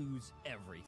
lose everything.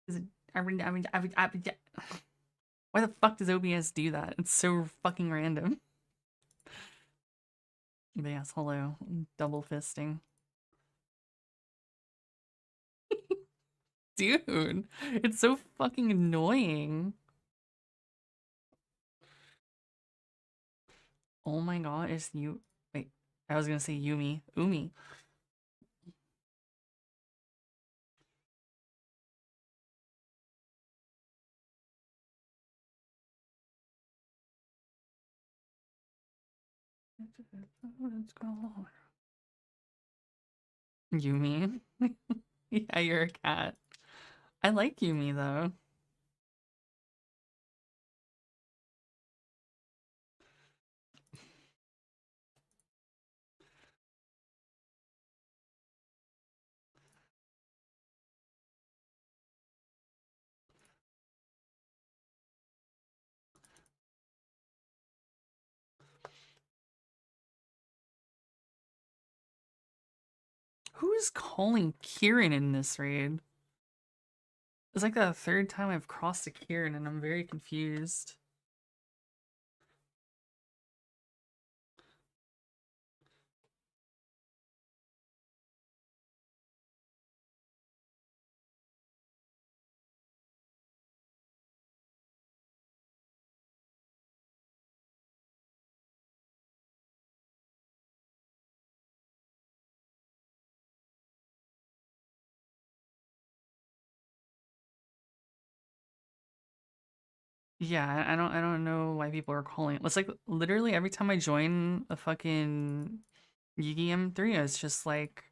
Is it, why the fuck does OBS do that? It's so fucking random. But yes, hello. Double fisting. Dude, it's so fucking annoying. Oh my god, it's you. Wait, I was gonna say Yumi. Umi. Let's go. Yumi. Yeah, you're a cat. I like Yumi though. Who is calling Kieran in this raid? It's like the third time I've crossed a Kieran and I'm very confused. Yeah, I don't know why people are calling. It's like literally every time I join a fucking Yugi M3, it's just like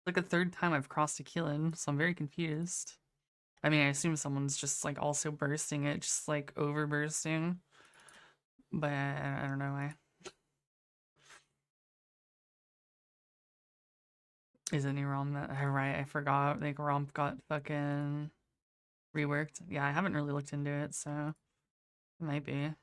the third time I've crossed a Keelan, so I'm very confused. I mean, I assume someone's just like also bursting it, just like over bursting. But I don't know why. Is it new ROM that right? I forgot. Like ROM got fucking reworked. Yeah, I haven't really looked into it, so it might be.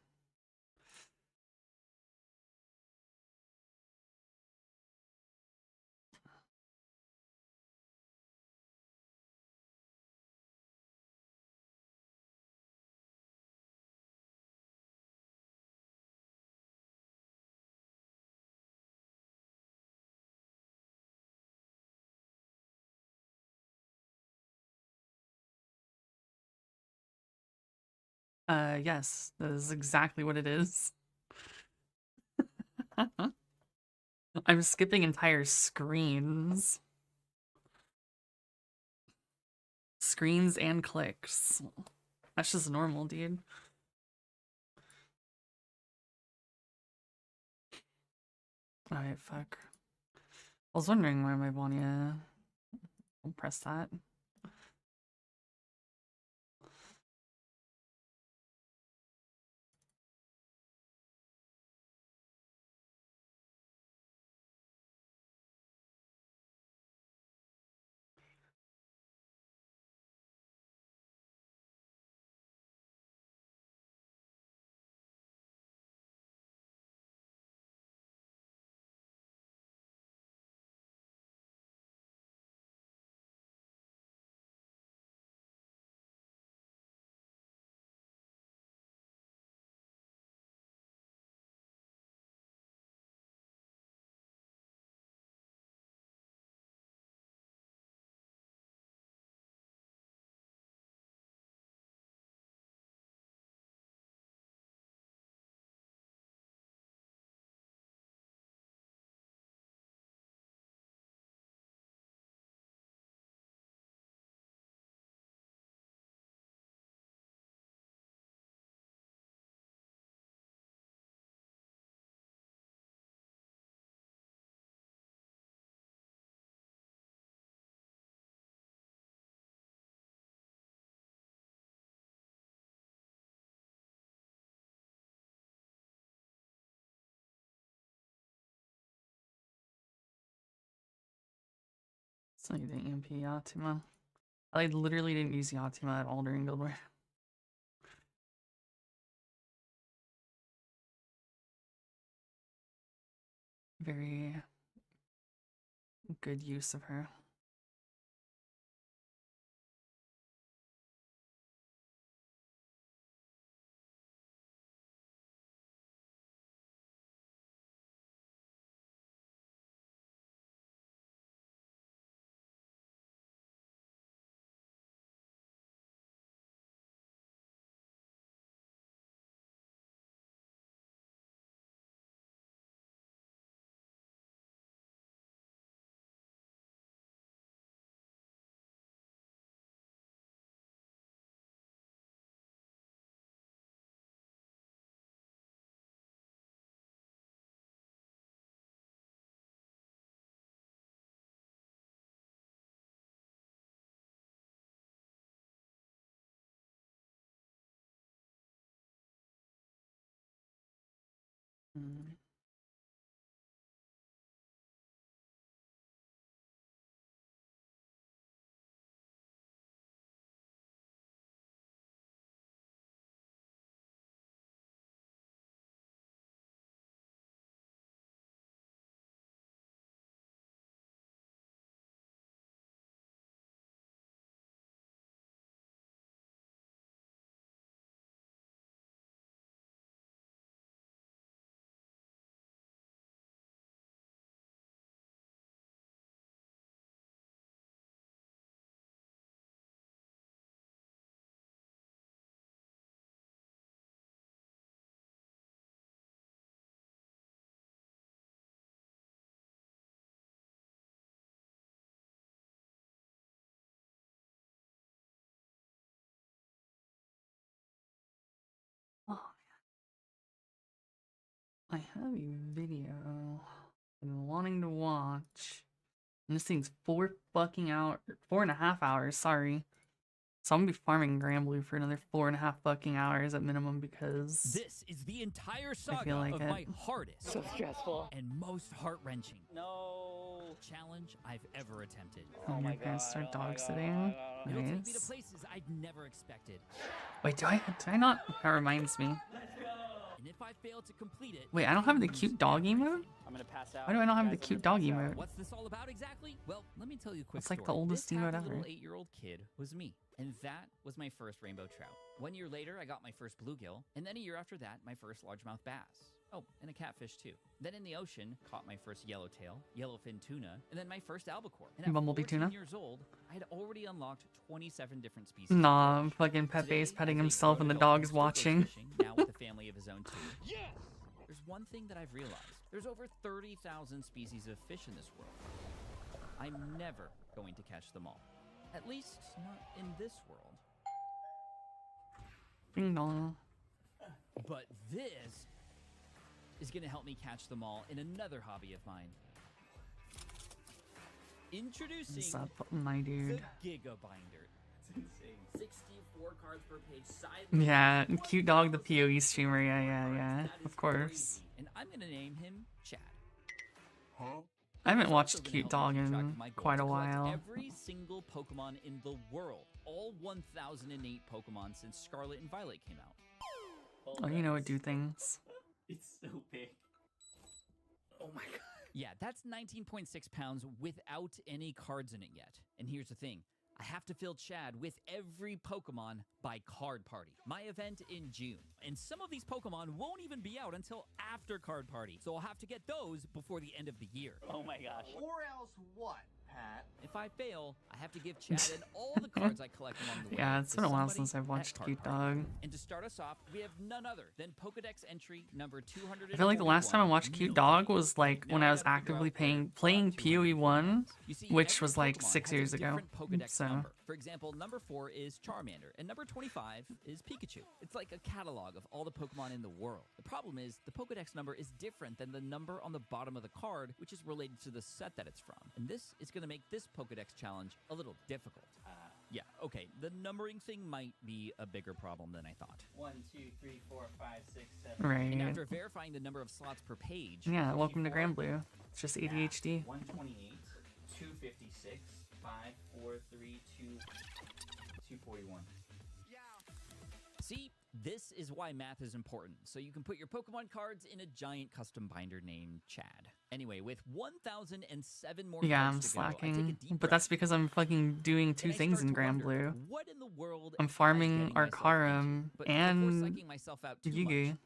Yes, that is exactly what it is. I'm skipping entire screens. Screens and clicks. That's just normal, dude. Alright, fuck. I was wondering why my Vanya won't press that. So you didn't EMP Yatima. I literally didn't use Yatima at all during Guild War. Very good use of her. Mm. Oh, I have a video I've been wanting to watch. And this thing's 4.5 hours, sorry. So I'm gonna be farming Granblue for another 4.5 fucking hours at minimum because this is the entire I feel saga like of it. my hardest So stressful. and most heart-wrenching No. challenge I've ever attempted. When your parents start dog sitting. It'll take me to Nice. places I'd never expected. Wait, did I not? That reminds me. And if I fail to complete it, Wait, I don't have the cute dog emote? I'm gonna pass out. Why do I not have the Guys, I'm cute gonna dog pass out. emote? what's this all about exactly? Well, let me tell you a quick It's like the story. oldest this emote happy little ever. 8-year-old kid was me. And that was my first rainbow trout. 1 year later, I got my first bluegill. And then a year after that, my first largemouth bass. Oh, and a catfish too. Then in the ocean, caught my first yellowtail, yellowfin tuna, and then my first albacore. And at Bumblebee 14 tuna? years old, I had already unlocked 27 different species. Nah, of fish. fucking Today, Pepe's petting as a himself and the grown adult, dog's I still go watching. fishing, now with a family of his own too. Yes! There's one thing that I've realized. There's over 30,000 species of fish in this world. I'm never going to catch them all. At least not in this world. Ding dong. But this is going to help me catch them all in another hobby of mine. Introducing What's up, my dude? the Giga Binder. It's insane. 64 cards per page. Side Yeah, cute dog, the PoE streamer. Yeah. Of course. Crazy. And I'm going to name him Chad. Huh? I haven't It's watched also gonna Cute help me Dog keep track in of my goal quite to a collect while. Every single Pokemon in the world. All 1,008 Pokemon since Scarlet and Violet came out. Oh, you know it, do things. It's so big. Oh my god. Yeah, that's 19.6 pounds without any cards in it yet. And here's the thing. I have to fill Chad with every Pokemon by Card Party, my event in June. And some of these Pokemon won't even be out until after Card Party, so I'll have to get those before the end of the year. Oh my gosh. Or else what, Pat? If I fail, I have to give Chad and all the cards I collect along the way. Yeah, it's to been a while somebody since I've at watched Card Cute Party. Dog. And to start us off, we have none other than Pokedex entry number 200. I feel like the last time I watched Cute Dog was like when I was actively playing PoE 1, which was like 6 years ago. So For example, number 4 is Charmander, and number 25 is Pikachu. It's like a catalog of all the Pokemon in the world. The problem is, the Pokedex number is different than the number on the bottom of the card, which is related to the set that it's from. And this is going to make this Pokedex challenge a little difficult. Yeah, okay, the numbering thing might be a bigger problem than I thought. 1, 2, 3, 4, 5, 6, 7. And right. after verifying the number of slots per page, Yeah, welcome to Granblue. It's just ADHD. 128, 256, 5, 4, 3, 2, 241. see, this is why math is important, so you can put your Pokemon cards in a giant custom binder named Chad. Anyway, with 1,007 more Yeah, I'm cards to go, I take a slacking, deep but breath. that's because I'm fucking doing two And I things start in to wonder, Granblue. what in the world I'm am I farming getting myself Arcarum into? But before and psyching myself out too Yugi. much,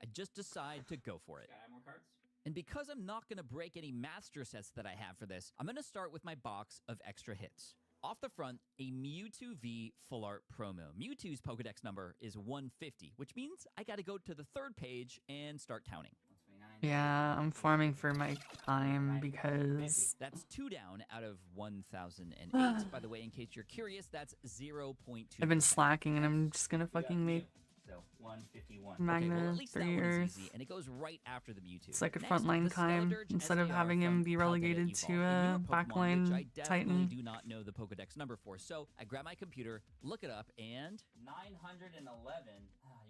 I just decide to go for it. Gotta add more cards? And because I'm not going to break any master sets that I have for this, I'm going to start with my box of extra hits. Off the front, a Mewtwo V Full Art promo. Mewtwo's Pokedex number is 150, which means I got to go to the third page and start counting. 129. Yeah, I'm farming for my time because That's 2 down out of 1,008. By the way, in case you're curious, that's 0.2. I've been slacking and I'm just gonna fucking make So 151. Magna Okay, well, at least that 3 one is Earth. easy, and it goes right after the Mewtwo. It's like a Next, frontline the Kime Skeledirge instead of SDR having him from be Paldea relegated Evolved, to a a newer Pokemon, backline which I definitely Titan. do not know the Pokedex number for. So I grab my computer, look it up, and 911.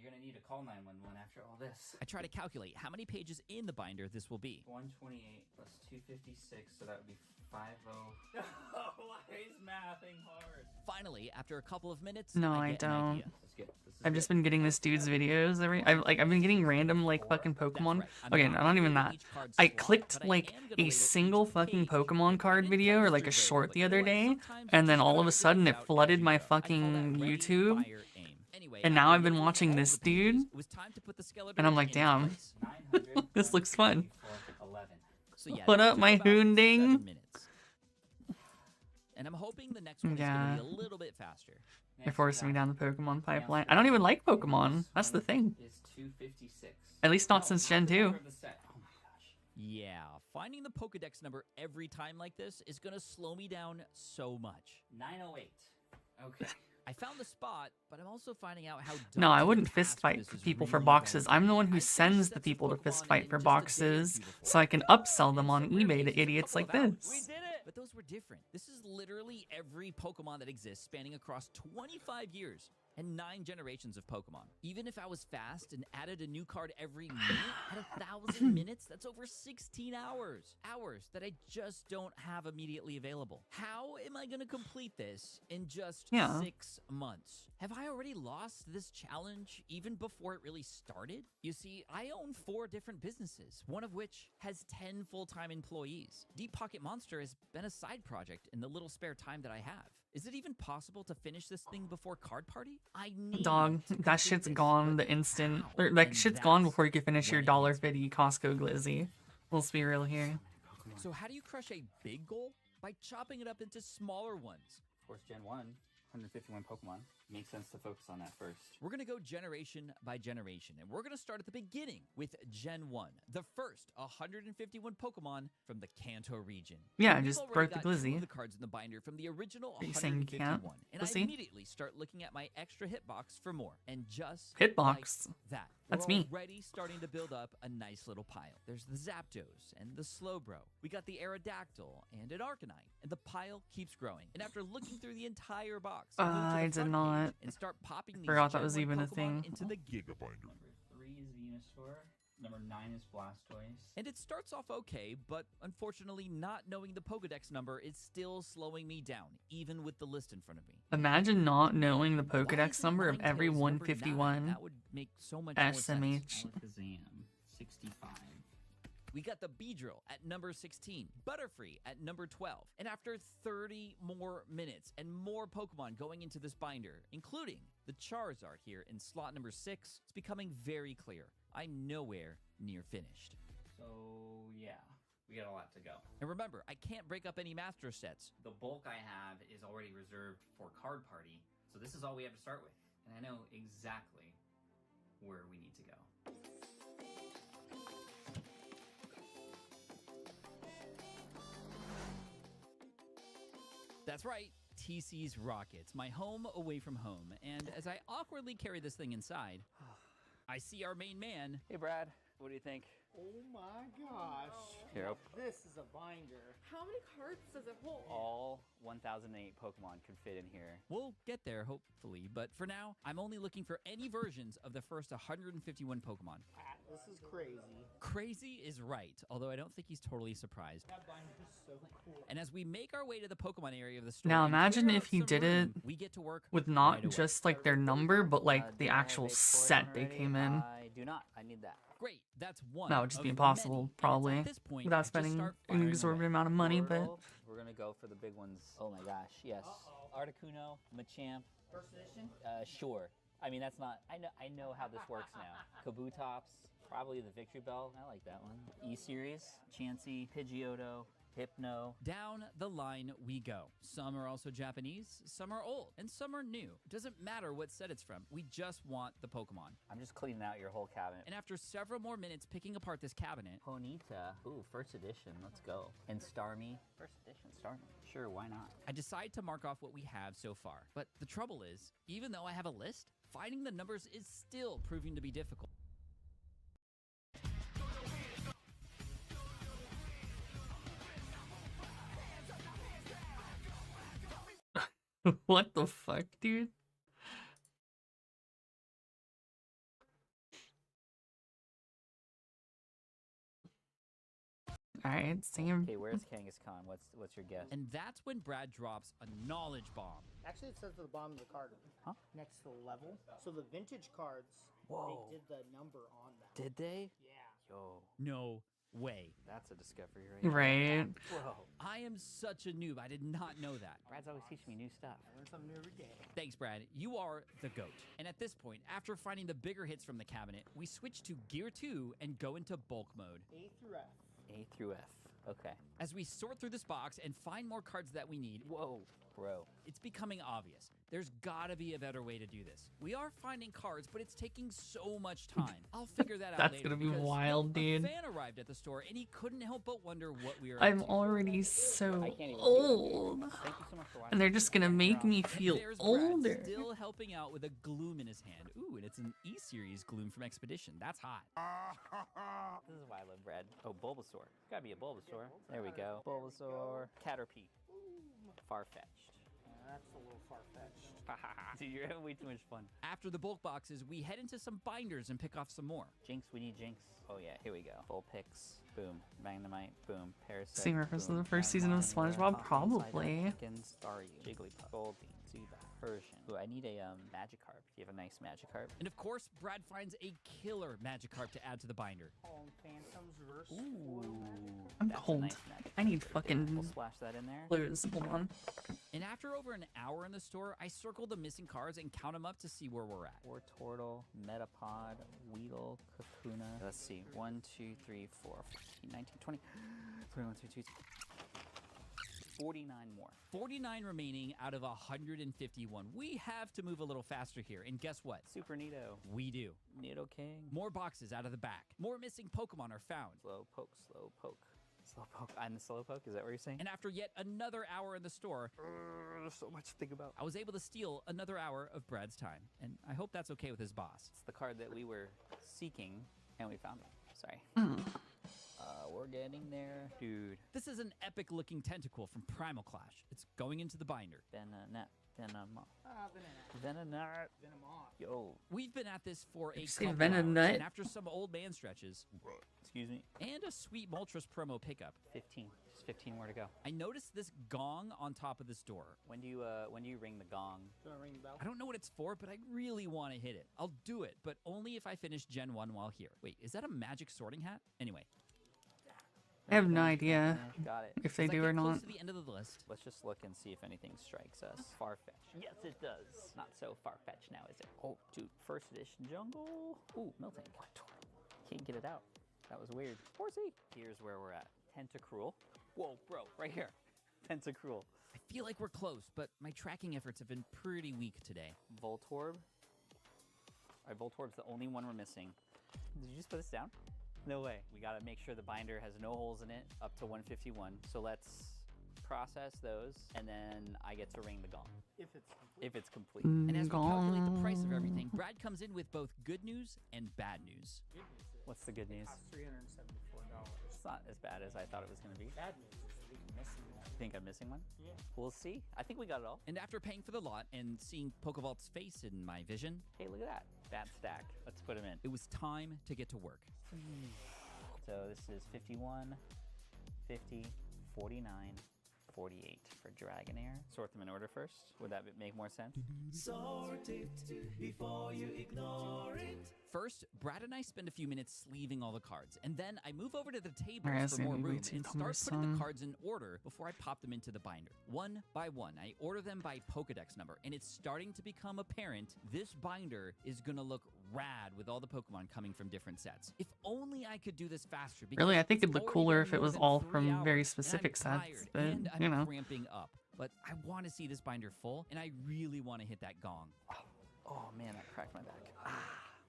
You're you're gonna need to call 911 after all this. I try to calculate how many pages in the binder this will be. 128 plus 256, so that would be 50. Why is mathing hard? Finally, after a couple of minutes, No, I get an don't. idea. This is good. This is I've just good. been getting this dude's videos I've been getting random like fucking That's Pokemon. right, I'm Okay, not not even including that. each card I slot, clicked but I like am gonna a label single each fucking page Pokemon with card an video or like a chemistry short variable. the But other you know day, what? Sometimes you and then just all gotta of a figure sudden this it out as flooded you my go. I call that fucking ready, YouTube, fire, aim. Anyway, and after now I've been labeling watching all this the pages, dude, it was time to put the Skeletor and I'm like, into damn, place. 900, this looks fun. 11. So yeah, What that up, took my about Hoonding? 7 minutes. And I'm hoping the next one is Yeah. going to be a little bit faster. They're forcing me down the Pokemon pipeline. I don't even like Pokemon. That's the thing. Is 256. At least not No, since not Gen the 2. number of the set. Oh my gosh. Yeah, finding the Pokedex number every time like this is going to slow me down so much. 908. Okay. I found the spot, but I'm also finding out how No, I daunting wouldn't the fist task fight this for is people for really boxes. going to I'm the be. one who I finished sends the sets of people to Pokemon fist fight in for just a day or boxes two before. so I can upsell them In on some rare eBay to cases, a idiots couple like of hours. this. We did it! But those were different. This is literally every Pokemon that exists, spanning across 25 years and 9 generations of Pokemon. Even if I was fast and added a new card every minute, at 1,000 minutes, that's over 16 hours. Hours that I just don't have immediately available. How am I gonna complete this in just Yeah. 6 months? Have I already lost this challenge even before it really started? You see, I own 4 different businesses, one of which has 10 full-time employees. Deep Pocket Monster has been a side project in the little spare time that I have. Is it even possible to finish this thing before Card Party? I need Dog, to that complete shit's this, gone but the instant. how? Or, like, And shit's gone that's before you can finish your when it hits $1.50 me. Costco glizzy. Let's be real here. So how do you crush a big goal? By chopping it up into smaller ones. Of course, Gen 1, 151 Pokemon. Makes sense to focus on that first. We're going to go generation by generation, and we're going to start at the beginning with Gen 1, the first 151 Pokemon from the Kanto region. Yeah, We've just already broke the got 2 glizzy. of the cards in the binder from the original Are you saying you 151, can't? and Let's I see. immediately start looking at my extra hitbox for more. And just Hitbox? like that, That's we're me. already starting to build up a nice little pile. There's the Zapdos and the Slowbro. We got the Aerodactyl and an Arcanine, and the pile keeps growing. And after looking through the entire box, I move to the I did front not. page and start popping these Forgot that Gen was 1 even a Pokemon thing. into the Giga Binder. Number 3 is Venusaur. Number 9 is Blastoise. And it starts off okay, but unfortunately not knowing the Pokedex number is still slowing me down, even with the list in front of me. Imagine not knowing the Why Pokedex isn't number of every Ninetales number 9? 151 That would make so much more sense. SMH. Alakazam, 65. We got the Beedrill at number 16, Butterfree at number 12. And after 30 more minutes and more Pokemon going into this binder, including the Charizard here in slot number 6, it's becoming very clear. I'm nowhere near finished. So, yeah. We got a lot to go. And remember, I can't break up any master sets. The bulk I have is already reserved for Card Party, so this is all we have to start with. And I know exactly where we need to go. That's right, TC's Rockets, my home away from home. And as I awkwardly carry this thing inside, I see our main man. Hey, Brad. What do you think? Oh my gosh. Here, This is a binder. How many cards does it hold? all 1008 Pokemon could fit in here. We'll get there, hopefully, but for now, I'm only looking for any versions of the first 151 Pokemon. Pat, this is crazy. Crazy is right, although I don't think he's totally surprised. That binder's so cool. And as we make our way to the Pokemon area of the store, Now and imagine clear if out you some did room, it we get to work with right not away. just like their number, but like the actual set they came in. I do not. I need that. Great, that's one. That would just be of impossible, many. And it's probably, at this point, without just spending start an firing exorbitant away. amount of money, but Squirtle, we're gonna go for the big ones. Oh my gosh, yes. Articuno, Machamp. First edition? Sure. I mean, that's not. I know how this works now. Kabutops, probably the Victory Bell. I like that one. E-Series, Chansey, Pidgeotto, Hypno. Down the line we go. Some are also Japanese, some are old, and some are new. It doesn't matter what set it's from. We just want the Pokemon. I'm just cleaning out your whole cabinet. And after several more minutes picking apart this cabinet, Ponyta. Ooh, first edition. Let's go. And Starmie. First edition Starmie. Sure, why not? I decide to mark off what we have so far. But the trouble is, even though I have a list, finding the numbers is still proving to be difficult. what the fuck, dude? Alright, same. Okay, where's Kangaskhan? What's your guess? And that's when Brad drops a knowledge bomb. Actually, it says at the bottom of the card. Huh? Next to the level. So the vintage cards, Whoa. they did the number on them. Did they? Yeah. Yo, No way. that's a discovery right Right. Whoa. I am such a noob. I did not know that. Brad's always teaching me new stuff. I learn something new every day. Thanks, Brad. You are the GOAT. And at this point, after finding the bigger hits from the cabinet, we switch to Gear 2 and go into bulk mode. A through F. A through F. Okay. As we sort through this box and find more cards that we need, Whoa, bro. it's becoming obvious. There's gotta be a better way to do this. We are finding cards, but it's taking so much time. I'll figure that out That's later. gonna be because wild, dude. A fan arrived at the store, and he couldn't help but wonder what we were I'm up to. already so I can't even see old. Thank you so much for watching. And they're just gonna make me feel There's Brad older. still helping out with a gloom in his hand. Ooh, and it's an E-Series gloom from Expedition. That's hot. This is why I love Brad. Oh, Bulbasaur. Gotta be a Bulbasaur. There we go. Bulbasaur. Caterpie. Far-fetched. That's a little far-fetched. Dude, you're having way too much fun. After the bulk boxes, we head into some binders and pick off some more. Jinx, we need Jinx. Oh yeah, here we go. Vulpix. Boom. Magnemite. Boom. Parasite. Same reference to boom. the first season of Magmar, SpongeBob? Poppy, Probably. Psyduck, Pickens, Staryu, Jigglypuff, Goldeen, Zubat, Persian. Ooh, I need a Magikarp. Do you have a nice Magikarp? And of course, Brad finds a killer Magikarp to add to the binder. Calm Phantoms verse. I'm That's a cold. nice Magikarp I need right there. We'll fucking splash that in there. blues. Hold on. And after over an hour in the store, I circle the missing cards and count them up to see where we're at. Wartortle, Metapod, Weedle, Kakuna. Let's see. 1, 2, 3, 4, 15, 19, 20, 21, 22, 49 more. 49 remaining out of 151. We have to move a little faster here. And guess what? Super Neato. We do. Nidoking. More boxes out of the back. More missing Pokemon are found. Slow poke, slow poke. Slow poke. I'm the slow poke? Is that what you're saying? And after yet another hour in the store, There's so much to think about. I was able to steal another hour of Brad's time. And I hope that's okay with his boss. It's the card that we were seeking, and we found it. Sorry. Hmm. We're getting there. Dude. This is an epic looking tentacle from Primal Clash. It's going into the binder. Venonat. Venonat. Venonat. Venomon. Yo. We've been at this for a you say couple hours, Venonat? and after some old man stretches Excuse me. and a sweet Moltres promo pickup, 15. Just 15 more to go. I noticed this gong on top of this door. When do you ring the gong? Do you want to ring the bell? I don't know what it's for, but I really want to hit it. I'll do it, but only if I finish Gen 1 while here. Wait, is that a magic sorting hat? Anyway, I have no idea Got it. if they as I do get or close not. to the end of the list, Let's just look and see if anything strikes us. Farfetch. Yes, it does. Not so far-fetched now, is it? Oh, dude. First edition jungle. Ooh, Miltank. Can't get it out. That was weird. Horsey. Here's where we're at. Tentacruel. Whoa, bro. Right here. Tentacruel. I feel like we're close, but my tracking efforts have been pretty weak today. Voltorb. All right, Voltorb's the only one we're missing. Did you just put this down? No way. We gotta make sure the binder has no holes in it up to 151. So let's process those, and then I get to ring the gong If it's complete. if it's complete. And as we calculate the price of everything, Brad comes in with both good news and bad news. Good news is What's the good news? it costs $374. It's not as bad as I thought it was gonna be. Bad news is that you're missing one. You think I'm missing one? Yeah. We'll see. I think we got it all. And after paying for the lot and seeing Pokevault's face in my vision, Hey, look at that. That stack. Let's put him in. it was time to get to work. So this is 51, 50, 49, 48 for Dragonair. Sort them in order first. Would that make more sense? Sort it before you ignore it. First, Brad and I spend a few minutes sleeving all the cards, and then I move over to the tables Alright, that's for more gonna be way room too and start putting the cumbersome. cards in order before I pop them into the binder. One by one, I order them by Pokedex number, and it's starting to become apparent this binder is gonna look rad with all the Pokemon coming from different sets. If only I could do this faster. Because Really, I think it's it'd look already cooler been if it more was than all 3 from very hours, specific and I'm sets, tired, but, and I'm you know. ramping up. But I want to see this binder full, and I really want to hit that gong. Oh man, that cracked my back.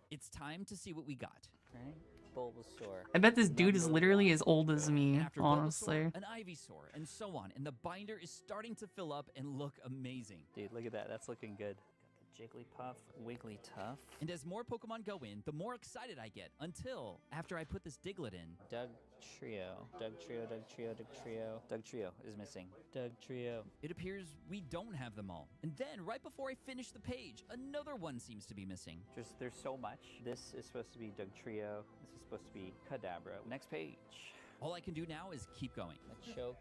It's time to see what we got. Right? Bulbasaur. I bet this dude is Number literally one. as old as me, And after honestly. Bulbasaur, an Ivysaur, and so on. And the binder is starting to fill up and look amazing. Dude, look at that. That's looking good. Got the Jigglypuff, Wigglytuff, And as more Pokemon go in, the more excited I get. Until after I put this Diglett in. Doug Trio. Doug Trio, Doug Trio, Doug Trio. Doug Trio is missing. Doug Trio. It appears we don't have them all. And then, right before I finish the page, another one seems to be missing. There's so much. This is supposed to be Doug Trio. This is supposed to be Kadabra. Next page. All I can do now is keep going. Machoke,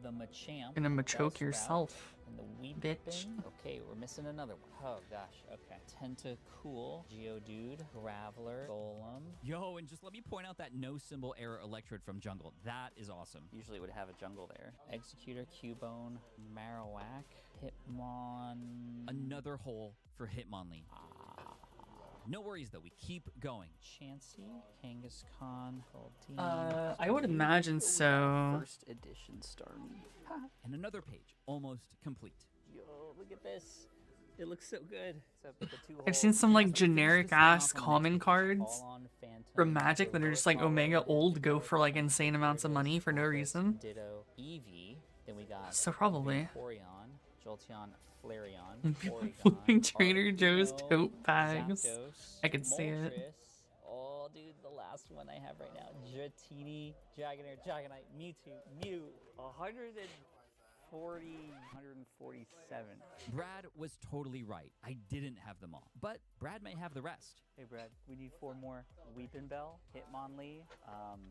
the Machamp. Gonna machoke Bellsprout, yourself, And the Weeping. bitch. Okay, we're missing another one. Oh gosh, okay. Tentacool, Geodude, Graveler, Golem. Yo, and just let me point out that no symbol error Electrode from Jungle. That is awesome. Usually would have a jungle there. Executor, Cubone, Marowak, Hitmon. Another hole for Hitmonlee. No worries though, we keep going. Chansey, Kangaskhan, Goldeen. I would imagine so. First edition Starmie. And another page, almost complete. Yo, look at this. It looks so good. Except with the two I've holes. seen some like Finish generic this thing ass off on the common next cards All-on Phantom, from Magic that are just like Ditto, Omega old go for like insane amounts of money for no reason. Ditto, Eevee. Then we got So probably. Vaporeon, Jolteon, Flareon, Flipping Porygon, Trader Joe's Articuno, tote bags. Zapdos, I could see it. Moltres. Oh, dude, the last one I have right now. Dratini, Dragonair, Dragonite, Mewtwo, Mew. 147. Brad was totally right. I didn't have them all, but Brad may have the rest. Hey, Brad, we need 4 more. Weepinbell, Hitmonlee,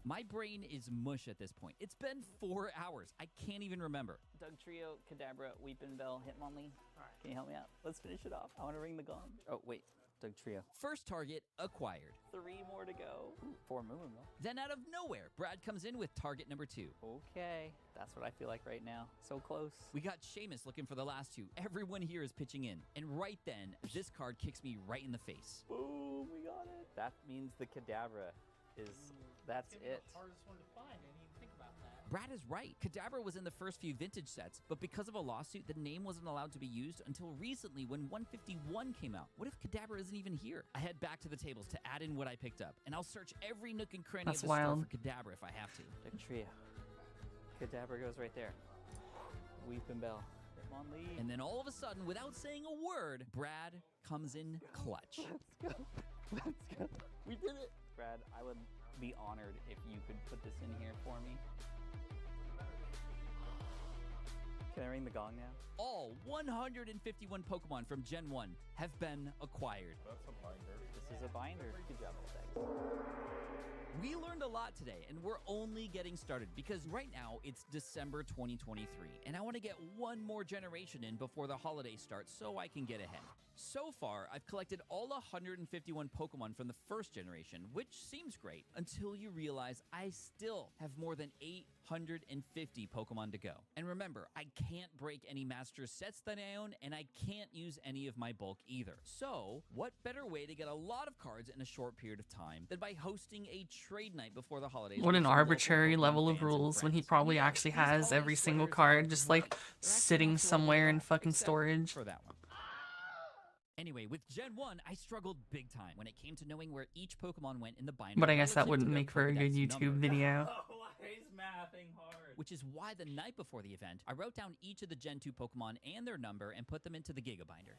My brain is mush at this point. It's been 4 hours. I can't even remember. Doug Trio, Kadabra, Weepinbell, Hitmonlee. Can you help me out? Let's finish it off. I want to ring the gong. Oh, wait. Doug Trio. First target acquired. 3 more to go. 4 Moomoo. Then out of nowhere, Brad comes in with target number 2. Okay, that's what I feel like right now. So close. We got Seamus looking for the last 2. Everyone here is pitching in. And right then, this card kicks me right in the face. Boom, we got it. That means the Kadabra is, that's it. The hardest one to find. I didn't even think about that. Brad is right. Kadabra was in the first few vintage sets, but because of a lawsuit, the name wasn't allowed to be used until recently when 151 came out. What if Kadabra isn't even here? I head back to the tables to add in what I picked up, and I'll search every nook and cranny That's of the store wild. for Kadabra if I have to. Doug Trio. Kadabra goes right there. Weepinbell. Hitmonlee. And then all of a sudden, without saying a word, Brad comes in clutch. Let's go. Let's go. We did it. Brad, I would be honored if you could put this in here for me. Can I ring the gong now? All 151 Pokemon from Gen 1 have been acquired. That's a binder. This is a binder. Good job, Thanks. We learned a lot today, and we're only getting started because right now it's December 2023, and I want to get one more generation in before the holiday starts so I can get ahead. So far, I've collected all 151 Pokemon from the first generation, which seems great, until you realize I still have more than 850 Pokemon to go. And remember, I can't break any master sets that I own, and I can't use any of my bulk either. So, what better way to get a lot of cards in a short period of time than by hosting a trade night before the holidays? What an with some local arbitrary Pokemon level of fans and rules when he friends. probably Yeah, actually these has holiday every single sweaters card are just great. like They're actually sitting not too somewhere in bad, fucking except storage. for that one. Anyway, with Gen 1, I struggled big time when it came to knowing where each Pokemon went in the binder. But I guess that relative wouldn't to their make for a good Pokédex YouTube number. video. Why is mathing hard? Which is why the night before the event, I wrote down each of the Gen 2 Pokemon and their number and put them into the Giga Binder.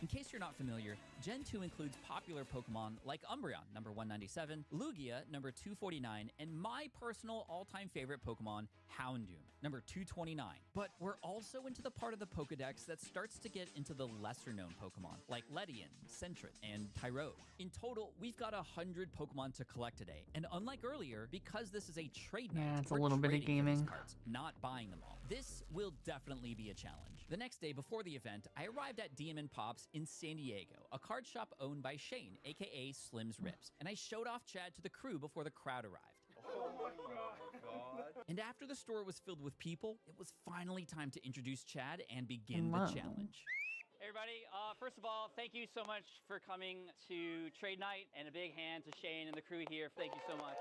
In case you're not familiar, Gen 2 includes popular Pokemon like Umbreon, number 197, Lugia, number 249, and my personal all-time favorite Pokemon, Houndoom, number 229. But we're also into the part of the Pokedex that starts to get into the lesser-known Pokemon, like Ledian, Sentret, and Tyrode. In total, we've got 100 Pokemon to collect today, and unlike earlier, because this is a trade night, Yeah, it's a we're little bit of trading for these gaming. cards, not buying them all. This will definitely be a challenge. The next day before the event, I arrived at DM & Pops in San Diego, a card shop owned by Shane, aka Slim's Rips, and I showed off Chad to the crew before the crowd arrived. Oh my god. And after the store was filled with people, it was finally time to introduce Chad and begin Wow. the challenge. Hey everybody, first of all, thank you so much for coming to Trade Night, and a big hand to Shane and the crew here. Thank you so much.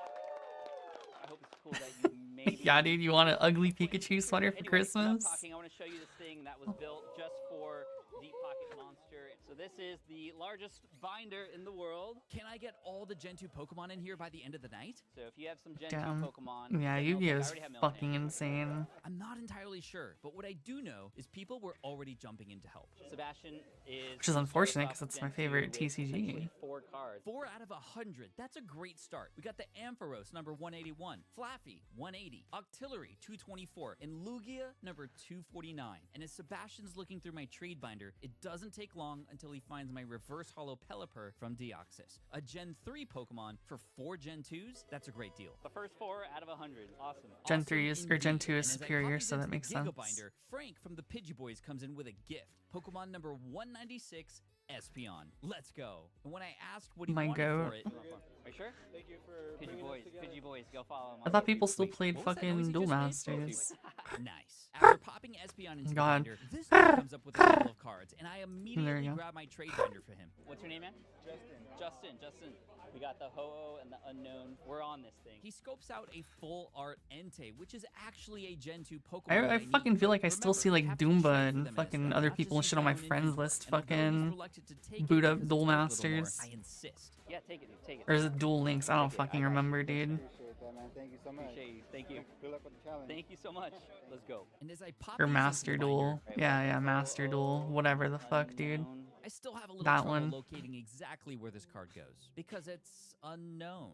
I hope it's cool that you maybe... Yeah, dude, you want an ugly Pikachu sweater for Anyway, Christmas? enough talking. I want to show you this thing that was built just for Deep Pocket Monster. So this is the largest binder in the world. Can I get all the Gen 2 Pokemon in here by the end of the night? So if you have some Gen Damn. 2 Pokemon... Yeah, then Yu-Gi-Oh! I is already have Miltank. fucking insane. I'm not entirely sure, but what I do know is people were already jumping in to help. Sebastian is... Which is unfortunate, starts 'cause off it's my Gen 2 favorite with TCG. essentially 4 cards. cards. 4 out of 100. That's a great start. We got the Ampharos, number 181, Flaffy, 180, Octillery, 224, and Lugia, number 249. And as Sebastian's looking through my trade binder, it doesn't take long until he finds my reverse holo Pelipper from Deoxys, a Gen 3 Pokemon for 4 Gen 2s. That's a great deal. The first 4 out of 100. Awesome. Gen 3 is, or Gen 2 is And as I superior, pop so these that into makes the sense. Giga Binder, Frank from the Pidgey Boys comes in with a gift. Pokemon number 196, Espeon. Let's go. And when I asked what he My wanted goat. for it, Are you sure? Thank you for Pidgey Boys, go follow him. I thought people still Wait, played what was that noise fucking you Duel just made? Masters. nice. After popping Espeon into the God. binder, this dude comes up with a couple of cards, and I There immediately you go. grab my trade binder for him. What's your name, man? Justin. We got the Ho-Oh and the Unknown. We're on this thing. He scopes out a full art Entei, which is actually a Gen 2 Pokemon. I that fucking need. feel like I still Remember, see like you have to Doomba trade for and them in fucking Espeon, other not people and just shit on my down in friends inventory. list. And although he's Fucking reluctant to take it boot up because Duel it's worth a little more, Masters. I insist. Yeah, take it, dude. Take it. Or is it Duel Links? I don't fucking remember, dude. Appreciate that, man. Thank you so much. Appreciate you. Thank you. Good luck with the challenge. Thank you so much. Let's go. And as I pop Or these into Master the Duel. binder, Yeah, Master Duel. Whatever the fuck, dude. Unknown. I still have a little That trouble one. locating exactly where this card goes because it's unknown.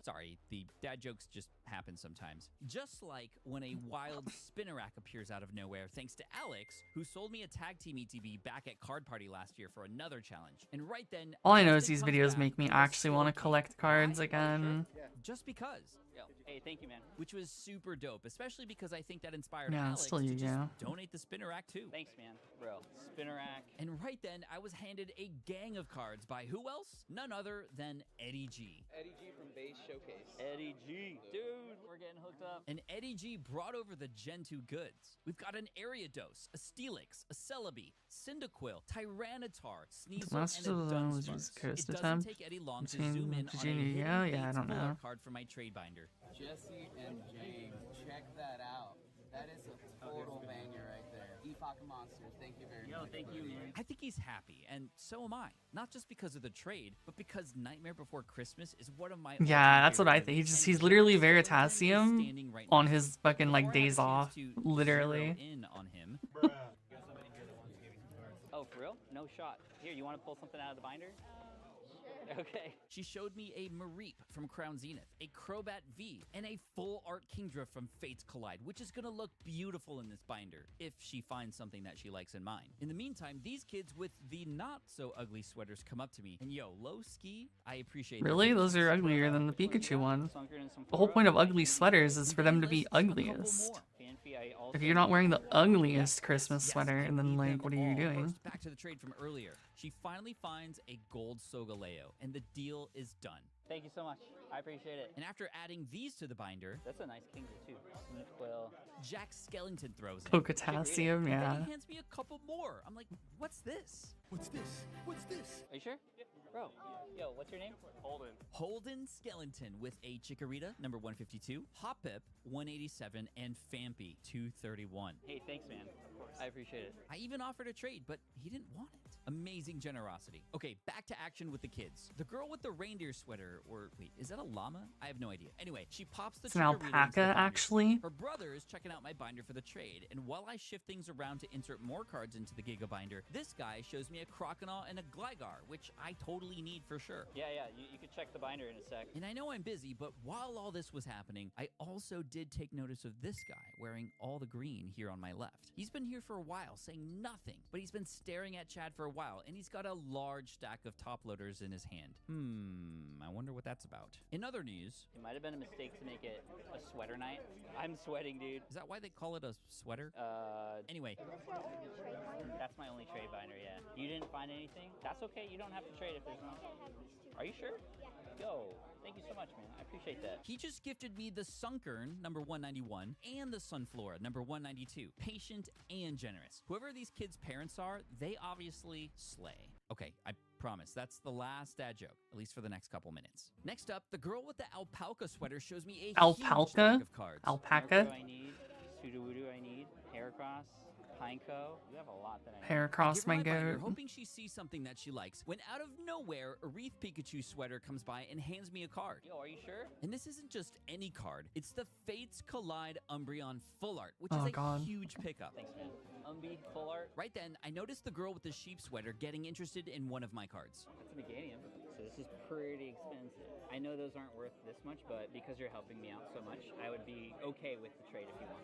Sorry, the dad jokes just happen sometimes. Just like when a wild Spinnerack appears out of nowhere thanks to Alex, who sold me a tag team ETB back at Card Party last year for another challenge. And right then, All I know is Justin these comes videos back make me with a actually want to Scorpion. collect cards Why? again. Just because. Yo, hey, thank you, man. Which was super dope, especially because I think that inspired Yeah, Alex still to you, just yeah. donate the Spinnerack too. Thanks, man. Bro, Spinnerack. And right then, I was handed a gang of cards by who else? None other than Eddie G. Eddie G from Base Showcase. Eddie G. Dude, we're getting hooked up. And Eddie G brought over the Gen 2 goods. We've got an Ariados, a Steelix, a Celebi, Cyndaquil, Tyranitar, Sneasel, Masters and a of the Zone was Dunsparce. just It Coast doesn't attempt take Eddie long to between zoom in on a Junior, hidden yeah, I Fates don't full know. art card for my trade binder. Jesse and James, check that out. That is a total banger right there. Epoch Monsters, thank you very much. Thank you, man. I think he's happy, and so am I. Not just because of the trade, but because Nightmare Before Christmas is one of my Yeah, all-time that's what I favorite think. movies, He's and literally Jack Skellington is Veritasium standing right on next to his fucking like Before I had a days chance off, to literally. zero in on him. Oh, for real? No shot. Here, you want to pull something out of the binder? Okay. She showed me a Mareep from Crown Zenith, a Crobat V, and a full art Kingdra from Fates Collide, which is gonna look beautiful in this binder, if she finds something that she likes in mine. In the meantime, these kids with the not so ugly sweaters come up to me, and yo, low ski, I appreciate their Really? patience. Those are uglier than the Pikachu one. Sunken and some The whole Flora. point of ugly sweaters is And for them to then be lists a couple ugliest. more. Fanfi, I also If you're not wearing the ugliest Christmas Yes, sweater, and then leave like, them what are you all. doing? First, back to the trade from earlier. She finally finds a gold Sogaleo, and the deal is done. Thank you so much. I appreciate it. And after adding these to the binder, That's a nice Kingdra, too. Sneasel. Jack Skellington throws in. Potassium, And yeah. then he hands me a couple more. I'm like, what's this? What's this? What's this? Are you sure? Bro. Yo, what's your name? Holden. Holden Skellington with a Chikorita, number 152, Hoppip, 187, and Fampy, 231. Hey, thanks, man. I appreciate it. I even offered a trade, but he didn't want it. Amazing generosity. Okay, back to action with the kids. The girl with the reindeer sweater, or wait, is that a llama? I have no idea. Anyway, she pops the It's an Chikorita into the alpaca, binder. actually. Her brother is checking out my binder for the trade, and while I shift things around to insert more cards into the Giga binder, this guy shows me a Croconaw and a Gligar, which I totally need for sure. Yeah, you could check the binder in a sec. And I know I'm busy, but while all this was happening, I also did take notice of this guy wearing all the green here on my left. He's been here for a while, saying nothing, but he's been staring at Chad for a while, and he's got a large stack of top loaders in his hand. I wonder what that's about. In other news, It might have been a mistake to make it a sweater night. I'm sweating, dude. is that why they call it a sweater? Anyway, That's my only trade binder, yeah. You didn't find anything? That's okay. You don't have to trade if there's no. Are you sure? Yo, thank you so much, man. I appreciate that. he just gifted me the Sunkern, number 191, and the Sunflora, number 192. Patient and generous. Whoever these kids' parents are, they obviously slay. Okay, I promise, that's the last dad joke, at least for the next couple minutes. Next up, the girl with the alpaca sweater shows me a huge Alpaca? stack of cards. Alpaca? Naruto I need. Sudowoodo I need. Heracross. Pineco. You have a lot that I need. Hair across Give her my binder, goat. hoping she sees something that she likes, when out of nowhere, a Wreath Pikachu sweater comes by and hands me a card. Yo, are you sure? And this isn't just any card, it's the Fates Collide Umbreon Full Art, which Oh, is a God. huge pickup. Thanks, man. Full art. Right then, I noticed the girl with the sheep sweater getting interested in one of my cards. That's a Meganium. So This is pretty expensive. I know those aren't worth this much, but because you're helping me out so much, I would be okay with the trade if you want.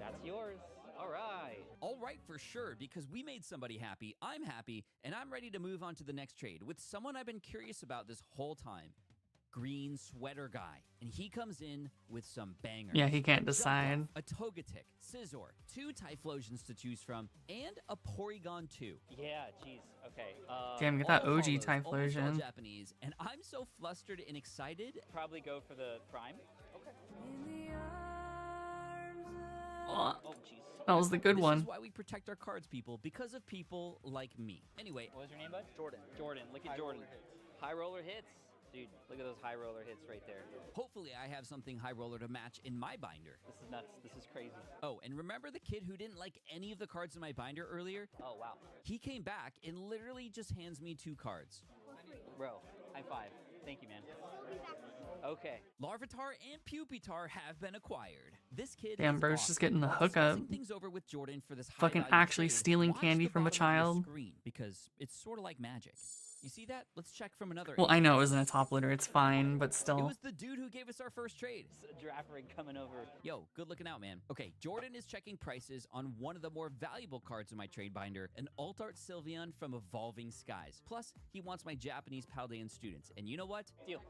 That's yours. All right. All right, for sure, because we made somebody happy, I'm happy, and I'm ready to move on to the next trade with someone I've been curious about this whole time. Green sweater guy, and he comes in with some bangers. Yeah, he can't decide. A Togetic, Scizor, 2 Typhlosions to choose from, and a Porygon 2. Yeah, jeez. Okay. Damn, get that All OG follows, almost all Typhlosion. Japanese, and I'm so flustered and excited. Probably go for the prime. Oh, Oh, jeez. that was the good This one. is why we protect our cards, people, because of people like me. Anyway, What was your name, bud? Jordan. Jordan. Look at High Jordan. roller hits. High roller hits. Dude, look at those high roller hits right there. hopefully I have something high roller to match in my binder. This is nuts. This is crazy. Oh, and remember the kid who didn't like any of the cards in my binder earlier? Oh, wow. He came back and literally just hands me 2 cards. Bro, high five. Thank you, man. Okay. Larvitar and Pupitar have been acquired. This kid Damn, is bro's awesome. just getting the While hookup. discussing things over with Jordan for this Fucking high-value actually trade, stealing watch candy the from a bottom of your child. screen, because it's sort of like magic. You see that? Let's check from another Well, angle. I know it wasn't a top litter. It's fine, but It still. was the dude who gave us our first trade. It's a draft rig coming over. Yo, good looking out, man. Okay, Jordan is checking prices on one of the more valuable cards in my trade binder, an Altart Sylveon from Evolving Skies. Plus, he wants my Japanese Paldean students. And you know what? Deal.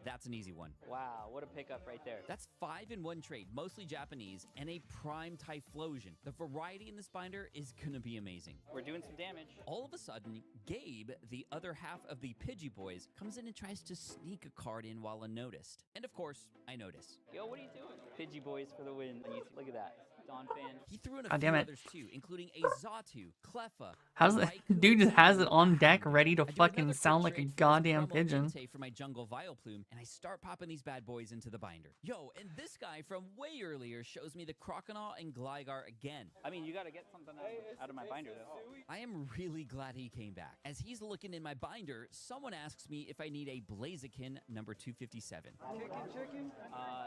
That's an easy one. Wow, what a pickup right there. That's 5 in 1 trade, mostly Japanese, and a prime Typhlosion. The variety in this binder is gonna be amazing. We're doing some damage. All of a sudden, Gabe, the other half of the Pidgey Boys, comes in and tries to sneak a card in while unnoticed. And of course, I notice. Yo, what are you doing? Pidgey Boys for the win on YouTube. Look at that. Don fan. He threw in a God few damn it. others too, including a Xatu, Cleffa. How's the Raikou, dude just has it on deck, ready to I do fucking another sound quick like a trade for goddamn Promo pigeon. Entei for my jungle Vileplume, and I start popping these bad boys into the binder. Yo, and this guy from way earlier shows me the Croconaw and Gligar again. I mean, you got to get something out of my binder, though. I am really glad he came back. As he's looking in my binder, someone asks me if I need a Blaziken number 257.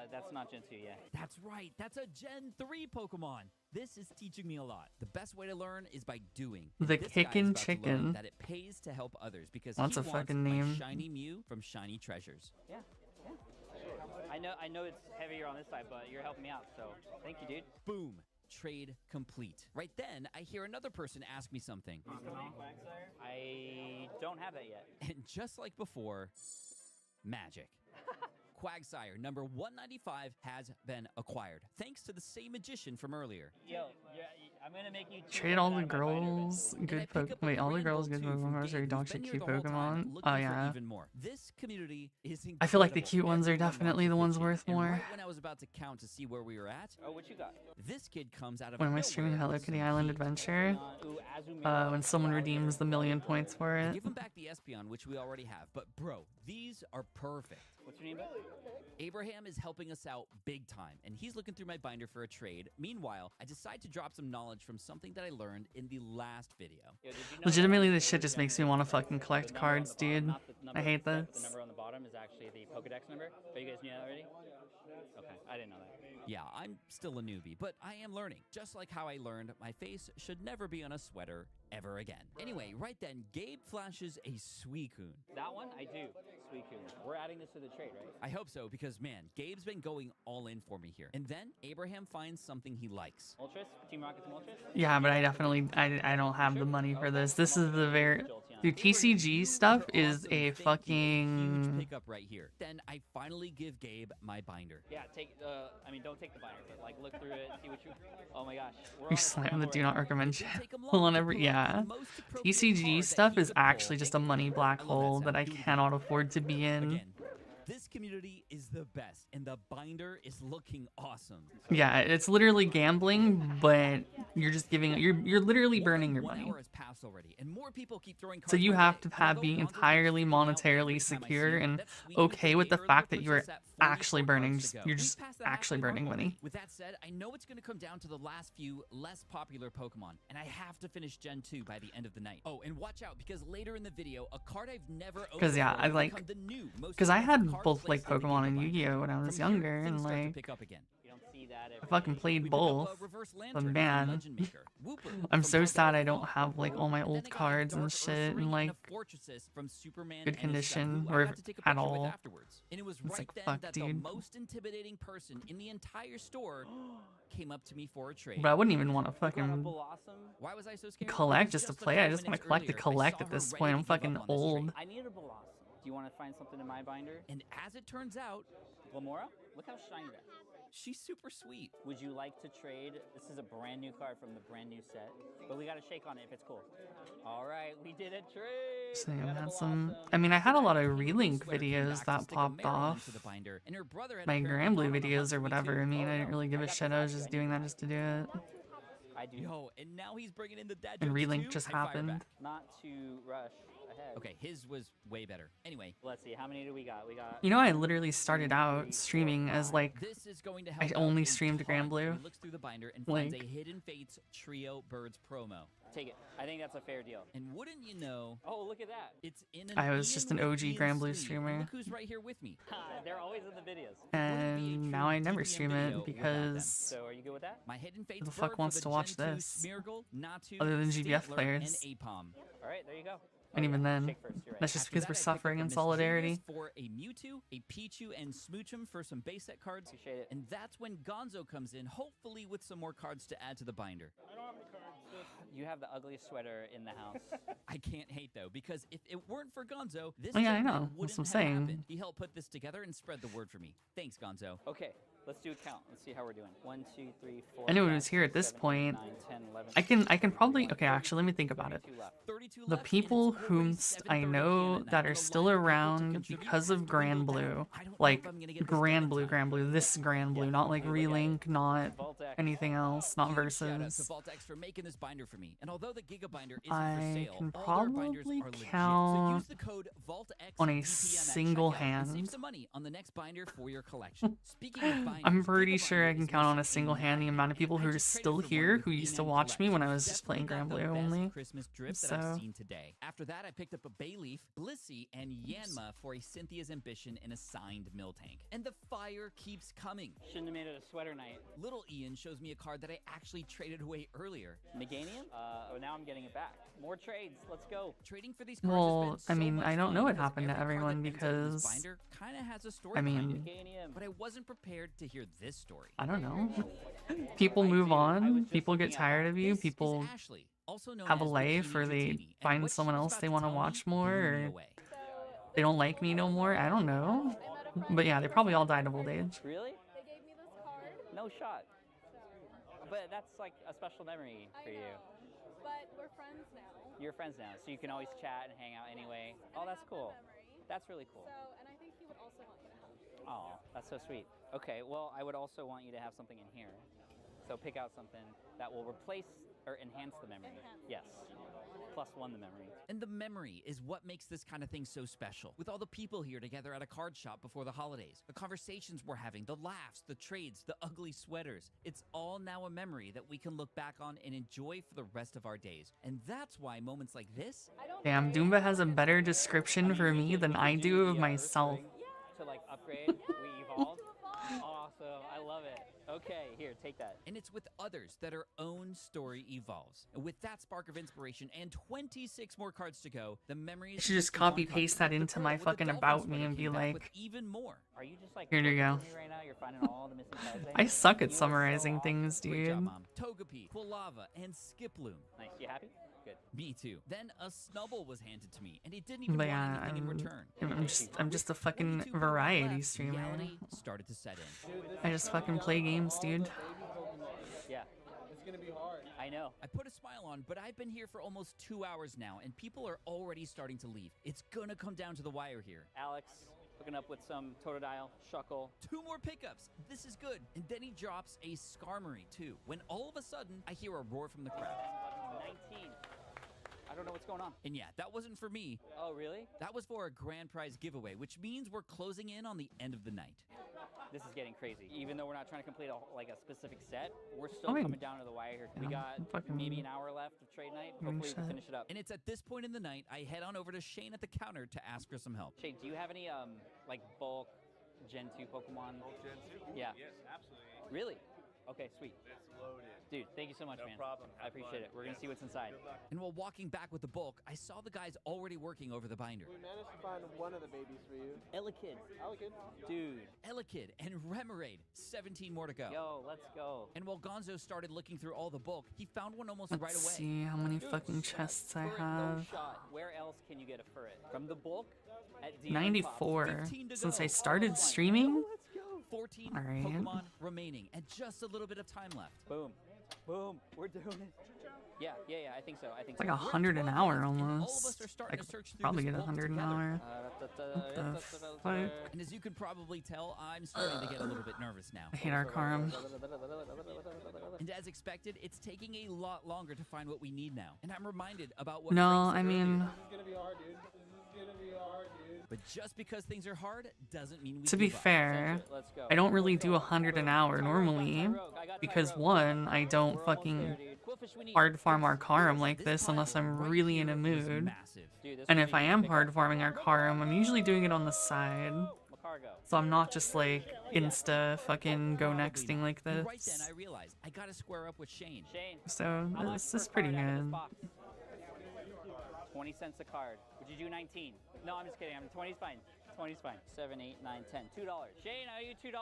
That's not Gen 2 yet. That's right, that's a Gen 3 Pokemon. This is teaching me a lot. The best way to learn is by doing. And The this guy is Kickin' about to learn Chicken. that it pays to help others because That's he a wants fucking my name. Shiny Mew from Shiny Treasures. Yeah. I know it's heavier on this side, but you're helping me out, so thank you, dude. Boom. Trade complete. Right then, I hear another person ask me something. I don't have that yet. And just like before, magic. Quagsire number 195 has been acquired, thanks to the same magician from earlier. Yo, I'm gonna make you Trade all the out of my binder, girls And I good pick up Pokemon. a Wait, all the Grand girls Bolt good 2 from Pokemon or Gabe, dog who's shit been cute here the whole time, Pokemon? looking Oh for yeah. even more. This community is incredible. I feel like the cute ones are Everyone definitely wants the a ones Pidgey. worth And more. right when I was about to count to see where we were at, Oh, what you got? this kid comes out of When am I nowhere streaming Hello with Kitty some Island heat. Adventure? Ooh, Azumarill. When someone redeems the 1,000,000 points for I it. give him back the Espeon, which we already have, but bro, these are perfect. What's your name, bud? Abraham is helping us out big time, and he's looking through my binder for a trade. Meanwhile, I decide to drop some knowledge from something that I learned in the last video. Yo, did you know Legitimately, that this shit just makes me want to fucking collect the number on cards, the bottom, dude. not the number I hate The this. number on the bottom is actually the Pokedex number. But you guys knew that already? Okay, I didn't know that. Yeah, I'm still a newbie, but I am learning. Just like how I learned my face should never be on a sweater ever again. Anyway, right then, Gabe flashes a Suicune. That one, I do. Suicune. We're adding this to the trade, right? I hope so, because man, Gabe's been going all in for me here. And then, Abraham finds something he likes. Ultras? Team Rocket's Ultras? Yeah, but I definitely I don't have the money for this. This is the very dude, TCG stuff is a Huge fucking pickup right here. Then I finally give Gabe my binder. Yeah, don't take the binder, but like look through it, see what you. Oh my gosh. you slam the do not recommend shit. Take 'em Pull long on to every pull out yeah. the most appropriate TCG card stuff that he is could pull. actually just a money black I love that hole sound. that I Do it again. cannot afford to be in. Again, this community is the best, and the binder is looking awesome. Yeah, it's literally gambling, but you're just giving you're literally burning your 1 money. hour has passed already, and more people keep throwing So cards you my have way. to I'll have go be Gonzo entirely keeps freaking out every monetarily time I see secure him. and That Suicune okay with the earlier fact that puts you're us at 44 actually burning. cards Just, to go. you're We've just passed the actually halfway burning mark money. already. With that said, I know it's going to come down to the last few less popular Pokemon, and I have to finish Gen 2 by the end of the night. Oh, and watch out, because later in the video, a card I've never owned 'Cause, yeah, before I will like- become the new most Because I expensive had card both like placed in the Pokemon game and binder. Yu-Gi-Oh when I was From here, younger, things and start to like pick up again. You don't see see that every I fucking day. played We pick up both. a reverse But lantern from man, Legend Maker, Wooper I'm from so Marvel sad I Legends don't Law, have like all my and then old I got a cards and Dark shit Ursaring in and like a Fortresses from Superman good and his son, condition, who or I got to take a at picture with all. afterwards. And it was It's right like, then fuck, that the dude. most intimidating person in the entire store came up to me for a trade. But I wouldn't even want to You got a fucking Blossom? Why was I so scared? collect Because just to a play. I few just want minutes to collect to earlier, I collect saw at her this ready point. to I'm give up fucking on this old. trade. I need a Blossom. Do you want to find something in my binder? And as it turns out, Glamora? Look how shiny that is. she's super sweet. Would you like to trade? This is a brand new card from the brand new set, but we got to shake on it if it's cool. All right, we did a trade. So We got a had some. Blossom. I mean, I had a lot of Kangaroo relink sweater came videos back to that stick a popped Meryl off. into the binder, and her brother had My apparently Granblue gone on a hunt videos for or me whatever. too. I mean, Oh, I didn't no. really give I a got shit. this I was off you. just I doing need that that. just to do it. I do. Yo, and now he's bringing in the dad And jokes relink too. just I fire happened. back. Not to rush ahead. Okay, his was way better. Anyway, Let's see. How many do we got? We got. You know, I literally started out streaming as like this is going to I help. only out a streamed ton. Granblue. He looks through the binder and finds a Like- Hidden Fates Trio Birds promo. Take it. I think that's a fair deal. And wouldn't you know, Oh, look at that. it's in an I was Ian just an with OG Ian Granblue sleeve. streamer. And look who's right here with me. They're always in the videos. And now I never DPM stream video it without them. because So are you good with that? My Hidden Fates the fuck bird wants for to the watch Gen 2 this? Smeargle, Natu, Other than GBF Stantler, players. and Apom. All right, there you go. And even then, Shake first. You're right. that's just After because that, we're I picked up suffering a in Miss solidarity. Genius for a Mewtwo, a Pichu, and Smoochum for some base set cards. Appreciate it. And that's when Gonzo comes in, hopefully with some more cards to add to the binder. You have the ugliest sweater in the house. I can't hate though, because if it weren't for Gonzo, this Oh, yeah, I segment know. That's wouldn't what I'm have saying. happened. He helped put this together and spread the word for me. Thanks, Gonzo. Okay, let's do a count. Let's see how we're doing. 1, 2, 3, 4. I knew it 5, was here at this 7, 8, point. 9, 10, 11, I can probably. Okay, actually, let me think about it. 32 left. 32 The left, and people it's whom already I 7:30 know p.m. at that night. are The still line of people to around contribute because has of dwindled down. Granblue, I don't know like if I'm gonna get this done in time. Granblue, this Granblue, not like relink, not Vault X. anything else, not Huge shout out to versus. Voltex for making this binder for me. And although the Giga binder isn't for I sale, can all their binders probably are legit. So count use the code VaultX on a DPM at single checkout and save hand. some money on the next binder for your collection. Speaking of binders, I'm pretty Giga sure I binder can is count on a missing single hand the magnet, amount of people and who I are just traded still for one here with who used to B9 watch me when I Collect. was just playing Definitely got Granblue the best only. Christmas drip that I've So- seen today. After that, I picked up a Bayleaf, Blissey, and Yanma for a Cynthia's Ambition in a signed Miltank. And the fire keeps coming. Shouldn't have made it a sweater night. Little Ian shows me a card that I actually traded away earlier. Meganium? Oh, now I'm getting it back. More trades. Let's go. Trading for these cards Well, has been I so mean, much I don't fun know what because happened to every card everyone that ends up in this because, binder kind of has a story I behind mean, it. Meganium. But I wasn't prepared to hear this story. I don't know. People move on, people get tired of you, This is people Ashley, also known have a as life, or Bikini they Dratini, and find what someone she was else about they to want to tell me watch more, blew me or away. they don't like me no more. I don't know. But yeah, they probably all died of old age. Really? They gave me this card, No shot. But that's like a special memory I for you. know, but we're friends now. You're friends now, so you can always chat and hang out anyway. And Oh, I that's have the cool. memory. That's really cool. So, and I think he would also want you to have it. Oh, that's so sweet. Okay, well, I would also want you to have something in here. So pick out something that will replace or enhance the memory. Enhance. Yes. +1 the memory. And the memory is what makes this kind of thing so special. With all the people here together at a card shop before the holidays, the conversations we're having, the laughs, the trades, the ugly sweaters. It's all now a memory that we can look back on and enjoy for the rest of our days. And that's why moments like this, I don't Damn, trade, Doomba has a better description for me than I do of myself. To like upgrade, we evolved. Awesome, I love it. Okay, here, take that. and it's with others that our own story evolves. And with that spark of inspiration and 26 more cards to go, the memories. I should just keep on copy coming. paste that The into girl my with the fucking dolphin about me sweater and be came back like, with even more. Are you just like Here you working go. with me right now? You're finding all the missing cards. I suck at You are so summarizing awesome. things, Great job, dude. Mom. Togepi, Quilava, and Skiploom. Nice. You happy? Good. Me too. Then a Snubble was handed to me, and it didn't even But want yeah, anything in return. I'm just a fucking 22 variety left, streamer. reality started to set in. I just fucking play games, dude. Yeah, It's gonna be hard. I know. I put a smile on, but I've been here for almost 2 hours now, and people are already starting to leave. It's gonna come down to the wire here. Alex hooking up with some Totodile, Shuckle. 2 more pickups. This is good. And then he drops a Skarmory, too, when all of a sudden, I hear a roar from the crowd. 19. I don't know what's going on. And yeah, that wasn't for me. Oh, really? That was for a grand prize giveaway, which means we're closing in on the end of the night. This is getting crazy. Even though we're not trying to complete a specific set, we're still I mean, coming down to the wire here. We yeah, got fucking- maybe an hour left of trade night. Hopefully we shit. can finish it up. And it's at this point in the night, I head on over to Shane at the counter to ask for some help. Shane, do you have any like bulk Gen 2 Pokemon? Gen 2? Yeah. Yes, absolutely. Really? Okay, sweet. Dude, thank you so much, man. problem. I appreciate it. We're gonna see what's inside. And while walking back with the bulk, I saw the guys already working over the binder. We managed to find one of the babies for you. Elekid. Alakid. Dude. Elekid and Remoraid, 17 more to go. Yo, let's go. And while Gonzo started looking through all the bulk, he found one almost right Let's away. see how many Dude, fucking chests I Furret, no have. shot. Where else can you get a Furret? From the bulk? At DL 94. 15 to Since go. I started Let's streaming? go. 14 All right. Pokemon remaining, and just a little bit of time left. Boom. Boom. We're doing it. Yeah, I think so. I think It's like so. 100 an hour All of us almost. are I starting could to search through probably this get bulk 100 an together. hour. Uh, What the fuck? And as you can probably tell, I'm starting to get a little bit nervous now. I hate our Karam. And as expected, it's taking a lot longer to find what we need now. And I'm reminded about what No, Frank said I mean, This is gonna be hard, dude. This is gonna be hard, dude. But just because things are hard doesn't mean we to be give up. fair, Let's go. I don't really do 100 an hour normally because one, I don't fucking hard farm our Karam like this unless I'm really in a mood. Massive. And if I am hard farming our Karam, I'm usually doing it on the side. So I'm not just like insta fucking go nexting like And right then, this. I realized I gotta square up with Shane. So this is pretty good. 20 cents a card. Would you do 19? No, I'm just kidding. 20's fine. 20's fine. 7, 8, 9, 10. $2. Shane, I owe you $2.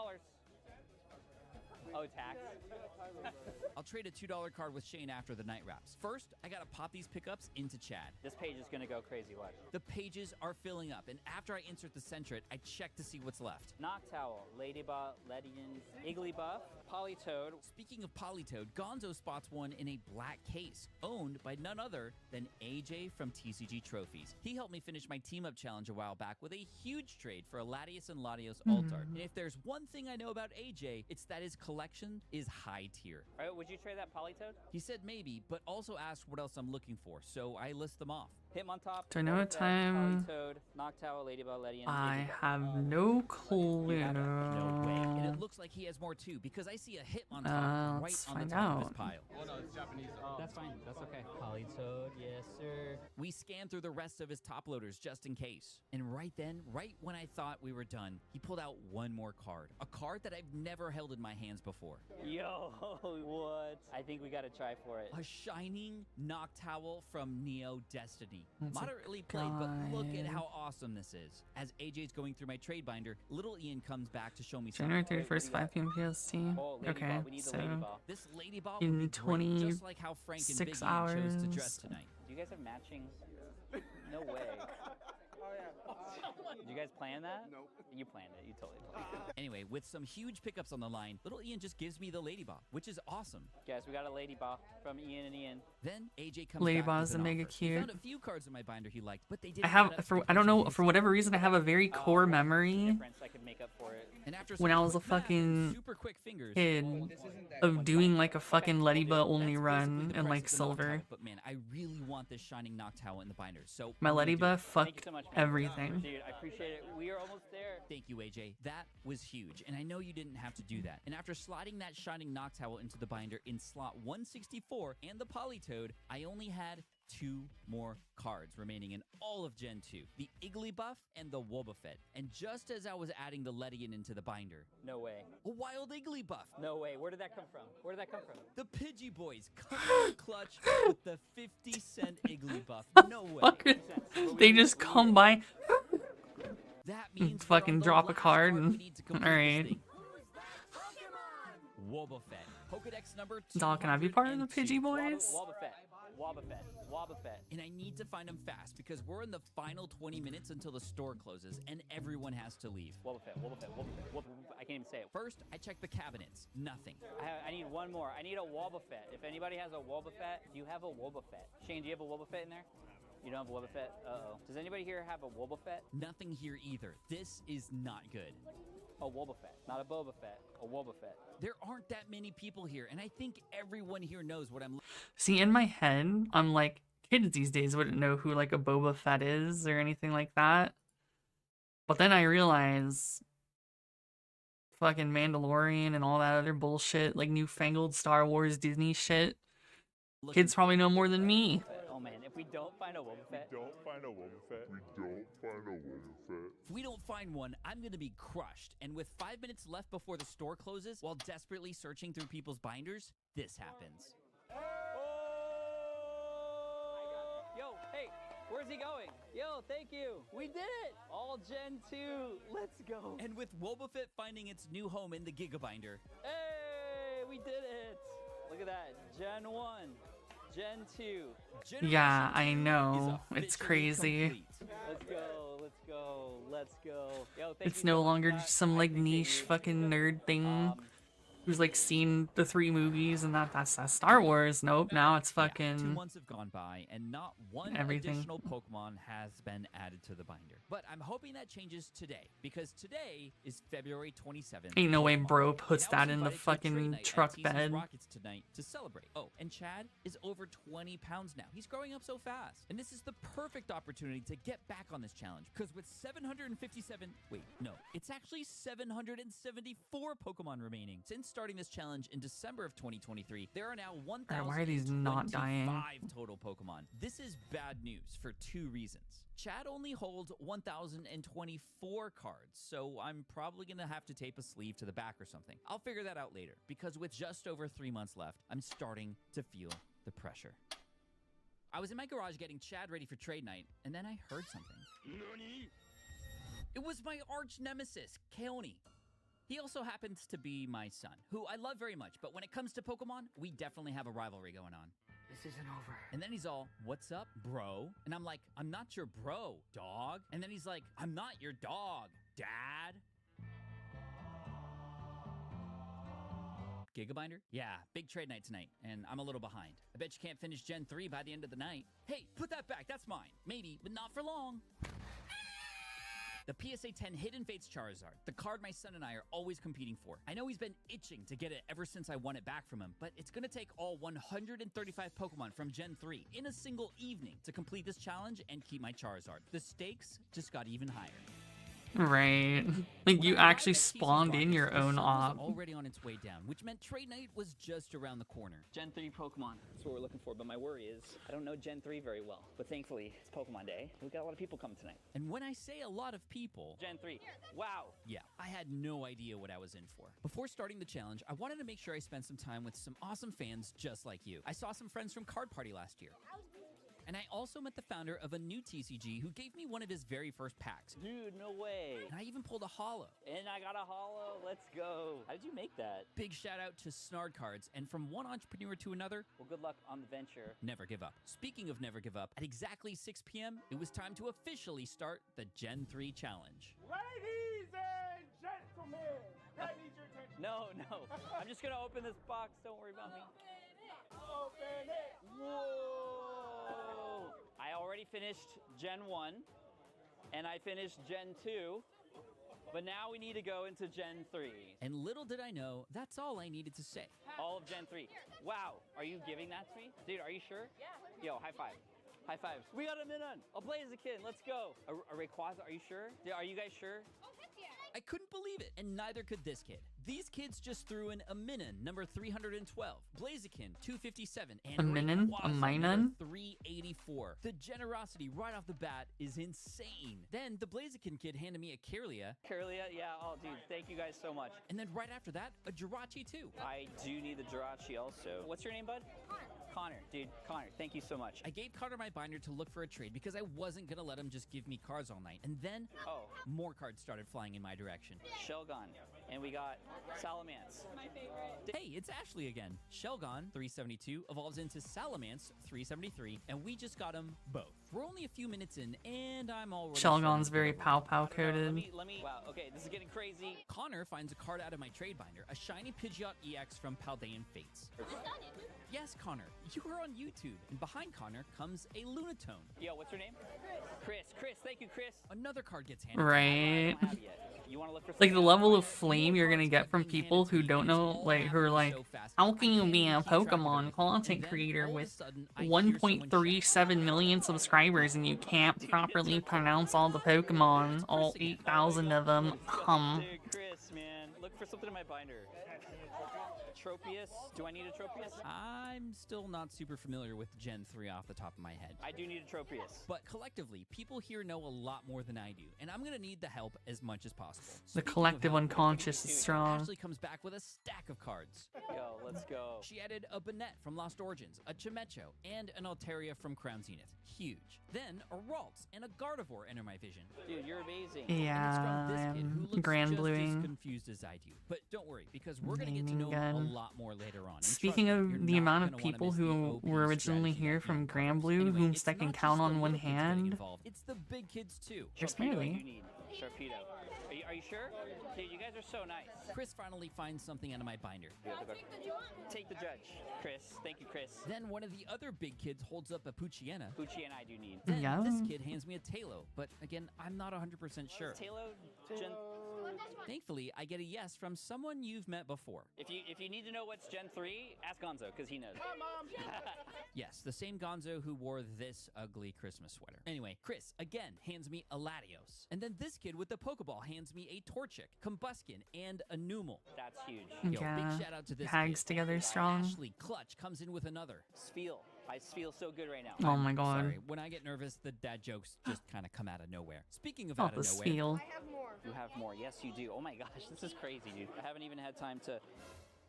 Oh, tax. I'll trade a $2 card with Shane after the night wraps. First, I gotta pop these pickups into Chad. This page is gonna go crazy. Watch. The pages are filling up, and after I insert the Centret, I check to see what's left. Noctowl, Ladybug, Ledians, Igglybuff, Politoed. Speaking of Politoed, Gonzo spots one in a black case, owned by none other than AJ from TCG Trophies. He helped me finish my team-up challenge a while back with a huge trade for a Latios and Latios Altart. And if there's one thing I know about AJ, it's that his collection is high tier. All right, would you trade that Politoed? He said maybe, but also asked what else I'm looking for, so I list them off. Hitmontop. Do I know what time? Politoed, Noctowl, Ladybug, Ledian. I have no clue. No way. And it looks like he has more too, because I see a Hitmontop right let's on the find top of his out. pile. Oh no, it's Japanese. That's fine. That's okay. Politoed, yes, sir. We scanned through the rest of his top loaders just in case. And right then, right when I thought we were done, he pulled out one more card. A card that I've never held in my hands before. Yo, what? I think we gotta try for it. A shining Noctowl from Neo Destiny. That's a Moderately played, but look at guy. how awesome this is. As AJ's going through my trade binder, little Ian comes back to show me January something. 31st, 5 p.m. PST. Oh, Ladybug. Okay, We need the so Ladybug. This Lady Ball in would be great, just 26 like how Frank and Big Ian chose to hours. dress tonight. Do you guys have matching? No way. Oh yeah. Did you guys plan that? Nope. You planned it. You totally planned it. Anyway, with some huge pickups on the line, little Ian just gives me the Lady Ball, which is awesome. Guys, we got a Ladybug from Ian and Ian. Then AJ comes Lady back Ball's with an mega offer. He cute. found a few cards in my binder he liked, but they didn't I add have up to for the I don't know purchase for he whatever reason I have a very core What's the memory difference I could make up for it. And after when some I was a quick math and fucking super quick fingers, kid This isn't that. of doing like a fucking Ladybug that's only basically run the in price like of the silver. Noctowl, but man, I really want this shining Noctowl in the binder, so My I'm gonna do Ladybug it. Thank you fucked so much, man. everything. Dude, I appreciate it. We are almost there. Thank you, AJ. That was huge, and I know you didn't have to do that. And after sliding that shining Noctowl into the binder in slot 164 and the Politoed, I only had 2 more cards remaining in all of Gen 2, the Igglybuff and the Wobbuffet. And just as I was adding the Ledian into the binder, No way. a wild Igglybuff. No way. Where did that come from? Where did that come from? The Pidgey Boys come in clutch with the 50-cent Igglybuff. No way. Fucking, they just come by. That means Fucking we're on the drop a last card we and- need to complete alright. this thing. Wobbuffet. Pokedex number Doll, can I be part of the Pidgey 202. Boys? Wobbuffet. And I need to find them fast because we're in the final 20 minutes until the store closes and everyone has to leave. Wobbuffet. I can't even say it. First, I check the cabinets. Nothing. I need one more. I need a Wobbuffet. If anybody has a Wobbuffet, do you have a Wobbuffet? Shane, do you have a Wobbuffet in there? You don't have a Wobbuffet? Uh-oh. Does anybody here have a Wobbuffet? Nothing here either. This is not good. A Wobbuffet. Not a Boba Fett. A Wobbuffet. There aren't that many people here, and I think everyone here knows what I'm See, in my head, I'm like, kids these days wouldn't know who like a Boba Fett is or anything like that. But then I realize fucking Mandalorian and all that other bullshit, like newfangled Star Wars Disney shit. looking Kids probably know more than me. Oh man, if We don't find a Wobbuffet. If we don't find one, I'm gonna be crushed. And with 5 minutes left before the store closes, while desperately searching through people's binders, this happens. Yo, hey, where's he going? Yo, thank you. We did it. All Gen 2. Let's go. And with Wobbuffet finding its new home in the Gigabinder, Hey, we did it. Look at that. Gen 1, Gen 2. Yeah, I Generation 2 know. is It's officially crazy. complete. Let's go. Let's go. Let's go. Yo, thank It's you no so much, longer Matt. just some I like appreciate niche you. fucking nerd thing who's like thank you. seen the 3 movies and that's Star Wars. Nope, now it's Yeah, 2 fucking months have gone by, and not one everything. additional Pokemon has been added to the binder. But I'm hoping that changes today, because today is February 27th. Ain't no way Pokemon bro Day. puts And I was that in the invited to a trade fucking night at truck TC's bed. Rockets tonight to celebrate. Oh, and Chad is over 20 pounds now. He's growing up so fast. And this is the perfect opportunity to get back on this challenge, because with 757... Wait, no. It's actually 774 Pokemon remaining. Since starting this challenge in December of 2023, there are now Why are these not dying? 1,025 total Pokemon. This is bad news for 2 reasons. Chad only holds 1,024 cards, so I'm probably gonna have to tape a sleeve to the back or something. I'll figure that out later, because with just over 3 months left, I'm starting to feel the pressure. I was in my garage getting Chad ready for trade night, and then I heard something. It was my arch nemesis, Keone. He also happens to be my son, who I love very much, but when it comes to Pokemon, we definitely have a rivalry going on. This isn't over. And then he's all, "What's up, bro?" And I'm like, "I'm not your bro, dog." And then he's like, "I'm not your dog, dad." Gigabinder? Yeah, big trade night tonight, and I'm a little behind. I bet you can't finish Gen 3 by the end of the night. Hey, put that back, that's mine. Maybe, but not for long. The PSA 10 Hidden Fates Charizard, the card my son and I are always competing for. I know he's been itching to get it ever since I won it back from him, but it's gonna take all 135 Pokemon from Gen 3 in a single evening to complete this challenge and keep my Charizard. The stakes just got even higher. Right. Like you When I actually arrived at TC's spawned in Rockets, your the own sun was op. already on its way down, which meant trade night was just around the corner. Gen 3 Pokemon. That's what we're looking for, but my worry is I don't know Gen 3 very well. But thankfully, it's Pokemon Day. We've got a lot of people coming tonight. And when I say a lot of people, Gen 3. Wow. yeah, I had no idea what I was in for. Before starting the challenge, I wanted to make sure I spent some time with some awesome fans just like you. I saw some friends from Card Party last year. And I also met the founder of a new TCG who gave me one of his very first packs. Dude, no way. And I even pulled a holo. And I got a holo. Let's go. How did you make that? Big shout out to Snard Cards, and from one entrepreneur to another, Well, good luck on the venture. never give up. Speaking of never give up, at exactly 6 p.m., it was time to officially start the Gen 3 challenge. Ladies and gentlemen, I need your attention. No. I'm just going to open this box. Don't worry about me. Open it. Whoa! I already finished Gen 1, and I finished Gen 2, but now we need to go into Gen 3. And little did I know, that's all I needed to say. All of Gen 3. Wow, are you giving that to me? Dude, are you sure? Yeah. Yo, high five. High fives. We got a Minun. A Blaziken. Let's go. A Rayquaza, are you sure? Are you guys sure? I couldn't believe it, and neither could this kid. These kids just threw in a Minun, number 312, Blaziken, 257, and A Minun? A Rayquaza, Minun? number 384. The generosity right off the bat is insane. Then the Blaziken kid handed me a Kirlia, Curlia, yeah. Oh, dude, thank you guys so much. and then right after that, a Jirachi too. I do need the Jirachi also. What's your name, bud? Connor. Dude, Connor, thank you so much. I gave Carter my binder to look for a trade because I wasn't gonna let him just give me cards all night. And then, Oh, more cards started flying in my direction. Shelgon. And we got Salamence. Hey, it's Ashley again. Shelgon, 372, evolves into Salamence, 373, and we just got them both. We're only a few minutes in, and I'm already... Shelgon's very pow pow I don't know, coded. Let me. Wow, okay, this is getting crazy. Connor finds a card out of my trade binder, a shiny Pidgeot EX from Paldean Fates. Yes, Connor, you are on YouTube, and behind Connor comes a Lunatone. Yo, what's her name? Chris. Thank you, Chris. Another card gets handed to me. I Right. don't have it yet. You want to look for Like the something level else? of flame you're gonna get from people who don't know, like who are like, how can you be a Pokemon content creator with 1.37 million subscribers and you can't properly pronounce all the Pokemon, all 8,000 of them? Dude, Chris, man. Look for something in my binder. Tropius. Do I need a Tropius? I'm still not super familiar with Gen 3 off the top of my head. I do need a Tropius. But collectively, people here know a lot more than I do, and I'm gonna need the help as much as possible. The Speaking of collective help, unconscious is strong. Ashley comes back with a stack of cards. Yo, let's go. She added a Banette from Lost Origins, a Chimecho, and an Altaria from Crown Zenith. Huge. Then a Ralts and a Gardevoir enter my vision. Dude, you're amazing. Yeah, And it's from this kid who I'm looks grand just as bluing. confused as I do. But don't worry, because we're gonna get to know Naming him a gun. lot more later on. And Speaking trust me, of you're the not amount of gonna wanna people miss the who OP were originally strategy here that from Ian Grand covers. Blue, Anyway, whom it's I can not count just on the one little kids getting hand. involved, it's the big kids too. Here's Sharpedo, I Smiley. do need. Sharpedo. Are you sure? Dude, you guys are so nice. Chris finally finds something out of my binder. Take the judge. Chris. Thank you, Chris. Then one of the other big kids holds up a Puchiena. Pucci and I do need. Then Yeah. this kid hands me a Talo, but again, I'm not 100% sure. Talo, Gen... Thankfully, I get a yes from someone you've met before. If you need to know what's Gen 3, ask Gonzo, because he knows. Yes, the same Gonzo who wore this ugly Christmas sweater. Anyway, Chris, again, hands me a Latios. And then this kid with the Pokeball hands me a Torchic, Combuskin, and a Numel. That's huge. Yo, Yeah, big shout out to this Hags kid. together strong. Ashley Clutch comes in with another. Sfeel. I feel so good right now. Oh my god. Sorry, when I get nervous, the dad jokes just kind of come out of nowhere. Speaking of Oh, out the of nowhere, spiel. You have more. Yes, you do. Oh my gosh, this is crazy, dude. I haven't even had time to...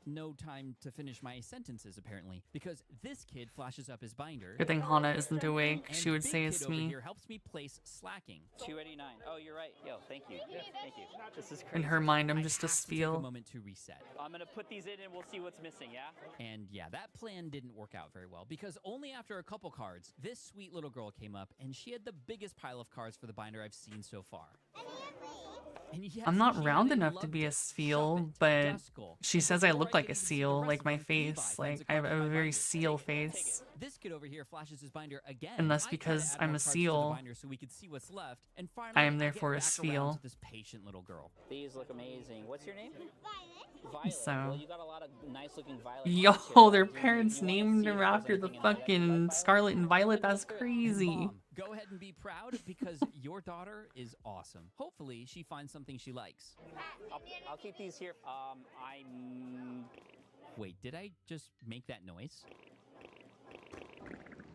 no time to finish my sentences apparently, because this kid flashes up his binder. Good thing Hana isn't awake. and She would big say kid it's over me. here helps me place slacking. 289. Oh, you're right. Yo, thank you. Thank you. This is crazy. In her mind, I'm just a Have to take a spiel. moment to reset. I'm gonna put these in and we'll see what's missing, yeah? And yeah, that plan didn't work out very well, because only after a couple cards, this sweet little girl came up, and she had the biggest pile of cards for the binder I've seen so far. And yes, I'm not she round had a enough to love be a gift, seal, Shuppet, but Duskull. she And says I before look like get a even to the seal, rest like of my them, Levi face. finds Like a I have card in a my very binder. seal Take it. face. This kid over here flashes his binder again. And that's I tried to because add I'm more a cards to the seal. binder so we could see what's left, and finally, I am get therefore a back around seal. to this patient little girl. These look amazing. What's your name? Violet. So- Well, you got a lot of nice looking violet. Yo, cards here. their Do you parents wanna named see if her there's after the anything in there that you fucking like, Violet? Scarlet and Violet. That's And crazy. Mom, go ahead and be proud, because your daughter is awesome. Hopefully, she finds something she likes. I'll keep these here. I'm... Wait, did I just make that noise?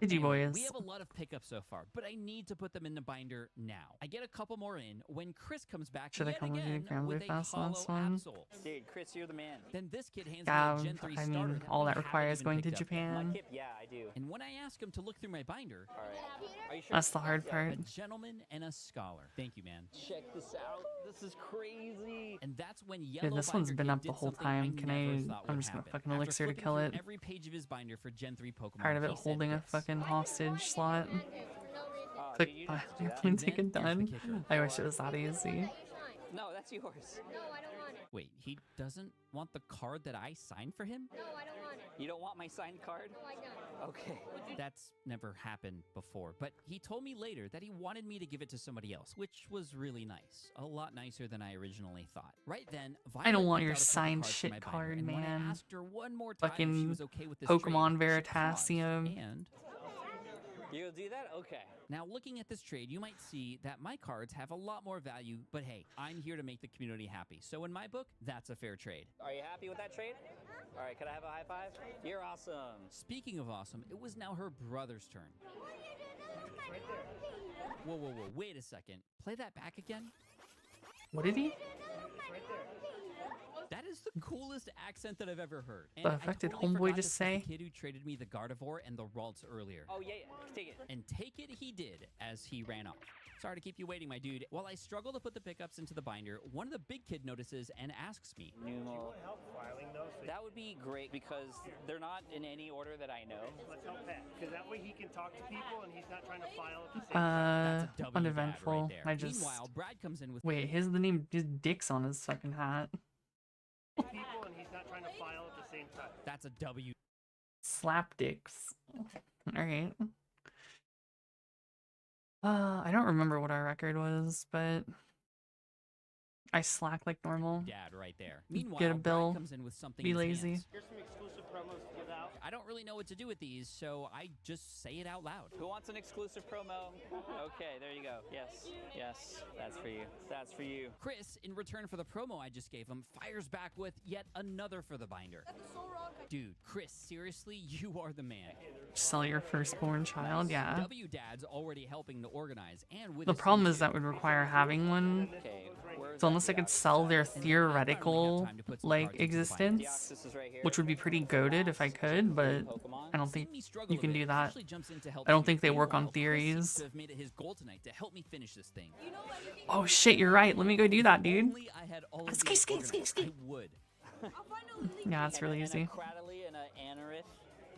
Digiboys. We have a lot of pickups so far, but I need to put them in the binder now. I get a couple more in when Chris comes back Should I yet come with you to again Grand Blue with a Fast hollow last one? Absol. Dude, Chris, you're the man. Then this kid hands Yeah, me a Gen 3 I starter mean, all we that haven't requires even going to picked up yet. My Japan. kip, yeah, I do. And when I ask him to look through my binder, All right. Are you sure? That's the hard Yeah. part. a gentleman and a scholar. Thank you, man. Check this out. This is crazy. And that's when Yellow Dude, this one's Binder been Kid up the did whole something time. Can never I? thought I'm would just gonna happen. fucking After elixir to flipping kill through it. every page of his binder for Gen 3 Pokemon. Tired of it he said holding a this. fucking hostage slot. Dude, Click you buy didn't do that. when take then it here's the done. kicker. I wish it was that easy. No, that's yours. No, I don't want it. Wait, he doesn't want the card that I signed for him? No, I don't want it. You don't want my signed card? No, I don't. Okay. That's never happened before, but he told me later that he wanted me to give it to somebody else, which was really nice. A lot nicer than I originally thought. Right then, I don't Violet want picked your out a couple signed cards shit from my binder, card, and when man. I asked her one more time if she Fucking was okay with this Pokemon trade, she paused, Veritasium. and You'll do that? Okay. now, looking at this trade, you might see that my cards have a lot more value, but hey, I'm here to make the community happy. So in my book, that's a fair trade. Are you happy with that trade? All right, could I have a high five? You're awesome. Speaking of awesome, it was now her brother's turn. Whoa, whoa, whoa, wait a second. Play that back again? What did he? That is the coolest accent that I've ever heard. And The I affected totally homeboy forgot just this was say? the kid who traded me the Gardevoir and the Ralts earlier. Oh, yeah, take it. And take it he did as he ran off. Sorry to keep you waiting, my dude. While I struggle to put the pickups into the binder, one of the big kid notices and asks me, Numo. Help filing those. That would be great because they're not in any order that I know. Let's help Pat, because that way he can talk to people and he's not trying to file at the same time. that's a W Uneventful. right there. I just Meanwhile, Brad comes in with wait. His the name. His dick's on his fucking hat. People and he's not trying to file at the same time. that's a W. Slap dicks. All right. I don't remember what our record was, but I slack like normal. Dad right there. Meanwhile, Get a Brian bill. comes in with something Be in his lazy. hands. Here's some exclusive promos to give out. I don't really know what to do with these, so I just say it out loud. Who wants an exclusive promo? Okay, there you go. Yes, yes, that's for you. That's for you. Chris, in return for the promo I just gave him, fires back with yet another for the binder. Dude, Chris, seriously, you are the man. Sell your firstborn child, yeah. W Dad's already helping to organize, and with The his problem team is that would require having one. Okay, where's So unless I could sell their theoretical, like, existence, Deoxys is right here. which would be pretty goated if I could, but Pokemon. I don't think Seeing me struggle you can a bit, do that. Ashley jumps in to help I don't too. think they work on Meanwhile, Chris seems theories. to have made it his goal tonight to help me finish this thing. Oh shit, you're right. Let me go do that, dude. Only I had all of Ski, these ski, ski, organized, ski. I would. Yeah, it's really easy. And a Cradley and a Anorith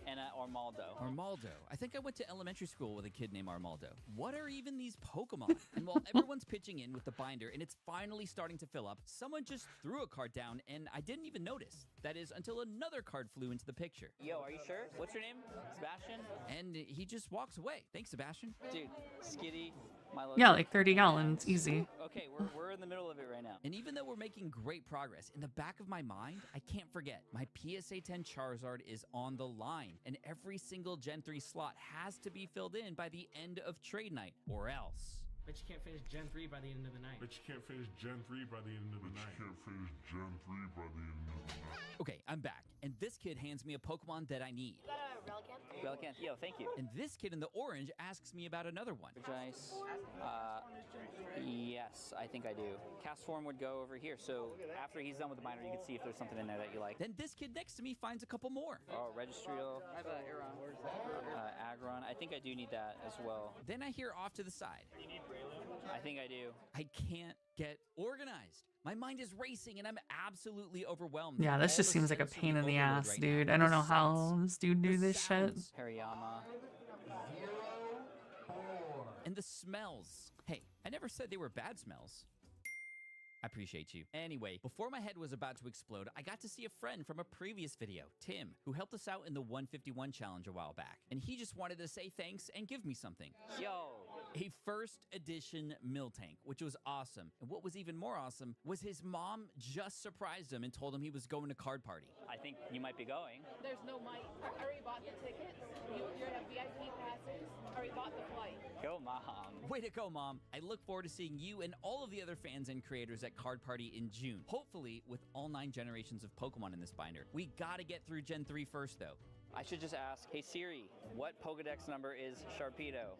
and a Armaldo. Armaldo. I think I went to elementary school with a kid named Armaldo. What are even these Pokemon? And while everyone's pitching in with the binder and it's finally starting to fill up, someone just threw a card down and I didn't even notice. That is until another card flew into the picture. Yo, are you sure? What's your name? Sebastian? And he just walks away. Thanks, Sebastian. Dude, Skitty, Milo. Yeah, like 30 gallons, easy. Okay, we're in the middle of it right now. And even though we're making great progress, in the back of my mind, I can't forget my PSA 10 Charizard is on the line, and every single Gen 3 slot has to be filled in by the end of trade night, or else. Bet you can't finish Gen 3 by the end of the night. But you can't finish Gen 3 by the end of the night. Okay, I'm back, and this kid hands me a Pokemon that I need. Relicanth, yo, thank you. And this kid in the orange asks me about another one. Energize. Yes, I think I do. Cast form would go over here, so after he's done with the binder, you can see if there's something in there that you like. Then this kid next to me finds a couple more. Oh, Registreal. I have a Aeron. Where's that? Aggron. I think I do need that as well. Then I hear off to the side. I think I do. I can't get organized. My mind is racing and I'm absolutely overwhelmed. Yeah, this All just the seems like a sensory pain in the overload ass, right dude. now. I don't The know how sights, this dude do the this shit. sounds, Hariyama. and the smells. Hey, I never said they were bad smells. I appreciate you. Anyway, before my head was about to explode, I got to see a friend from a previous video, Tim, who helped us out in the 151 challenge a while back. And he just wanted to say thanks and give me something. Yo. A first edition Miltank, which was awesome. And what was even more awesome was his mom just surprised him and told him he was going to card party. I think you might be going. There's no mic. I already bought the tickets. You're gonna have VIP passes. I already bought the flight. Go, Mom. Way to go, Mom. I look forward to seeing you and all of the other fans and creators at Card Party in June. Hopefully, with all 9 generations of Pokemon in this binder. We gotta get through Gen 3 first, though. I should just ask, hey Siri, what Pokedex number is Sharpedo?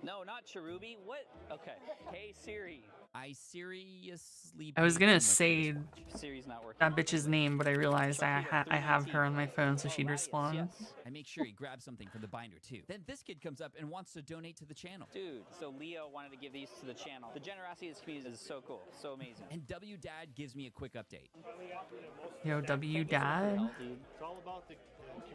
No, not Cherubi. What? Okay. Hey Siri. I seriously. I was paid gonna too much for say this watch. Siri's not working. that bitch's name, but I realized I have her on my phone, so she'd respond. Yes. I make sure he grabs something from the binder, too. Then this kid comes up and wants to donate to the channel. Dude, so Leo wanted to give these to the channel. The generosity of this community is so cool, so amazing. And W Dad gives me a quick update. Yo, W Dad, Dude. It's all about the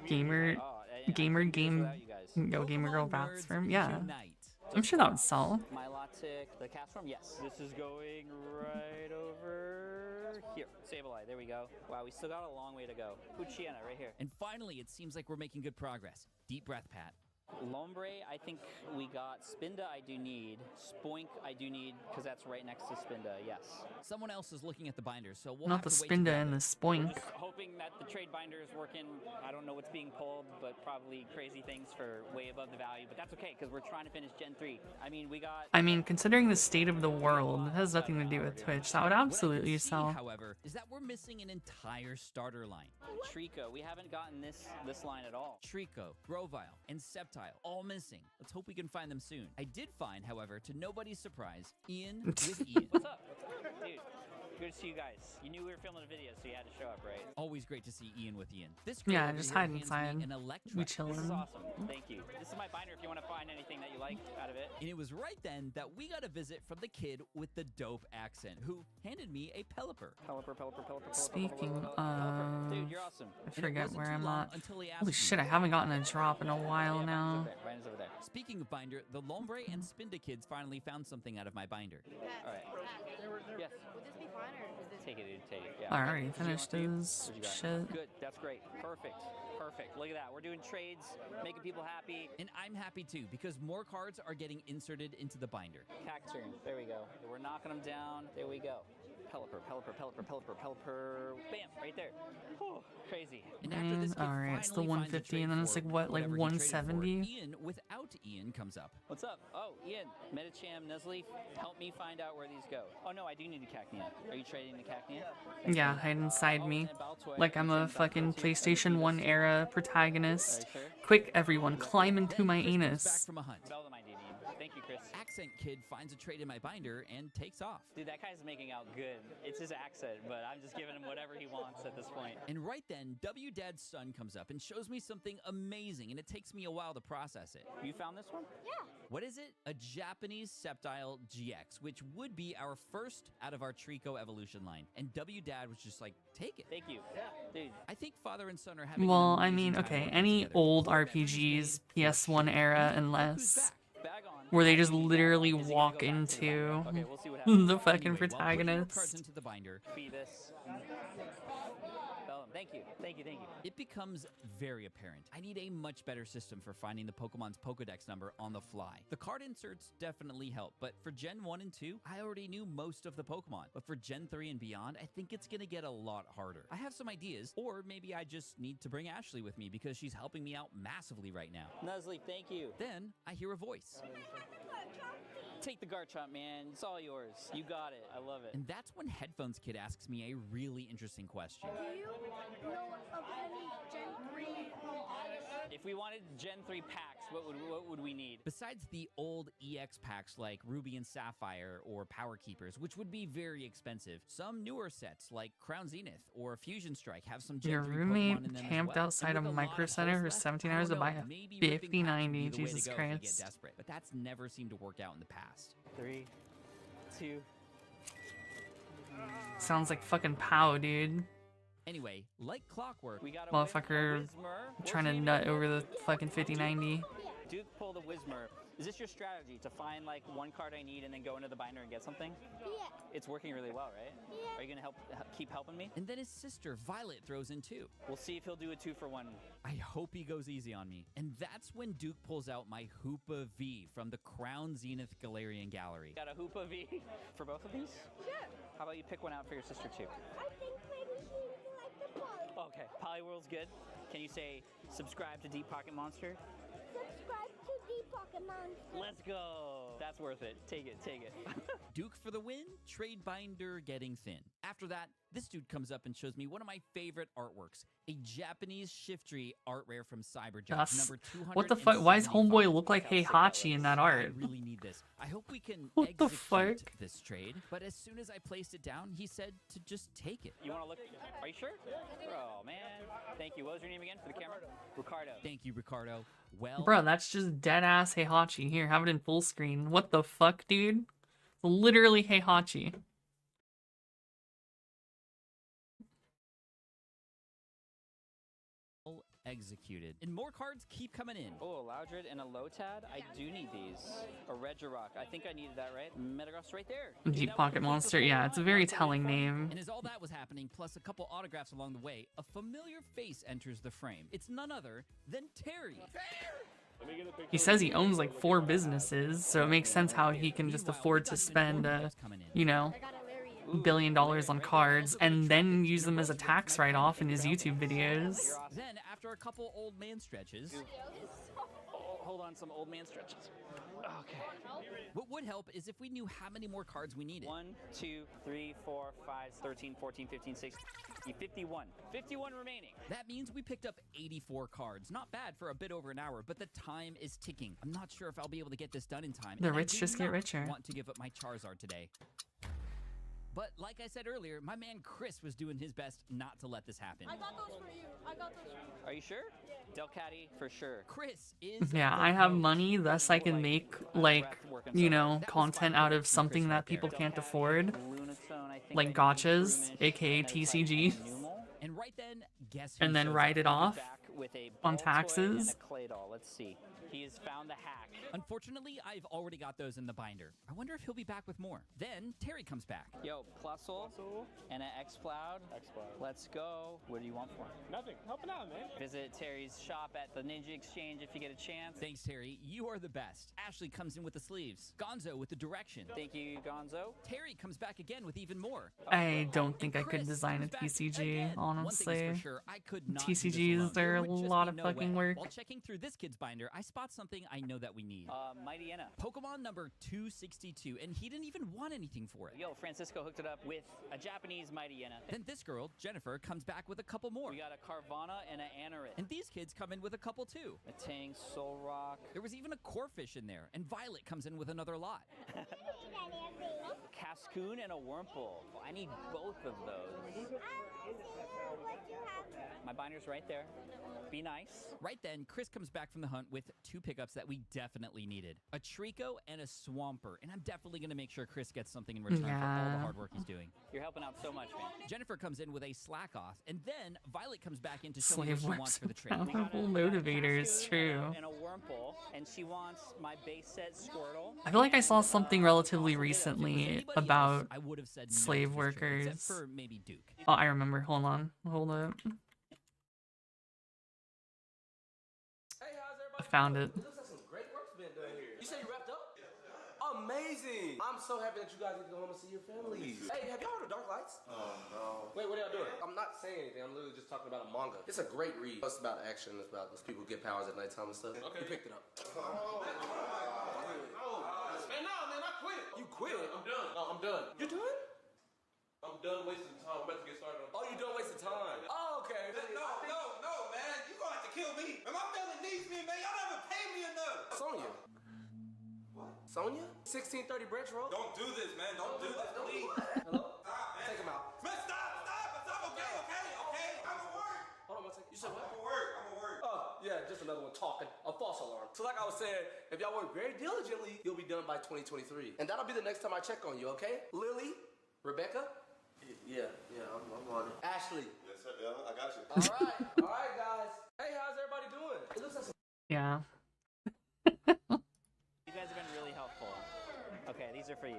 community. gamer, Oh, and gamer I couldn't do this game, without you guys. yo, gamer girl Pokemon bats nerds firm. Yeah, unite. I'm sure that would sell. Milotic, the cast form, yes. This is going right over here. Sableye, there we go. Wow, we still got a long way to go. Puchiana, right here. And finally, it seems like we're making good progress. Deep breath, Pat. Lombre, I think we got. Spinda, I do need. Spoink, I do need, because that's right next to Spinda, yes. Someone else is looking at the binder, so we'll Not have Oh, the to wait to Spinda grab and it. the Spoink. Just hoping that the trade binder is working. I don't know what's being pulled, but probably crazy things for way above the value. But that's okay, because we're trying to finish Gen 3. I mean, we got... I mean, considering the state of the world, it has nothing to do with Twitch. That would What I absolutely can see, sell. however, is that we're missing an entire starter line. Trico, we haven't gotten this line at all. Trico, Grovyle, and Sceptile, all missing. Let's hope we can find them soon. I did find, however, to nobody's surprise, Ian with Ian. What's up? Dude, good to see you guys. You knew we were filming a video, so you had to show up, right? Always great to see Ian with Ian. This girl Yeah, over just here hide hands me inside. an We Electrike. This is chilling. awesome. Thank you. This is my binder if you want to find anything that you like out of it. And it was right then that we got a visit from the kid with the dope accent, who handed me a Pelipper. Pelipper. Speaking Pelipper. of, Dude, you're awesome. I And it forget wasn't where too I'm long at. until he asked Holy me, shit, I haven't gotten a drop in a while now. No. Biner's over there. Speaking of binder, the Lombre and Spinda kids finally found something out of my binder. All right. Yes. Would this be fun or is this? Take it, dude. Take it. Yeah. I already Did you finished want to? his What you got? shit. Good. That's great. Perfect. Perfect. Look at that. We're doing trades, making people happy. And I'm happy too, because more cards are getting inserted into the binder. Cacturn. There we go. We're knocking them down. There we go. Pelipper, Pelipper, Pelipper, Pelipper, Pelipper. Bam! Right there. Whew, crazy. And after this kid Alright, it's the finally finds a 150, trade and then it's for like, what, like whatever he traded for, 170? Ian, without Ian, comes up. What's up? Oh, Ian, Metacham, Nesleaf, help me find out where these go. Oh no, I do need a Cacnea. Are you trading the Cacnea? Yeah, hide inside me. and Baltoy. Like I'm a And fucking Baltoy. PlayStation 1 era protagonist. Are you sure? Quick, everyone, climb into Then my Chris comes back anus. from a hunt. Bell them ID, Ian. Thank you, Chris. Accent Kid finds a trade in my binder and takes off. Dude, that guy's making out good. It's his accent, but I'm just giving him whatever he wants at this point. And right then, W Dad's son comes up and shows me something amazing, and it takes me a while to process it. You found this one? Yeah. What is it? A Japanese Septile GX, which would be our first out of our Trico evolution line. And W Dad was just like, take it. Thank you. Dude, I think father and son are having Well, an I amazing mean, time okay, working any together. old Full memories RPGs, made, PS1 era and Who's less, back? bag on. where they just Is he literally gonna go walk back to the into binder? Okay, we'll see what happens. the fucking Anyway, while putting the cards protagonist. into the binder, Be this. Bell him. Thank you. Thank you. Thank you. it becomes very apparent. I need a much better system for finding the Pokemon's Pokedex number on the fly. The card inserts definitely help, but for Gen 1 and 2, I already knew most of the Pokemon. But for Gen 3 and beyond, I think it's gonna get a lot harder. I have some ideas, or maybe I just need to bring Ashley with me because she's helping me out massively right now. Nesleaf, thank you. Then I hear a voice. Take the Garchomp, man. It's all yours. You got it. I love it. And that's when Headphones Kid asks me a really interesting question. Do you know of any Gen 3 artists? If we wanted Gen 3 packs, what would we need? Besides the old EX packs like Ruby and Sapphire or Power Keepers, which would be very expensive, some newer sets like Crown Zenith or Fusion Strike have some Gen Your 3 roommate Pokemon in them as camped well. outside And a with Micro lot of Center holes for left, 17 I hours to don't buy know, a maybe ripping packs would be 5090, the way to Jesus go if we get Christ. desperate, but that's never seemed to work out in the past. 3, 2. Sounds like fucking POW, dude. Anyway, like clockwork, We got a Motherfucker Whismur. What's trying to your nut name? over the fucking 5090. Duke pulled a Whismur. Is this your strategy to find like one card I need and then go into the binder and get something? Yeah. It's working really well, right? Yeah. Are you gonna keep helping me? and then his sister Violet throws in too. We'll see if he'll do a 2-for-1. I hope he goes easy on me. And that's when Duke pulls out my Hoopa V from the Crown Zenith Galarian Gallery. Got a Hoopa V for both of these? Sure. How about you pick one out for your sister too? I think maybe she would like the poly. Okay, Poliwhirl's good. Can you say subscribe to Deep Pocket Monster? Subscribe to the Pokemon. Let's go. That's worth it. Take it, take it. Duke for the win, trade binder getting thin. After that, this dude comes up and shows me one of my favorite artworks, a Japanese Shiftry art rare from Cyberjudge, That's- number 275. What the fuck? Why does Homeboy look like Heihachi in that I art? really need this. I hope we can What the execute fuck? this trade. But as soon as I placed it down, he said to just take it. You want to look? Are you sure? Oh man. Thank you. What was your name again for the camera? Ricardo. Thank you, Ricardo. Well, Bro, that's just dead ass Heihachi. Here, have it in full screen. What the fuck, dude? Literally Heihachi. executed. And more cards keep coming in. Oh, a Loudred and a Lotad. I do need these. A Regirock. I think I needed that, right? Metagross right there. Deep Pocket Monster. Yeah, it's a very telling name. And as all that was happening, plus a couple autographs along the way, a familiar face enters the frame. It's none other than Terry. He says he owns like 4 businesses, so it makes sense how he can just afford to spend, you know, $1 billion on cards and then use them as a tax write-off in his YouTube videos. Then, after a couple old man stretches, Hold on, some old man stretches. Okay. what would help is if we knew how many more cards we needed. 1, 2, 3, 4, 5, 13, 14, 15, 16, 51. 51 remaining. That means we picked up 84 cards. Not bad for a bit over an hour, but the time is ticking. I'm not sure if I'll be able to get this done in time. The and I rich do just get not richer. want to give up my Charizard today. But like I said earlier, my man Chris was doing his best not to let this happen. I got those for you. I got those for you. Are you sure? Delcatty for sure. Chris is Yeah, I have money, thus I can make, like, you know, content out of something that people can't afford. Lunatone, I think Like I need gotchas, Groomish, aka and I was like, TCG. Numel. And right then, guess who And then shows write up? it off Back with a on Baltoy taxes. And a Claydol. Let's see. He's found the hack. Unfortunately, I've already got those in the binder. I wonder if he'll be back with more. Then Terry comes back. Yo, Plusle and an X-Cloud. Let's go. What do you want for him? Nothing. Helping out, man. Visit Terry's shop at the Ninja Exchange if you get a chance. Thanks, Terry. You are the best. Ashley comes in with the sleeves. Gonzo with the direction. Thank you, Gonzo. Terry comes back again with even more. I don't think I could Chris design a comes back TCG, again. One thing honestly. is for sure, I could not do this TCGs alone. are There a would just lot be of no fucking way. work. While checking through this kid's binder, I spot something I know that we need. Mighty Anna. Pokemon number 262, and he didn't even want anything for it. Yo, Francisco hooked it up with a Japanese Mighty Anna. Then this girl, Jennifer, comes back with a couple more. We got a Carvana and an Anorith. And these kids come in with a couple too. A Tang, Soul Rock. There was even a Corphish in there, and Violet comes in with another lot. Cascoon and a Wurmple. I need both of those. My binder's right there. Be nice. Right then, Chris comes back from the hunt with two pickups that we definitely needed. A Trico and a Swampert. And I'm definitely going to make sure Chris gets something in return for all the hard work he's doing. You're helping out so much, man. Jennifer comes in with a Slack Off, and then Violet comes back in to show me Slave what she wants works for the trade. powerful motivators, true. And a Wurmple, and she wants my base set Squirtle. I feel like I saw something relatively recently about I would have said no slave to this trade, except workers. for maybe Duke. Oh, I remember. Hold on. Hold up. I found it. It looks like some great work's been done here. You say you wrapped up? Amazing! I'm so happy that you guys get to go home and see your families. Hey, have y'all heard of Dark Lights? Oh, no. Wait, what are y'all doing? I'm not saying anything. I'm literally just talking about a manga. It's a great read. It's about action. It's about those people who get powers at nighttime and stuff. Okay. You picked it up. Oh, man, no, man, I quit. You quit? I'm done. No, I'm done. You're done? I'm done wasting time. I'm about to get started. Oh, you're done wasting time. Oh, okay. No, man. You're going to have to kill me. And my family needs me, man. Y'all never pay me enough. Sonya. What? Sonya? 1630 Branch Road? Don't do this, man. Don't do this, please. Hello? Stop, man. Take him out. Man, stop. Stop. Okay. I'm at work. Hold on one second. You said what? I'm at work. Oh, yeah, just another one talking. A false alarm. So like I was saying, if y'all work very diligently, you'll be done by 2023. And that'll be the next time I check on you, okay? Lily? Rebecca? Yeah, I'm on it. Ashley. Yes, sir. Yeah, I got you. All right, guys. Hey, how's everybody doing? It looks like Yeah. You guys have been really helpful. Okay, these are for you.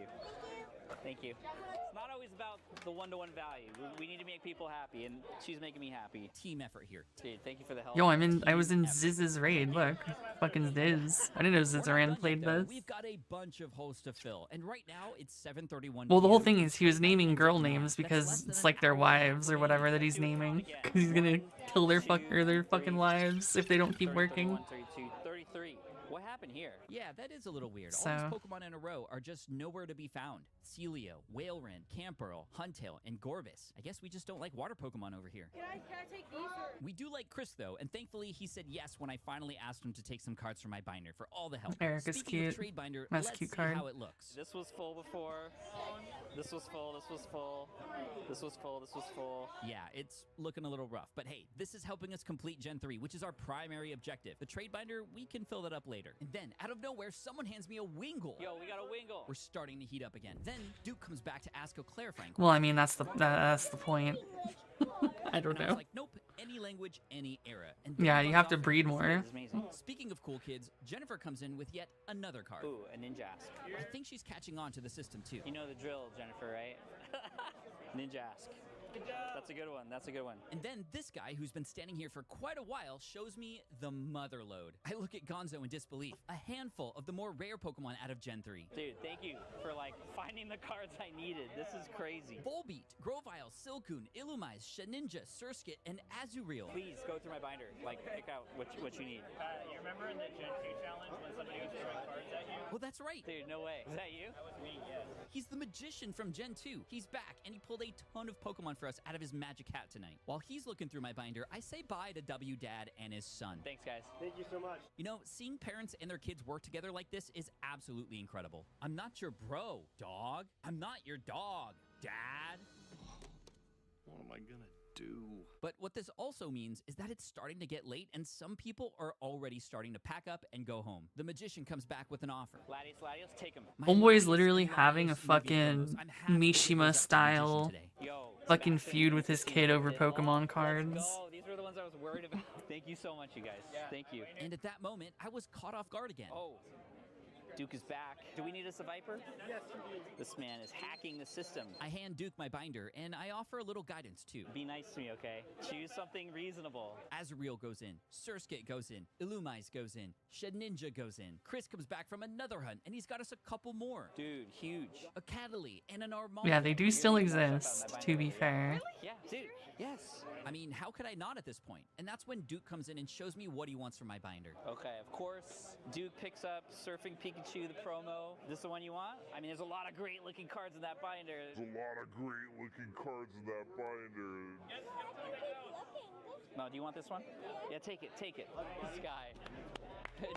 Thank you. It's not always about the one-to-one value. We need to make people happy, and she's making me happy. Team effort here. Dude, thank you for the help. Yo, I was in Ziz's raid. Look. Fucking Ziz. I didn't know Zizaran played this. We've got a bunch of hosts to fill, and right now it's 7:31. Well, the whole thing is he was naming girl names because it's like their wives or whatever that he's naming. Because he's gonna kill their fucking wives if they don't keep working. 32, 33. What happened here? Yeah, that is a little weird. So- All these Pokemon in a row are just nowhere to be found. Celio, Whaleren, Camperl, Huntail, and Gorbis. I guess we just don't like water Pokemon over here. Can I take these? Or? We do like Chris, though, and thankfully he said yes when I finally asked him to take some cards from my binder for all the help. Eric is Speaking cute. of trade binder, That's a let's cute see card. how it looks. This was full before. This was full. This was full. This was full. This was full. Yeah, it's looking a little rough, but hey, this is helping us complete Gen 3, which is our primary objective. The trade binder, we can fill that up later. And then, out of nowhere, someone hands me a Wingull. Yo, we got a Wingull. We're starting to heat up again. Then Duke comes back to ask a clarifying Well, I mean that's the point. I don't and I was know. like, nope, any language, any era. And Yeah, then you runs have to off breed and more. This is amazing. Speaking of cool kids, Jennifer comes in with yet another card. Ooh, a Ninjask. I think she's catching on to the system too. You know the drill, Jennifer, right? Ninjask. That's a good one. That's a good one. And then this guy, who's been standing here for quite a while, shows me the mother load. I look at Gonzo in disbelief. A handful of the more rare Pokemon out of Gen 3. Dude, thank you for finding the cards I needed. This is crazy. Volbeat, Grovyle, Silcoon, Illumise, Shedinja, Surskit, and Azuriel. Please go through my binder. Pick out what you need. You remember in the Gen 2 challenge when somebody was throwing cards at you? Well, that's right. Dude, no way. Is that you? That was me, yes. He's the magician from Gen 2. He's back, and he pulled a ton of Pokemon for us out of his magic hat tonight. While he's looking through my binder, I say bye to W Dad and his son. Thanks, guys. Thank you so much. You know, seeing parents and their kids work together like this is absolutely incredible. I'm not your bro, dog. I'm not your dog, Dad. What am I gonna do? But what this also means is that it's starting to get late and some people are already starting to pack up and go home. The magician comes back with an offer. Latios, take him. My Homeboy's Latios literally and having a Latios movie fucking photos. I'm happy to propose Mishima that to the magician style today. Yo, fucking Sebastian, feud with his kid over Pokemon let's cards. go. These were the ones ones I was worried about. Thank you so much, you guys. Thank you. And at that moment, I was caught off guard again. Oh, Duke is back. Do we need us a Viper? Yes, you do. This man is hacking the system. I hand Duke my binder, and I offer a little guidance too. Be nice to me, okay? Choose something reasonable. Azrael goes in, Surskit goes in, Illumais goes in, Shed Ninja goes in. Chris comes back from another hunt, and he's got us a couple more. Dude, huge. A Cataly and an Armada. Yeah, they do still exist, to be fair. Yeah, dude, yes. I mean, how could I not at this point? And that's when Duke comes in and shows me what he wants from my binder. Okay, of course, Duke picks up Surfing Pikachu, the promo. This is the one you want? I mean, there's a lot of great looking cards in that binder. There's a lot of great looking cards in that binder. No, do you want this one? Yeah, take it, take it. This guy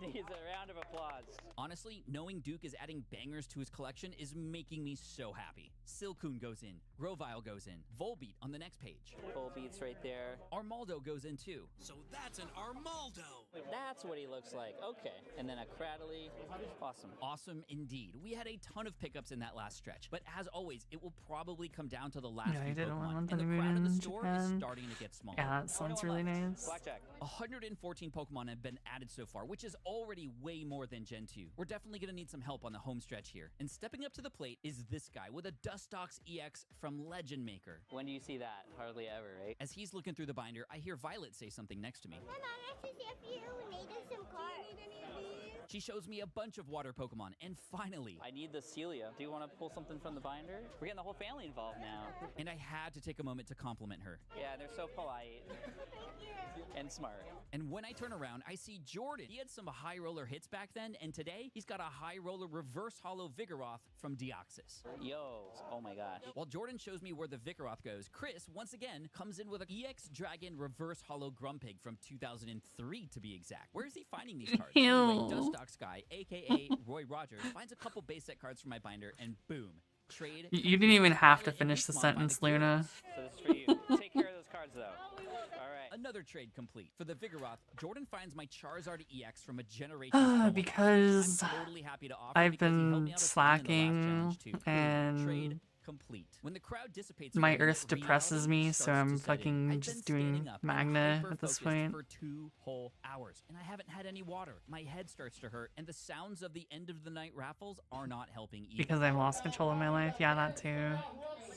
needs a round of applause. Honestly, knowing Duke is adding bangers to his collection is making me so happy. Silcoon goes in, Grovyle goes in, Volbeat on the next page. Volbeat's right there. Armaldo goes in too. So that's an Armaldo. That's what he looks like. Okay. And then a Cradley. Awesome. Awesome indeed. We had a ton of pickups in that last stretch, but as always, it will probably come down to the last Yeah, I few didn't Pokemon, want and the them crowd in the in store is Japan. starting to get smaller. Yeah, that sounds really nice. Blackjack. 114 Pokemon have been added so far, which is already way more than Gen 2. We're definitely going to need some help on the home stretch here. And stepping up to the plate is this guy with a Dustox EX from Legend Maker. When do you see that? Hardly ever, right? As he's looking through the binder, I hear Violet say something next to me. She shows me a bunch of water Pokemon, and finally, I need the Celia. Do you want to pull something from the binder? We're getting the whole family involved now. and I had to take a moment to compliment her. Yeah, they're so polite. And smart. And when I turn around, I see Jordan. He had some high roller hits back then, and today he's got a high roller reverse hollow Vigoroth from Deoxys. Yo, oh my gosh. While Jordan shows me where the Vigoroth goes, Chris, once again, comes in with a EX Dragon reverse hollow Grumpig from 2003 to be exact. Where is he finding these cards? Ew. Anyway, Dustox guy, aka Roy Rogers, finds a couple base set cards from my binder, and boom, trade. You didn't even have to And finish the Pokemon find sentence, the gear. Luna. So this is for you. Take care of those cards, though. All right. Another trade complete. For the Vigoroth, Jordan finds my Charizard EX from a generation Because I'm totally happy to offer I've because he helped been me out a ton in the last slacking challenge too. Boom, and trade complete. When the crowd dissipates, my for a Earth minute, depresses reality me, so starts I'm to set in. fucking I've just been doing standing up and Magna at this hyper-focused point. for 2 whole hours, and I haven't had any water. My head starts to hurt, and the sounds of the end of the night raffles are not helping either. Because I've lost control of my life. Yeah, that too.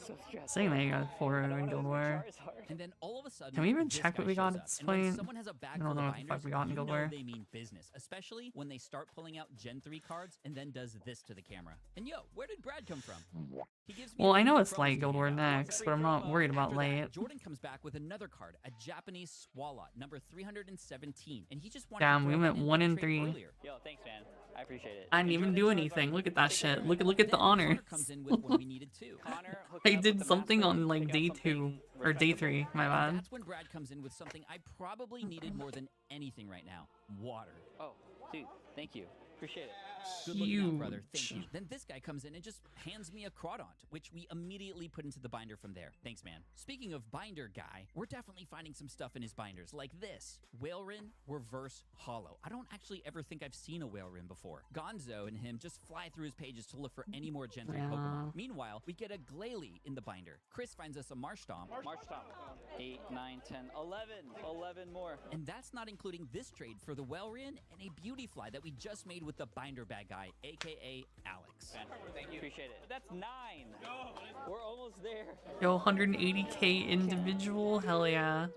So stressful. Saying that you got 4 in Guild War. And then all of a sudden, Can we even this check guy what we got shows at up. this And when point? someone has a bag I don't full know of what the fuck binders, we got in you Guild know War. they mean business, especially when they start pulling out Gen 3 cards and then does this to the camera. And yo, where did Brad come from? He gives me Well, a I know free it's promo light to Guild hand War out. next, but I'm not worried about After that, late. Jordan comes back with another card, a Japanese Swalot, number 317, and he just wanted Damn, to we throw went in 1 in trade 3. earlier. Yo, thanks, man. I appreciate it. I didn't even do anything. Look at that shit. Look at the honors. Connor comes in with what we needed too. Connor, hook I up with did the something master, on like pick out day something 2 or day respectable. 3. My And bad. that's when Brad comes in with something I probably needed more than anything right now: water. Oh, dude, thank you. Appreciate it. Good looking out, brother. Thank you. Huge. Then this guy comes in and just hands me a Crawdont, which we immediately put into the binder from there. Thanks, man. Speaking of binder guy, we're definitely finding some stuff in his binders, like this. Whalrin Reverse Hollow. I don't actually ever think I've seen a Whalrin before. Gonzo and him just fly through his pages to look for any more Gen 3 Yeah. Pokemon. Meanwhile, we get a Glalie in the binder. Chris finds us a Marshtomp. March Tom. 8, 9, 10, 11. 11 more. And that's not including this trade for the Whalrin and a Beautyfly that we just made with the binder bag guy, aka Alex. Man, thank you. Appreciate it. That's 9. We're almost there. Yo, 180k individual. Hell yeah.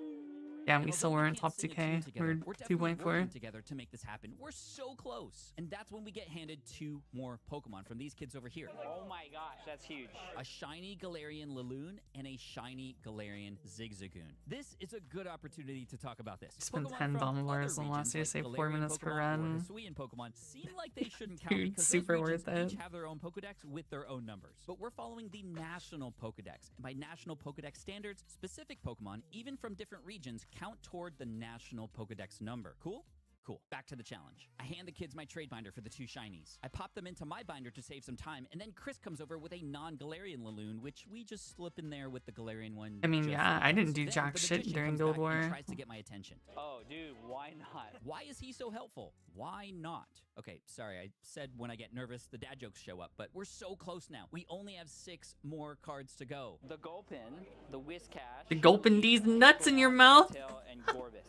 Damn, we still weren't top 2k. We're definitely working 2.4. together to make this happen. We're so close. And that's when we get handed 2 more Pokemon from these kids over here. Oh my gosh, that's huge. A shiny Galarian Laloon and a shiny Galarian Zigzagoon. This is a good opportunity to talk about this. Spent Pokemon 10 from Bombers other and last regions year like saved 4 Galarian minutes per Pokemon or run. Hisuian Pokemon seem like they shouldn't count Dude, because super those regions worth it. each have their own Pokedex with their own numbers. But we're following the national Pokedex. And by national Pokedex standards, specific Pokemon, even from different regions, count toward the national Pokedex number. Cool? Cool, back to the challenge. I hand the kids my trade binder for the 2 shinies. I pop them into my binder to save some time, and then Chris comes over with a non-Galarian Laloon, which we just slip in there with the Galarian one. I mean, just yeah, I didn't do then jack the shit magician during comes Guild back War. and tries to get my attention. Oh, dude, why not? Why is he so helpful? Why not? Okay, sorry, I said when I get nervous, the dad jokes show up, but we're so close now. We only have 6 more cards to go. The Gulpin, the Whiscash, The gulping these nuts in your mouth. Tail, and Gorbis.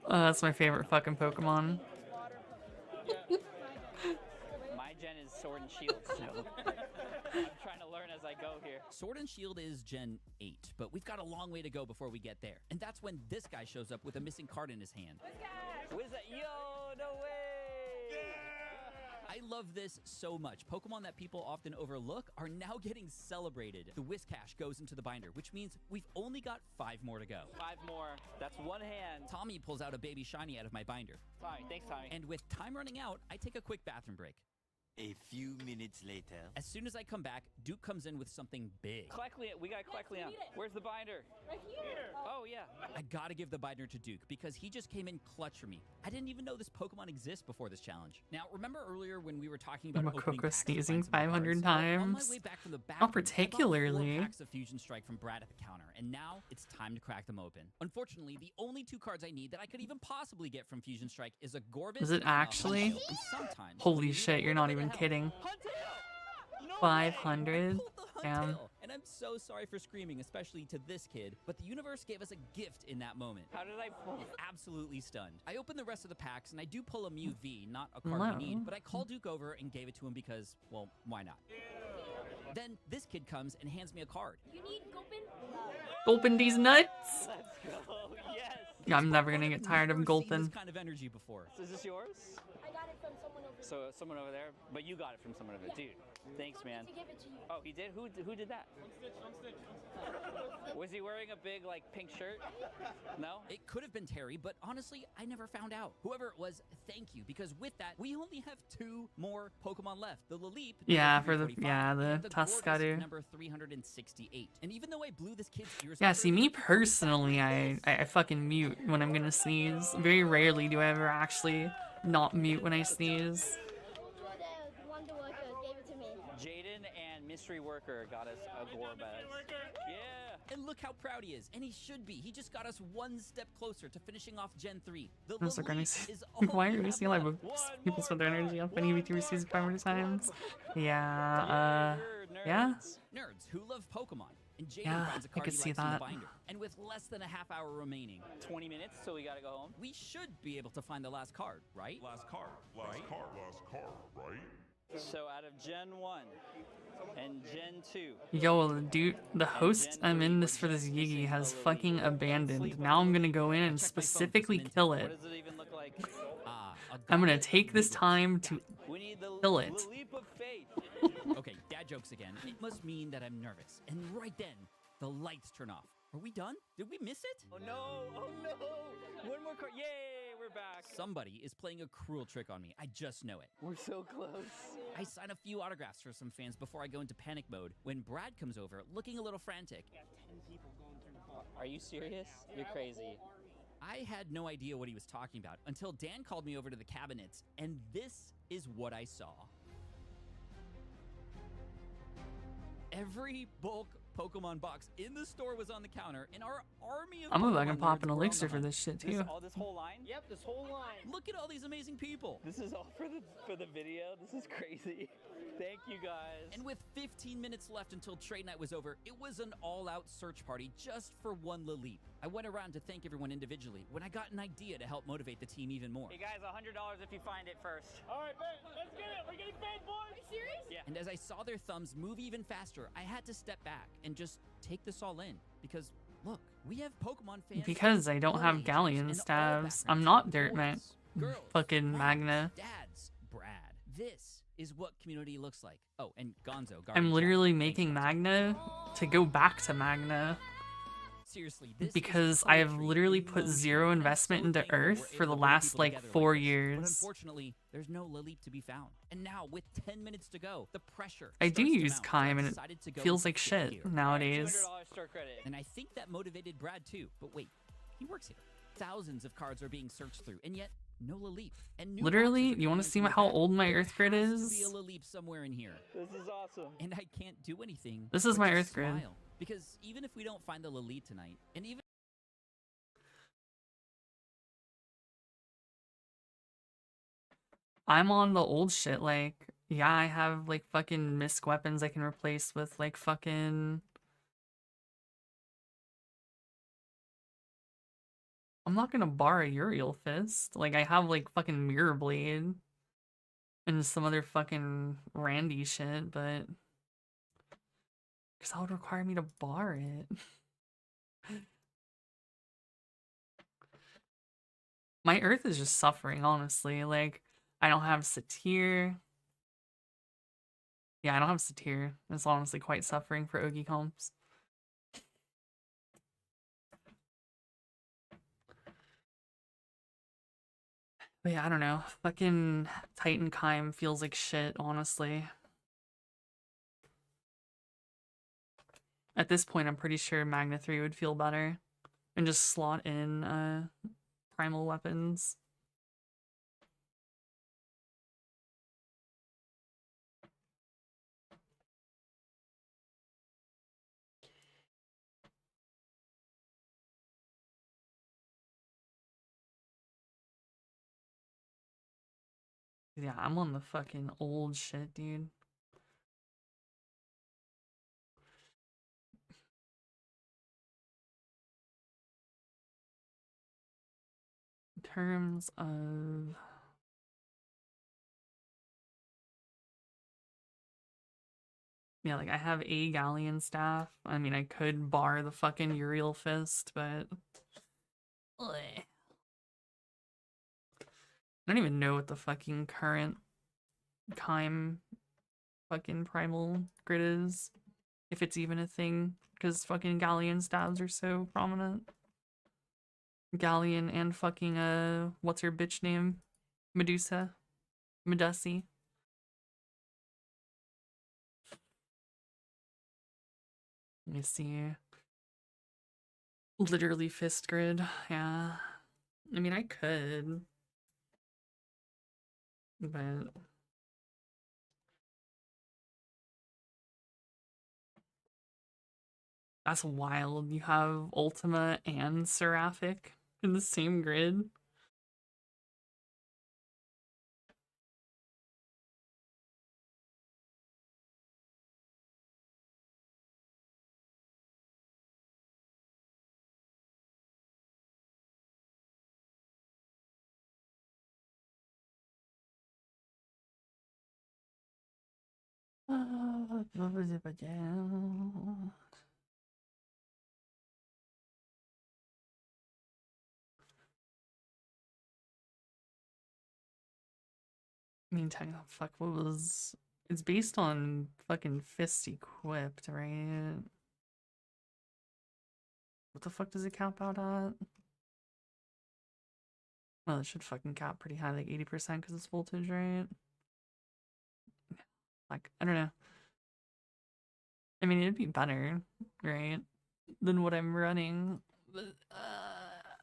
That's my favorite fucking Pokemon. My gen is Sword and Shield, so I'm trying to learn as I go here. Sword and Shield is Gen 8, but we've got a long way to go before we get there. And that's when this guy shows up with a missing card in his hand. Yo, no way! I love this so much. Pokemon that people often overlook are now getting celebrated. The Whiscash goes into the binder, which means we've only got 5 more to go. 5 more. That's 1 hand. Tommy pulls out a baby shiny out of my binder. Tommy, thanks, Tommy. And with time running out, I take a quick bathroom break. A few minutes later. As soon as I come back, Duke comes in with something big. We gotta collect Leon. Where's the binder? Right here. Oh, yeah. I gotta give the binder to Duke because he just came in clutch for me. I didn't even know this Pokemon exists before this challenge. Now, remember earlier when we were talking about opening Makoko packs to sneezing find some 500 cards? On my times. way back from the bathroom, Not I bought particularly. 4 packs of Fusion Strike from Brad at the counter, and now it's time to crack them open. Unfortunately, the only 2 cards I need that I could even possibly get from Fusion Strike is a Gorbis. Is it and a actually? Huntail. And sometimes, Holy when you need shit, a you're little not bit of even help, kidding. Huntail! No 500? I pulled the Damn. Huntail, and I'm so sorry for screaming, especially to this kid, but the universe gave us a gift in that moment. How did I pull? Absolutely stunned. I opened the rest of the packs, and I do pull a Mew V, not a card Wow. we need, but I called Duke over and gave it to him because, well, why not? Then this kid comes and hands me a card. You need Gulpin? Gulping these nuts. Let's go. Yes. Yeah, I'm never gonna get tired of Never seen gulping. this kind of energy before. So is this yours? I got it from someone over So someone over there, but you got it from someone over there, dude. Thanks, man. to give it to you. Oh, he did? Who did that? Was he wearing a big like pink shirt? No? It could have been Terry, but honestly, I never found out. Whoever it was, thank you, because with that, we only have 2 more Pokemon left. The Laleep, Yeah, number for the 345, and the Gorbis, Tuscadoo. number 368. And even though I blew this kid's ears Yeah, off see, me personally, I fucking mute when I'm gonna sneeze. Very rarely do I ever actually not mute when I sneeze. The Wonder Worker gave it to me. Jaden and Mystery Worker got us a Gorbis. Yeah. And look how proud he is, and he should be. He just got us 1 step closer to finishing off Gen 3. The I'm so gonna Laleep say, is all why we are we have seeing like left. people spend their energy on when EV2 receives 500 times? Yeah, yeah. Nerds who love Pokemon. And Jaden Yeah, finds a I card could he see likes in the that. binder. And with less than a half hour remaining, 20 minutes, so we gotta go home. we should be able to find the last card, right? Last card, right? So out of Gen 1 and Gen 2. Yo, dude, the host I'm in this for this Yigi has fucking abandoned. Now I'm gonna go in and specifically kill What it. does it even look like? I'm gonna take this time to We need the kill it. leap of faith. Okay, dad jokes again. It must mean that I'm nervous. And right then, the lights turn off. Are we done? Did we miss it? Oh no! Oh no! One more card. Yay! We're back. Somebody is playing a cruel trick on me. I just know it. We're so close. I sign a few autographs for some fans before I go into panic mode when Brad comes over looking a little frantic. Are you serious? You're crazy. I had no idea what he was talking about until Dan called me over to the cabinets, and this is what I saw. Every bulk Pokemon box in the store was on the counter, and our army of I'm Pokemon about to pop nerds an were on elixir the for hunt. this shit too. This whole line? Yep, this whole line. Look at all these amazing people. This is all for the video. This is crazy. Thank you guys. And with 15 minutes left until trade night was over, it was an all-out search party just for one Laleep. I went around to thank everyone individually when I got an idea to help motivate the team even more. Hey guys, $100 if you find it first. All right, bet. Let's get it. We're getting paid, boys. Are you serious? Yeah. And as I saw their thumbs move even faster, I had to step back and just take this all in. Because, look, we have Pokemon fans. Because I don't all have ages Galleon and all stabs. I'm backgrounds. not Dirtman. Boys, girls, Fucking moms, Magna. dads, Brad. This is what community looks like. Oh, and Gonzo. I'm literally Thanks, making Gonzo. Magna to go back to Magna. Seriously, this Because is I have poetry literally in put motion. zero I'm investment so into thankful Earth we're for able the to bring last people like together 4 this. But years. unfortunately, there's no Laleep to be found. And now, with 10 minutes to go, the pressure I do starts to use mount, so Kime I and it decided to go feels with like Fifth shit Gear. nowadays. $200 store credit. And I think that motivated Brad too. But wait, he works here. Thousands of cards are being searched through, and yet no Laleep. And new Literally, boxes are you want to coming see in how from old my There Earth grid has to be a is? Laleep somewhere in here. This is awesome. And I can't do anything. This is but my just Earth grid. smile. Because even if we don't find the Laleep tonight, and even I'm on the old shit, like, yeah, I have, like, fucking misc weapons I can replace with, like, fucking... I'm not gonna bar a Uriel Fist. Like, I have, like, fucking Mirror Blade. And some other fucking Randy shit, but... Because that would require me to bar it. My Earth is just suffering, honestly. Like, I don't have Satyr. Yeah, I don't have Satyr. It's honestly quite suffering for Ogi comps. But yeah, I don't know. Fucking Titan Kime feels like shit, honestly. At this point, I'm pretty sure Magna 3 would feel better. And just slot in primal weapons. Yeah, I'm on the fucking old shit, dude. In terms of... Yeah, like, I have a Galleon staff. I mean, I could bar the fucking Uriel Fist, but... Ugh. I don't even know what the fucking current Kime fucking primal grid is. If it's even a thing, because fucking Galleon stabs are so prominent. Galleon and fucking, what's her bitch name? Medusa? Medusi? Let me see. Literally fist grid, yeah. I mean, I could. But... That's wild. You have Ultima and Seraphic in the same grid. I mean, fuck, what was... It's based on fucking Fist equipped, right? What the fuck does it cap out at? Well, it should fucking cap pretty high, like 80% because it's voltage, right? Like, I don't know. I mean, it'd be better, right? Than what I'm running. But,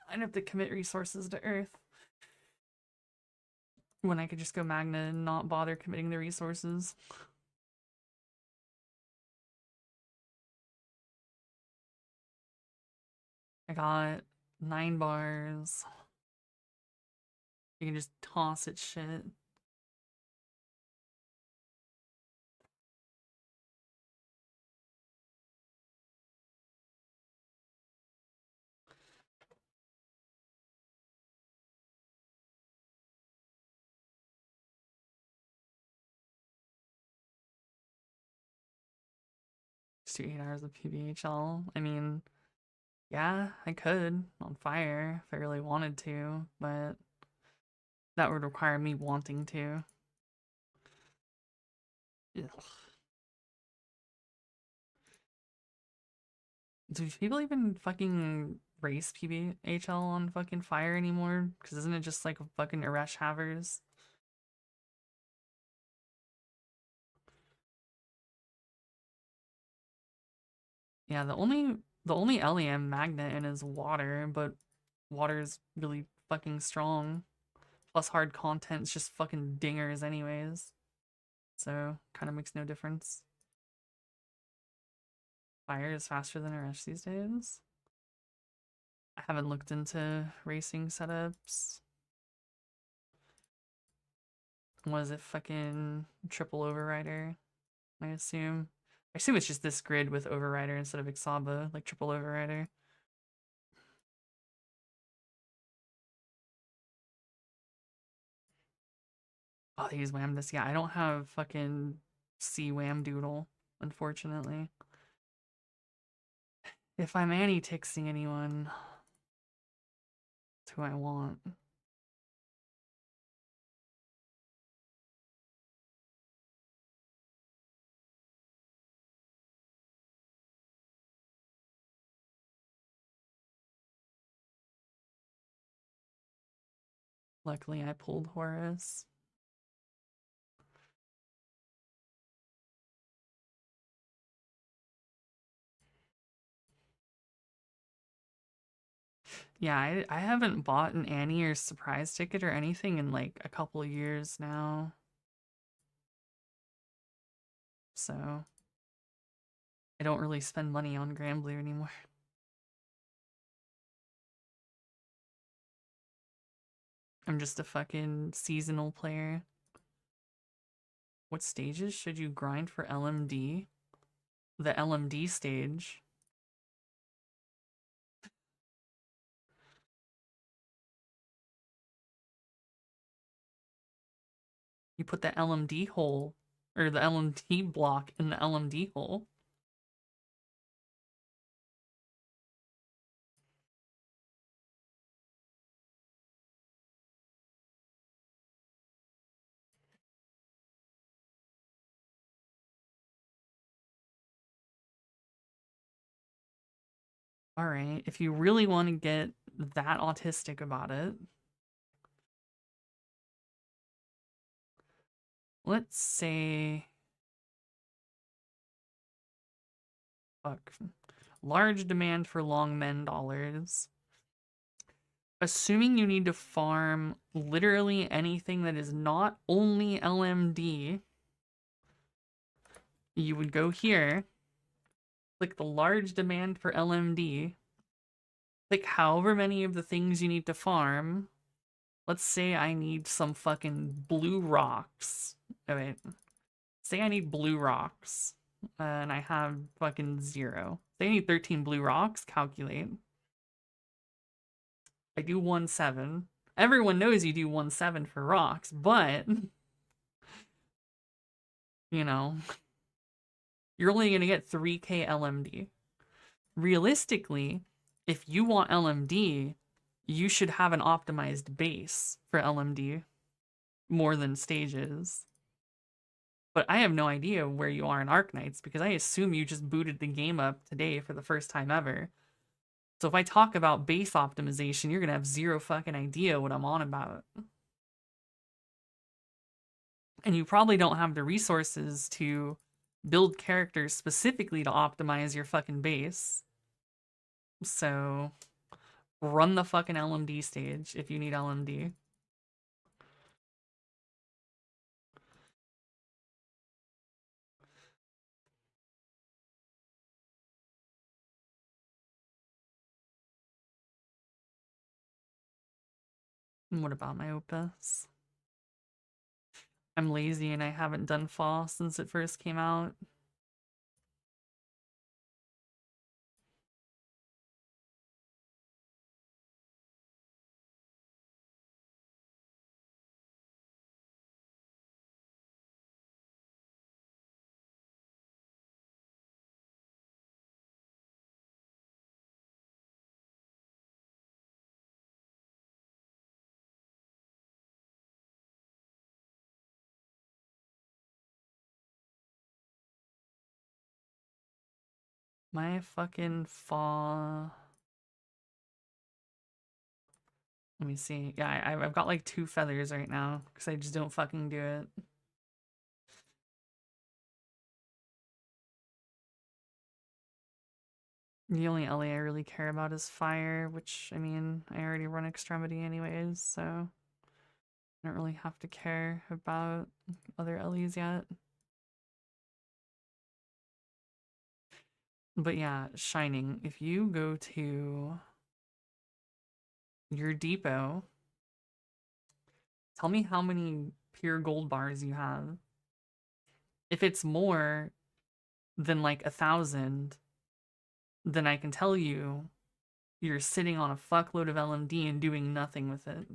I'd have to commit resources to Earth. When I could just go Magna and not bother committing the resources. I got 9 bars. You can just toss it shit. Just do 8 hours of PBHL. I mean, yeah, I could on fire if I really wanted to, but that would require me wanting to. Ugh. Do people even fucking race PBHL on fucking fire anymore? Because isn't it just like fucking Eresh Havers? Yeah, the only LEM magnet in is water, but water is really fucking strong plus hard content is just fucking dingers anyways. So, kind of makes no difference. Fire is faster than a rush these days. I haven't looked into racing setups. Was it fucking triple overrider? I assume. I assume it's just this grid with overrider instead of Ixaba, like triple overrider. Oh, they use Wham this. Yeah, I don't have fucking C Wham Doodle, unfortunately. If I'm anti-tixing anyone, that's who I want. Luckily, I pulled Horus. Yeah, I haven't bought an Annie or surprise ticket or anything in like a couple of years now. So I don't really spend money on Grand Blue anymore. I'm just a fucking seasonal player. What stages should you grind for LMD? The LMD stage. You put the LMD hole, or the LMD block in the LMD hole. Alright, if you really want to get that autistic about it, let's say... Fuck. Large demand for long men dollars. Assuming you need to farm literally anything that is not only LMD, you would go here, click the large demand for LMD, click however many of the things you need to farm. Let's say I need some fucking blue rocks. Oh wait. Say I need blue rocks, and I have fucking 0. Say I need 13 blue rocks, calculate. I do 1-7. Everyone knows you do 1-7 for rocks, but... You know... You're only going to get 3k LMD. Realistically, if you want LMD, you should have an optimized base for LMD more than stages. But I have no idea where you are in Arknights because I assume you just booted the game up today for the first time ever. So if I talk about base optimization, you're going to have 0 fucking idea what I'm on about. And you probably don't have the resources to build characters specifically to optimize your fucking base. So run the fucking LMD stage if you need LMD. And what about my Opus? I'm lazy and I haven't done Fall since it first came out. My fucking Fall... Let me see. Yeah, I've got like 2 feathers right now because I just don't fucking do it. The only LA I really care about is Fire, which, I mean, I already run Extremity anyways, so... I don't really have to care about other Ellie's yet. But yeah, Shining, if you go to your depot, tell me how many pure gold bars you have. If it's more than like 1,000, then I can tell you you're sitting on a fuckload of LMD and doing nothing with it.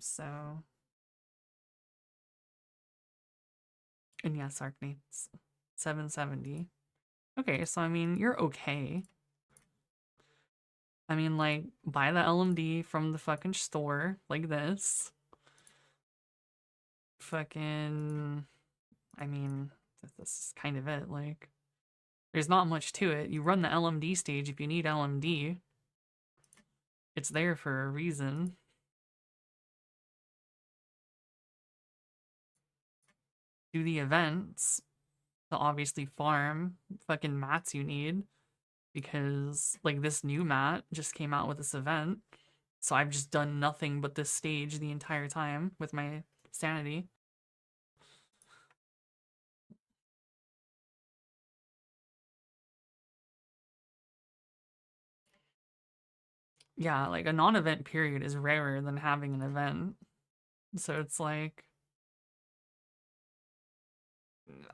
So, and yes, Arcnates, 770. Okay, so I mean, you're okay. I mean, like, buy the LMD from the fucking store, like this. Fucking, I mean, this is kind of it, like, there's not much to it. You run the LMD stage if you need LMD. It's there for a reason. Do the events to obviously farm fucking mats you need, because like this new mat just came out with this event, so I've just done nothing but this stage the entire time with my sanity. Yeah, like a non-event period is rarer than having an event, so it's like,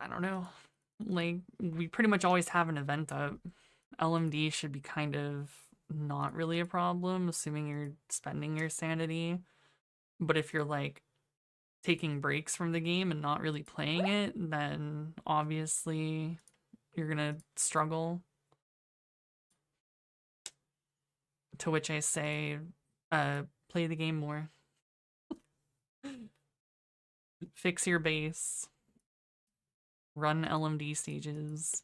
I don't know, like we pretty much always have an event up. LMD should be kind of not really a problem, assuming you're spending your sanity. But if you're like taking breaks from the game and not really playing it, then obviously you're gonna struggle. To which I say, play the game more. Fix your base. Run LMD stages.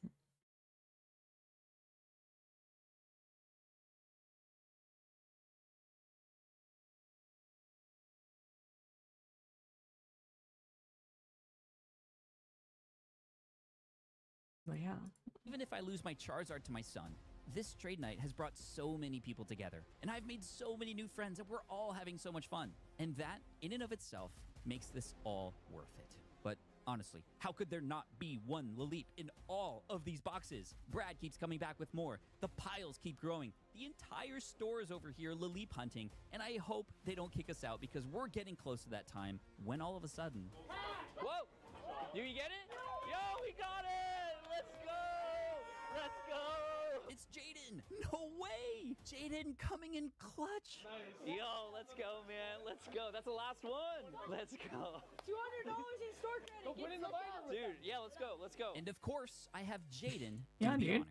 But yeah. Even if I lose my Charizard to my son, this trade night has brought so many people together, and I've made so many new friends, and we're all having so much fun. And that, in and of itself, makes this all worth it. But honestly, how could there not be one Laleep in all of these boxes? Brad keeps coming back with more. The piles keep growing. The entire store is over here Laleep hunting, and I hope they don't kick us out, because we're getting close to that time when all of a sudden... Whoa! Do you get it? Yo, we got it! Let's go! Let's go! It's Jaden! No way! Jaden coming in clutch! Nice. Yo, let's go, man. Let's go. That's the last one. Let's go. $200 in store credit. Go put in the binder. Dude, yeah, let's go. Let's go. And of course, I have Jaden Yeah, do the dude. honor.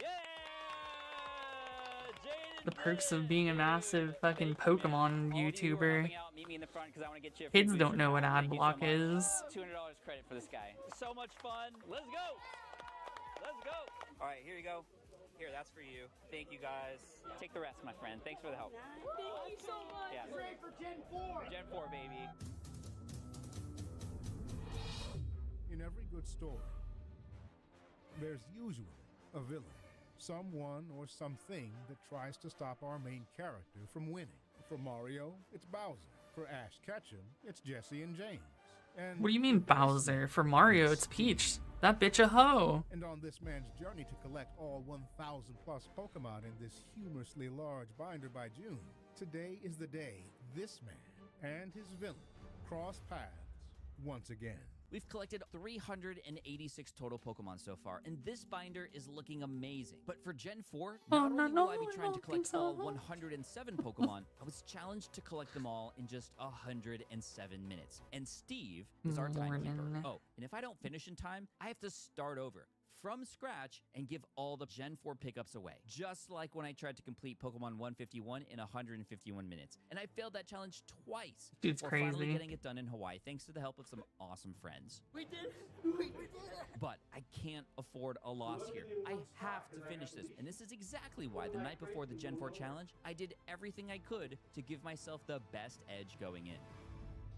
Yeah! Jaden! The perks of being a massive fucking Pokemon YouTuber. Meet me in the front because I want to get you a Kids free don't booster know what pack. ad Thank you block so much. is. $200 credit for this guy. So much fun. Let's go. Let's go. All right, here you go. Here, that's for you. Thank you, guys. Take the rest, my friend. Thanks for the help. Thank you so much. Yeah. Ready for Gen 4. Gen 4, baby. In every good story, there's usually a villain, someone or something that tries to stop our main character from winning. For Mario, it's Bowser. For Ash Ketchum, it's Jesse and James. And What do you mean Bowser? For Mario, it's Peach. That bitch a hoe. And on this man's journey to collect all 1,000 plus Pokemon in this humorously large binder by June, today is the day this man and his villain cross paths once again. We've collected 386 total Pokemon so far, and this binder is looking amazing. But for Gen 4, not only will I be trying to collect all 107 Pokemon, I was challenged to collect them all in just 107 minutes. And Steve is our timekeeper. Oh, and if I don't finish in time, I have to start over from scratch and give all the Gen 4 pickups away. Just like when I tried to complete Pokemon 151 in 151 minutes. And I failed that challenge twice. Dude's before crazy. finally getting it done in Hawaii, thanks to the help of some awesome friends. We did it. We did it. But I can't afford a loss here. I have to finish this. And this is exactly why the night before the Gen 4 challenge, I did everything I could to give myself the best edge going in.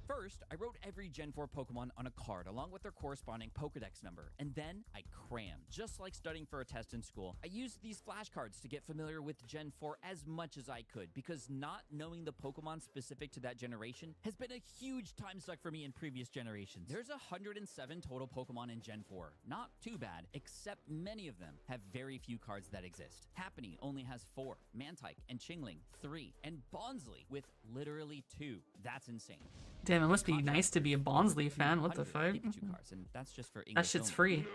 First, I wrote every Gen 4 Pokemon on a card along with their corresponding Pokedex number, and then I crammed. Just like studying for a test in school, I used these flashcards to get familiar with Gen 4 as much as I could, because not knowing the Pokemon specific to that generation has been a huge time suck for me in previous generations. There's 107 total Pokemon in Gen 4. Not too bad, except many of them have very few cards that exist. Happiny only has 4, Mantike and Chingling 3, and Bonsly with literally 2. That's insane. Damn, it must be nice to be a Bonsly fan. What the fuck? Pikachu cards, and that's just for English That shit's only. free.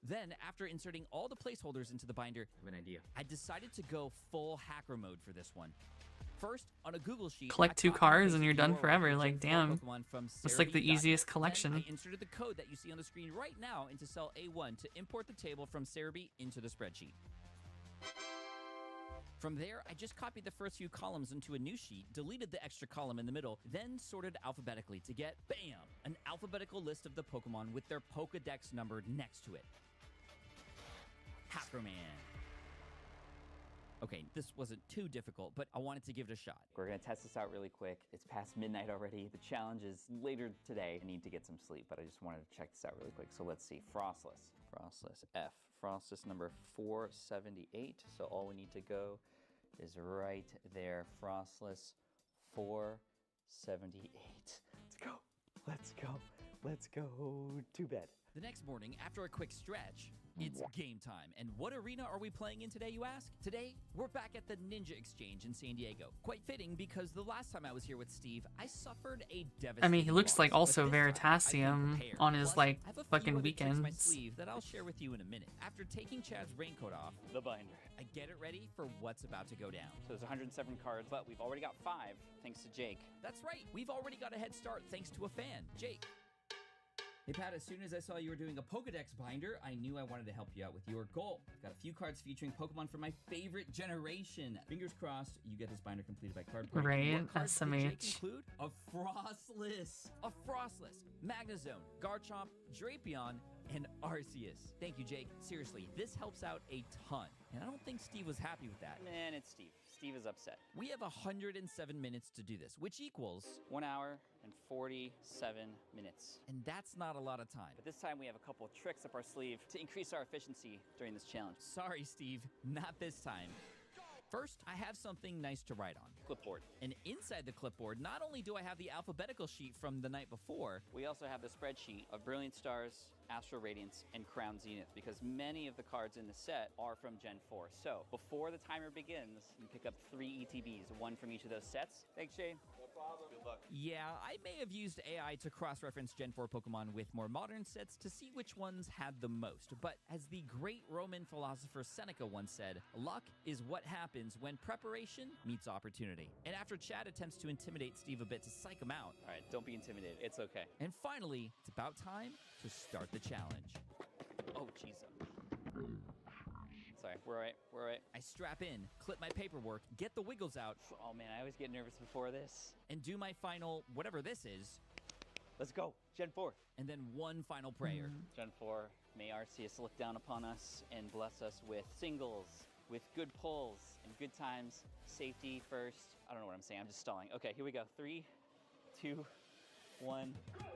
Then, after inserting all the placeholders into the binder, I have an idea. I decided to go full hacker mode for this one. First, on a Google sheet, Collect 2 cards and you're done forever. Like, damn. Pokemon from It's like the easiest Cerebi.net. collection. Then I inserted the code that you see on the screen right now into cell A1 to import the table from Cerebi into the spreadsheet. From there, I just copied the first few columns into a new sheet, deleted the extra column in the middle, then sorted alphabetically to get, bam, an alphabetical list of the Pokemon with their Pokedex numbered next to it. Hackerman. Okay, this wasn't too difficult, but I wanted to give it a shot. We're gonna test this out really quick. It's past midnight already. The challenge is later today. I need to get some sleep, but I just wanted to check this out really quick. So let's see, Frostless. Frostless F. Frostless number 478. So all we need to go is right there. Frostless 478. Let's go. Let's go. Let's go to bed. The next morning, after a quick stretch, it's game time. And what arena are we playing in today, you ask? Today, we're back at the Ninja Exchange in San Diego. Quite fitting, because the last time I was here with Steve, I suffered a devastating I mean, he looks loss, like but also this time, I've been Veritasium prepared. on his, Plus, like, I have a few fucking other tricks up my weekends. sleeve that I'll share with you in a minute. After taking Chad's raincoat off, The binder. I get it ready for what's about to go down. So there's 107 cards, but we've already got 5 thanks to Jake. That's right, we've already got a head start thanks to a fan, Jake. Hey Pat, as soon as I saw you were doing a Pokedex binder, I knew I wanted to help you out with your goal. I've got a few cards featuring Pokemon from my favorite generation. Fingers crossed, you get this binder completed by card break. Right, What cards did Jake SMH. include? A Frostless, Magnezone, Garchomp, Drapion, and Arceus. Thank you, Jake. Seriously, this helps out a ton. And I don't think Steve was happy with that. Man, it's Steve. Steve is upset. We have 107 minutes to do this, which equals 1 hour and 47 minutes. And that's not a lot of time. But this time we have a couple of tricks up our sleeve to increase our efficiency during this challenge. Sorry, Steve, not this time. First, I have something nice to write on. Clipboard. And inside the clipboard, not only do I have the alphabetical sheet from the night before, we also have the spreadsheet of Brilliant Stars, Astro Radiance, and Crown Zenith, because many of the cards in the set are from Gen 4. So, before the timer begins, you pick up 3 ETBs, 1 from each of those sets. Thanks, Shane. No problem. Good luck. yeah, I may have used AI to cross-reference Gen 4 Pokemon with more modern sets to see which ones had the most. But as the great Roman philosopher Seneca once said, luck is what happens when preparation meets opportunity. And after Chad attempts to intimidate Steve a bit to psych him out, All right, don't be intimidated. It's okay. and finally, it's about time to start the challenge. Oh, jeez. Sorry, we're all right. We're all right. I strap in, clip my paperwork, get the wiggles out, Oh, man, I always get nervous before this. and do my final, whatever this is, Let's go. Gen 4. and then one final prayer. Gen 4, may Arceus look down upon us and bless us with singles, with good pulls, and good times. Safety first. I don't know what I'm saying. I'm just stalling. Okay, here we go. 3, 2, 1.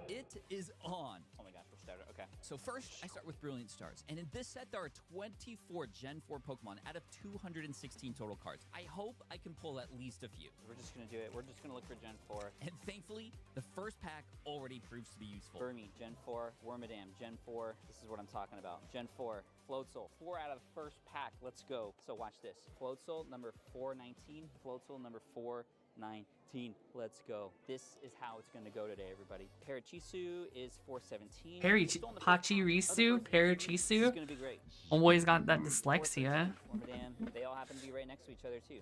It is on. Oh my gosh, we're started. Okay. So first, I start with Brilliant Stars. And in this set, there are 24 Gen 4 Pokemon out of 216 total cards. I hope I can pull at least a few. We're just going to do it. We're just going to look for Gen 4. And thankfully, the first pack already proves to be useful. Burmy, Gen 4. Wormadam, Gen 4. This is what I'm talking about. Gen 4. Floatzel. 4 out of the first pack. Let's go. So watch this. Floatzel, number 419. Floatzel, number 419. Let's go. This is how it's going to go today, everybody. Parachisu is 417. Pachirisu, This is Parachisu. going to be great. Always got that dyslexia. Wormadam. They all happen to be right next to each other, too.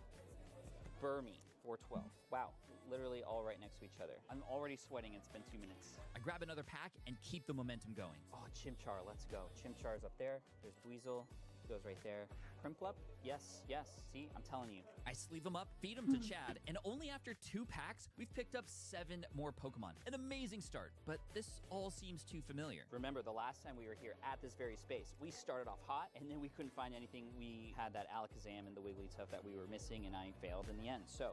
Burmy, 412. Wow. Literally all right next to each other. I'm already sweating. It's been 2 minutes. I grab another pack and keep the momentum going. Oh, Chimchar, let's go. Chimchar's up there. There's Dweezil. Goes right there. Primplup? Yes, yes. See, I'm telling you. I sleeve them up, feed them to Chad, and only after 2 packs, we've picked up 7 more Pokemon. An amazing start, but this all seems too familiar. Remember, the last time we were here at this very space, we started off hot, and then we couldn't find anything. We had that Alakazam and the Wigglytuff that we were missing, and I failed in the end. So,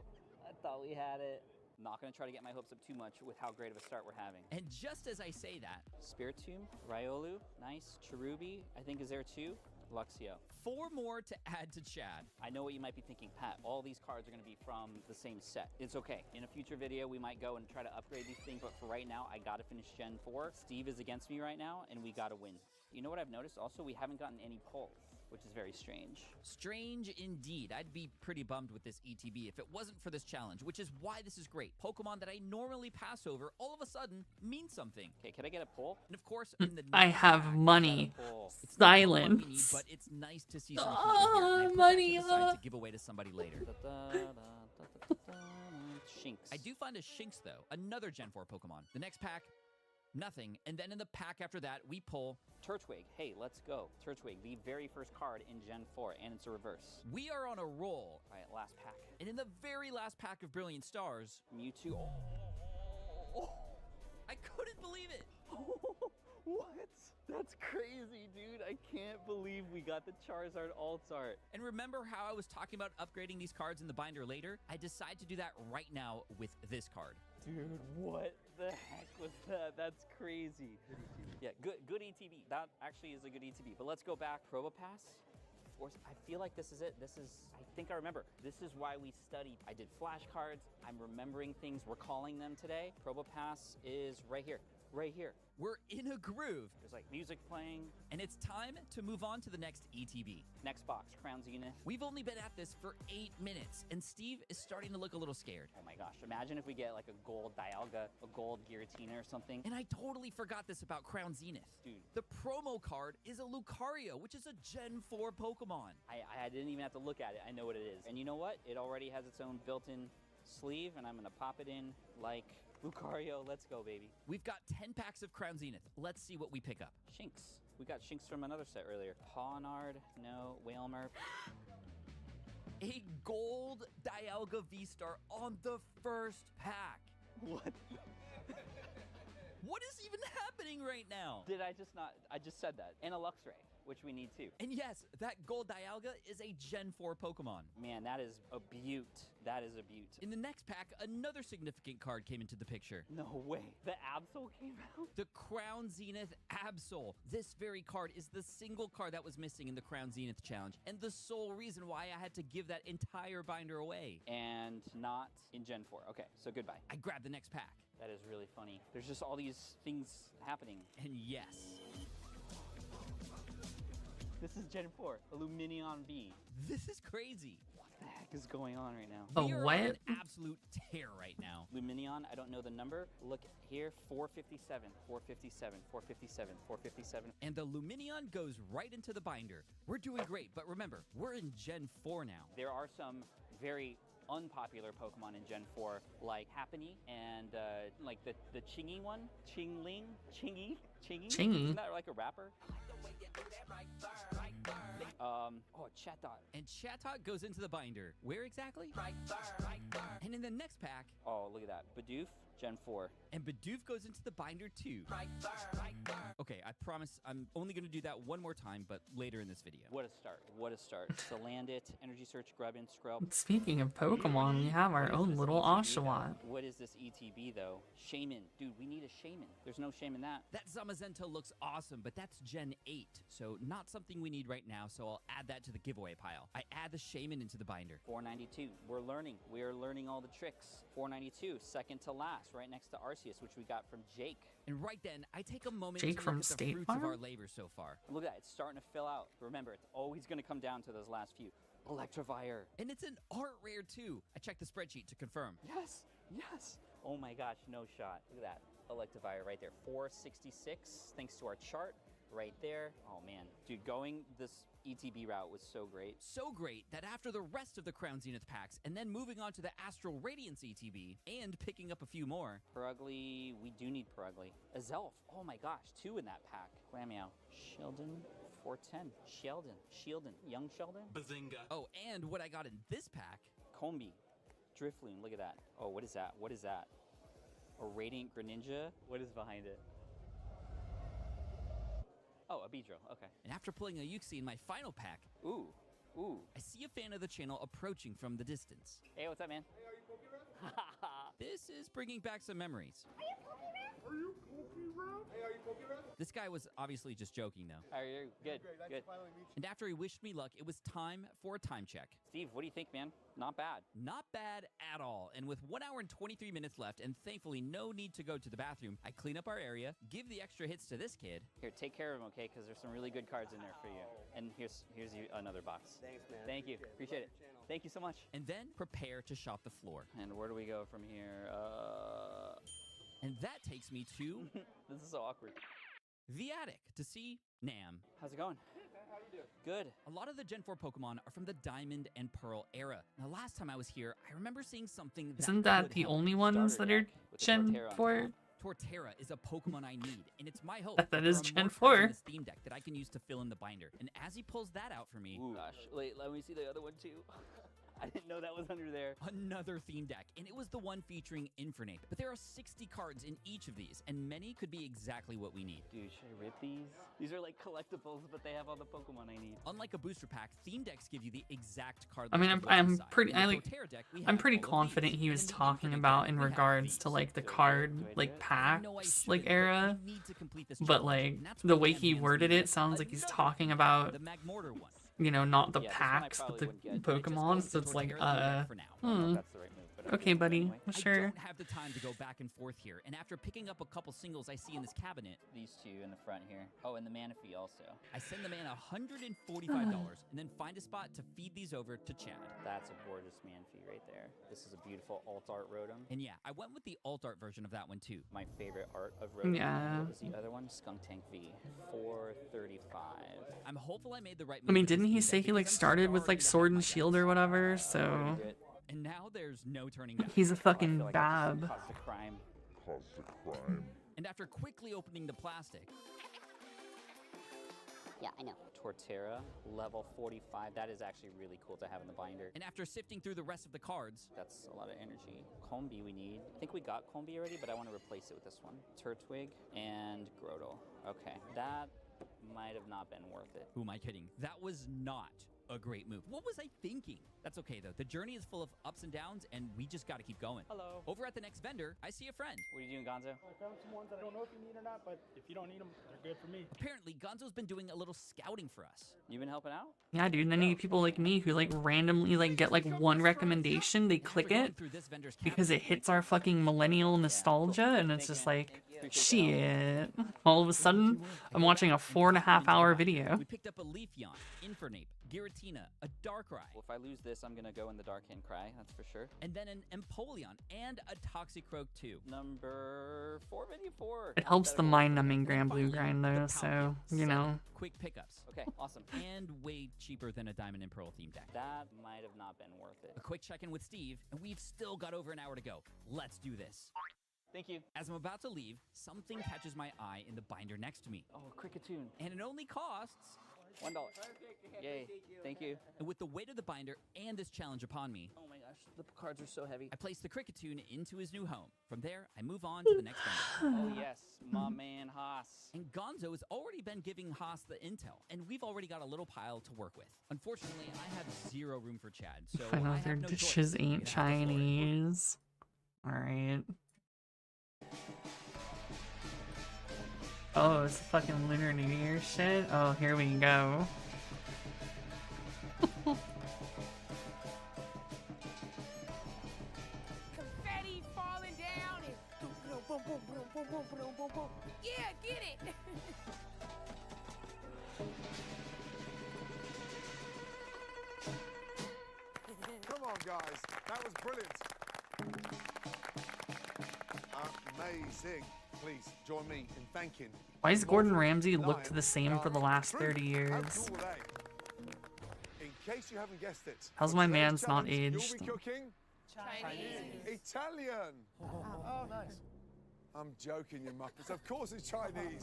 I thought we had it. Not gonna try to get my hopes up too much with how great of a start we're having. And just as I say that, Spiritomb, Riolu, nice. Cherubi, I think is there too. Luxio. 4 more to add to Chad. I know what you might be thinking, Pat, all these cards are gonna be from the same set. It's okay. In a future video, we might go and try to upgrade these things, but for right now, I gotta finish Gen 4. Steve is against me right now, and we gotta win. You know what I've noticed? Also, we haven't gotten any pulls, which is very strange. Strange indeed. I'd be pretty bummed with this ETB if it wasn't for this challenge, which is why this is great. Pokemon that I normally pass over all of a sudden mean something. Okay, can I get a pull? And of course, in the I have money. Silence. But it's nice to see some here, and I money. put that to the side to give away to somebody later. Shinx. I do find a Shinx though, another Gen 4 Pokemon. The next pack, nothing. And then in the pack after that, we pull Turtwig. Hey, let's go. Turtwig, the very first card in Gen 4, and it's a reverse. We are on a roll. All right, last pack. And in the very last pack of Brilliant Stars, Mewtwo. I couldn't believe it. What? That's crazy, dude. I can't believe we got the Charizard Alt Art. And remember how I was talking about upgrading these cards in the binder later? I decide to do that right now with this card. Dude, what the heck was that? That's crazy. Yeah, good ETB. That actually is a good ETB. But let's go back. Probopass. I feel like this is it. I think I remember. This is why we studied. I did flashcards. I'm remembering things. We're calling them today. Probopass is right here. Right here. We're in a groove. There's like music playing. And it's time to move on to the next ETB. Next box, Crown Zenith. We've only been at this for 8 minutes, and Steve is starting to look a little scared. Oh my gosh, imagine if we get like a gold Dialga, a gold Giratina or something. And I totally forgot this about Crown Zenith. Dude. The promo card is a Lucario, which is a Gen 4 Pokemon. I didn't even have to look at it. I know what it is. And you know what? It already has its own built-in sleeve, and I'm gonna pop it in like Lucario. Let's go, baby. We've got 10 packs of Crown Zenith. Let's see what we pick up. Shinx. We got Shinx from another set earlier. Pawnard, no. Wailmer. A gold Dialga V-Star on the first pack. What? What is even happening right now? Did I just not? I just said that. And a Luxray, which we need too. And yes, that gold Dialga is a Gen 4 Pokemon. Man, that is a beaut. That is a beaut. In the next pack, another significant card came into the picture. No way. The Absol came out? The Crown Zenith Absol. This very card is the single card that was missing in the Crown Zenith challenge, and the sole reason why I had to give that entire binder away. And not in Gen 4. Okay, so goodbye. I grabbed the next pack. That is really funny. There's just all these things happening. And yes. This is Gen 4, Illuminion B. This is crazy. What the heck is going on right now? We are on an absolute tear right now. Luminion, I don't know the number. Look here, 457, 457, 457, 457. And the Luminion goes right into the binder. We're doing great, but remember, we're in Gen 4 now. There are some very unpopular Pokemon in Gen 4, like Happiny and like the Chingy one. Chingy? Isn't that like a rapper? Chatot. And Chatot goes into the binder. Where exactly? And in the next pack... Oh, look at that. Bidoof, Gen 4. And Bidoof goes into the binder too. Okay, I promise I'm only going to do that one more time, but later in this video. What a start. What a start. Salandit, Energy Search, Grubbin, Skrelp. Speaking of Pokemon, we have our own little Oshawott. What is this ETB though? Shaman. Dude, we need a Shaman. There's no shame in that. That Zamazenta looks awesome, but that's Gen 8, so not something we need right now, so I'll add that to the giveaway pile. I add the Shaman into the binder. 492. We're learning. We're learning all the tricks. 492, second to last, right next to Arceus, which we got from Jake. And right then, I take a moment Jake to from look at the State fruits Farm? of our labor so far. Look at that. It's starting to fill out. Remember, it's always going to come down to those last few. Electivire. And it's an art rare too. I checked the spreadsheet to confirm. Yes. Yes. Oh my gosh, no shot. Look at that. Electivire right there. 466, thanks to our chart right there. Oh man. Dude, going this ETB route was so great. So great that after the rest of the Crown Zenith packs, and then moving on to the Astral Radiance ETB, and picking up a few more. Perugly, we do need Perugly. Azelf, oh my gosh, 2 in that pack. Glameow. Sheldon, 410. Sheldon, young Sheldon. Bazinga. Oh, and what I got in this pack. Combi. Drifloon, look at that. Oh, what is that? What is that? A Radiant Greninja? What is behind it? Oh, a Beedrill, okay. And after pulling a Uxie in my final pack, ooh, I see a fan of the channel approaching from the distance. Hey, what's up, man? This is bringing back some memories. Are you Pokemon? Hey, are you Pokemon? This guy was obviously just joking, though. How are you? Good. Good. And after he wished me luck, it was time for a time check. Steve, what do you think, man? Not bad. Not bad at all. And with 1 hour and 23 minutes left, and thankfully no need to go to the bathroom, I clean up our area, give the extra hits to this kid. Here, take care of him, okay? Because there's some really good cards in there for you. And here's you another box. Thanks, man. Thank you. Appreciate it. Thank you so much. And then prepare to shop the floor. And where do we go from here? And that takes me to This is so awkward. the attic to see Nam. How's it going? How you doing? Good. A lot of the Gen 4 Pokemon are from the Diamond and Pearl era. Now, last time I was here, I remember seeing something that Isn't that could the help. only ones that are with the Gen Torterra on 4? top. Torterra is a Pokemon I need, and it's my hope That is there are Gen more 4. cards in this theme deck that I can use to fill in the binder. And as he pulls that out for me, Ooh, gosh. Wait, let me see the other one too. I didn't know that was under there. another theme deck, and it was the one featuring Infernape. But there are 60 cards in each of these, and many could be exactly what we need. Dude, should I rip these? These are like collectibles, but they have all the Pokemon I need. Unlike a booster pack, theme decks give you the exact card. I mean, list of I'm what's inside. pretty, In the I like, Torterra deck, we I'm have pretty all of confident these. he And was in the talking Infernape about deck, in we have regards to these. like the Do I do it? card, Do I do like it? I know I packs, should, like but era. we need to complete this But challenge, like and that's the what way Nam he hands worded me. it sounds like he's Another talking one, about, the Magmortar one. you know, not the Yeah, this one I packs, but probably the wouldn't get. Pokemon. So it's like, Torterra theme deck for now. I don't know if that's the right move, but I'm Okay, gonna do it buddy. anyway. I Sure. don't have the time to go back and forth here, and after picking up a couple singles I see in this cabinet, These two in the front here. Oh, and the Manaphy also. I send the man $145 and then find a spot to feed these over to Chad. That's a gorgeous Manaphy right there. This is a beautiful alt art Rotom. And yeah, I went with the alt art version of that one too. My favorite art of Rotom. Yeah. What was the other one? Skunk Tank V. 435. I'm hopeful I made the right move. I mean, with this didn't he theme say deck he like because I'm started with starting like to have Sword my and Shield doubts. or whatever? So Do it. And now there's no turning back. he's a Oh, I fucking feel like I just bab. caused a crime. Cause the crime. And after quickly opening the plastic, Yeah, I know. Torterra, level 45. That is actually really cool to have in the binder. and after sifting through the rest of the cards, That's a lot of energy. Combi we need. I think we got Combi already, but I want to replace it with this one. Turtwig and Grotle. Okay, that might have not been worth it. who am I kidding? That was not a great move. What was I thinking? That's okay though. The journey is full of ups and downs, and we just got to keep going. Hello. Over at the next vendor, I see a friend. What are you doing, Gonzo? I found some ones that I don't know if you need or not, but if you don't need them, they're good for me. Apparently, Gonzo's been doing a little scouting for us. You been helping out? Yeah, dude. And then you get people like me who like randomly like get like one recommendation, they After click going it through this vendor's because it cabinet, hits our fucking millennial nostalgia, and it's just like, shit. All of a sudden, I'm watching a 4.5 hour video. we picked up a Leafeon, Infernape, Giratina, a Darkrai, Well, if I lose this, I'm gonna go in the Dark Hand Cry, that's for sure. and then an Empoleon and a Toxicroak too. Number 454. It helps the mind-numbing Grand Blue grind though, The so Palkia, you 7 know. quick pickups, Okay, awesome. and way cheaper than a Diamond and Pearl theme deck. That might have not been worth it. A quick check-in with Steve, and we've still got over an hour to go. Let's do this. Thank you. As I'm about to leave, something catches my eye in the binder next to me, Oh, Cricketune. and it only costs. $1. Yay. Thank you. And with the weight of the binder and this challenge upon me, Oh my gosh, the cards are so heavy. I place the Cricketune into his new home. From there, I move on to the next vendor. Oh yes, my man Haas. And Gonzo has already been giving Haas the intel, and we've already got a little pile to work with. Unfortunately, I have zero room for Chad, so I know I their have no choice dishes but ain't to get off the floor. Chinese. Alright. Oh, it's fucking Lunar New Year shit? Oh, here we go. Confetti falling down and boom, boom, boom, boom, boom, boom, boom, boom, boom, boom. Yeah, get it. Come on, guys. That was brilliant. Amazing. Please join me in thanking. Why does Gordon Morphin, Ramsay look Lion, the same for the Dark, last True. 30 How years? cool are they? In case you haven't guessed it, How's for my today's man's not challenge, aged? You'll be cooking Chinese. Italian. Oh, nice. I'm joking, you muppets. Of course it's Chinese.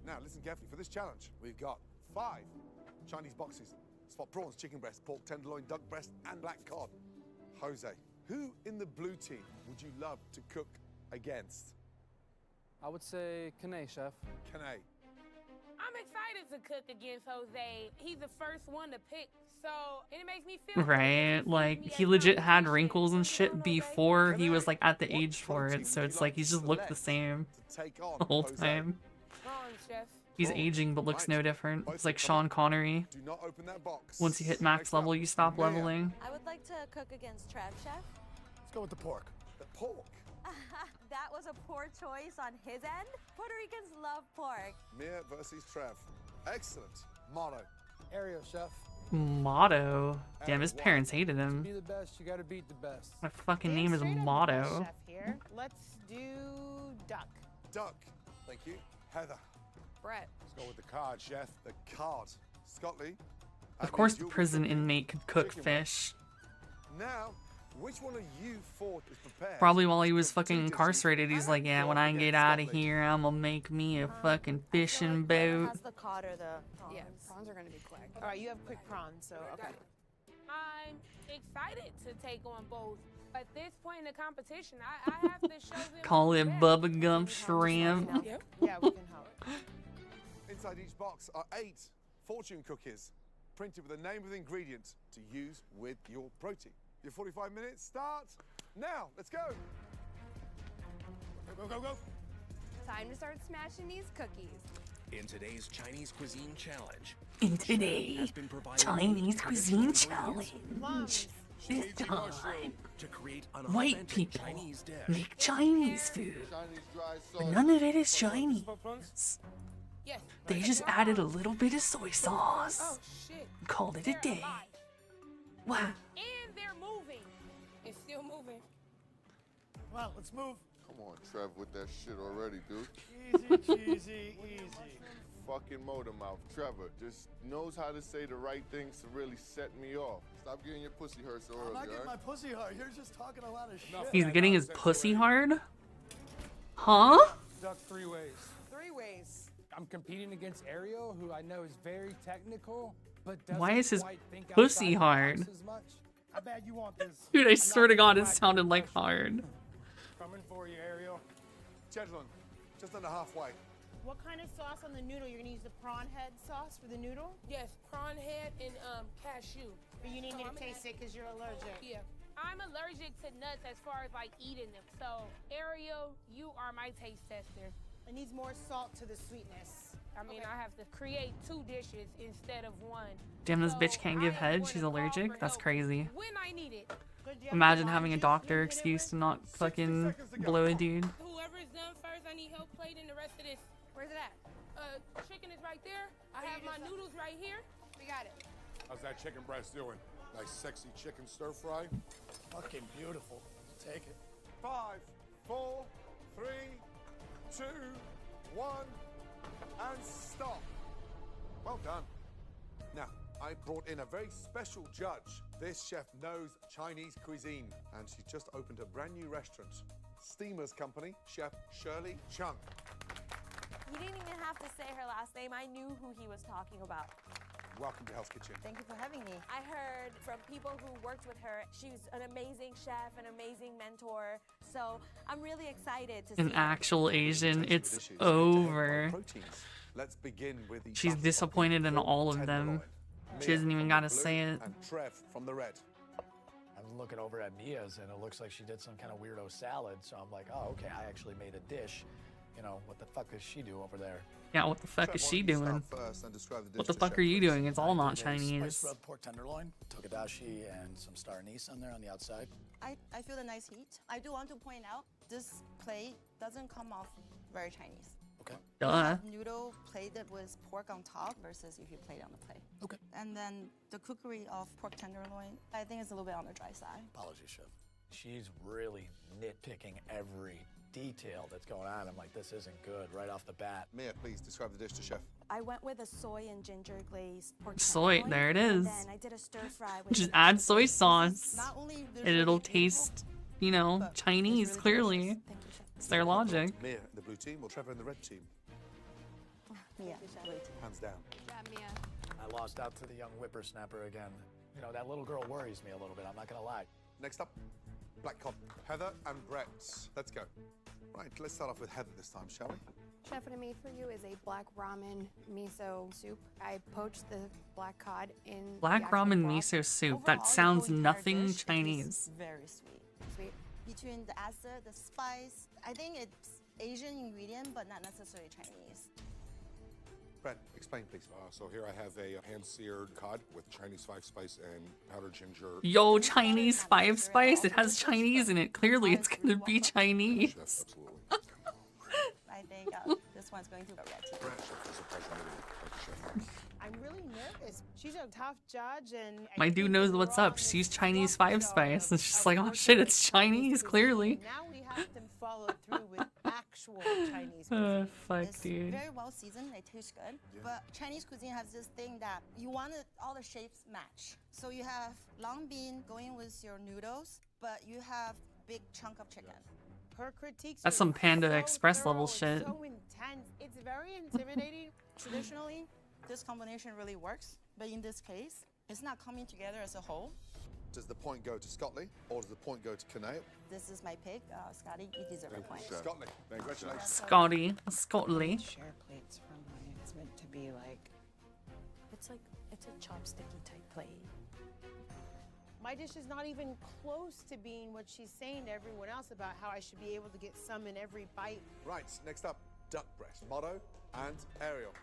Now, listen carefully. For this challenge, we've got 5 Chinese boxes. Spot prawns, chicken breast, pork tenderloin, duck breast, and black cod. Jose, who in the blue team would you love to cook against? I would say Kanei, chef. Kanei. I'm excited to cook against Jose. He's the first one to pick, so it makes me feel Right? Like, he legit had wrinkles and shit before he was, like, at the age for it, so it's like he's just looked the same the whole time. He's aging but looks no different. It's like Sean Connery. Do not open that box. Once you hit max level, you stop leveling. I would like to cook against Trev, Chef. Let's go with the pork. The pork? That was a poor choice on his end. Puerto Ricans love pork. Mia versus Trev. Excellent. Motto. Ariel, Chef. Motto. Damn, his parents hated To him. be the best, you gotta beat the best. My fucking name is Motto. Chef here. Let's do duck. Duck. Thank you. Heather. Brett. Let's go with the card, Chef. The card. Scotty. Of course the prison inmate could cook fish. Now, which one of you four is prepared? Probably while he was fucking incarcerated, he's like, yeah, when I get out of here, I'm gonna make me a fucking fishing boat. Has the cod or the prawns? Yeah, prawns are gonna be quick. All right, you have quick prawns, so okay. I'm excited to take on both. At this point in the competition, I have to show them. Call it bubblegum shrimp. Yep. Yeah, we can help. Inside each box are 8 fortune cookies, printed with the name of the ingredient to use with your protein. Your 45 minutes start now. Let's go. Go, go, go, go. Time to start smashing these cookies. In today's Chinese cuisine challenge. In today's Chinese cuisine challenge. This time, to create an white people Chinese dish. make Chinese food, but none of it is Chinese. Yes. They just added a little bit of soy sauce Oh shit. and called it a day. Wow. And they're moving. It's still moving. Well, let's move. Come on, Trev, with that shit already, dude. Easy, cheesy, easy. Fucking motor mouth. Trevor just knows how to say the right things to really set me off. Stop getting your pussy hurt so early, I'm not getting alright? my pussy hard. You're just talking a lot of shit. He's getting his pussy hard? Huh? Duck 3 ways. 3 ways. I'm competing against Ariel, who I know is very technical, but doesn't Why is his quite think pussy outside the hard? box as much. How bad you want this? Dude, I swear to God, it sounded like hard. Coming for you, Ariel. Gentlemen, just under halfway. What kind of sauce on the noodle? You're gonna use the prawn head sauce for the noodle? Yes, prawn head and cashew. But you need me to taste it because you're allergic. Yeah. I'm allergic to nuts as far as like eating them. So, Ariel, you are my taste tester. It needs more salt to the sweetness. I mean, I have to create 2 dishes instead of 1. Damn, this bitch can't give head. She's allergic. That's crazy. When I need it. Imagine having a doctor excuse to not fucking blow a dude. Whoever's done first, I need help plating the rest of this. Where's it at? Chicken is right there. I have my noodles right here. We got it. How's that chicken breast doing? Nice sexy chicken stir fry? Fucking beautiful. Take it. 5, 4, 3, 2, 1, and stop. Well done. Now, I brought in a very special judge. This chef knows Chinese cuisine, and she just opened a brand new restaurant. Steamer's Company, Chef Shirley Chung. He didn't even have to say her last name. I knew who he was talking about. Welcome to Hell's Kitchen. Thank you for having me. I heard from people who worked with her, she's an amazing chef, an amazing mentor. So I'm really excited to see An actual Asian, it's over. Let's begin with the She's disappointed in all of them. She doesn't even gotta say it. And Trev from the red. I'm looking over at Mia's, and it looks like she did some kind of weirdo salad. So I'm like, oh, okay, I actually made a dish. You know, what the fuck does she do over there? Yeah, what the fuck is she doing? What the fuck are you doing? It's all not Chinese. Spiced rub pork tenderloin, tokadashi, and some star anise on there on the outside. I feel the nice heat. I do want to point out, this plate doesn't come off very Chinese. Okay. Duh. Noodle plated with pork on top versus if you plate on the plate. Okay. And then the cookery of pork tenderloin, I think it's a little bit on the dry side. Apologies, chef. She's really nitpicking every detail that's going on. I'm like, this isn't good right off the bat. Mia, please describe the dish to chef. I went with a soy and ginger glazed pork Soy, tenderloin, there it and is. then I did a stir fry with Just some add vegetable soy sauce, Not only and it'll taste, you know, Chinese, clearly. It's their logic. Mia, the blue team, or Trevor and the red team? Mia, Hands down. Mia. I lost out to the young whippersnapper again. You know, that little girl worries me a little bit, I'm not gonna lie. Next up, Black Cod. Heather and Brett. Let's go. Right, let's start off with Heather this time, shall we? Chef, what I made for you is a black ramen miso soup. I poached the black cod in Black the actual ramen broth. miso soup. Overall, That your sounds whole entire nothing dish, it is Chinese. very sweet. Sweet. Between the acid, the spice, I think it's Asian ingredient, but not necessarily Chinese. Brent, explain, please. So here I have a hand-seared cod with Chinese 5-spice and powdered ginger. Yo, Chinese 5-spice? It has Chinese in it. Clearly, it's gonna be Chinese. Chef, absolutely. I think this one's going to go red tea. Chef, it's a pleasure meeting you. Thank you, Chef. I'm really nervous. She's a tough judge, and My dude knows what's up. She's Chinese 5-spice. It's just like, oh shit, it's Chinese, clearly. now we have them follow through with actual Chinese Fuck, It's dude. very well seasoned. It tastes good. But Chinese cuisine has this thing that you want all the shapes match. So you have long bean going with your noodles, but you have big chunk of chicken. Her critiques. That's are some Panda so Express level thorough and shit. So intense. It's very intimidating. Traditionally, this combination really works, but in this case, it's not coming together as a whole. Does the point go to Scotland or does the point go to Canale? This is my pick, Scotty. You deserve a point. Scotland. Congratulations. Scotty. Scotland. Share plates for mine. It's meant to be like, it's a chopsticky type plate. My dish is not even close to being what she's saying to everyone else about how I should be able to get some in every bite. Right, next up, duck breast. Motto and Ariel.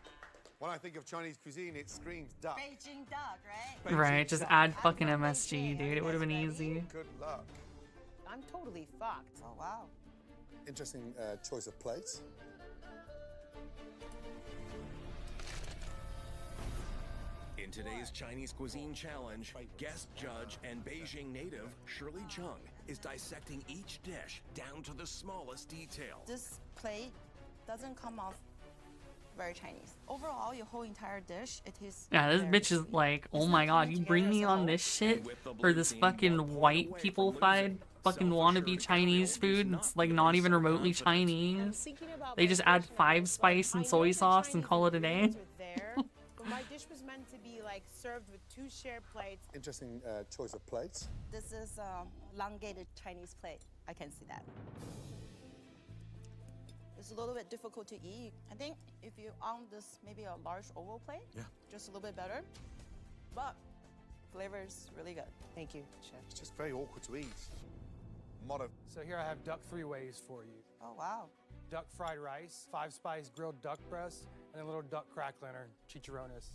When I think of Chinese cuisine, it screams duck. Beijing duck, right? Right, just add fucking MSG, dude. It would have been easy. Good luck. I'm totally fucked. Oh, wow. Interesting choice of plates. In today's Chinese Cuisine Challenge, guest judge and Beijing native Shirley Chung is dissecting each dish down to the smallest detail. This plate doesn't come off very Chinese. Overall, your whole entire dish, it is. Yeah, this bitch is like, oh my god, you bring me on this shit for this fucking white people fied fucking wannabe Chinese food. It's like not even remotely Chinese. They just add 5-spice and soy sauce and call it a day. But my dish was meant to be like served with 2 shared plates. Interesting choice of plates. This is elongated Chinese plate. I can see that. It's a little bit difficult to eat. I think if you on this maybe a large oval plate, just a little bit better. But flavor is really good. Thank you, Chef. It's just very awkward to eat. Motto. So here I have duck 3 ways for you. Oh, wow. Duck fried rice, 5-spice grilled duck breast, and a little duck crackling or chicharrones.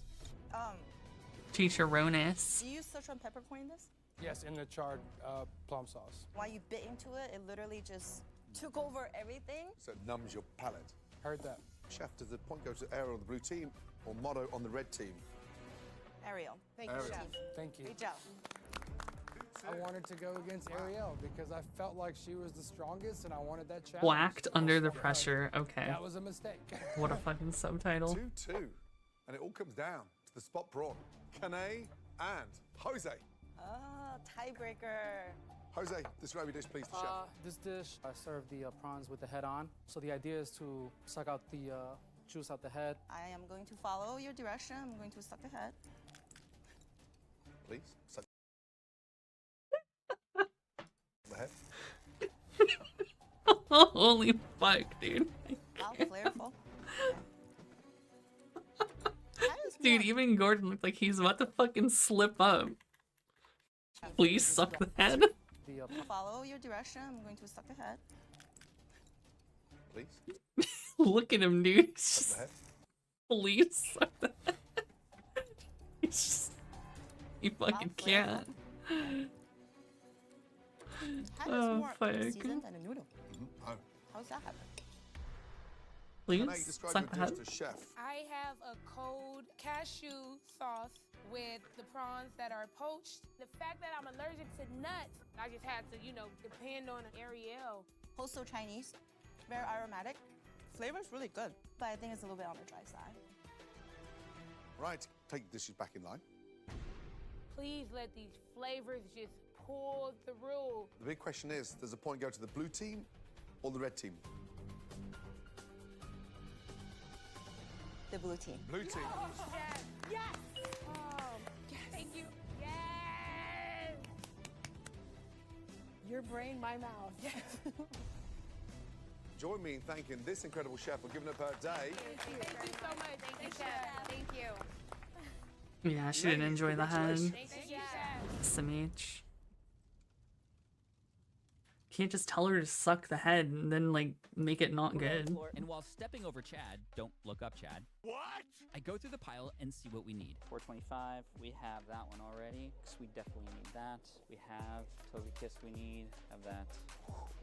Chicharrones. Do you use Sichuan peppercorn in this? Yes, in the charred plum sauce. While you bit into it, it literally just took over everything. So it numbs your palate. Heard that. Chef, does the point go to Ariel on the blue team or Motto on the red team? Ariel. Thank you, Chef. Thank you. Great job. I wanted to go against Ariel because I felt like she was the strongest and I wanted that challenge. Whacked under the pressure. Okay. That was a mistake. What a fucking subtitle. 2-2. And it all comes down to the spot prawn. Kane and Jose. Tiebreaker. Jose, describe your dish, please, to chef. This dish, I serve the prawns with the head on. So the idea is to suck out the juice out the head. I am going to follow your direction. I'm going to suck the head. Please. Suck the head. Holy fuck, dude. Wow, flavorful. Dude, even Gordon looked like he's about to fucking slip up. Please suck the head. Follow your direction. I'm going to suck the head. Please. Look at him, dude. He's Suck just, the head. please suck the head. He's just, he fucking can't. Head is Oh, more fuck. seasoned than a noodle. Oh. How's that happen? Please Kane, describe suck the your head. dish to chef. I have a cold cashew sauce with the prawns that are poached. The fact that I'm allergic to nuts, I just had to, depend on Ariel. Also Chinese, very aromatic. Flavor is really good, but I think it's a little bit on the dry side. Right, take the dishes back in line. Please let these flavors just pull through. The big question is, does the point go to the blue team or the red team? The blue team. Blue team. Yes, yes. Yes. Thank you. Yes. Your brain, my mouth. Yes. Join me in thanking this incredible chef for giving up her day. Thank you so much. Thank you, Chef. Thank you. Yeah, she didn't enjoy the head. Thank you, Chef. SMH. Can't just tell her to suck the head and then like make it not good. And while stepping over Chad, don't look up Chad. What? I go through the pile and see what we need. 425, we have that one already. So we definitely need that. We have Togekiss, we need, have that.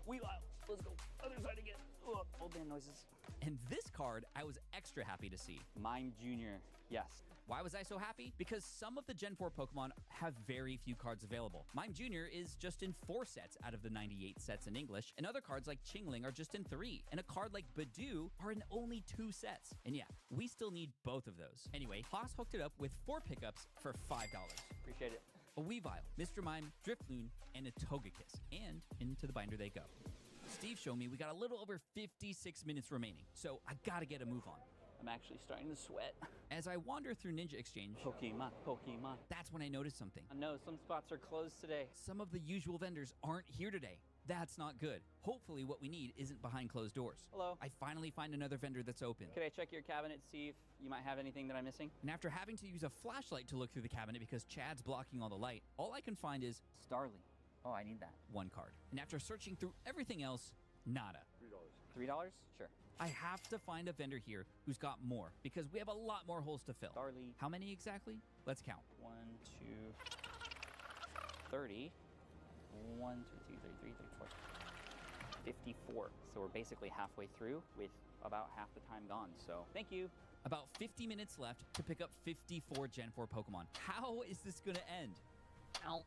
Weavile, let's go. Other side again. Ugh, old man noises. And this card, I was extra happy to see. Mime Jr., yes. Why was I so happy? Because some of the Gen 4 Pokemon have very few cards available. Mime Jr. is just in 4 sets out of the 98 sets in English, and other cards like Chingling are just in 3, and a card like Badoo are in only 2 sets. And yeah, we still need both of those. Anyway, Haas hooked it up with 4 pickups for $5. Appreciate it. A Weavile, Mr. Mime, Drifloon, and a Togekiss. And into the binder they go. Steve showed me we got a little over 56 minutes remaining, so I gotta get a move on. I'm actually starting to sweat. As I wander through Ninja Exchange, Pokemon. That's when I noticed something. I know some spots are closed today. Some of the usual vendors aren't here today. That's not good. Hopefully what we need isn't behind closed doors. Hello. I finally find another vendor that's open. Could I check your cabinet, see if you might have anything that I'm missing? And after having to use a flashlight to look through the cabinet because Chad's blocking all the light, all I can find is Starly. Oh, I need that. 1 card. And after searching through everything else, nada. $3? Sure. I have to find a vendor here who's got more because we have a lot more holes to fill. Starly. How many exactly? Let's count. 1, 2, 30. 1, 2, 3, 3, 4. 54. So we're basically halfway through with about half the time gone. So thank you. About 50 minutes left to pick up 54 Gen 4 Pokemon. How is this gonna end? Ow.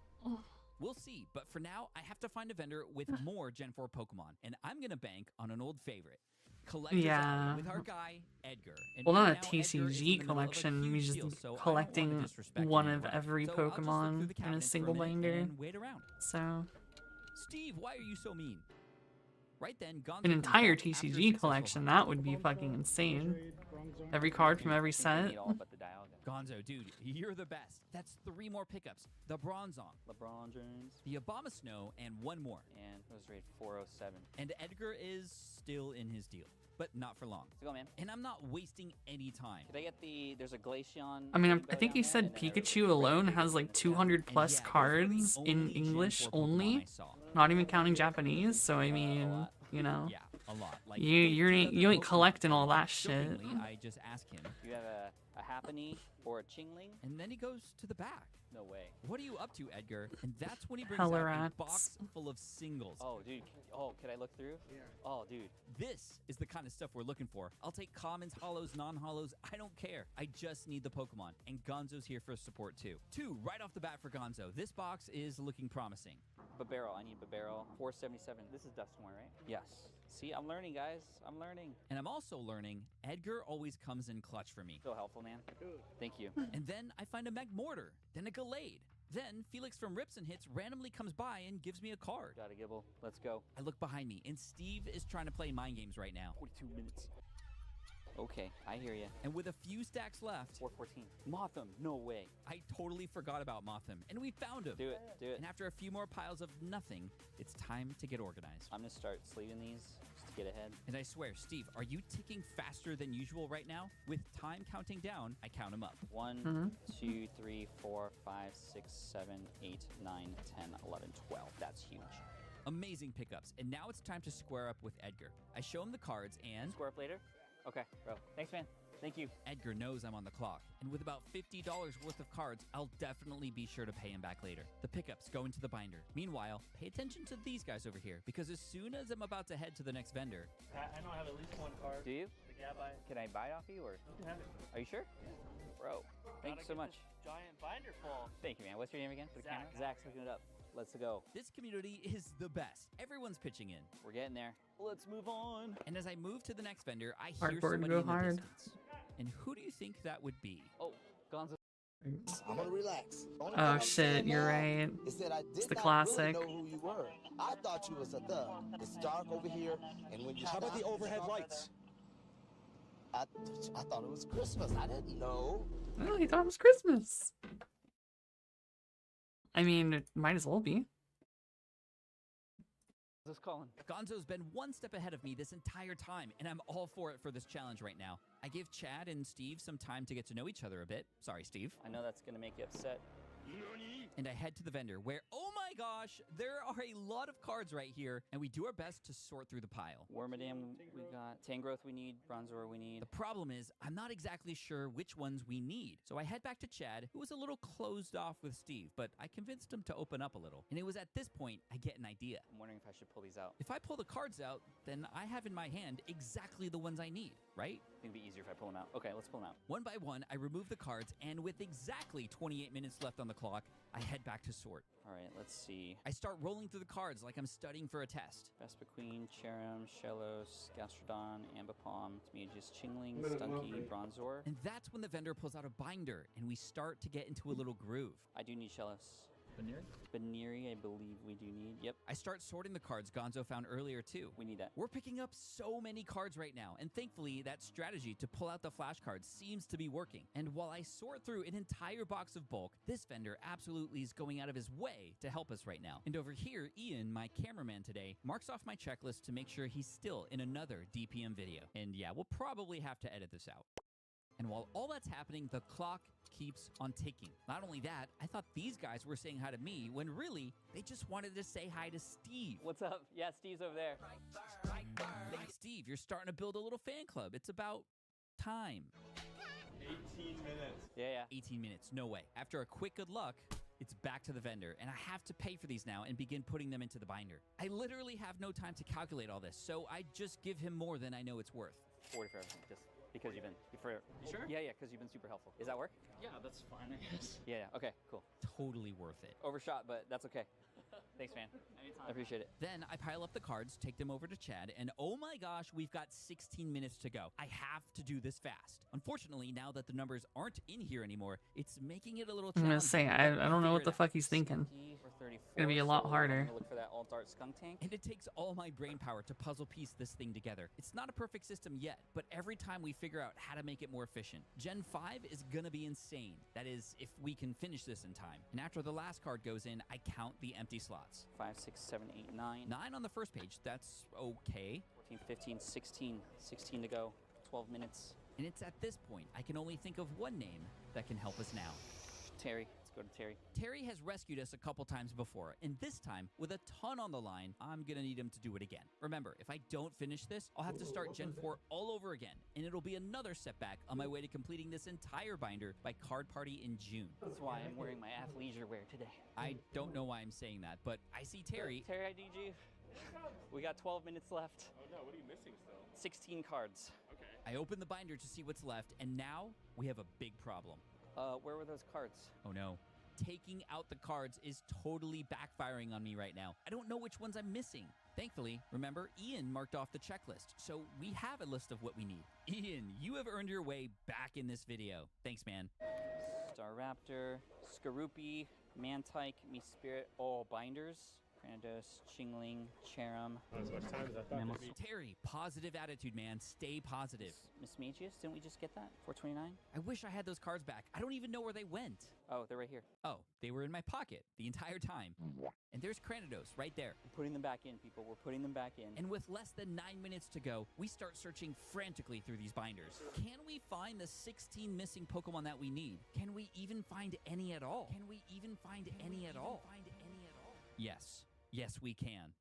We'll see, but for now, I have to find a vendor with more Gen 4 Pokemon, and I'm gonna bank on an old favorite. Collector's Yeah. Hour with our guy, Edgar. And Well, not right a now, Edgar is in TCG the middle of a collection. huge He's deal, just so I don't wanna collecting disrespect one him of in front. every So I'll just look through Pokemon the in a cabinets for single minute binder. and wait around. So, Steve, why are you so mean? Right then, Gonzo an comes entire back after a TCG successful collection, hunt. that would be fucking insane. Every card from every set. Need all but the Dialga. Gonzo, dude, you're the best. That's 3 more pickups. The Bronzong, LeBron James. the Abomasnow, and 1 more. And it was rated 407. And Edgar is still in his deal, but not for long. Let's go, man. And I'm not wasting any time. Could I get there's a Glaceon. I mean, I rainbow think down you there, said and then a Pikachu alone has like 200 plus yeah, those are the cards in only Gen English 4 Pokemon only, I saw. not even counting Japanese. So I mean, you know, Yeah, a lot. Like you 50 you ain't other collecting all that Pokemon. shit. Jokingly, I just ask him, Do you have a Happiny or a Chingling? and then he goes to the back. No way. What are you up to, Edgar? And that's when he brings Hella out a rats. box full of singles. Oh, dude. Oh, could I look through? Yeah. Oh, dude. This is the kind of stuff we're looking for. I'll take commons, hollows, non-hollows. I don't care. I just need the Pokemon. And Gonzo's here for support too. 2 right off the bat for Gonzo. This box is looking promising. Babero. I need Babero. 477. This is Dusknoir, right? Yes. See, I'm learning, guys. I'm learning. And I'm also learning Edgar always comes in clutch for me. So helpful, man. Thank you. And then I find a Magmortar, then a Gallade. Then Felix from Rips and Hits randomly comes by and gives me a card. Got a Gibble. Let's go. I look behind me, and Steve is trying to play mind games right now. 42 minutes. Okay, I hear you. And with a few stacks left, 414. Motham. No way. I totally forgot about Motham, and we found him. Do it. Do it. And after a few more piles of nothing, it's time to get organized. I'm going to start sleeving these just to get ahead. And I swear, Steve, are you ticking faster than usual right now? With time counting down, I count them up. 1, 2, 3, 4, 5, 6, 7, 8, 9, 10, 11, 12. That's huge. Amazing pickups. And now it's time to square up with Edgar. I show him the cards and... Square up later? Okay, bro. Thanks, man. Thank you. Edgar knows I'm on the clock, and with about $50 worth of cards, I'll definitely be sure to pay him back later. The pickups go into the binder. Meanwhile, pay attention to these guys over here, because as soon as I'm about to head to the next vendor... I know I have at least 1 card. Do you? The Gabite. Can I buy it off you, or? You can have it. Are you sure? Yeah. Bro, thank you so much. Giant binder full. Thank you, man. What's your name again? For the Zach. camera? Zach's hooking it up. Let's go. This community is the best. Everyone's pitching in. We're getting there. Let's move on. And as I move to the next vendor, I hear Hardboard somebody go in the hard. distance. And who do you think that would be? Oh, Gonzo. I'm gonna relax. Oh shit, you're right. Is that I It's did the not classic. really know who you were. I thought you was a thug. It's dark over here, and when you How about the stop, overhead it's lights? I thought it was Christmas. I didn't know. Oh, he thought it was Christmas. I mean, it might as well be. Gonzo's calling. Gonzo's been one step ahead of me this entire time, and I'm all for it for this challenge right now. I give Chad and Steve some time to get to know each other a bit. Sorry, Steve. I know that's gonna make you upset. And I head to the vendor where, oh my gosh, there are a lot of cards right here, and we do our best to sort through the pile. Wormadam we got, Tangrowth we need, Bronzor we need. The problem is, I'm not exactly sure which ones we need. So I head back to Chad, who was a little closed off with Steve, but I convinced him to open up a little. And it was at this point I get an idea. I'm wondering if I should pull these out. If I pull the cards out, then I have in my hand exactly the ones I need, right? I think it'd be easier if I pull them out. Okay, let's pull them out. One by one, I remove the cards, and with exactly 28 minutes left on the clock, I head back to sort. All right, let's see. I start rolling through the cards like I'm studying for a test. Vespiquen, Cherim, Shellos, Gastrodon, Ambipom, Tamiagus, Chingling, Stunky, Bronzor. And that's when the vendor pulls out a binder, and we start to get into a little groove. I do need Shellos. Baniri, I believe we do need. Yep. I start sorting the cards Gonzo found earlier, too. We need that. We're picking up so many cards right now, and thankfully, that strategy to pull out the flashcards seems to be working. And while I sort through an entire box of bulk, this vendor absolutely is going out of his way to help us right now. And over here, Ian, my cameraman today, marks off my checklist to make sure he's still in another DPM video. And yeah, we'll probably have to edit this out. And while all that's happening, the clock keeps on ticking. Not only that, I thought these guys were saying hi to me when really they just wanted to say hi to Steve. What's up? Yeah, Steve's over there. Hey, Steve, you're starting to build a little fan club. It's about time. 18 minutes. Yeah. 18 minutes, no way. After a quick good luck, it's back to the vendor, and I have to pay for these now and begin putting them into the binder. I literally have no time to calculate all this, so I just give him more than I know it's worth. 40 for everything, just because you've been. You sure? Yeah, because you've been super helpful. Does that work? Yeah, that's fine, I guess. Yeah, okay, cool. Totally worth it. Overshot, but that's okay. Thanks, man. Anytime. I appreciate it. Then I pile up the cards, take them over to Chad, and oh my gosh, we've got 16 minutes to go. I have to do this fast. Unfortunately, now that the numbers aren't in here anymore, it's making it a little I'm challenging. gonna say, I don't know what the fuck he's thinking. It's gonna be a lot harder. Look for that alt art skunk tank. And it takes all my brain power to puzzle piece this thing together. It's not a perfect system yet, but every time we figure out how to make it more efficient. Gen 5 is gonna be insane. That is, if we can finish this in time. And after the last card goes in, I count the empty slots. 5, 6, 7, 8, 9. 9 on the first page, that's okay. 14, 15, 16. 16 to go. 12 minutes. And it's at this point, I can only think of one name that can help us now. Terry. Let's go to Terry. Terry has rescued us a couple times before, and this time, with a ton on the line, I'm gonna need him to do it again. Remember, if I don't finish this, I'll have to start Gen 4 all over again, and it'll be another setback on my way to completing this entire binder by Card Party in June. That's why I'm wearing my athleisure wear today. I don't know why I'm saying that, but I see Terry. Terry, I need you. We got 12 minutes left. Oh no, what are you missing still? 16 cards. Okay. I open the binder to see what's left, and now we have a big problem. Where were those cards? Oh no. Taking out the cards is totally backfiring on me right now. I don't know which ones I'm missing. Thankfully, remember, Ian marked off the checklist, so we have a list of what we need. Ian, you have earned your way back in this video. Thanks, man. Staraptor, Skorupi, Mantike, Me Spirit, all binders. Granados, Chingling, Cherim. Not as much time as I thought there'd be. Terry, positive attitude, man. Stay positive. Miss Magius, didn't we just get that? 429? I wish I had those cards back. I don't even know where they went. Oh, they're right here. Oh, they were in my pocket the entire time. And there's Granados right there. We're putting them back in, people. We're putting them back in. And with less than 9 minutes to go, we start searching frantically through these binders. Can we find the 16 missing Pokemon that we need? Can we even find any at all? Can we even find any at all? Yes. Yes, we can.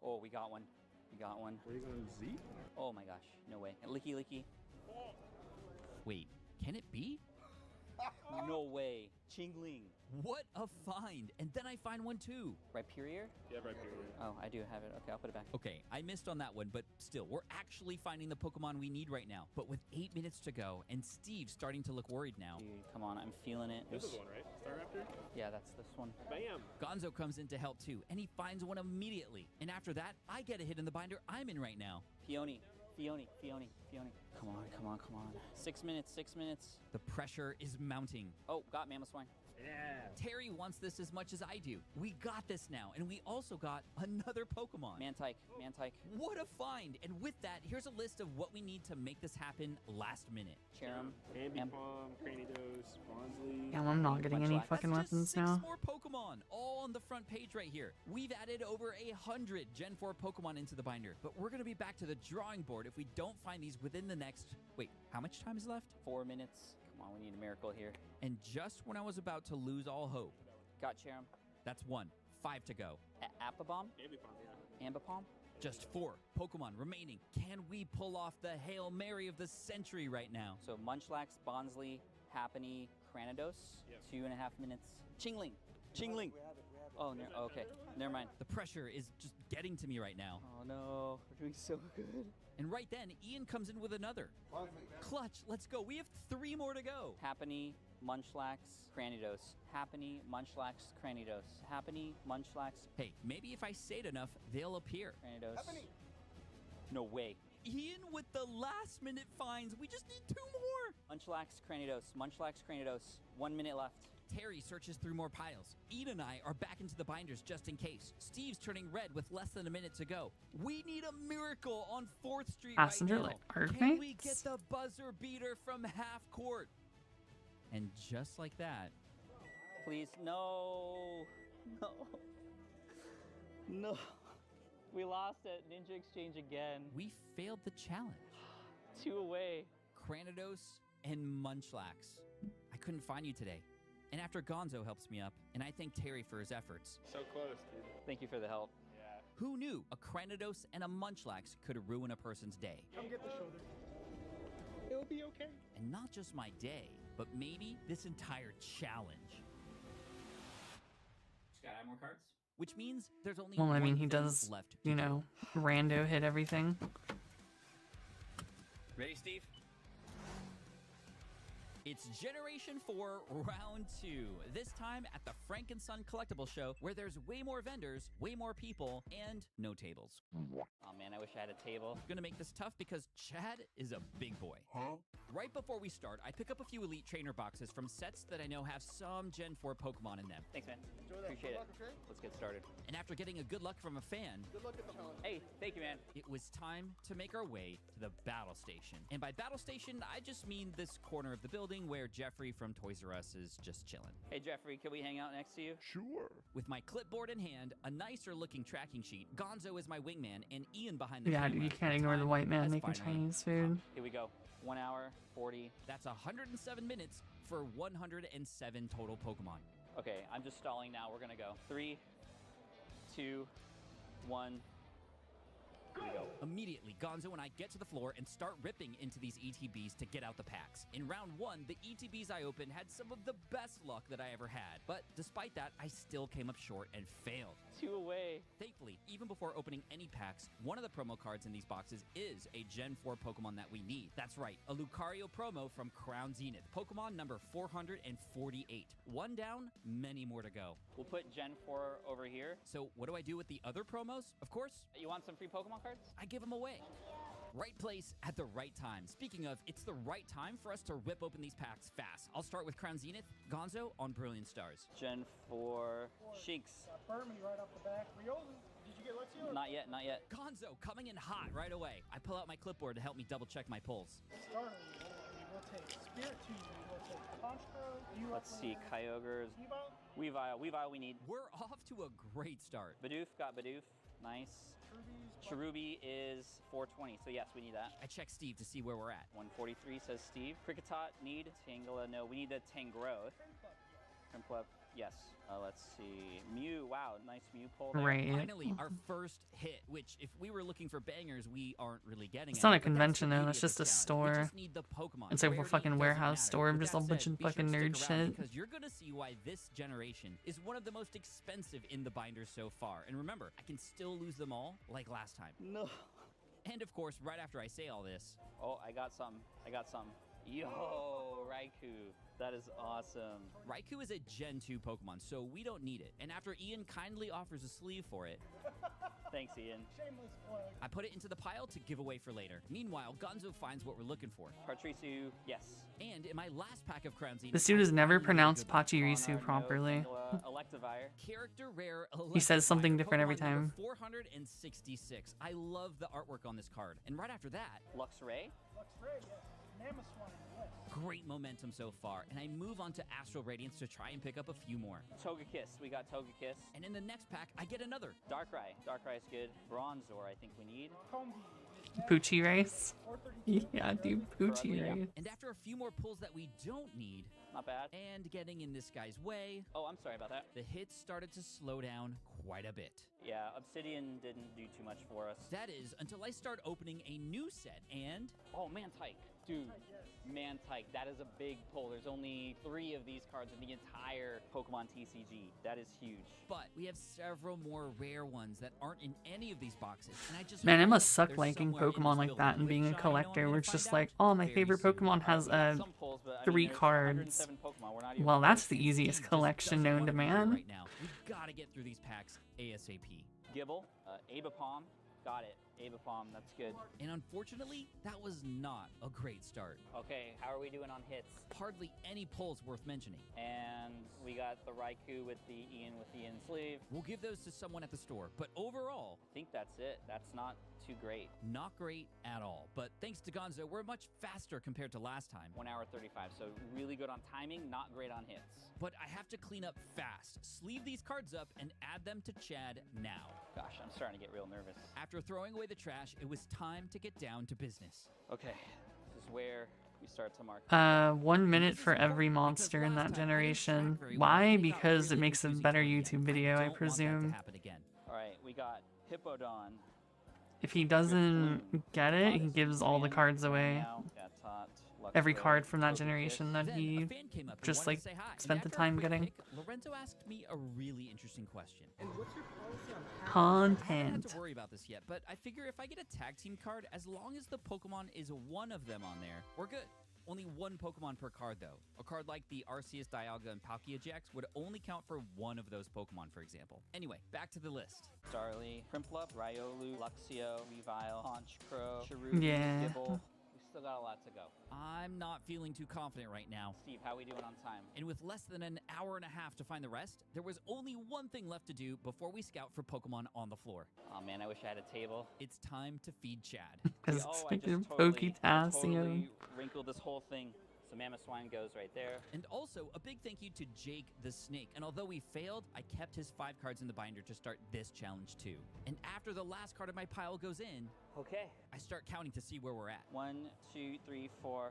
Oh, we got one. We got one. Where are you going, Z? Oh my gosh. No way. Licky Licky. Wait, can it be? No way. Chingling. What a find. And then I find one too. Rhyperior? Yeah, Rhyperior. Oh, I do have it. Okay, I'll put it back. Okay, I missed on that one, but still, we're actually finding the Pokemon we need right now. But with 8 minutes to go, and Steve's starting to look worried now. Dude, come on. I'm feeling it. This is the one, right? Staraptor? Yeah, that's this one. Bam! Gonzo comes in to help too, and he finds one immediately. And after that, I get a hit in the binder I'm in right now. Peony. Fioni. Come on, come on, come on. 6 minutes, 6 minutes. The pressure is mounting. Oh, got Mammoth Swine. Yeah. Terry wants this as much as I do. We got this now, and we also got another Pokemon. Mantike. What a find! And with that, here's a list of what we need to make this happen last minute. Cherum, Ambipom, Cranidos, Bronzely. Damn, I'm not getting any fucking That's weapons just 6 now. more Pokemon, all on the front page right here. We've added over 100 Gen 4 Pokemon into the binder, but we're gonna be back to the drawing board if we don't find these within the next... Wait, how much time is left? 4 minutes. Come on, we need a miracle here. And just when I was about to lose all hope... Got Cherum. That's 1. 5 to go. Appabomb? Ambipom, yeah. Ambipom? Just 4 Pokemon remaining. Can we pull off the Hail Mary of the century right now? So Munchlax, Bonsly, Happiny, Cranidos. Yep. 2.5 minutes. Chingling. Oh, no, okay. Never mind. The pressure is just getting to me right now. Oh no, we're doing so good. And right then, Ian comes in with another. Clutch, let's go. We have 3 more to go. Happiny, Munchlax, Cranidos. Happiny, Munchlax, Cranidos. Happiny, Munchlax. Hey, maybe if I say it enough, they'll appear. Cranidos. No way. Ian with the last minute finds. We just need 2 more. Munchlax, Cranidos. 1 minute left. Terry searches through more piles. Ian and I are back into the binders just in case. Steve's turning red with less than a minute to go. We need a miracle on 4th Street Passenger right now. like Can we Arcmates? get the buzzer beater from half court? And just like that, Please, no. We lost at Ninja Exchange again. we failed the challenge. 2 away. Cranidos and Munchlax. I couldn't find you today. And after Gonzo helps me up, and I thank Terry for his efforts. So close, dude. Thank you for the help. Yeah. Who knew a Cranidos and a Munchlax could ruin a person's day? Come get the shoulder. It'll be okay. And not just my day, but maybe this entire challenge. Just gotta add more cards. Which means there's only Well, I mean, one he thing does, left to you do. know, rando hit everything. Ready, Steve? It's Generation 4 Round 2. This time at the Frank & Son Collectible Show, where there's way more vendors, way more people, and no tables. Oh man, I wish I had a table. Gonna make this tough because Chad is a big boy. Right before we start, I pick up a few Elite Trainer boxes from sets that I know have some Gen 4 Pokemon in them. Thanks, man. Appreciate it. Let's get started. And after getting a good luck from a fan, Hey, thank you, man. it was time to make our way to the battle station. And by battle station, I just mean this corner of the building where Jeffrey from Toys R Us is just chilling. Hey, Jeffrey, can we hang out next to you? Sure. With my clipboard in hand, a nicer looking tracking sheet, Gonzo is my wingman, and Ian behind the Yeah, camera. dude, you can't ignore the white man has making finally Chinese food. Here we go. 1 hour, 40. That's 107 minutes for 107 total Pokemon. Okay, I'm just stalling now. We're gonna go. 3, 2, 1. Here we go. Immediately, Gonzo and I get to the floor and start ripping into these ETBs to get out the packs. In round 1, the ETBs I opened had some of the best luck that I ever had. But despite that, I still came up short and failed. 2 away. Thankfully, even before opening any packs, one of the promo cards in these boxes is a Gen 4 Pokemon that we need. That's right, a Lucario promo from Crown Zenith, Pokemon number 448. 1 down, many more to go. We'll put Gen 4 over here. So what do I do with the other promos? Of course, You want some free Pokemon cards? I give them away. Right place at the right time. Speaking of, it's the right time for us to rip open these packs fast. I'll start with Crown Zenith, Gonzo on Brilliant Stars. Gen 4 Sheiks. Burmy right off the back. Riolu, did you get Lexio? Not yet, not yet. Gonzo coming in hot right away. I pull out my clipboard to help me double check my pulls. Starter, we'll take Spirit Tuesday, we'll take Constro. Let's see, Kyogre's. Evo. Weavile we need. We're off to a great start. Bidoof, got Bidoof. Nice. Cherubi is 420, so yes, we need that. I check Steve to see where we're at. 143 says Steve. Kricketot, need. Tangela, no, we need the Tangrowth. Trimplup, yes. Let's see. Mew, wow, nice Mew pull there. Right. Finally, our first hit, which if we were looking for bangers, we aren't really getting It's any, not a but that's the convention though, beauty it's of just a this challenge. We store. just need the Pokemon. It's like a Rarity fucking doesn't warehouse matter. store, With just that a bunch said, of be sure fucking to nerd stick around shit. because you're gonna see why this generation is one of the most expensive in the binders so far. And remember, I can still lose them all like last time. No. And of course, right after I say all this, Oh, I got some. Yo, Raikou. Raikou. That is awesome. Raikou is a Gen 2 Pokemon, so we don't need it. And after Ian kindly offers a sleeve for it, Thanks, Ian. Shameless plug. I put it into the pile to give away for later. Meanwhile, Gonzo finds what we're looking for. Partrisu, yes. And in my last pack of Crown Zenith, This dude has never pronounced Pachirisu properly. Electivire. Character rare He says something Electivire, different every Pokemon number time. 466. I love the artwork on this card. And right after that, Luxray. Luxray, yes. Mamoswine, yes. great momentum so far. And I move on to Astral Radiance to try and pick up a few more. Togekiss. We got Togekiss. And in the next pack, I get another. Darkrai. Darkrai's good. Bronzor, I think we need. Poochie Race. Yeah, dude, Poochie Race. And after a few more pulls that we don't need, not bad, and getting in this guy's way, oh, I'm sorry about that. The hits started to slow down quite a bit. Yeah, Obsidian didn't do too much for us. That is, until I start opening a new set, and... Oh, Mantike. Dude, Mantike, that is a big pull. There's only 3 of these cards in the entire Pokemon TCG. That is huge. But we have several more rare ones that aren't in any of these boxes. And I just Man, it must suck liking Pokemon like that and being a collector where it's just like, oh, my favorite Pokemon has 3 cards. Well, that's the easiest collection known to man. Right now, we've got to get through these packs ASAP. Gibble, Abapom, got it. Abapom, that's good. And unfortunately, that was not a great start. Okay, how are we doing on hits? Hardly any pulls worth mentioning. And we got the Raikou with the Ian sleeve. We'll give those to someone at the store, but overall... I think that's it. That's not too great. Not great at all, but thanks to Gonzo, we're much faster compared to last time. 1 hour 35, so really good on timing, not great on hits. But I have to clean up fast, sleeve these cards up, and add them to Chad now. Gosh, I'm starting to get real nervous. After throwing away the trash, it was time to get down to business. Okay, this is where we start to mark. 1 minute for every monster in that generation. Why? Because it makes a better YouTube video, I presume. Alright, we got Hippowdon. If he doesn't get it, he gives all the cards away. Every card from that generation that he just like spent the time getting. Lorenzo asked me a really interesting question. And what's your policy on Content. I haven't had to worry about this yet, but I figure if I get a tag team card, as long as the Pokemon is one of them on there, we're good. Only 1 Pokemon per card, though. A card like the Arceus, Dialga, and Palkia Jax would only count for 1 of those Pokemon, for example. Anyway, back to the list. Starly, Prinplup, Riolu, Luxio, Weavile, Honchkrow, Cherubi, Yeah. Gibble. We still got a lot to go. I'm not feeling too confident right now. Steve, how are we doing on time? And with less than an hour and a half to find the rest, there was only one thing left to do before we scout for Pokemon on the floor. Oh man, I wish I had a table. It's time to feed Chad. Because I just totally wrinkled this whole thing. So Mamoswine goes right there. And also, a big thank you to Jake the Snake. And although we failed, I kept his 5 cards in the binder to start this challenge too. And after the last card of my pile goes in, okay, I start counting to see where we're at. 1, 2, 3, 4,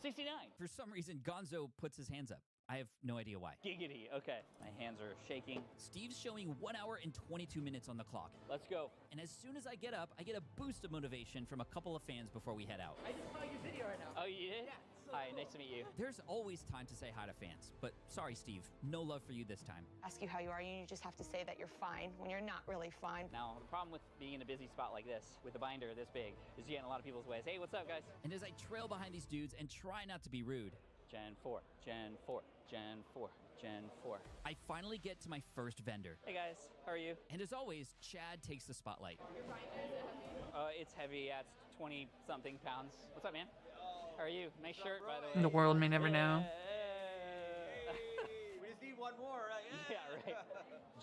69. For some reason, Gonzo puts his hands up. I have no idea why. Giggity. Okay, my hands are shaking. Steve's showing 1 hour and 22 minutes on the clock. Let's go. And as soon as I get up, I get a boost of motivation from a couple of fans before we head out. I just saw your video right now. Oh, you did? Yeah. Hi, nice to meet you. There's always time to say hi to fans, but sorry, Steve, no love for you this time. Ask you how you are, and you just have to say that you're fine when you're not really fine. Now, the problem with being in a busy spot like this, with a binder this big, is you get in a lot of people's ways. Hey, what's up, guys? And as I trail behind these dudes and try not to be rude, Gen 4, Gen 4, Gen 4, Gen 4. I finally get to my first vendor. Hey guys, how are you? And as always, Chad takes the spotlight. It's heavy, yeah, it's 20-something pounds. What's up, man? How are you? Nice shirt, by the way. The world may never know. We just need 1 more, right? Yeah, right.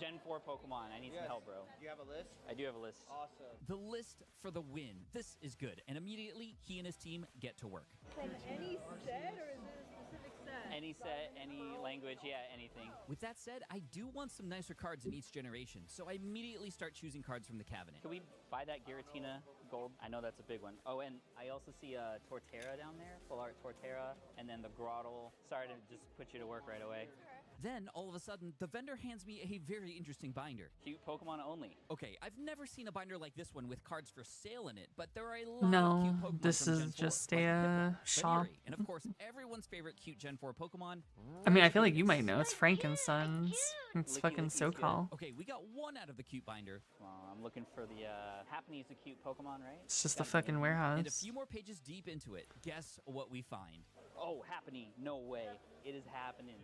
Gen 4 Pokemon. I need some help, bro. Do you have a list? I do have a list. Awesome. The list for the win. This is good. And immediately, he and his team get to work. Like any set, or is it a specific set? Any set, any language, yeah, anything. With that said, I do want some nicer cards in each generation, so I immediately start choosing cards from the cabinet. Can we buy that Giratina gold? I know that's a big one. Oh, and I also see a Torterra down there, full art Torterra, and then the Grotle. Sorry to just put you to work right away. Then, all of a sudden, the vendor hands me a very interesting binder. Cute Pokemon only. Okay, I've never seen a binder like this one with cards for sale in it, but there are a lot of cute Pokemon this from is Gen 4, just like a Piplup, shop. Baneri, and of course, everyone's favorite cute Gen 4 Pokemon. I mean, I feel like you might know. It's Frankensons. It's fucking SoCal. Okay, we got 1 out of the cute binder. I'm looking for the Happany's a cute Pokemon right? It's just a Gotta be fucking Happening. warehouse. And a few more pages deep into it, guess what we find? Oh, happening. No way. It is happening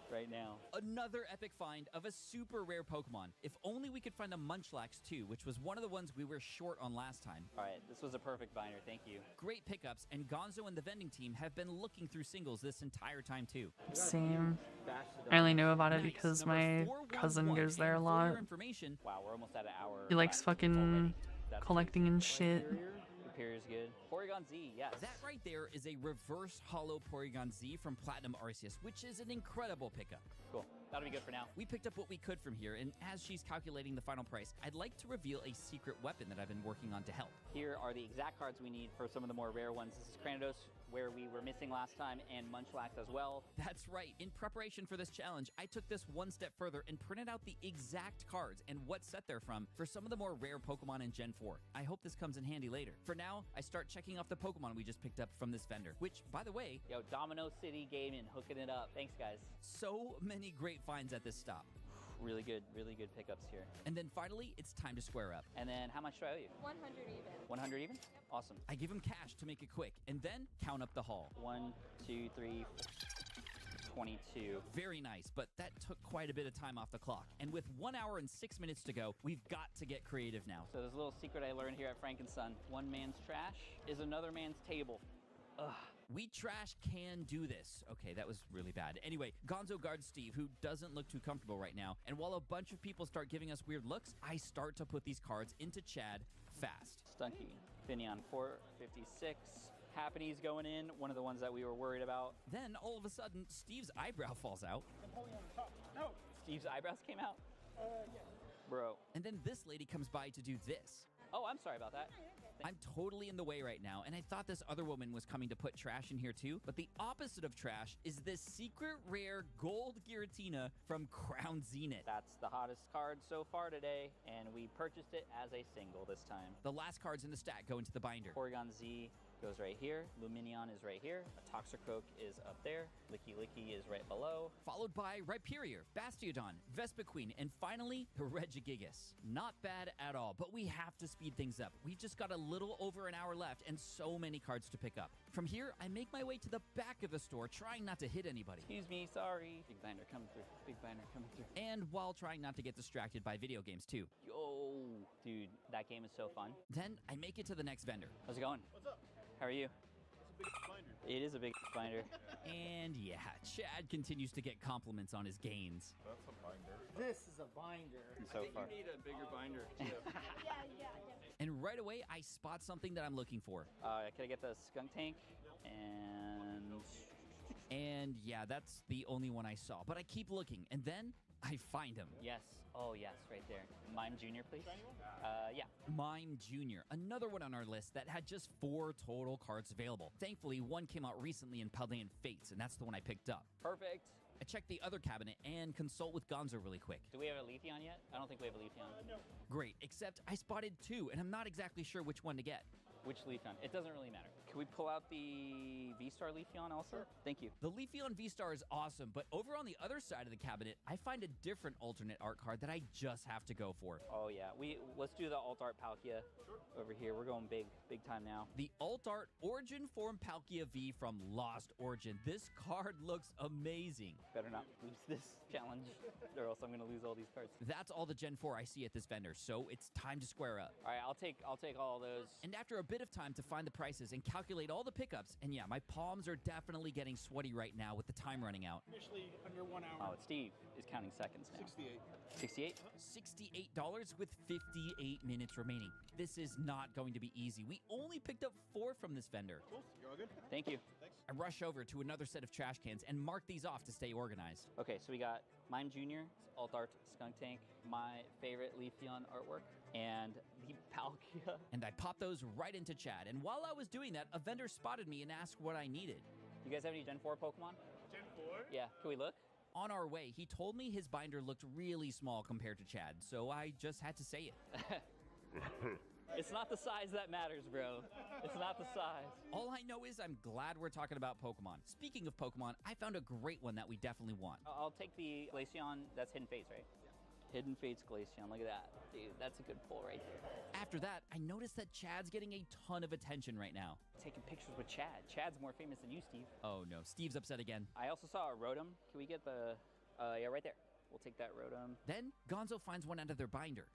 right now. Another epic find of a super rare Pokemon. If only we could find a Munchlax too, which was one of the ones we were short on last time. All right, this was a perfect binder. Thank you. Great pickups, and Gonzo and the vending team have been looking through singles this entire time too. Same. I only know about it because my cousin goes there a lot. Wow, we're almost at an hour. He likes fucking collecting and shit. Superior's good. Porygon Z, yes. That right there is a reverse hollow Porygon Z from Platinum Arceus, which is an incredible pickup. Cool. That'll be good for now. We picked up what we could from here, and as she's calculating the final price, I'd like to reveal a secret weapon that I've been working on to help. Here are the exact cards we need for some of the more rare ones. This is Cranidos, where we were missing last time, and Munchlax as well. That's right. In preparation for this challenge, I took this one step further and printed out the exact cards and what set they're from for some of the more rare Pokemon in Gen 4. I hope this comes in handy later. For now, I start checking off the Pokemon we just picked up from this vendor, which, by the way... Yo, Domino City Gaming, hooking it up. Thanks, guys. So many great finds at this stop. Really good pickups here. And then finally, it's time to square up. And then how much do I owe you? 100 even. 100 even? Awesome. I give him cash to make it quick, and then count up the haul. 1, 2, 3, 22. Very nice, but that took quite a bit of time off the clock. And with 1 hour and 6 minutes to go, we've got to get creative now. So there's a little secret I learned here at Frankenson. One man's trash is another man's table. Ugh. We trash can do this. Okay, that was really bad. Anyway, Gonzo guards Steve, who doesn't look too comfortable right now. And while a bunch of people start giving us weird looks, I start to put these cards into Chad fast. Stunky. Finneon 456. Happeny's going in, one of the ones that we were worried about. Then, all of a sudden, Steve's eyebrow falls out. No. Steve's eyebrows came out? Yeah. Bro. And then this lady comes by to do this. Oh, I'm sorry about that. I'm totally in the way right now, and I thought this other woman was coming to put trash in here too, but the opposite of trash is this secret rare gold Giratina from Crown Zenith. That's the hottest card so far today, and we purchased it as a single this time. The last cards in the stack go into the binder. Porygon Z goes right here. Luminion is right here. A Toxicroak is up there. Licky Licky is right below. Followed by Rhyperior, Bastiodon, Vespiquen, and finally, Regigigas. Not bad at all, but we have to speed things up. We've just got a little over an hour left and so many cards to pick up. From here, I make my way to the back of the store, trying not to hit anybody. Excuse me, sorry. Big binder coming through. Big binder coming through. And while trying not to get distracted by video games too. Yo, dude, that game is so fun. Then I make it to the next vendor. How's it going? What's up? How are you? It's a big binder. It is a big binder. And yeah, Chad continues to get compliments on his gains. That's a binder. This is a binder. So I think far. you need a bigger binder. Yeah. And right away, I spot something that I'm looking for. Can I get the skunk tank? And yeah, that's the only one I saw. But I keep looking, and then I find him. Yes. Oh, yes, right there. Mime Jr., please. Yeah. Mime Jr., another one on our list that had just 4 total cards available. Thankfully, one came out recently in Paldean Fates, and that's the one I picked up. Perfect. I checked the other cabinet and consult with Gonzo really quick. Do we have a Leafeon yet? I don't think we have a Leafeon. No. Great, except I spotted 2, and I'm not exactly sure which one to get. Which Leafeon? It doesn't really matter. Can we pull out the V-Star Leafeon also? Sure. Thank you. The Leafeon V-Star is awesome, but over on the other side of the cabinet, I find a different alternate art card that I just have to go for. Oh yeah, let's do the Alt Art Palkia over here. We're going big time now. The Alt Art Origin Form Palkia V from Lost Origin. This card looks amazing. Better not lose this challenge, or else I'm gonna lose all these cards. That's all the Gen 4 I see at this vendor, so it's time to square up. All right, I'll take all those. And after a bit of time to find the prices and calculate all the pickups, and yeah, my palms are definitely getting sweaty right now with the time running out. Officially under 1 hour. Oh, Steve is counting seconds now. 68. 68? $68 with 58 minutes remaining. This is not going to be easy. We only picked up 4 from this vendor. Cool. You're all good? Thank you. Thanks. I rush over to another set of trash cans and mark these off to stay organized. Okay, so we got Mime Jr., Alt Art Skunk Tank, my favorite Leafeon artwork, and the Palkia. And I popped those right into Chad. And while I was doing that, a vendor spotted me and asked what I needed. You guys have any Gen 4 Pokemon? Gen 4? Yeah, can we look? On our way, he told me his binder looked really small compared to Chad, so I just had to say it. It's not the size that matters, bro. It's not the size. All I know is I'm glad we're talking about Pokemon. Speaking of Pokemon, I found a great one that we definitely want. I'll take the Glaceon. That's Hidden Fates, right? Hidden Fates Glaceon. Look at that. Dude, that's a good pull right there. After that, I noticed that Chad's getting a ton of attention right now. Taking pictures with Chad. Chad's more famous than you, Steve. Oh no, Steve's upset again. I also saw a Rotom. Can we get the, yeah, right there. We'll take that Rotom. Then Gonzo finds one out of their binder.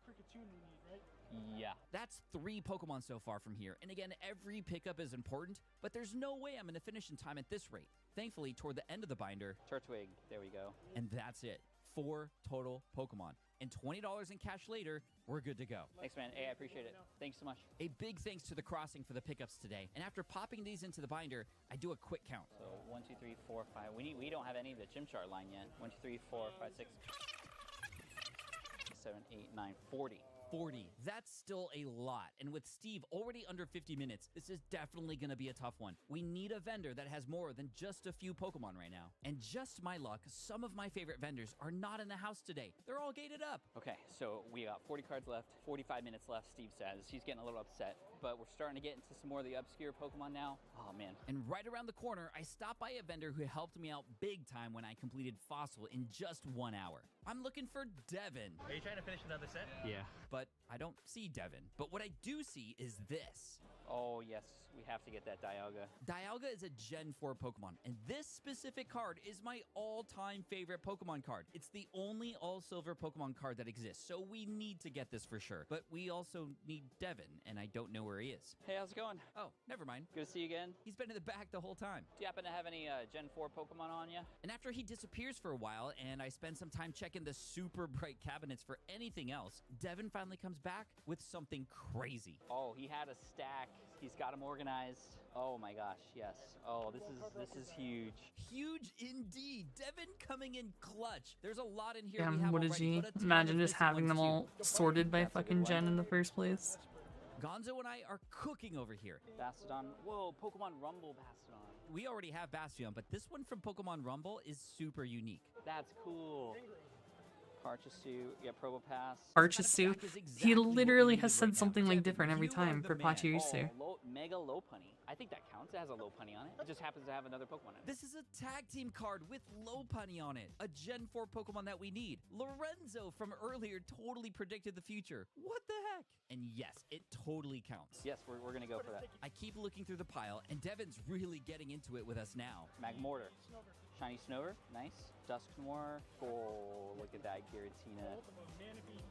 Yeah. That's 3 Pokemon so far from here. And again, every pickup is important, but there's no way I'm going to finish in time at this rate. Thankfully, toward the end of the binder. Turtwig. There we go. And that's it. 4 total Pokemon. And $20 in cash later, we're good to go. Thanks, man. Hey, I appreciate it. Thanks so much. A big thanks to the Crossing for the pickups today. And after popping these into the binder, I do a quick count. So 1, 2, 3, 4, 5. We don't have any of the Gymshark line yet. 1, 2, 3, 4, 5, 6, 7, 8, 9, 40. 40. That's still a lot. And with Steve already under 50 minutes, this is definitely going to be a tough one. We need a vendor that has more than just a few Pokemon right now. And just my luck, some of my favorite vendors are not in the house today. They're all gated up. Okay, so we got 40 cards left, 45 minutes left, Steve says. He's getting a little upset, but we're starting to get into some more of the obscure Pokemon now. Oh, man. And right around the corner, I stopped by a vendor who helped me out big time when I completed Fossil in just 1 hour. I'm looking for Devin. Are you trying to finish another set? Yeah. But I don't see Devin. But what I do see is this. Oh, yes. We have to get that Dialga. Dialga is a Gen 4 Pokemon, and this specific card is my all-time favorite Pokemon card. It's the only all-silver Pokemon card that exists, so we need to get this for sure. But we also need Devin, and I don't know where he is. Hey, how's it going? Oh, never mind. Good to see you again. He's been in the back the whole time. Do you happen to have any Gen 4 Pokemon on you? And after he disappears for a while, and I spend some time checking the super bright cabinets for anything else, Devin finally comes back with something crazy. Oh, he had a stack. He's got them organized. Oh my gosh, yes. Oh, this is huge. Huge indeed. Devin coming in clutch. There's a lot in here. Damn, what is he? Imagine just having them all sorted by fucking Gen in the first place. Gonzo and I are cooking over here. Bastodon. Whoa, Pokemon Rumble Bastodon. We already have Bastion, but this one from Pokemon Rumble is super unique. That's cool. Parchesu, yeah, Probopass. Parchesu. He literally has said something like different every time for Pachirisu. Oh, Mega Lopunny. I think that counts. It has a Lopunny on it. It just happens to have another Pokemon in it. This is a tag team card with Lopunny on it. A Gen 4 Pokemon that we need. Lorenzo from earlier totally predicted the future. What the heck? And yes, it totally counts. Yes, we're going to go for that. I keep looking through the pile, and Devin's really getting into it with us now. Magmortar. Shiny Snover, nice. Dusknoir, oh, look at that Giratina.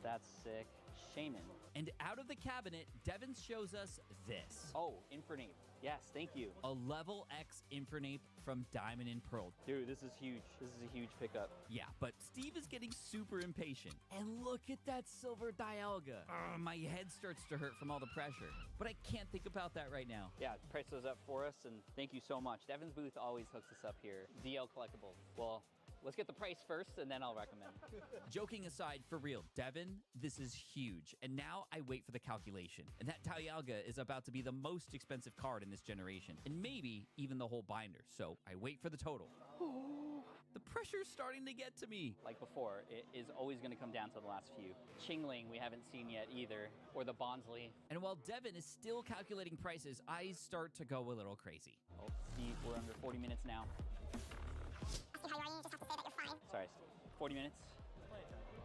That's sick. Shaman. And out of the cabinet, Devin shows us this. Oh, Infernape. Yes, thank you. A level X Infernape from Diamond and Pearl. Dude, this is huge. This is a huge pickup. Yeah, but Steve is getting super impatient. And look at that silver Dialga. My head starts to hurt from all the pressure. But I can't think about that right now. Yeah, price those up for us, and thank you so much. Devin's booth always hooks us up here. DL Collectibles. Well, let's get the price first, and then I'll recommend. Joking aside, for real, Devin, this is huge. And now I wait for the calculation. And that Dialga is about to be the most expensive card in this generation. And maybe even the whole binder. So I wait for the total. The pressure's starting to get to me. Like before, it is always going to come down to the last few. Chingling, we haven't seen yet either. Or the Bonsley. And while Devin is still calculating prices, I start to go a little crazy. Oh, Steve, we're under 40 minutes now. How are you? You just have to say that you're fine. Sorry, 40 minutes?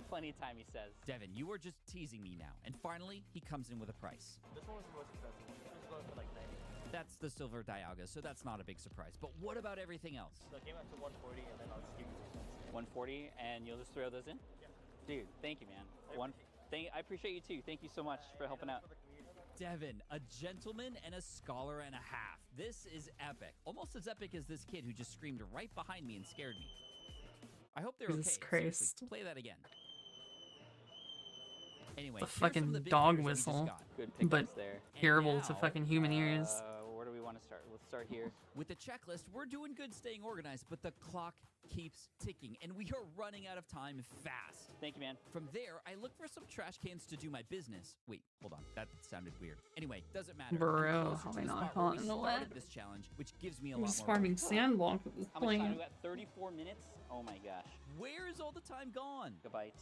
Plenty of time, he says. Devin, you are just teasing me now. And finally, he comes in with a price. This one was the most expensive one. It was going for like 90. That's the silver Dialga, so that's not a big surprise. But what about everything else? So it came out to 140, and then I'll just give you 2 cents. 140, and you'll just throw those in? Yeah. Dude, thank you, man. I appreciate you too. Thank you so much for helping out. Devin, a gentleman and a scholar and a half. This is epic. Almost as epic as this kid who just screamed right behind me and scared me. I hope they're Jesus okay. Christ. Seriously, play that again. Anyway, the fucking dog whistle, but there. terrible to fucking human ears. Where do we want to start? Let's start here. With the checklist, we're doing good staying organized, but the clock keeps ticking, and we are running out of time fast. Thank you, man. From there, I look for some trash cans to do my business. Wait, hold on. That sounded weird. Anyway, doesn't matter. Bro, how am I not hot in the wet? This challenge, which gives me a I'm lot just more farming sandblock at this How much time? point. We got 34 minutes? Oh my gosh. Where is all the time gone? Gigabytes.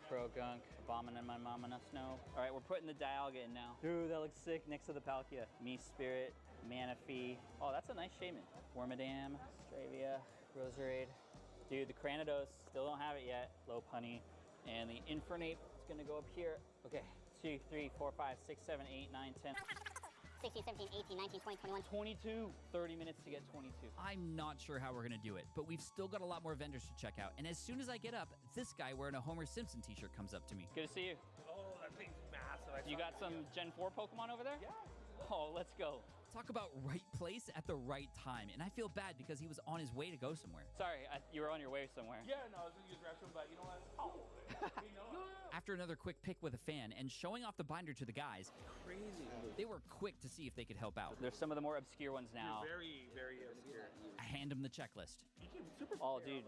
Pro-Gunk, Abomin and my Mama Snow. All right, we're putting the Dialga in now. Dude, that looks sick next to the Palkia. Me Spirit, Manaphy. Oh, that's a nice Shaman. Wormadam, Stravia, Roserade. Dude, the Cranidos, still don't have it yet. Lopunny. And the Infernape is gonna go up here. Okay, 2, 3, 4, 5, 6, 7, 8, 9, 10. 16, 17, 18, 19, 20, 21. 22. 30 minutes to get 22. I'm not sure how we're gonna do it, but we've still got a lot more vendors to check out. And as soon as I get up, this guy wearing a Homer Simpson t-shirt comes up to me. Good to see you. Oh, that thing's massive. You got some Gen 4 Pokemon over there? Yeah. Oh, let's go. Talk about right place at the right time. And I feel bad because he was on his way to go somewhere. Sorry, you were on your way somewhere. Yeah, no, I was gonna use the restroom, but you know what? Oh, you know. After another quick pick with a fan and showing off the binder to the guys, Crazy. they were quick to see if they could help out. There's some of the more obscure ones now. You're very, very obscure. I hand him the checklist. You can super Oh, dude,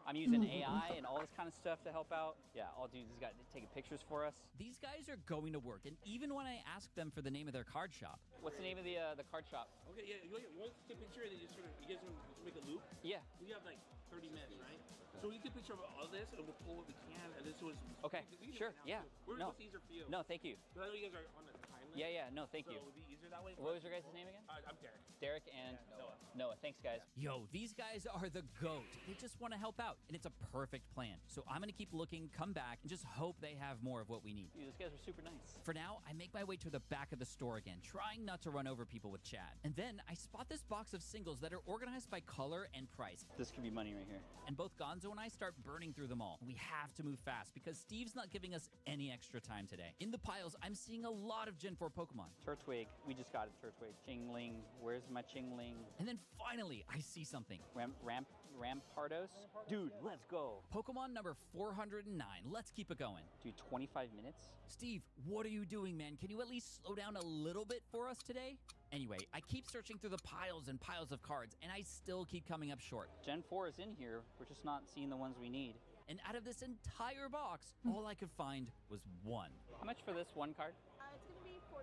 I'm using AI and all this kind of stuff to help out. Yeah, all dudes got taking pictures for us. These guys are going to work, and even when I ask them for the name of their card shop. What's the name of the card shop? Okay, yeah, you want to take a picture and then you sort of, you guys want to make a loop? Yeah. We have like 30 minutes, right? So we take a picture of all this and we'll pull what we can and this was... Okay, sure, yeah. What's easier for you? No, thank you. But I know you guys are on the timeline. Yeah, no, thank you. So it would be easier that way. What was your guys' name again? I'm Derek. Derek and Noah. Noah, thanks guys. Yo, these guys are the GOAT. They just want to help out, and it's a perfect plan. So I'm going to keep looking, come back, and just hope they have more of what we need. Dude, those guys are super nice. For now, I make my way to the back of the store again, trying not to run over people with Chad. And then I spot this box of singles that are organized by color and price. This could be money right here. And both Gonzo and I start burning through them all. We have to move fast because Steve's not giving us any extra time today. In the piles, I'm seeing a lot of Gen 4 Pokemon. Turtwig, we just got it, Turtwig. Chingling, where's my Chingling? And then finally, I see something. Rampardos? Dude, let's go. Pokemon number 409. Let's keep it going. Dude, 25 minutes? Steve, what are you doing, man? Can you at least slow down a little bit for us today? Anyway, I keep searching through the piles and piles of cards, and I still keep coming up short. Gen 4 is in here. We're just not seeing the ones we need. And out of this entire box, all I could find was one. How much for this one card? It's gonna be $4.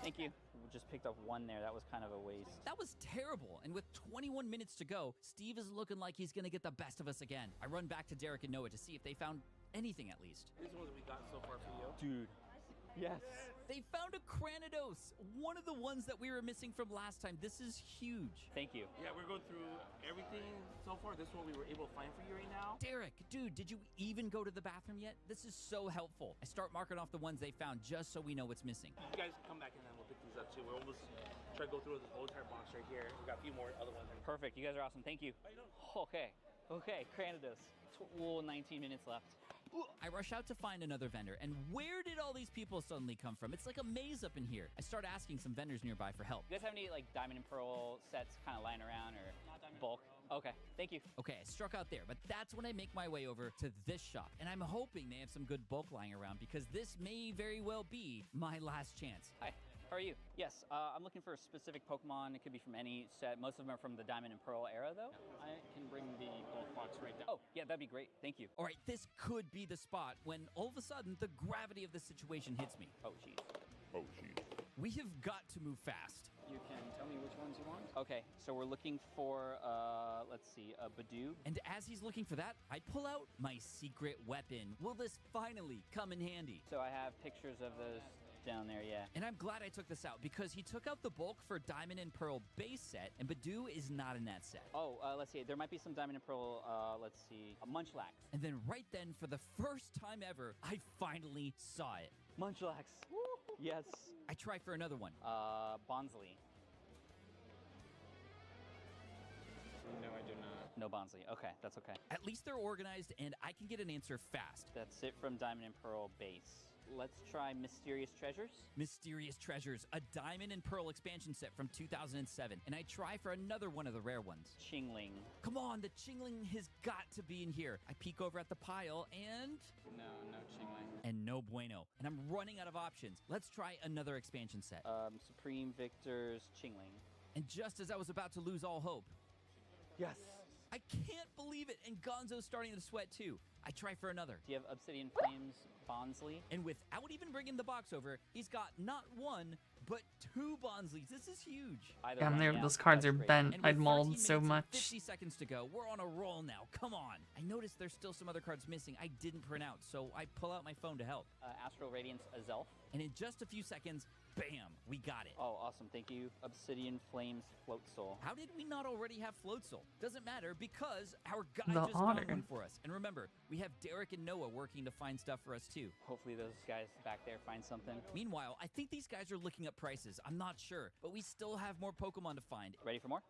Thank you. We just picked up one there. That was kind of a waste. That was terrible. And with 21 minutes to go, Steve is looking like he's gonna get the best of us again. I run back to Derek and Noah to see if they found anything at least. These ones we got so far for you. Dude. Yes. They found a Cranidos, one of the ones that we were missing from last time. This is huge. Thank you. Yeah, we're going through everything so far. This one we were able to find for you right now. Derek, dude, did you even go to the bathroom yet? This is so helpful. I start marking off the ones they found just so we know what's missing. You guys come back and then we'll pick these up too. We're almost trying to go through this whole entire box right here. We got a few more other ones. Perfect. You guys are awesome. Thank you. Okay. Cranidos. 19 minutes left. I rush out to find another vendor, and where did all these people suddenly come from? It's like a maze up in here. I start asking some vendors nearby for help. You guys have any like Diamond and Pearl sets kind of lying around or bulk? Okay, thank you. Okay, I struck out there, but that's when I make my way over to this shop, and I'm hoping they have some good bulk lying around because this may very well be my last chance. Hi. How are you? Yes, I'm looking for a specific Pokemon. It could be from any set. Most of them are from the Diamond and Pearl era, though. I can bring the bulk box right down. Oh, yeah, that'd be great. Thank you. All right, this could be the spot when all of a sudden the gravity of the situation hits me. Oh, jeez. We have got to move fast. You can tell me which ones you want? Okay, so we're looking for, let's see, a Badoo. And as he's looking for that, I pull out my secret weapon. Will this finally come in handy? So I have pictures of those down there, yeah. And I'm glad I took this out because he took out the bulk for Diamond and Pearl base set, and Badoo is not in that set. Oh, let's see. There might be some Diamond and Pearl, let's see, Munchlax. And then right then, for the first time ever, I finally saw it. Munchlax. Yes. I try for another one. Bonsley. No, I do not. No Bonsley. Okay, that's okay. At least they're organized, and I can get an answer fast. That's it from Diamond and Pearl base. Let's try Mysterious Treasures. Mysterious Treasures, a Diamond and Pearl expansion set from 2007. And I try for another one of the rare ones. Chingling. Come on, the Chingling has got to be in here. I peek over at the pile and... No Chingling. And no bueno. And I'm running out of options. Let's try another expansion set. Supreme Victor's Chingling. And just as I was about to lose all hope... Yes. I can't believe it, and Gonzo's starting to sweat too. I try for another. Do you have Obsidian Flames Bonsley? And without even bringing the box over, he's got not one, but two Bonsleys. This is huge. Those cards are bent. I'd mauled so much. 50 seconds to go. We're on a roll now. Come on. I noticed there's still some other cards missing I didn't print out, so I pull out my phone to help. Astral Radiance Azelf. And in just a few seconds, Bam! We got it. Oh, awesome. Thank you. Obsidian Flames Float Soul. How did we not already have Float Soul? Doesn't matter because our guy The just found otter. one for us. And remember, we have Derek and Noah working to find stuff for us too. Hopefully those guys back there find something. Meanwhile, I think these guys are looking up prices. I'm not sure, but we still have more Pokemon to find. Ready for more?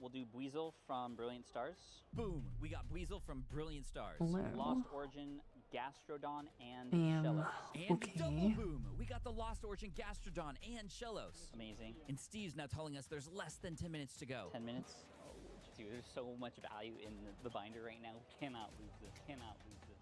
We'll do Buizel from Brilliant Stars. Boom! We got Buizel from Brilliant Stars. Hello. Lost Origin, Gastrodon, and Damn. Shellos. And Okay. double boom! We got the Lost Origin Gastrodon and Shellos. Amazing. And Steve's now telling us there's less than 10 minutes to go. 10 minutes? Oh, dude, there's so much value in the binder right now. Cannot lose this. Cannot lose this.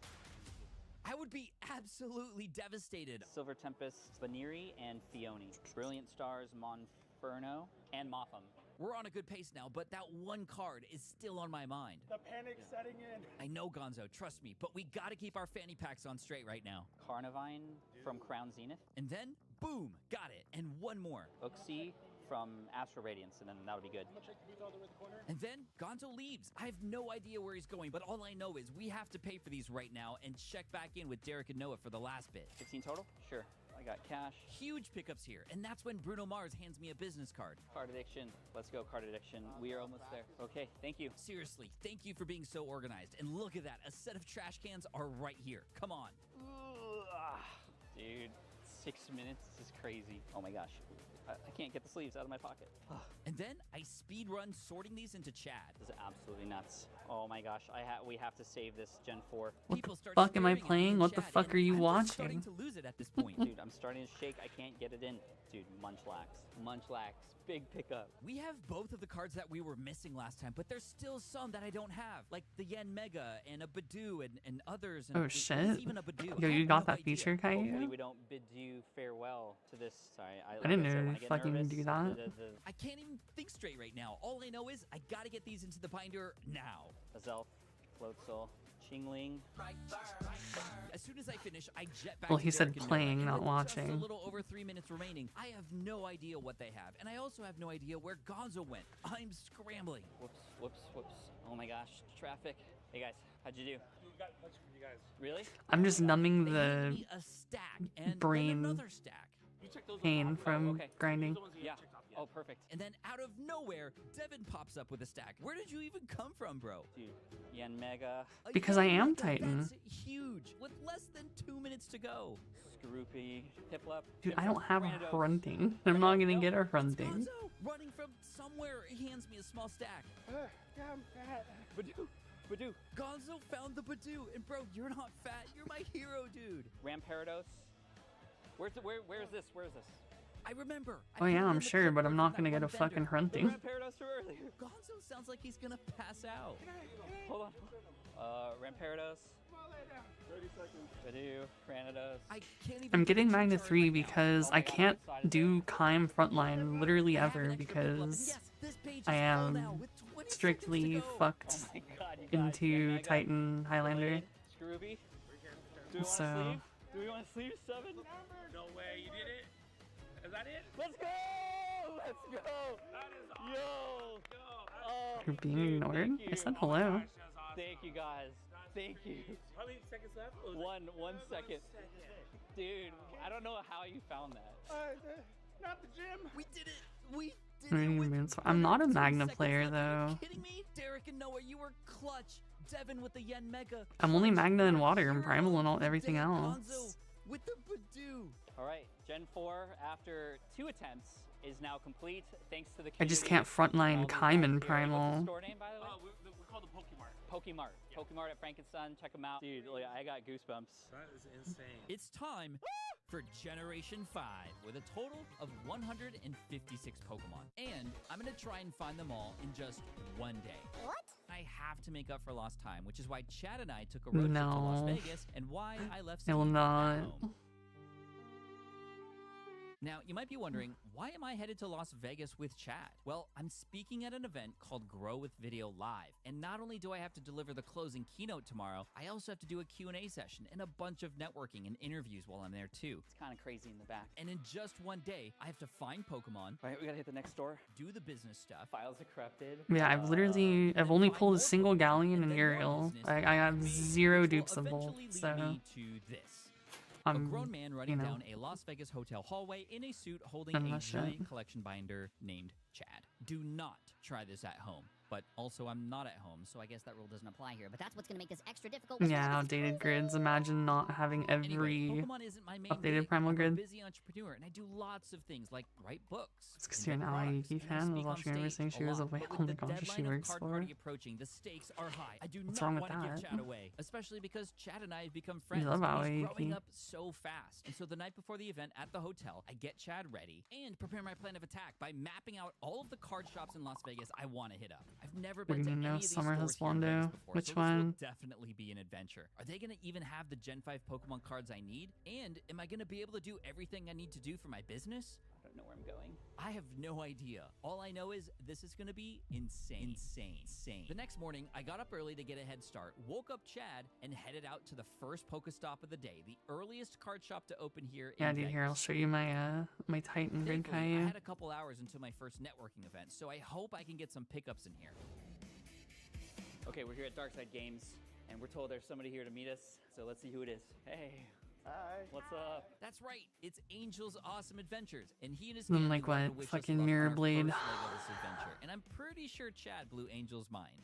I would be absolutely devastated. Silver Tempest, Baniri, and Fione. Brilliant Stars, Monferno, and Motham. We're on a good pace now, but that one card is still on my mind. The panic setting in. I know, Gonzo, trust me, but we gotta keep our fanny packs on straight right now. Carnivine from Crown Zenith. And then, boom, got it, and one more. Uxie from Astral Radiance, and then that'll be good. I'm gonna check the beat all the way to the corner. And then Gonzo leaves. I have no idea where he's going, but all I know is we have to pay for these right now and check back in with Derek and Noah for the last bit. 16 total? Sure. I got cash. Huge pickups here, and that's when Bruno Mars hands me a business card. Card Addiction. Let's go, Card Addiction. We are almost there. Okay, thank you. Seriously, thank you for being so organized. And look at that, a set of trash cans are right here. Come on. Dude, 6 minutes is crazy. Oh my gosh. I can't get the sleeves out of my pocket. And then I speed run sorting these into Chad. This is absolutely nuts. Oh my gosh, we have to save this Gen 4. What People the start fuck am I staring at me playing? in What the chat, fuck and are you I'm just starting watching? to lose it at this point. Dude, I'm starting to shake. I can't get it in. Dude, Munchlax. Munchlax. Big pickup. We have both of the cards that we were missing last time, but there's still some that I don't have, like the Yen Mega and a Badoo and others. And Oh there's shit. Even a Badoo. Yo, I you have got no that idea. feature, Hopefully Caillou? we don't bid you farewell to this. Sorry, I didn't like know when to I get fucking nervous, do that. I can't even think straight right now. All I know is I gotta get these into the binder now. Azelf, Float Soul, Chingling. As soon as I finish, I jet back Well, to he said Derek and playing, Noah, not and with just watching. a little over 3 minutes remaining. I have no idea what they have, and I also have no idea where Gonzo went. I'm scrambling. Whoops, whoops, whoops. Oh my gosh, traffic. Hey guys, how'd you do? We got a bunch from you guys. Really? I'm just numbing They the handed me a stack and then brain another stack. You checked those pain ones off? from okay. grinding. The ones you Yeah. checked off yet. Oh, perfect. And then out of nowhere, Devin pops up with a stack. Where did you even come from, bro? Dude, Yen Mega, A Because I Yen am Mega, Titan. That's huge. With less than 2 minutes to go. Scroopy, Piplup. Dude, I don't Piplup, have Granados. Hrunting. I'm not gonna get a It's Hrunting. Gonzo running from somewhere. He hands me a small stack. Yeah, I'm fat. Badoo, Badoo. Gonzo found the Badoo, and bro, you're not fat. You're my hero, dude. Ramparados. Where's this? Where is this? I remember. Oh yeah, I'm sure, but I'm not gonna get a fucking Hrunting. Ramparados too early. Gonzo sounds like he's gonna pass out. Hold on. Ramparados. 30 seconds. Badoo, Granados. I can't even. I'm getting picture Magna Char 3 right now. because Oh I my God, can't I'm excited. do Kaim frontline literally I have an ever extra pickup, and because yes, this page I is full am now with 20 strictly seconds to go. fucked Oh my God, you guys. into Yen Mega, Titan Highlander. Scrooby. Do we want So- to sleeve? Do we want to sleeve 7? No way, you did it? Is that it? Let's go! Let's go! That is awesome. Yo! Oh, You're being dude, ignored? thank I you. said Oh my hello. gosh, that's awesome. Thank you guys. Thank you. How many seconds left? Oh, was it- 1 second. Dude, I don't know how you found that. Not the gym. We did it. We did I it. mean, with it's- I'm not a 22 Magna seconds player, left. Are though. you kidding me? Derek and Noah, you were clutch. Devin with the Yen Mega. I'm only Clutch. Magna and You're Water and hero Primal and all today, everything Gonzo, else. with the Badoo. All right, Gen 4, after 2 attempts, is now complete thanks to the I just community can't frontline and all these Kaim guys and here. What's Primal. the store name, by the way? we call the Pokemart. Pokemart. Pokemart at Frankenstein. Check them out. Dude, look, I got goosebumps. That is insane. It's time for Generation 5 with a total of 156 Pokemon. And I'm going to try and find them all in just one day. What? I have to make up for lost time, which is why Chad and I took a road trip to Las No. Vegas and why I left I will Steve not. at home. Now, you might be wondering, why am I headed to Las Vegas with Chad? Well, I'm speaking at an event called Grow with Video Live, and not only do I have to deliver the closing keynote tomorrow, I also have to do a Q&A session and a bunch of networking and interviews while I'm there too. It's kind of crazy in the back. And in just one day, I have to find Pokemon, All right, we gotta hit the next door. do the business stuff, Files are corrupted. Yeah, I've only pulled a single Galleon and Uriel. I got zero which will dupes of both, eventually lead so me to this. A grown man running down a Las Vegas hotel hallway in a suit holding a giant collection binder named Chad. Do not try this at home. But also, I'm not at home, so I guess that rule doesn't apply here. But that's what's gonna make this extra difficult. Yeah, outdated grids. Imagine not having every Pokemon isn't my main updated gig. primal I'm grid. a busy entrepreneur, and I do lots of things like write books. It's because you're an Ally Yuki fan. I was watching her saying she was away. Oh my gosh, she works for. Approaching, the stakes are high. I do What's not wrong with want to give that? Chad away, especially because Chad and I have become friends. love and he's Aoi growing Yuki. up so fast. And so the night before the event at the hotel, I get Chad ready and prepare my plan of attack by mapping out all of the card shops in Las Vegas I want to hit up. I've never What do been you to mean, any no of these Summer stores here in Vegas Husbando? before, Which so one? This will definitely be an adventure. Are they going to even have the Gen 5 Pokemon cards I need? And am I going to be able to do everything I need to do for my business? I don't know where I'm going. I have no idea. All I know is this is gonna be insane. The next morning, I got up early to get a head start, woke up Chad, and headed out to the first Pokestop of the day, the earliest card shop to open here Yeah, in dude, Vegas. here, I'll show you my my Titan grid Thankfully, I Caillou. had a couple hours until my first networking event, so I hope I can get some pickups in here. Okay, we're here at Darkside Games, and we're told there's somebody here to meet us, so let's see who it is. Hey. Hi. What's up? That's right, it's Angel's Awesome Adventures, and he and his Then, family like, wanted to what, wish us fucking luck on Mirror our Blade? first leg of this adventure, and I'm pretty sure Chad blew Angel's mind.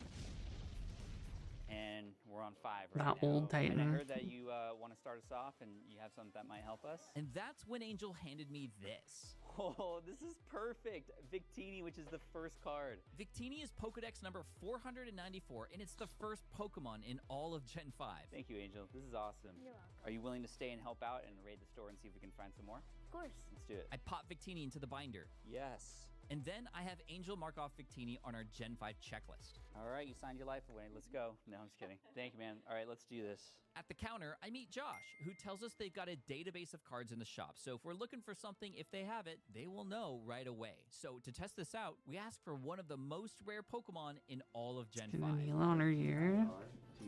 And we're on 5 right That now. old Titan. And I heard that you want to start us off, and you have something that might help us. And that's when Angel handed me this. Oh, this is perfect. Victini, which is the first card. Victini is Pokedex number 494, and it's the first Pokemon in all of Gen 5. Thank you, Angel. This is awesome. You're welcome. Are you willing to stay and help out and raid the store and see if we can find some more? Of course. Let's do it. I pop Victini into the binder. Yes. And then I have Angel mark off Victini on our Gen 5 checklist. All right, you signed your life away. Let's go. No, I'm just kidding. Thank you, man. All right, let's do this. At the counter, I meet Josh, who tells us they've got a database of cards in the shop. So if we're looking for something, if they have it, they will know right away. So to test this out, we ask for one of the most rare Pokemon in all of Gen 5. Vanilla on her year.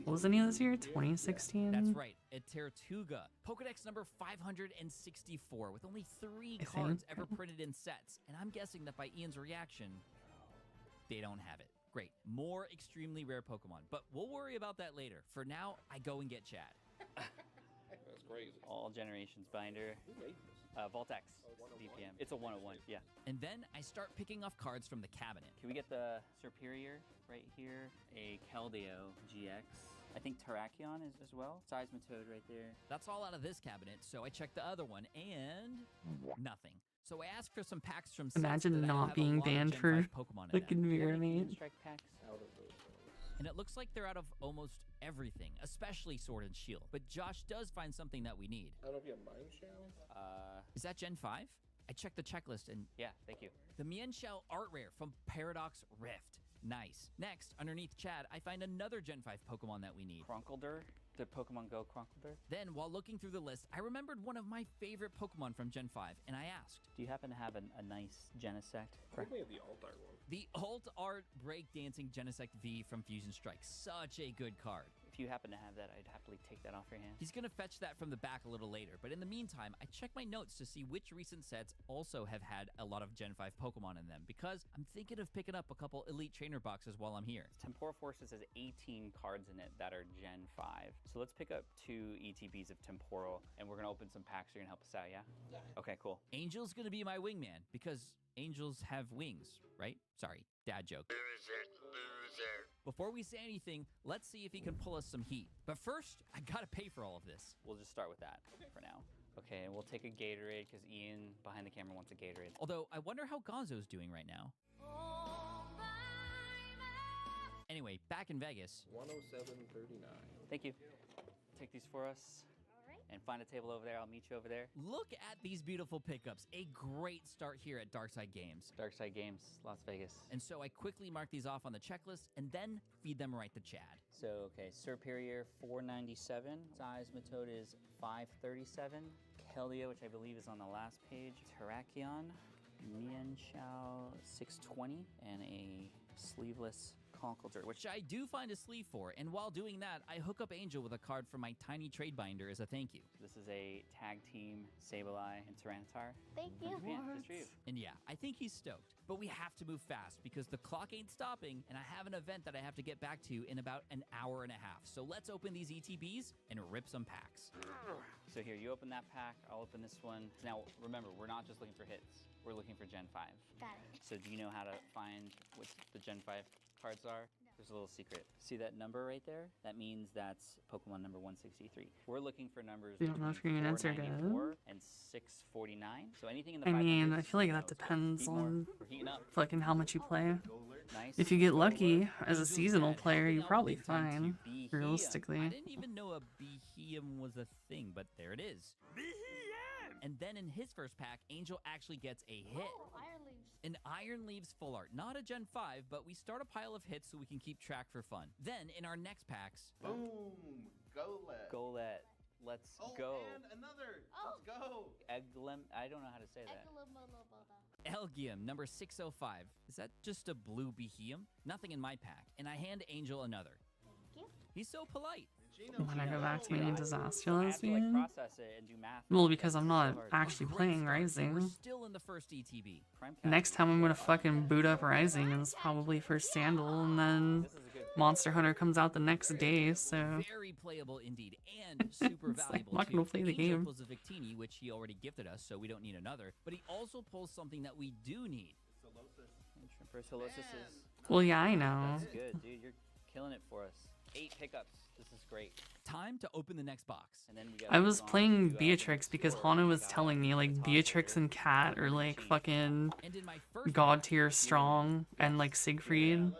What was the name of this year? 2016? That's right, a Tertuga. Pokedex number 564 with only 3 I cards think. ever printed in sets. And I'm guessing that by Ian's reaction, they don't have it. Great, more extremely rare Pokemon, but we'll worry about that later. For now, I go and get Chad. That's crazy. All Generations binder. Who made this? Voltex DPM. It's a 101, yeah. And then I start picking off cards from the cabinet. Can we get the Superior right here? A Keldeo GX. I think Terrakion is as well. Seismitoad right there. That's all out of this cabinet, so I check the other one, and nothing. So I ask for some packs from sets Imagine that not have a being lot of banned Gen for 5 Pokemon in them. fucking Mirror Mate. Strike packs. Out of those. And it looks like they're out of almost everything, especially Sword and Shield. But Josh does find something that we need. I don't know if you have Mind Shell. Is that Gen 5? I checked the checklist and Yeah, thank you. the Mienshao art rare from Paradox Rift. Nice. Next, underneath Chad, I find another Gen 5 Pokemon that we need. Kronkledurr. Did Pokemon Go Kronkledurr? Then, while looking through the list, I remembered one of my favorite Pokemon from Gen 5, and I asked. Do you happen to have a nice Genesect? I think we have the Alt-Art one. The Alt Art Breakdancing Genesect V from Fusion Strike. Such a good card. If you happen to have that, I'd happily take that off your hands. He's gonna fetch that from the back a little later, but in the meantime, I check my notes to see which recent sets also have had a lot of Gen 5 Pokemon in them, because I'm thinking of picking up a couple Elite Trainer boxes while I'm here. Temporal Forces has 18 cards in it that are Gen 5. So let's pick up 2 ETBs of Temporal, and we're gonna open some packs. You're gonna help us out, yeah? Yeah. Okay, cool. Angel's gonna be my wingman, because angels have wings, right? Sorry, dad joke. Loser. Before we say anything, let's see if he can pull us some heat. But first, I gotta pay for all of this. We'll just start with that for now. Okay, and we'll take a Gatorade because Ian behind the camera wants a Gatorade. Although, I wonder how Gonzo's doing right now. Anyway, back in Vegas. 107.39. Thank you. Take these for us. And find a table over there. I'll meet you over there. Look at these beautiful pickups. A great start here at Darkside Games. Darkside Games, Las Vegas. And so I quickly mark these off on the checklist and then feed them right to Chad. So, okay, Superior 497. Seismitoad is 537. Keldeo, which I believe is on the last page. Terrakion. Mienshao 620. And a sleeveless Conkeldurr, which I do find a sleeve for, and while doing that, I hook up Angel with a card from my tiny trade binder as a thank you. This is a tag team Sableye and Tyranitar. Thank you. Yeah, just for you. And yeah, I think he's stoked. But we have to move fast because the clock ain't stopping, and I have an event that I have to get back to in about an hour and a half. So let's open these ETBs and rip some packs. So here, you open that pack, I'll open this one. Now, remember, we're not just looking for hits. We're looking for Gen 5. Got it. So do you know how to find what the Gen 5 cards are? No. There's a little secret. See that number right there? That means that's Pokemon number 163. We're looking for numbers You don't know if you're gonna answer good. 494 and 649. So anything in the I mean, 500s, I feel like you that know, it's good. depends Heat more. on We're heating up. fucking how much you play. Nice. If you get lucky as a seasonal player, you're probably fine, realistically. I didn't even know a Beheeyem was a thing, but there it is. And then in his first pack, Angel actually gets a hit. Iron Leaves. An Iron Leaves full art. Not a Gen 5, but we start a pile of hits so we can keep track for fun. Then in our next packs... Boom! Golett. Golett. Let's Oh, go. and another. Let's go. Eglem. I don't know how to say that. Elgium, number 605. Is that just a blue Beheeyem? Nothing in my pack. And I hand Angel another. Thank you. He's so polite. When I go back to being a disaster I have to, like, lesbian. process it and do math. Well, because I'm not Hard. actually playing We're Rising. still in the first ETB. Next time I'm gonna fucking boot up Rising is probably for Sandal, and then Monster Hunter comes out the next day, so... Very playable indeed, and super It's like, valuable I'm not too. gonna play the Angel game. pulls a Victini, which he already gifted us, so we don't need another. But he also pulls something that we do need. Solosis is... Well, yeah, I know. That's good, dude. You're killing it for us. 8 pickups. This is great. Time to open the next box. And then we got I was playing Beatrix because Hana was telling me, like, Beatrix and Cat are, like, fucking god tier strong, and, like, Siegfried.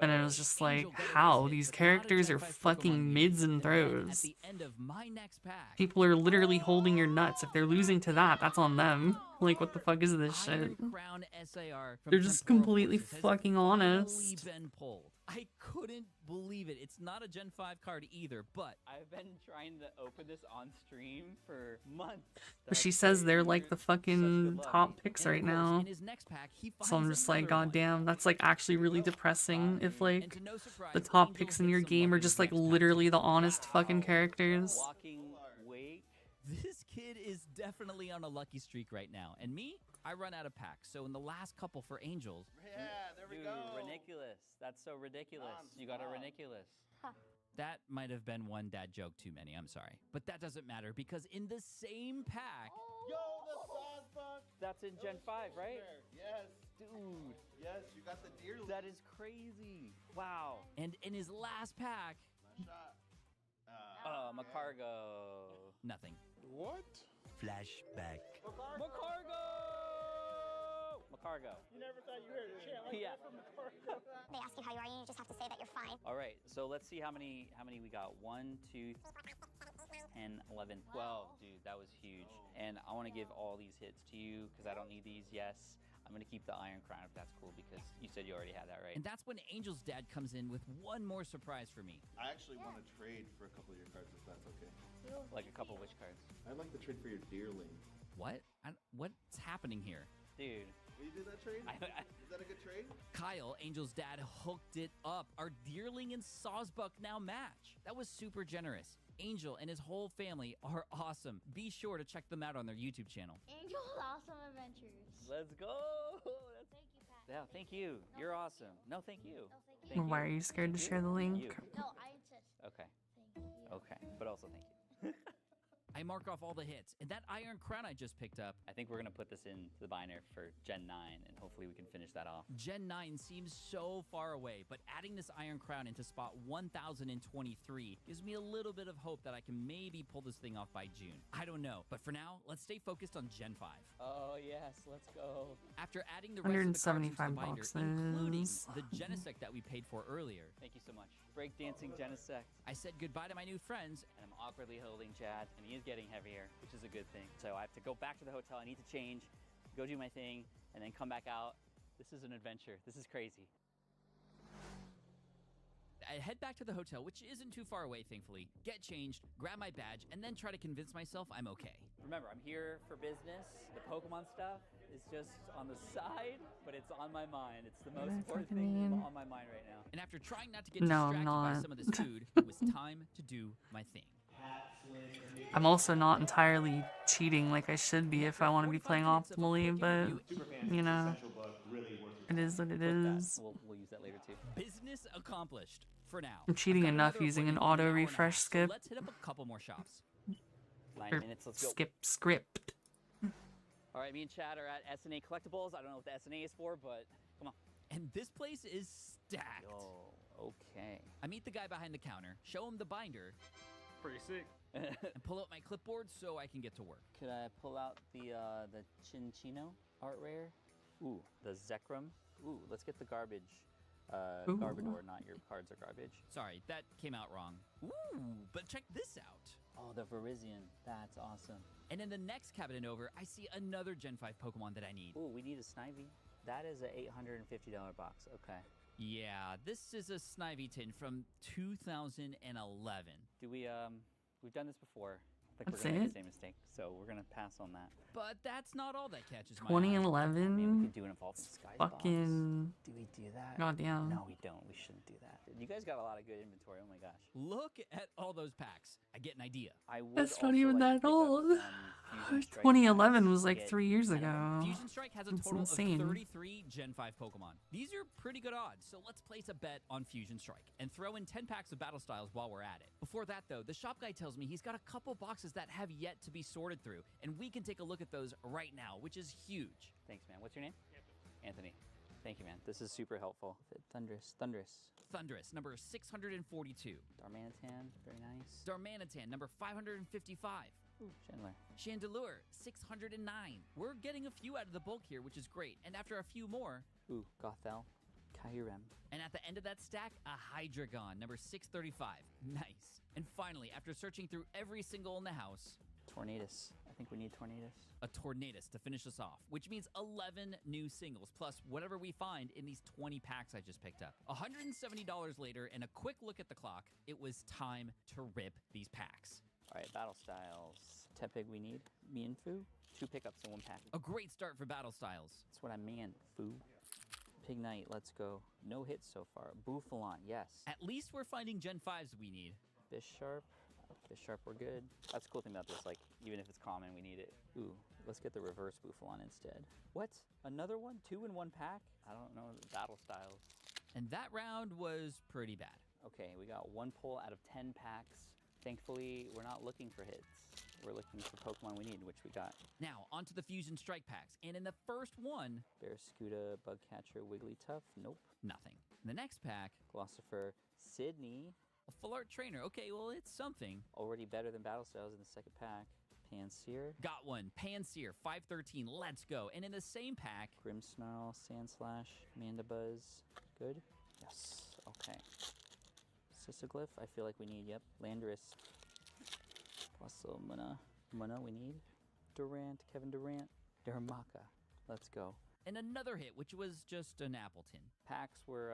And I was just like, how? These characters are fucking mids and throws. End of my next pack. People are literally holding your nuts. If they're losing to that, that's on them. Like, what the fuck is this shit? Crown SAR from They're just Temporal completely Forces has fucking finally honest. been pulled. I couldn't believe it. It's not a Gen 5 card either, but I've been trying to open this on stream for months. She says they're like the fucking top picks right now. in his next pack, he So I'm finds just like, another one. goddamn, that's like actually really depressing if like the top picks in your game are just like literally the honest fucking characters. Walking wake. This kid is definitely on a lucky streak right now. And me, I run out of packs. So in the last couple for Angels, Yeah, there we Dude, go. ridiculous. That's so ridiculous. You got a ridiculous. that might have been one dad joke too many. I'm sorry. But that doesn't matter because in the same pack, Yo, the Sawsbuck. That's in Gen 5, right? Yes. Dude. Yes, you got the deer. That is crazy. Wow. and in his last pack, Oh, Macargo. nothing. What? Flashback. Macargo! Macargo. You never thought you heard a chant like Yeah. that from the Cargo. They ask you how you are, and you just have to say that you're fine. All right, so let's see how many we got. 1, 2, 10, 11, 12. Dude, that was huge. And I want to give all these hits to you because I don't need these. Yes. I'm going to keep the Iron Crown if that's cool because you said you already had that, right? And that's when Angel's dad comes in with one more surprise for me. I actually want to trade for a couple of your cards if that's okay. Like a couple which cards? I'd like to trade for your Deerling. What? What's happening here? Dude. Will you do that trade? Is that a good trade? Kyle, Angel's dad, hooked it up. Our Deerling and Sawsbuck now match. That was super generous. Angel and his whole family are awesome. Be sure to check them out on their YouTube channel. Angel's Awesome Adventures. Let's go. Thank you, Pat. Yeah, thank you. You're awesome. No, thank you. thank you. Why are you scared to share the Thank link? you. No, I insist. Okay. Thank you. Okay. But also thank you. I mark off all the hits, and that Iron Crown I just picked up. I think we're going to put this in the binder for Gen 9, and hopefully we can finish that off. Gen 9 seems so far away, but adding this Iron Crown into spot 1023 gives me a little bit of hope that I can maybe pull this thing off by June. I don't know, but for now, let's stay focused on Gen 5. Oh, yes, let's go. After adding the rest of the cards into the 175 binder, boxes. including the Genesect that we paid for earlier, Thank you so much. Breakdancing Genesect. I said goodbye to my new friends. And I'm awkwardly holding Chad, and he is getting heavier, which is a good thing. So I have to go back to the hotel. I need to change, go do my thing, and then come back out. This is an adventure. This is crazy. I head back to the hotel, which isn't too far away, thankfully, get changed, grab my badge, and then try to convince myself I'm okay. Remember, I'm here for business. The Pokemon stuff is just on the side, but it's on my mind. It's the most I important fucking thing mean? on my mind right now. And after trying not to get No, I'm distracted by not. some of this food, it was time to do my thing. I'm also not entirely cheating like I should be if I want to be playing optimally, but you know, it is what it is. We'll use that later too. Business accomplished for now. I'm cheating I've got enough another using an appointment in auto hour and a refresh half, so skip. let's hit up a couple more shops. 9 Or minutes, let's go. skip script. All right, me and Chad are at S&A Collectibles. I don't know what the S&A is for, but come on. And this place is stacked. Oh, okay. I meet the guy behind the counter, show him the binder, Pretty sick. and pull out my clipboard so I can get to work. Could I pull out the Chinchino art rare? Ooh, the Zekrom. Ooh, let's get the garbage. Ooh. Garbador, not your cards are garbage. Sorry, that came out wrong. Ooh, but check this out. Oh, the Verizion. That's awesome. And in the next cabinet over, I see another Gen 5 Pokemon that I need. Ooh, we need a Snivy. That is a $850 box. Okay. Yeah, this is a Snivy tin from 2011. Do we, we've done this before. I think That's we're gonna make it? the same mistake, so we're gonna pass on that. But that's not all that catches my eye. 2011. Maybe we could do an Evolving Skies Fucking. box. Do we do that? Goddamn. No, we don't. We shouldn't do that. You guys got a lot of good inventory. Oh my gosh. Look at all those packs. I get an idea. I would That's not also even like that to pick up old. some Fusion Strike 2011 packs was to like get 3 years kind of ago. Fusion Strike has a That's total insane. of 33 Gen 5 Pokemon. These are pretty good odds, so let's place a bet on Fusion Strike and throw in 10 packs of Battle Styles while we're at it. Before that, though, the shop guy tells me he's got a couple boxes that have yet to be sorted through, and we can take a look at those right now, which is huge. Thanks, man. What's your name? Anthony. Thank you, man. This is super helpful. Thunderous. Thunderous, number 642. Darmanitan, very nice. Darmanitan, number 555. Ooh, Chandler. Chandelure, 609. We're getting a few out of the bulk here, which is great. And after a few more, Ooh, Gothel. Kyurem. and at the end of that stack, a Hydreigon, number 635. Nice. And finally, after searching through every single in the house, Tornadus. I think we need Tornadus. a Tornadus to finish us off, which means 11 new singles, plus whatever we find in these 20 packs I just picked up. $170 later, and a quick look at the clock, it was time to rip these packs. All right, Battle Styles. Tepig we need. Mienfoo. 2 pickups in 1 pack. A great start for Battle Styles. That's what I meant, Foo. Pignite, let's go. No hits so far. Bouffalon, yes. At least we're finding Gen 5s we need. Bisharp. Bisharp, we're good. That's the cool thing about this, like, even if it's common, we need it. Ooh, let's get the reverse Bouffalon instead. What? Another one? 2 in 1 pack? I don't know, Battle Styles. And that round was pretty bad. Okay, we got 1 pull out of 10 packs. Thankfully, we're not looking for hits. We're looking for Pokemon we need, which we got. Now, onto the Fusion Strike packs. And in the first one, Barraskewda, Bugcatcher, Wigglytuff, nope. nothing. In the next pack, Glossifer, Sydney, a Full Art Trainer. Okay, well, it's something. already better than Battle Styles in the second pack. Pansear, Got one. Pansear, 513. Let's go. And in the same pack, Grimmsnarl, Sandslash, Mandibuzz, good? Yes, okay. Sisyglyph, I feel like we need, yep. Landorus, Fossil, Muna we need. Durant, Kevin Durant, Darumaka, let's go. and another hit, which was just an Appleton. Packs were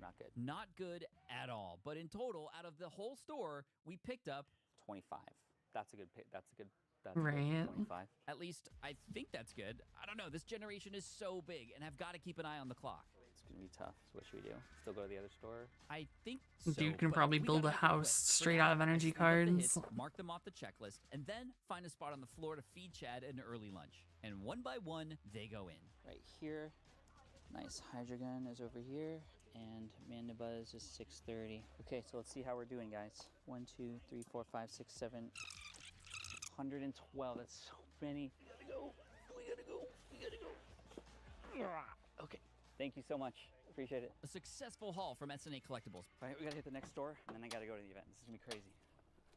not good. Not good at all. But in total, out of the whole store, we picked up 25. That's a good pick. That's a good. Right. 25. At least I think that's good. I don't know. This generation is so big, and I've got to keep an eye on the clock. It's gonna be tough. So what should we do? Still go to the other store? I think so. Dude can but probably we build a gotta make it quick. house For straight now, out of I energy sneak up the cards. hits, mark them off the checklist, and then find a spot on the floor to feed Chad an early lunch. And one by one, they go in. Right here. Nice. Hydreigon is over here, and Mandibuzz is 630. Okay, so let's see how we're doing, guys. 1, 2, 3, 4, 5, 6, 7. 112. That's so many. We gotta go. We gotta go. We gotta go. Okay. Thank you so much. Appreciate it. A successful haul from S&A Collectibles. All right, we gotta hit the next store, and then I gotta go to the event. This is gonna be crazy.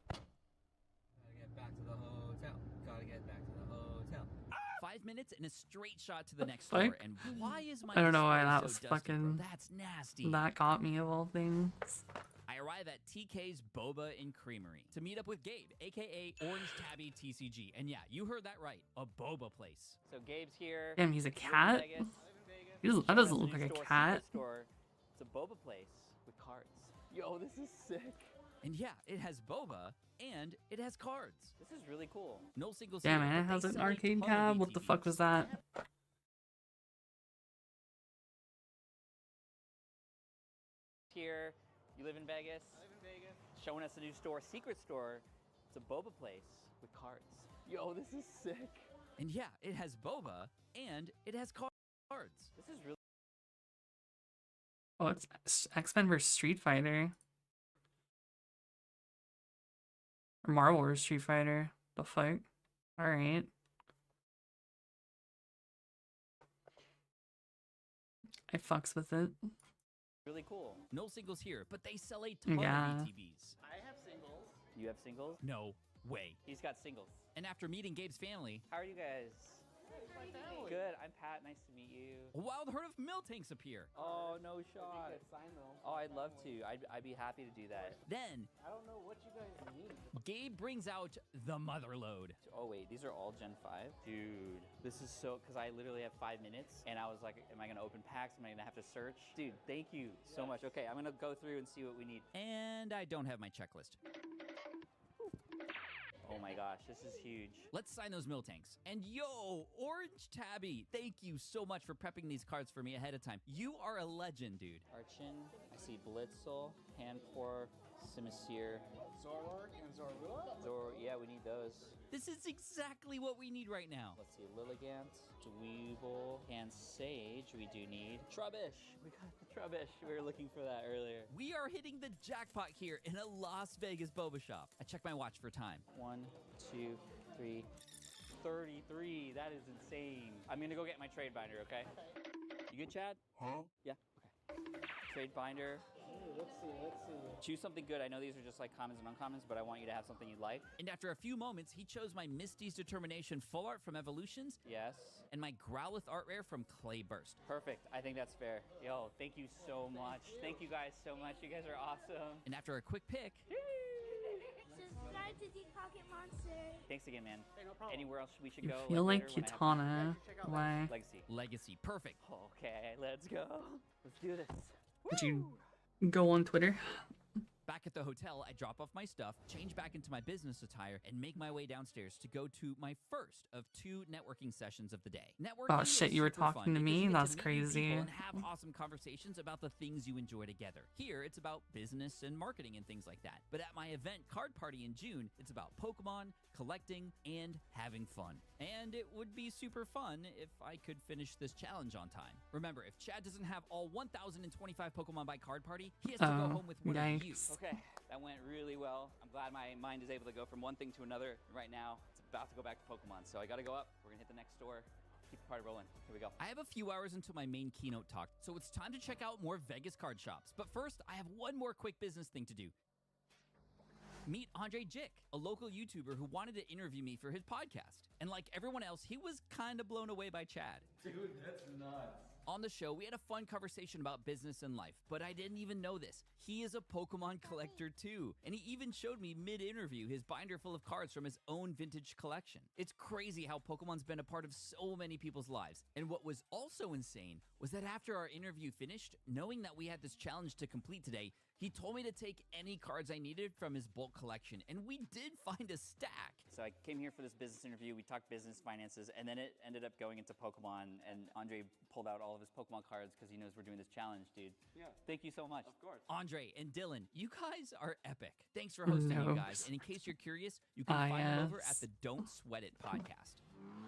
Gotta get back to the hotel. Gotta get back to the hotel. 5 minutes and a straight shot to the next Fuck. store. And why is my I don't know why display that so was dusty, fucking. bro? That's nasty. That got me of all things. I arrive at TK's Boba and Creamery to meet up with Gabe, aka Orange Tabby TCG. And yeah, you heard that right, a boba place. So Gabe's here. Damn, he's a in cat? Vegas. That doesn't look like a cat. Store. It's a boba place with cards. Yo, this is sick. And yeah, it has boba and it has cards. This is really cool. No singles Yeah, here, man, it but has they an sell a arcade ton of cab. What the fuck was that? Here, you live in Vegas? I live in Vegas. Showing us a new store, secret store. It's a boba place with cards. Yo, this is sick. And yeah, it has boba and it has cards. This is really Oh, it's X-Men vs Street Fighter. Or Marvel vs Street Fighter. The fuck? Alright. I fucks with it. really cool. No singles here, but they sell a ton Yeah. of ATVs. I have singles. You have singles? No way. He's got singles. And after meeting Gabe's family, How are you guys? Good. I'm Pat. Nice to meet you. a wild herd of mill tanks appear. Oh, no shot. Oh, I'd love to. I'd be happy to do that. Then I don't know what you guys need. Gabe brings out the mother load. Oh wait, these are all Gen 5? Dude, this is so, because I literally have 5 minutes, and I was like, am I gonna open packs? Am I gonna have to search? Dude, thank you so much. Okay, I'm gonna go through and see what we need. And I don't have my checklist. Oh my gosh, this is huge. Let's sign those mill tanks. And yo, Orange Tabby, thank you so much for prepping these cards for me ahead of time. You are a legend, dude. Archin, I see Blitzel, Handpour, Simisear. Zoroark and Zorua? Yeah, we need those. This is exactly what we need right now. Let's see, Lilligant, Dweeble, and Sage we do need. Trubbish, we got the Trubbish. We were looking for that earlier. We are hitting the jackpot here in a Las Vegas boba shop. I checked my watch for time. 1, 2, 3, 33. That is insane. I'm gonna go get my trade binder, okay? You good, Chad? Huh? Yeah. Okay. Trade binder. Let's see. Choose something good. I know these are just like commons and uncommons, but I want you to have something you like. And after a few moments, he chose my Misty's Determination full art from Evolutions. Yes. And my Growlithe art rare from Clay Burst. Perfect. I think that's fair. Yo, thank you so much. Thank you guys so much. You guys are awesome. And after a quick pick, Subscribe to Deep Pocket Monster. Thanks again, man. Hey, no problem. Anywhere else we should You go? feel like later when I have time? Kitana. Why? Legacy. Legacy, perfect. Okay, let's go. Let's do this. Did you go on Twitter? Back at the hotel, I drop off my stuff, change back into my business attire, and make my way downstairs to go to my first of 2 networking sessions of the day. Networking Oh shit, is you were super fun talking to because me? you get That's meet new people crazy. And have awesome conversations about the things you enjoy together. Here, it's about business and marketing and things like that. But at my event Card Party in June, it's about Pokemon, collecting, and having fun. And it would be super fun if I could finish this challenge on time. Remember, if Chad doesn't have all 1,025 Pokemon by Card Party, he has to go home with one of you. yikes. Okay, that went really well. I'm glad my mind is able to go from one thing to another. Right now, it's about to go back to Pokemon. So I gotta go up. We're gonna hit the next store. Keep the party rolling. Here we go. I have a few hours until my main keynote talk, so it's time to check out more Vegas card shops. But first, I have one more quick business thing to do. Meet Andre Jick, a local YouTuber who wanted to interview me for his podcast. And like everyone else, he was kind of blown away by Chad. Dude, that's nuts. On the show, we had a fun conversation about business and life, but I didn't even know this. He is a Pokemon collector too, and he even showed me mid-interview his binder full of cards from his own vintage collection. It's crazy how Pokemon's been a part of so many people's lives. And what was also insane was that after our interview finished, knowing that we had this challenge to complete today, he told me to take any cards I needed from his bulk collection, and we did find a stack. So I came here for this business interview. We talked business, finances, and then it ended up going into Pokemon. And Andre pulled out all of his Pokemon cards because he knows we're doing this challenge, dude. Yeah. Thank you so much. Of course. Andre and Dylan, you guys are epic. Thanks for hosting, you guys. And in case you're curious, you can find them over at the Don't Sweat It podcast.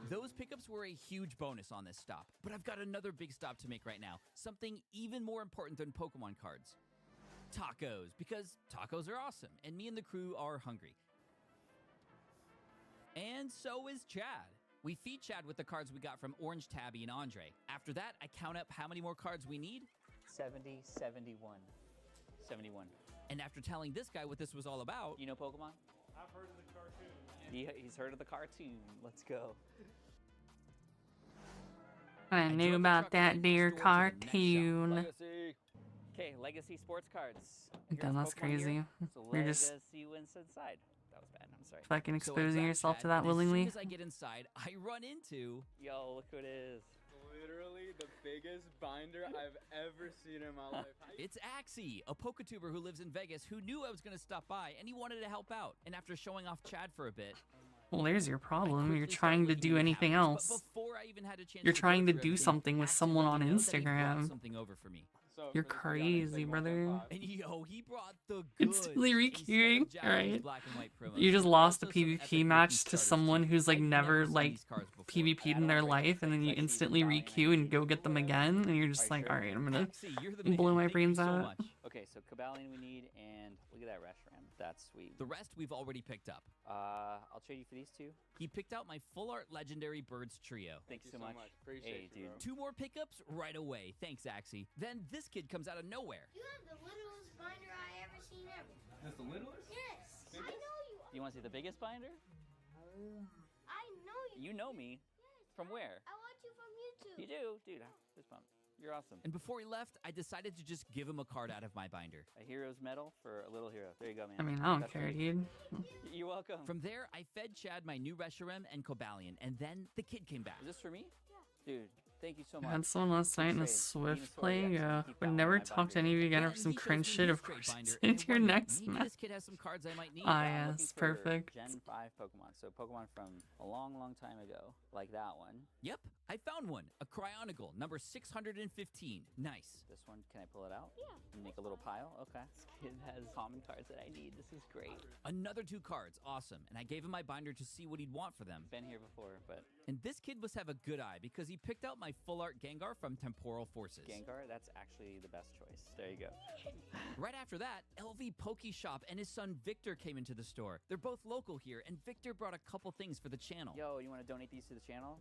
Those pickups were a huge bonus on this stop, but I've got another big stop to make right now. Something even more important than Pokemon cards. Tacos, because tacos are awesome, and me and the crew are hungry. And so is Chad. We feed Chad with the cards we got from Orange Tabby and Andre. After that, I count up how many more cards we need. 70, 71. 71. And after telling this guy what this was all about... You know Pokemon? I've heard of the cartoon. He's heard of the cartoon. Let's go. I knew about that dear cartoon. Legacy. Okay, Legacy sports cards. Damn, that's crazy. So You're just see what's inside. That was bad. I'm sorry. fucking So exposing I grab yourself Chad, to that and willingly. As soon as I get inside, I run into... Yo, look who it is. Literally the biggest binder I've ever seen in my life. It's Axie, a Pokatuber who lives in Vegas who knew I was going to stop by and he wanted to help out. And after showing off Chad for a bit, Well, there's your problem. You're trying to do anything else. before I even had a chance You're trying to go through do everything, something with Axie someone let on me know that he brought Instagram. something over for me. You're crazy, brother. And yo, he brought the goods. Instantly requeuing? Alright. black and white promos, You just there's lost a also some PvP epic match looking to starters, someone too. who's like I've never seen like these cards before. PvP'd in their life, and then you instantly requeue and go get them again, and you're just like, alright, I'm gonna blow my brains out. Okay, so Cabalion we need, and look at that Reshiram. That's sweet. The rest we've already picked up. I'll trade you for these two. He picked out my full art legendary birds trio. Thank you so much. Appreciate you, bro. 2 more pickups right away. Thanks, Axie. Then this kid comes out of nowhere. You have the littlest binder I ever seen ever. That's the littlest? Yes, I know you. You want to see the biggest binder? I know you. You know me. From where? I watch you from YouTube. You do? Dude, fist bump. You're awesome. And before he left, I decided to just give him a card out of my binder. A hero's medal for a little hero. There you go, man. I mean, I don't That's care, right. dude. You're welcome. From there, I fed Chad my new Reshiram and Cobalion, and then the kid came back. Is this for me? Yeah. Dude, thank you so I much. had someone last night in a Trade. Swift Venusaur play. EX, keep that Would one never in my talk to binder. any of you again Then after some he shows cringe me shit. his Of trade course, binder, into and your wondered, next maybe match. this kid has some cards I might need. Ah, I'm looking yes, for perfect. Gen 5 Pokemon. So Pokemon from a long, long time ago. Like that one. Yep, I found one. A Cryonicle, number 615. Nice. This one, can I pull it out? Yeah. Make a little pile? Okay. This kid has common cards that I need. This is great. Another 2 cards, awesome. And I gave him my binder to see what he'd want for them. Been here before, but... And this kid must have a good eye because he picked out my full art Gengar from Temporal Forces. Gengar, that's actually the best choice. There you go. Right after that, LV Pokeshop and his son Victor came into the store. They're both local here, and Victor brought a couple things for the channel. Yo, you want to donate these to the channel?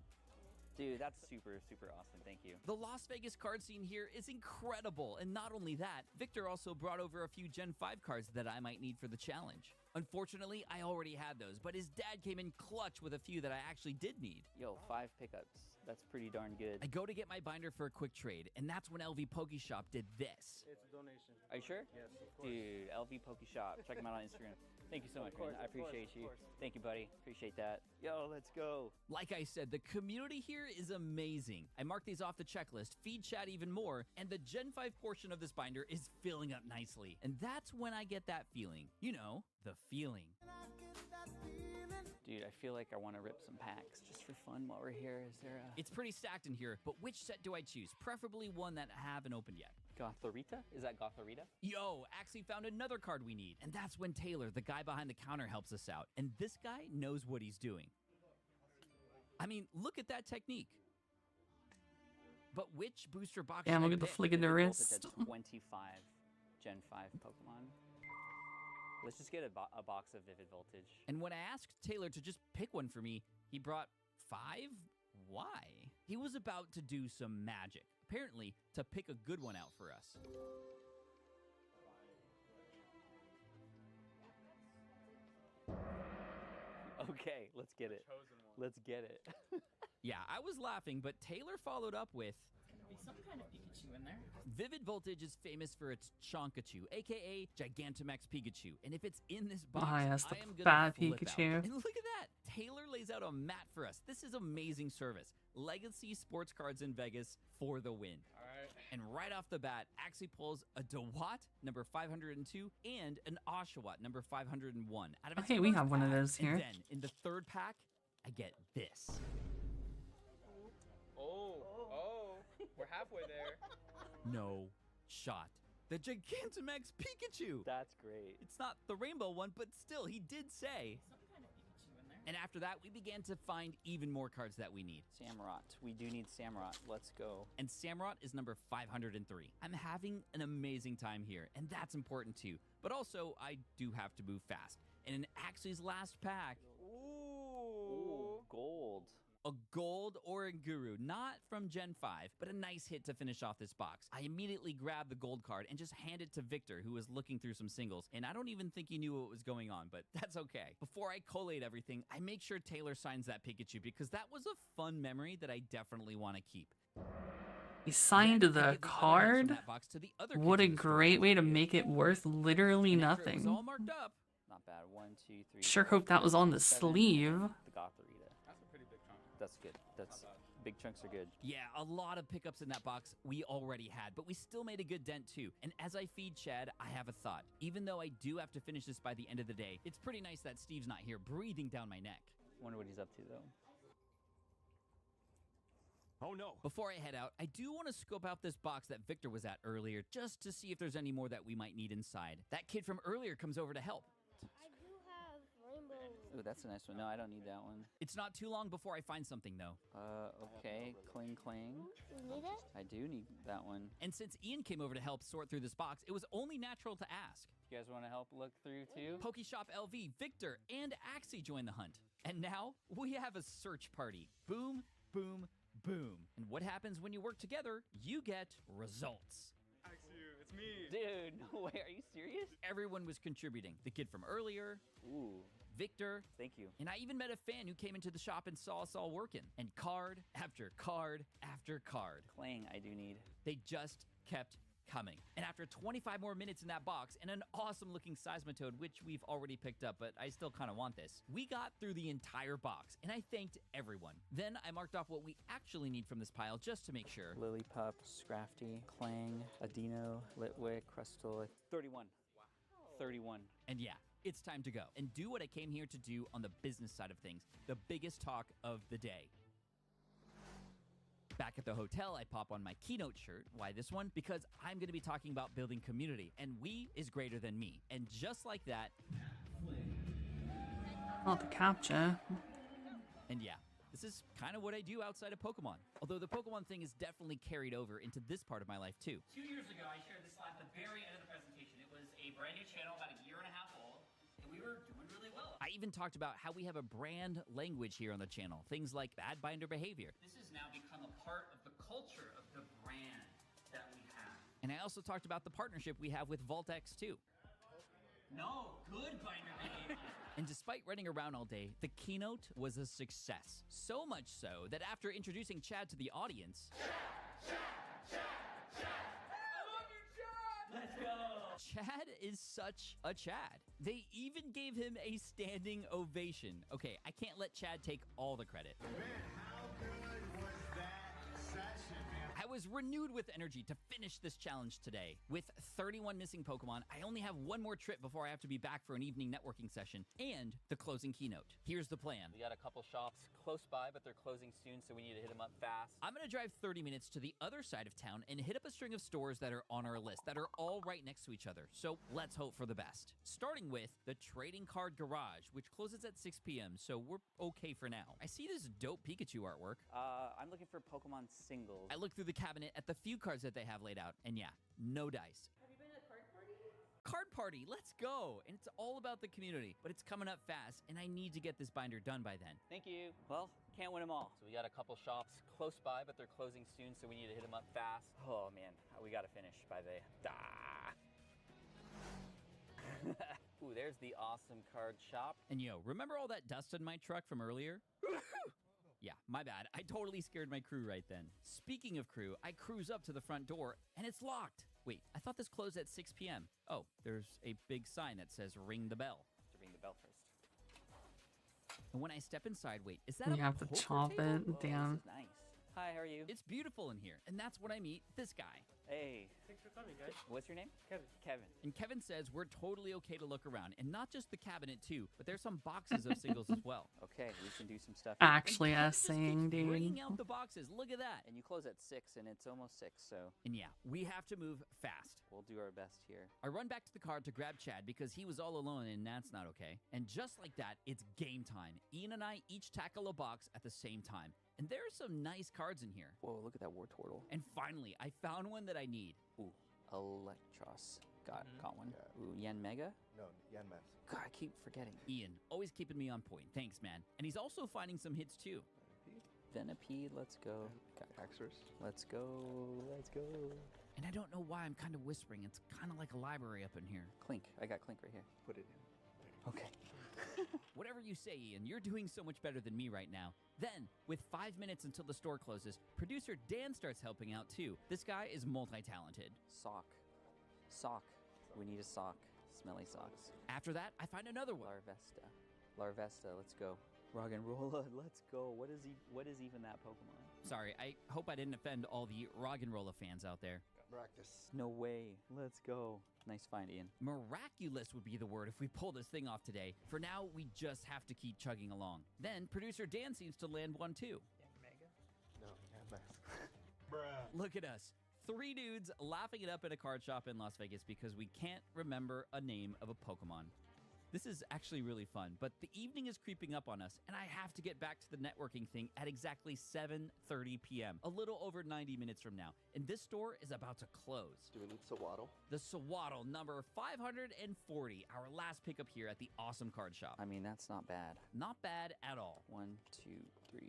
Dude, that's super, super awesome. Thank you. The Las Vegas card scene here is incredible, and not only that, Victor also brought over a few Gen 5 cards that I might need for the challenge. Unfortunately, I already had those, but his dad came in clutch with a few that I actually did need. Yo, 5 pickups. That's pretty darn good. I go to get my binder for a quick trade, and that's when LV Pokeshop did this. It's a donation. Are you sure? Yes, of course. Dude, LV Pokeshop. Check him out on Instagram. Thank you so much, man. I appreciate you. Thank you, buddy. Appreciate that. Yo, let's go. Like I said, the community here is amazing. I marked these off the checklist, feed Chad even more, and the Gen 5 portion of this binder is filling up nicely. And that's when I get that feeling. You know, the feeling. Dude, I feel like I want to rip some packs just for fun while we're here. Is there a... It's pretty stacked in here, but which set do I choose? Preferably one that I haven't opened yet. Gothorita? Is that Gothorita? Yo, actually found another card we need. And that's when Taylor, the guy behind the counter, helps us out. And this guy knows what he's doing. I mean, look at that technique. But which booster box Damn, should look I at the pick? flick in the It's wrist. at 25 Gen 5 Pokemon. Let's just get a box of Vivid Voltage. And when I asked Taylor to just pick one for me, he brought 5? Why? He was about to do some magic, apparently to pick a good one out for us. Okay, let's get it. Let's get it. Yeah, I was laughing, but Taylor followed up with... Be some kind of Pikachu in there. Vivid Voltage is famous for its Chonkachu, aka Gigantamax Pikachu. And if it's in this box, yes, the I am gonna fat flip Pikachu. out. And look at that! Taylor lays out a mat for us. This is amazing service. Legacy sports cards in Vegas for the win. All right. And right off the bat, Axie pulls a DeWatt, number 502, and an Oshawott, number 501. Out of its Okay, we first have one of pack. those here. And then, in the third pack, I get this. Oh, we're halfway there. No shot. The Gigantamax Pikachu! That's great. It's not the rainbow one, but still, he did say. Some kind of Pikachu in there. And after that, we began to find even more cards that we need. Samurott. We do need Samurott. Let's go. And Samurott is number 503. I'm having an amazing time here, and that's important too. But also, I do have to move fast. And in Axie's last pack, Ooh, gold. a gold Oranguru, not from Gen 5, but a nice hit to finish off this box. I immediately grabbed the gold card and just hand it to Victor, who was looking through some singles, and I don't even think he knew what was going on, but that's okay. Before I collate everything, I make sure Taylor signs that Pikachu because that was a fun memory that I definitely want to keep. He signed Then I the give other cards from card? that box to the other What a kids in the store. great way to make it worth literally And after it was all nothing. marked up, Not bad. 1, 2, 3. Sure 4, hope that was on the 7, sleeve. The Gothorita. That's a pretty big chunk. That's good. That's Big chunks are good. Yeah, a lot of pickups in that box we already had, but we still made a good dent too. And as I feed Chad, I have a thought. Even though I do have to finish this by the end of the day, it's pretty nice that Steve's not here breathing down my neck. Wonder what he's up to though. Oh no. Before I head out, I do want to scope out this box that Victor was at earlier just to see if there's any more that we might need inside. That kid from earlier comes over to help. I do have rainbow. Ooh, that's a nice one. No, I don't need that one. It's not too long before I find something though. Okay. Cling cling. You need it? I do need that one. And since Ian came over to help sort through this box, it was only natural to ask. You guys want to help look through too? Pokeshop LV, Victor, and Axie joined the hunt. And now we have a search party. Boom, boom, boom. And what happens when you work together? You get results. It's me. Dude, no way. Are you serious? Everyone was contributing. The kid from earlier. Ooh. Victor. Thank you. And I even met a fan who came into the shop and saw us all working. And card after card after card. Clang, I do need. They just kept coming. And after 25 more minutes in that box and an awesome looking seismitoad, which we've already picked up, but I still kind of want this, we got through the entire box and I thanked everyone. Then I marked off what we actually need from this pile just to make sure. Lillipup, Scrafty, Clang, Adino, Litwick, Crustal, 31. Wow. 31. And yeah, it's time to go and do what I came here to do on the business side of things, the biggest talk of the day. Back at the hotel, I pop on my keynote shirt. Why this one? Because I'm going to be talking about building community, and we is greater than me. And just like that... Oh, the captcha. And yeah, this is kind of what I do outside of Pokemon. Although the Pokemon thing is definitely carried over into this part of my life too. 2 years ago, I shared this slide at the very end of the presentation. It was a brand new channel, about a year and a half old, and we were doing really well. I even talked about how we have a brand language here on the channel. Things like bad binder behavior. This has now become a part of the culture of the brand that we have. And I also talked about the partnership we have with VaultX too. No, good binder behavior. And despite running around all day, the keynote was a success. So much so that after introducing Chad to the audience... Let's go! Chad is such a Chad. They even gave him a standing ovation. Okay, I can't let Chad take all the credit. Man, how good was that session, man? I was renewed with energy to finish this challenge today. With 31 missing Pokemon, I only have one more trip before I have to be back for an evening networking session and the closing keynote. Here's the plan. We got a couple shops close by, but they're closing soon, so we need to hit them up fast. I'm gonna drive 30 minutes to the other side of town and hit up a string of stores that are on our list that are all right next to each other. So let's hope for the best. Starting with the Trading Card Garage, which closes at 6 p.m., so we're okay for now. I see this dope Pikachu artwork. I'm looking for Pokemon singles. I look through the cabinet at the few cards that they have laid out, and yeah, no dice. Have you been at Card Party? Card Party, let's go! And it's all about the community, but it's coming up fast, and I need to get this binder done by then. Thank you. Well, can't win them all. So we got a couple shops close by, but they're closing soon, so we need to hit them up fast. Oh man, we gotta finish by the... Ooh, there's the awesome card shop. And yo, remember all that dust in my truck from earlier? Yeah, my bad. I totally scared my crew right then. Speaking of crew, I cruise up to the front door, and it's locked. Wait, I thought this closed at 6 p.m. Oh, there's a big sign that says ring the bell. To ring the bell first. And when I step inside, wait, is that You a have to poker chop table? it Whoa, down. This is nice. Hi, how are you? It's beautiful in here, and that's when I meet this guy. Hey. Thanks for coming, guys. What's your name? Kevin. Kevin. And Kevin says we're totally okay to look around, and not just the cabinet too, but there's some boxes of singles as well. Okay, we can do some stuff. Actually, And Kevin us just saying, keeps dude. bringing out the boxes. Look at that. And you close at 6, and it's almost 6, so... And yeah, we have to move fast. We'll do our best here. I run back to the car to grab Chad because he was all alone, and that's not okay. And just like that, it's game time. Ian and I each tackle a box at the same time. And there are some nice cards in here. Whoa, look at that War Turtle. And finally, I found one that I need. Ooh, Electros. Got one. Yeah. Ooh, Yen Mega? No, Yan Mask. God, I keep forgetting. Ian, always keeping me on point. Thanks, man. And he's also finding some hits too. Venipede, let's go. Got Axers. Let's go, let's go. And I don't know why I'm kind of whispering. It's kind of like a library up in here. Clink, I got Clink right here. Put it in. Okay. Whatever you say, Ian, you're doing so much better than me right now. Then, with 5 minutes until the store closes, producer Dan starts helping out too. This guy is multi-talented. Sock. Sock. We need a sock. Smelly socks. After that, I find another one. Larvesta, let's go. Roggenrola, let's go. What is even that Pokemon? Sorry, I hope I didn't offend all the Roggenrola fans out there. Practice. No way. Let's go. Nice find, Ian. Miraculous would be the word if we pull this thing off today. For now, we just have to keep chugging along. Then, producer Dan seems to land one too. No, yeah, mess. Bruh. Look at us. 3 dudes laughing it up at a card shop in Las Vegas because we can't remember a name of a Pokemon. This is actually really fun, but the evening is creeping up on us, and I have to get back to the networking thing at exactly 7:30 p.m., a little over 90 minutes from now, and this store is about to close. Do we need Sawaddle? The Sawaddle number 540, our last pickup here at the awesome card shop. I mean, that's not bad. Not bad at all. 1, 2, 3,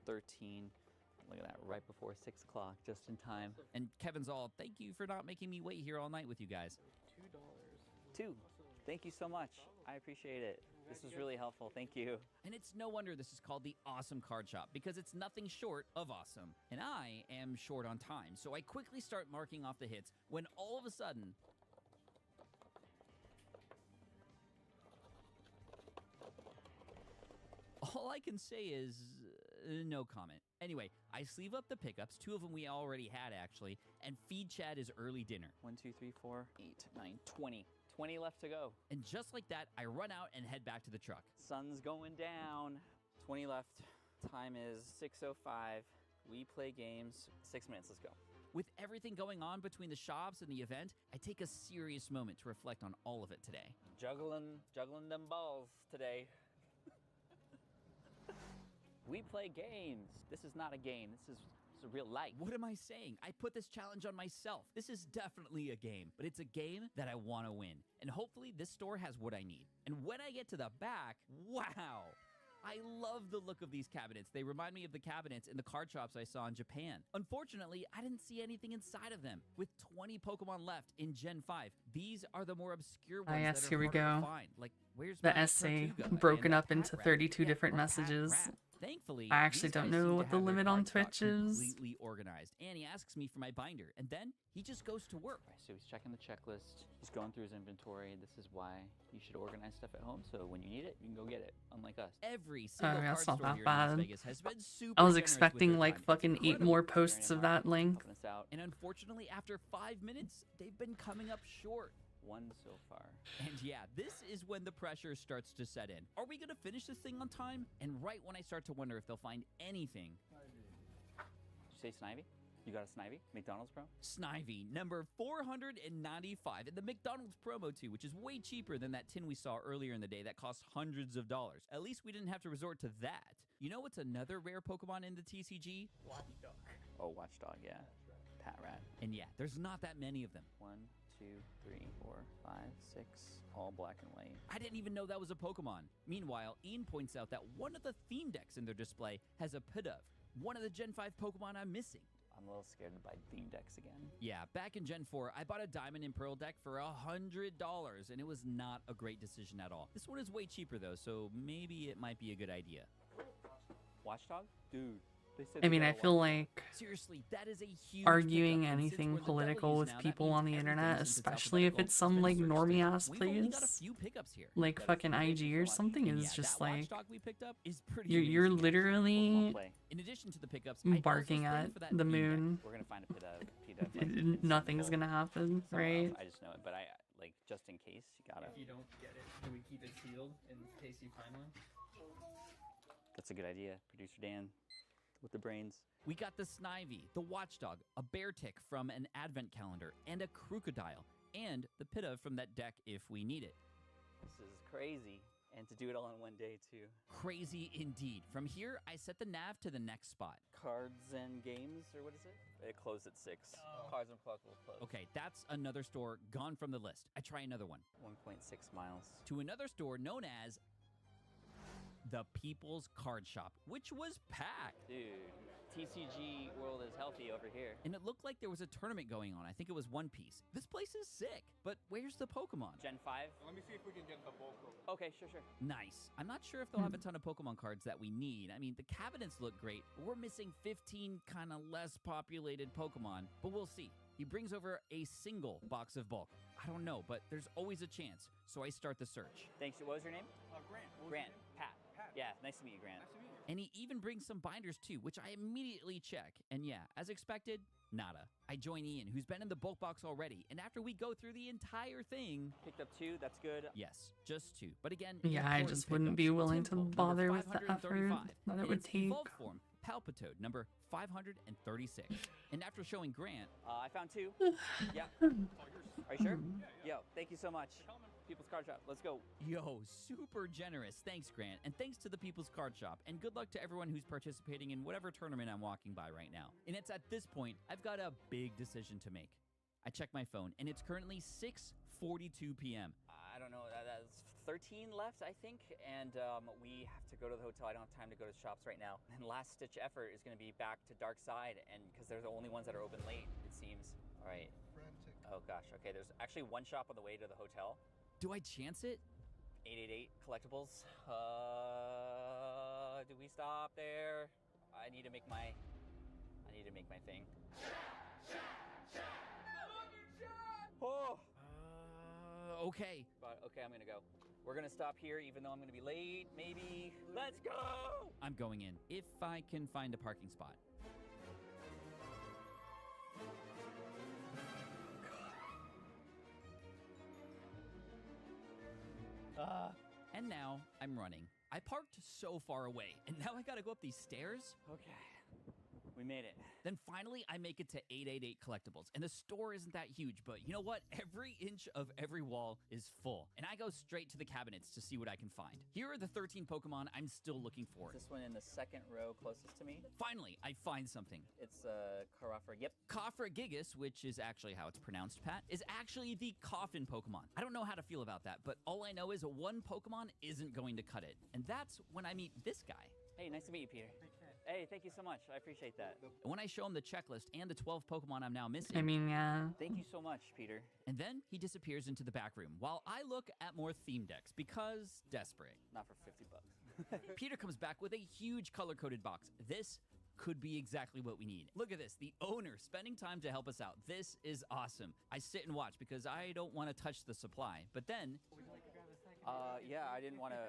13. Look at that, right before 6 o'clock, just in time. And Kevin's all, thank you for not making me wait here all night with you guys. $2. 2. Thank you so much. I appreciate it. This was really helpful. Thank you. And it's no wonder this is called the Awesome Card Shop, because it's nothing short of awesome. And I am short on time, so I quickly start marking off the hits when all of a sudden... all I can say is no comment. Anyway, I sleeve up the pickups, 2 of them we already had actually, and feed Chad his early dinner. 1, 2, 3, 4, 8, 9, 20. 20 left to go. And just like that, I run out and head back to the truck. Sun's going down. 20 left. Time is 6:05. We play games. 6 minutes, let's go. With everything going on between the shops and the event, I take a serious moment to reflect on all of it today. Juggling them balls today. We play games. This is not a game. This is real life. What am I saying? I put this challenge on myself. This is definitely a game, but it's a game that I want to win. And hopefully this store has what I need. And when I get to the back, wow! I love the look of these cabinets. They remind me of the cabinets in the card shops I saw in Japan. Unfortunately, I didn't see anything inside of them. With 20 Pokemon left in Gen 5, these are the more obscure ones yes, that are here we harder to go. find. Like, where's The my essay Tortuga broken and up that into Rat 32 Yeah, different or messages. Rat. Thankfully, I actually these don't guys know seem to what the have their limit on card stock Twitch is. completely organized. And he asks me for my binder, and then he just goes to work. All right, so he's checking the checklist. He's going through his inventory. This is why you should organize stuff at home, so when you need it, you can go get it, unlike us. Every single yeah, card that's not store that here in Las bad. Vegas has been super I was generous with expecting their like time. It's fucking 8 incredible. more posts of that length. Helping us out. And unfortunately, after 5 minutes, they've been coming up short. 1 so far. And yeah, this is when the pressure starts to set in. Are we gonna finish this thing on time? And right when I start to wonder if they'll find anything. Did you say Snivy? You got a Snivy? McDonald's, bro? Snivy, number 495, and the McDonald's promo too, which is way cheaper than that tin we saw earlier in the day that cost hundreds of dollars. At least we didn't have to resort to that. You know what's another rare Pokemon in the TCG? Watchdog. Oh, Watchdog, yeah. Pat Rat. And yeah, there's not that many of them. 1, 2, 3, 4, 5, 6, all black and white. I didn't even know that was a Pokemon. Meanwhile, Ian points out that one of the theme decks in their display has a Pidove, one of the Gen 5 Pokemon I'm missing. I'm a little scared to buy theme decks again. Yeah, back in Gen 4, I bought a Diamond and Pearl deck for $100, and it was not a great decision at all. This one is way cheaper though, so maybe it might be a good idea. Watchdog? Dude. I mean, I feel like seriously, that is a huge arguing pickup, and since anything we're the political W's with now, that people means on the everything internet, since it's especially if alphabetical, it's some has like been searched normie through. ass We've only got a place, few pickups here. like fucking IG or something, And is yeah, just that like Watchdog we picked up is pretty you're amazing. literally In addition to the pickups, I also barking stand at for that the theme deck. moon. We're gonna find a Pidove. Like, Nothing's gonna happen, right? I just know it, but I like just in case you gotta. If you don't get it, do we keep it sealed in case you find one? That's a good idea, producer Dan, with the brains. We got the Snivy, the Watchdog, a bear tick from an advent calendar, and a crocodile, and the Pidove from that deck if we need it. This is crazy, and to do it all in one day too. Crazy indeed. From here, I set the nav to the next spot. Cards and Games, or what is it? It closed at 6. Oh. Cards and Collectibles closed. Okay, that's another store gone from the list. I try another one. 1.6 miles. To another store known as the People's Card Shop, which was packed. Dude, TCG world is healthy over here. And it looked like there was a tournament going on. I think it was One Piece. This place is sick. But where's the Pokemon? Gen 5? Let me see if we can get the bulk of it. Okay, sure. Nice. I'm not sure if they'll have a ton of Pokemon cards that we need. I mean, the cabinets look great, but we're missing 15 kind of less populated Pokemon. But we'll see. He brings over a single box of bulk. I don't know, but there's always a chance. So I start the search. Thanks. What was your name? Grant. Grant. Pat. Yeah, nice to meet you, Grant. And he even brings some binders too, which I immediately check. And yeah, as expected, nada. I join Ian, who's been in the bulk box already, and after we go through the entire thing... Picked up 2, that's good. Yes, just 2. But again... Yeah, I just wouldn't be willing to bother with the effort that it would take. Evolved form, Palpitoad, number 536. And after showing Grant... I found 2. Yeah. Are you sure? Yo, thank you so much. People's Card Shop, let's go. Yo, super generous. Thanks, Grant. And thanks to the People's Card Shop. And good luck to everyone who's participating in whatever tournament I'm walking by right now. And it's at this point, I've got a big decision to make. I check my phone, and it's currently 6:42 p.m. I don't know, that's 13 left, I think. And we have to go to the hotel. I don't have time to go to the shops right now. And last-ditch effort is going to be back to Dark Side, and because they're the only ones that are open late, it seems. All right. Frantic. Oh, gosh. Okay, there's actually one shop on the way to the hotel. Do I chance it? 888 collectibles. Do we stop there? I need to make my thing. Oh. Okay. But okay, I'm gonna go. We're gonna stop here, even though I'm gonna be late. Maybe. Let's go. I'm going in if I can find a parking spot. And now I'm running. I parked so far away, and now I gotta go up these stairs. Okay. We made it. Then finally, I make it to 888 Collectibles, and the store isn't that huge, but you know what? Every inch of every wall is full, and I go straight to the cabinets to see what I can find. Here are the 13 Pokemon I'm still looking for. Is this one in the second row closest to me? Finally, I find something. It's Carafra. Yep. Gigas, which is actually how it's pronounced, Pat, is actually the coffin Pokemon. I don't know how to feel about that, but all I know is one Pokemon isn't going to cut it, and that's when I meet this guy. Hey, nice to meet you, Peter. Hey, thank you so much. I appreciate that. And when I show him the checklist and the 12 Pokemon I'm now missing... I mean, yeah. Thank you so much, Peter. And then he disappears into the back room while I look at more theme decks because desperate. Not for 50 bucks. Peter comes back with a huge color-coded box. This could be exactly what we need. Look at this, the owner spending time to help us out. This is awesome. I sit and watch because I don't want to touch the supply. But then... yeah, I didn't want to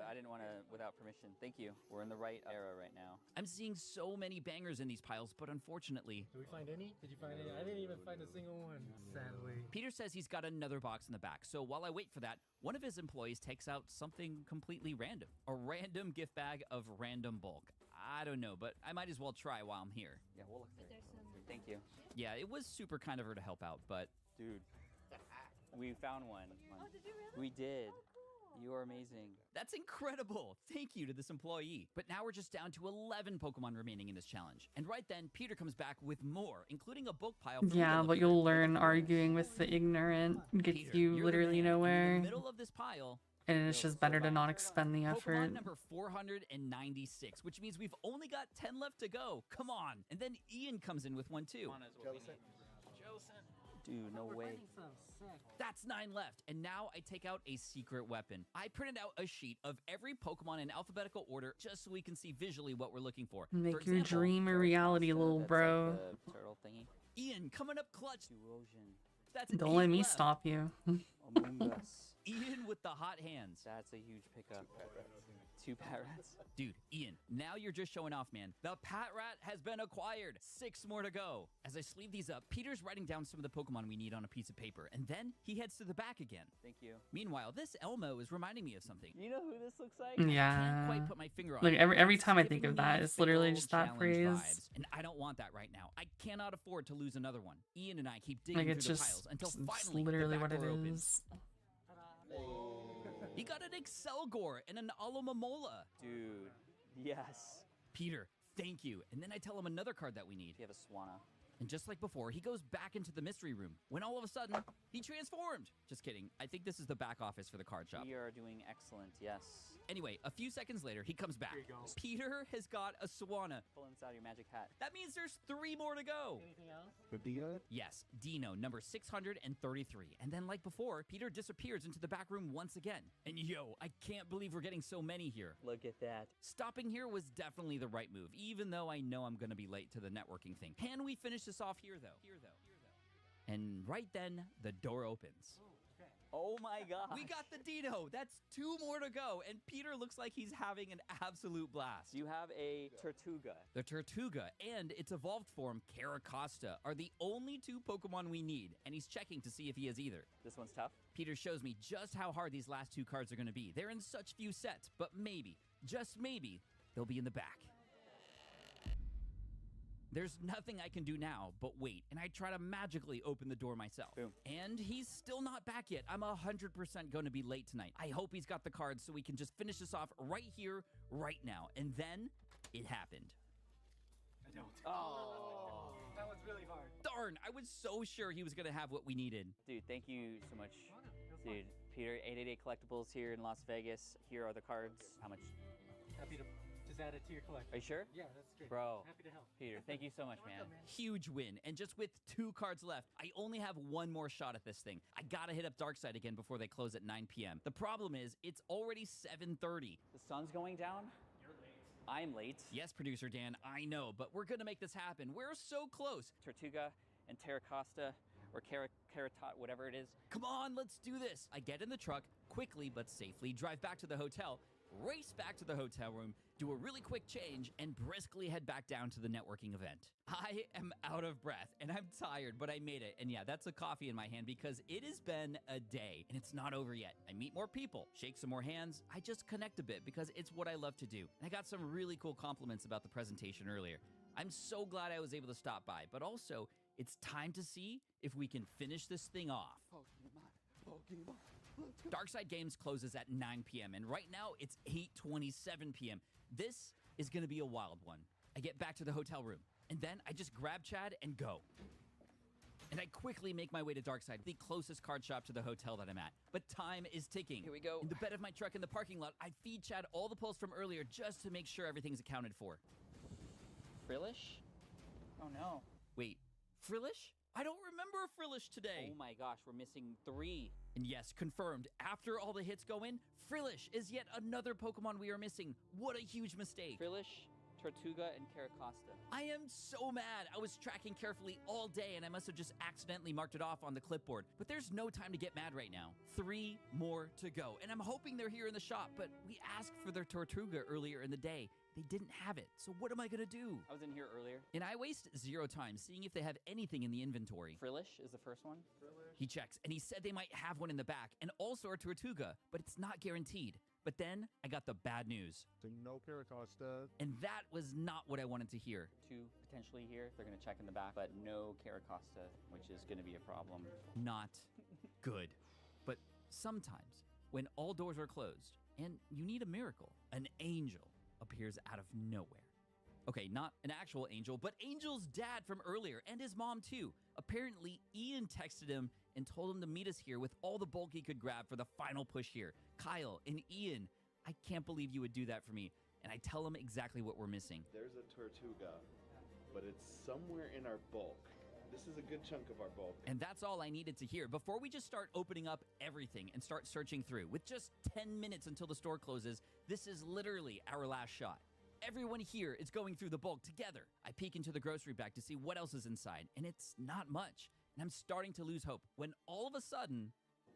without permission. Thank you. We're in the right era right now. I'm seeing so many bangers in these piles, but unfortunately... Did we find any? Did you find any? I didn't even find a single one, sadly. Peter says he's got another box in the back, so while I wait for that, one of his employees takes out something completely random. A random gift bag of random bulk. I don't know, but I might as well try while I'm here. Yeah, we'll look through. Thank you. Yeah, it was super kind of her to help out, but... Dude, we found one. Oh, did you really? We did. Oh, cool. You are amazing. That's incredible! Thank you to this employee. But now we're just down to 11 Pokemon remaining in this challenge. And right then, Peter comes back with more, including a bulk pile. Yeah, but you'll learn arguing with the ignorant gets Peter, you literally nowhere. In the middle of this pile... And it's just better to not expend the effort. Pokemon number 496, which means we've only got 10 left to go. Come on. And then Ian comes in with one too. Dude, no way. That's 9 left. And now I take out a secret weapon. I printed out a sheet of every Pokemon in alphabetical order just so we can see visually what we're looking for. Make your dream a reality, little bro. Like the turtle thingy. Ian, coming up clutch. Erosion. That's Don't let me left. stop you. Among Us. Ian with the hot hands. That's a huge pickup. 2 Patrats. Dude, Ian, now you're just showing off, man. The Patrat has been acquired. 6 more to go. As I sleeve these up, Peter's writing down some of the Pokemon we need on a piece of paper, and then he heads to the back again. Thank you. Meanwhile, this Elmo is reminding me of something. You know who this looks like? Yeah. I can't quite put my finger on Like it. every time I It's think of giving me that, it's literally big just ol' that challenge phrase. vibes, and I don't want that right now. I cannot afford to lose another one. Ian and I keep digging Like through it's the just piles until it's finally literally the back what it door opens. is. He got an Excelgor and an Alomomola. Dude, yes. Peter, thank you. And then I tell him another card that we need. You have a Swanna. And just like before, he goes back into the mystery room when all of a sudden he transformed. Just kidding. I think this is the back office for the card shop. We are doing excellent, yes. Anyway, a few seconds later, he comes back. Peter has got a Swanna. Pull inside your magic hat. That means there's 3 more to go. Anything else? For Dino? Yes, Dino, number 633. And then like before, Peter disappears into the back room once again. And yo, I can't believe we're getting so many here. Look at that. Stopping here was definitely the right move, even though I know I'm going to be late to the networking thing. Can we finish this off here, though? And right then, the door opens. Oh Oh my god. We got the Dino. That's 2 more to go, and Peter looks like he's having an absolute blast. You have a Tortuga. The Tortuga and its evolved form, Caracosta, are the only 2 Pokemon we need, and he's checking to see if he has either. This one's tough. Peter shows me just how hard these last 2 cards are going to be. They're in such few sets, but maybe, just maybe, they'll be in the back. There's nothing I can do now but wait, and I try to magically open the door myself. Boom. And he's still not back yet. I'm 100% going to be late tonight. I hope he's got the cards so we can just finish this off right here, right now. And then it happened. I don't. Oh. That was really hard. Darn, I was so sure he was going to have what we needed. Dude, thank you so much. Dude, Peter, 888 Collectibles here in Las Vegas. Here are the cards. How much? Happy to just add it to your collection. Are you sure? Yeah, that's great. Bro. Happy to help. Peter, thank you so much, man. Huge win, and just with 2 cards left, I only have 1 more shot at this thing. I gotta hit up Darkside again before they close at 9 p.m. The problem is, it's already 7:30. The sun's going down? You're late. I'm late. Yes, producer Dan, I know, but we're gonna make this happen. We're so close. Tortuga and Terracosta, or Caratot, whatever it is. Come on, let's do this. I get in the truck, quickly but safely drive back to the hotel, race back to the hotel room, do a really quick change, and briskly head back down to the networking event. I am out of breath, and I'm tired, but I made it. And yeah, that's a coffee in my hand because it has been a day, and it's not over yet. I meet more people, shake some more hands. I just connect a bit because it's what I love to do. And I got some really cool compliments about the presentation earlier. I'm so glad I was able to stop by, but also, it's time to see if we can finish this thing off. Pokemon. Darkside Games closes at 9 p.m. and right now it's 8:27 p.m. This is going to be a wild one. I get back to the hotel room and then I just grab Chad and go. And I quickly make my way to Darkside, the closest card shop to the hotel that I'm at. But time is ticking. Here we go. In the bed of my truck in the parking lot, I feed Chad all the pulls from earlier just to make sure everything's accounted for. Frillish? Oh no. Wait, Frillish? I don't remember a Frillish today. Oh my gosh, we're missing 3. And yes, confirmed, after all the hits go in, Frillish is yet another Pokemon we are missing. What a huge mistake. Frillish, Tortuga, and Caracosta. I am so mad. I was tracking carefully all day and I must have just accidentally marked it off on the clipboard. But there's no time to get mad right now. 3 more to go. And I'm hoping they're here in the shop, but we asked for their Tortuga earlier in the day. They didn't have it, so what am I gonna do? I was in here earlier. And I waste 0 time seeing if they have anything in the inventory. Frillish is the first one. He checks, and he said they might have one in the back, and also a Tortuga, but it's not guaranteed. But then, I got the bad news. No Caracosta. And that was not what I wanted to hear. 2 potentially here. They're gonna check in the back, but no Caracosta, which is gonna be a problem. Not good. But sometimes, when all doors are closed, and you need a miracle, an angel appears out of nowhere. Okay, not an actual angel, but Angel's dad from earlier, and his mom too. Apparently, Ian texted him and told him to meet us here with all the bulk he could grab for the final push here. Kyle and Ian, I can't believe you would do that for me. And I tell him exactly what we're missing. There's a Tortuga, but it's somewhere in our bulk. This is a good chunk of our bulk. And that's all I needed to hear before we just start opening up everything and start searching through. With just 10 minutes until the store closes, this is literally our last shot. Everyone here is going through the bulk together. I peek into the grocery bag to see what else is inside, and it's not much. And I'm starting to lose hope when all of a sudden...